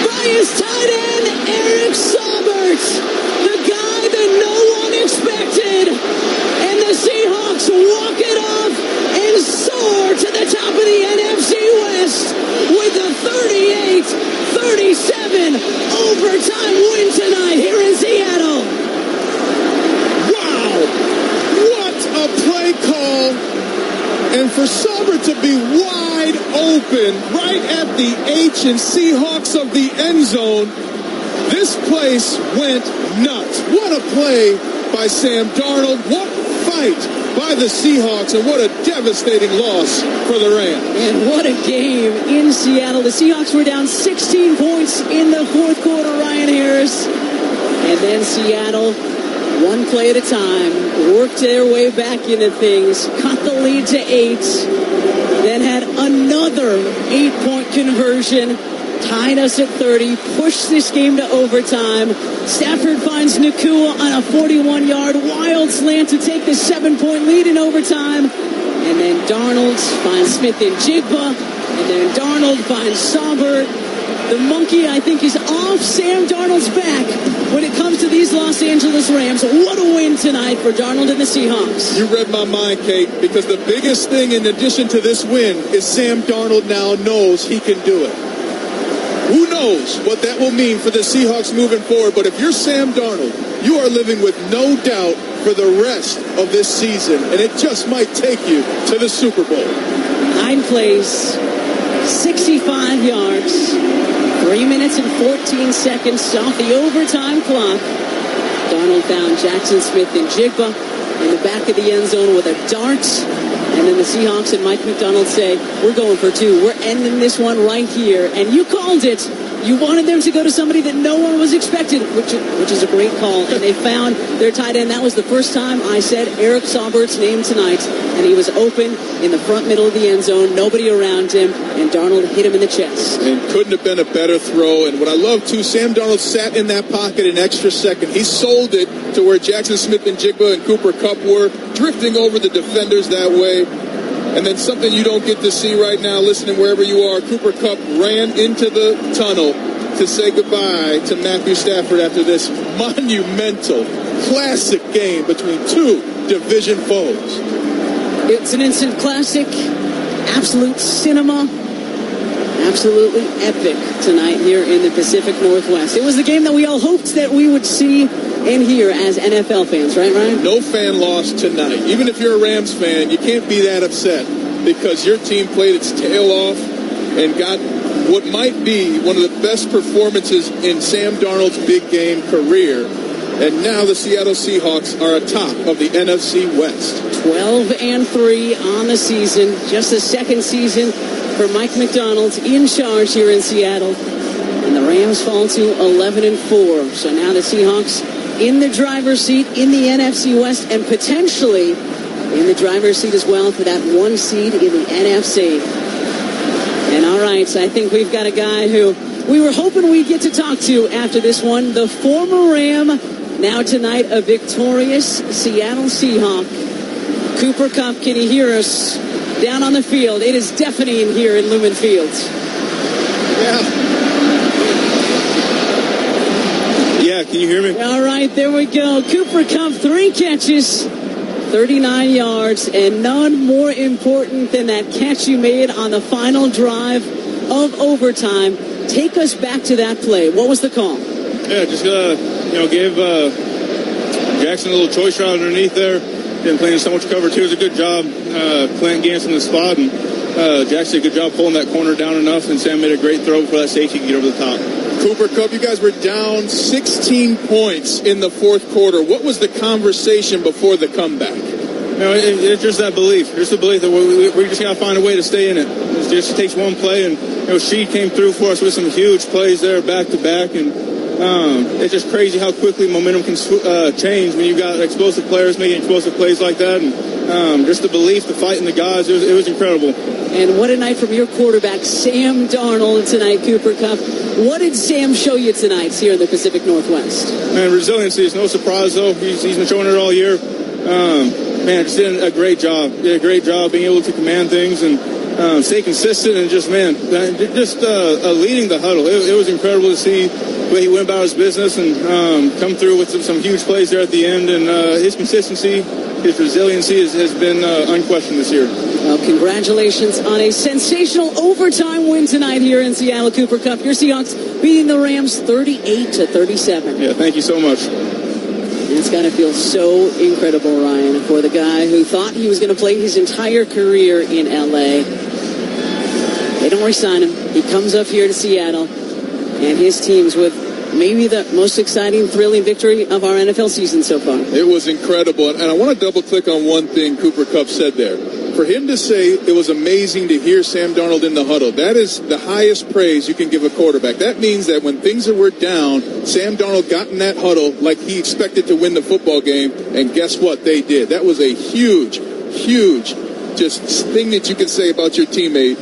by his tight end, Eric Saubert. The guy that no one expected. And the Seahawks walk it off and soar to the top of the NFC West with the 38-37 overtime win tonight here in Seattle. Wow! What a play call! And for Saubert to be wide open right at the H and Seahawks of the end zone, this place went nuts. What a play by Sam Darnold. What fight by the Seahawks, and what a devastating loss for the Rams. And what a game in Seattle. The Seahawks were down 16 points in the fourth quarter, Ryan Harris. And then Seattle, one play at a time, worked their way back into things, cut the lead to 8, then had another 8-point conversion, tied us at 30, pushed this game to overtime. Stafford finds Nakua on a 41-yard wild slant to take the 7-point lead in overtime. And then Darnold finds Smith and Jigba. And then Darnold finds Saubert. The monkey, I think, is off Sam Darnold's back when it comes to these Los Angeles Rams. What a win tonight for Darnold and the Seahawks. You read my mind, Kate, because the biggest thing in addition to this win is Sam Darnold now knows he can do it. Who knows what that will mean for the Seahawks moving forward, but if you're Sam Darnold, you are living with no doubt for the rest of this season, and it just might take you to the Super Bowl. 9 plays, 65 yards, 3 minutes and 14 seconds off the overtime clock. Darnold found Jackson Smith and Jigba in the back of the end zone with a dart. And then the Seahawks and Mike McDonald say, we're going for 2. We're ending this one right here. And you called it. You wanted them to go to somebody that no one was expecting, which is a great call. And they found their tight end. That was the first time I said Eric Saubert's name tonight. And he was open in the front middle of the end zone. Nobody around him. And Darnold hit him in the chest. And couldn't have been a better throw. And what I love, too, Sam Darnold sat in that pocket an extra second. He sold it to where Jackson Smith and Jigba and Cooper Kupp were, drifting over the defenders that way. And then something you don't get to see right now, listening wherever you are, Cooper Kupp ran into the tunnel to say goodbye to Matthew Stafford after this monumental, classic game between 2 division foes. It's an instant classic, absolute cinema, absolutely epic tonight here in the Pacific Northwest. It was the game that we all hoped that we would see and hear as NFL fans, right, Ryan? No fan lost tonight. Even if you're a Rams fan, you can't be that upset because your team played its tail off and got what might be one of the best performances in Sam Darnold's big game career. And now the Seattle Seahawks are atop of the NFC West. 12-3 on the season. Just the second season for Mike McDonald in charge here in Seattle. And the Rams fall to 11-4. So now the Seahawks in the driver's seat in the NFC West and potentially in the driver's seat as well for that 1 seed in the NFC. And all right, so I think we've got a guy who we were hoping we'd get to talk to after this one. The former Ram, now tonight a victorious Seattle Seahawk. Cooper Kupp, can you hear us down on the field? It is deafening here in Lumen Fields. Yeah, can you hear me? All right, there we go. Cooper Kupp, 3 catches, 39 yards, and none more important than that catch you made on the final drive of overtime. Take us back to that play. What was the call? Yeah, just gave Jackson a little choice shot underneath there. Didn't play in so much cover too. It was a good job. Clint Gantz in the spot, and Jackson did a good job pulling that corner down enough, and Sam made a great throw for that safety to get over the top. Cooper Kupp, you guys were down 16 points in the fourth quarter. What was the conversation before the comeback? It's just that belief. Just the belief that we just got to find a way to stay in it. It just takes one play, and she came through for us with some huge plays there back to back, and it's just crazy how quickly momentum can change when you've got explosive players making explosive plays like that, and just the belief, the fight, and the guys, it was incredible. And what a night from your quarterback, Sam Darnold, tonight, Cooper Kupp. What did Sam show you tonight here in the Pacific Northwest? Man, resiliency is no surprise, though. He's been showing it all year. Just did a great job. Did a great job being able to command things and stay consistent and just leading the huddle. It was incredible to see the way he went about his business and come through with some huge plays there at the end. And his consistency, his resiliency has been unquestioned this year. Well, congratulations on a sensational overtime win tonight here in Seattle, Cooper Kupp. Your Seahawks beating the Rams 38-37. Yeah, thank you so much. It's got to feel so incredible, Ryan, for the guy who thought he was going to play his entire career in L.A. They don't re-sign him. He comes up here to Seattle, and his teams with maybe the most exciting, thrilling victory of our NFL season so far. It was incredible. And I want to double click on one thing Cooper Kupp said there. For him to say it was amazing to hear Sam Darnold in the huddle, that is the highest praise you can give a quarterback. That means that when things were down, Sam Darnold got in that huddle like he expected to win the football game, and guess what? They did. That was a huge just thing that you can say about your teammate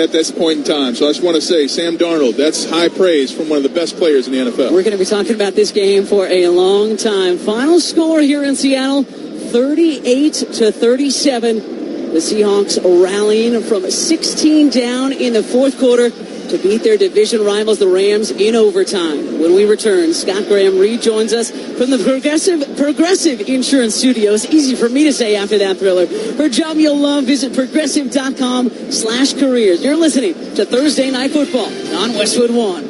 at this point in time. So I just want to say, Sam Darnold, that's high praise from one of the best players in the NFL. We're going to be talking about this game for a long time. Final score here in Seattle, 38-37. The Seahawks rallying from 16 down in the fourth quarter to beat their division rivals, the Rams, in overtime. When we return, Scott Graham rejoins us from the Progressive Insurance Studios. Easy for me to say after that thriller. For a job you'll love, visit progressive.com/careers. You're listening to Thursday Night Football on Westwood One.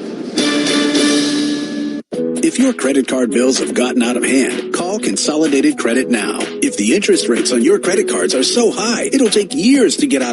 If your credit card bills have gotten out of hand, call Consolidated Credit now. If the interest rates on your credit cards are so high, it'll take years to get out of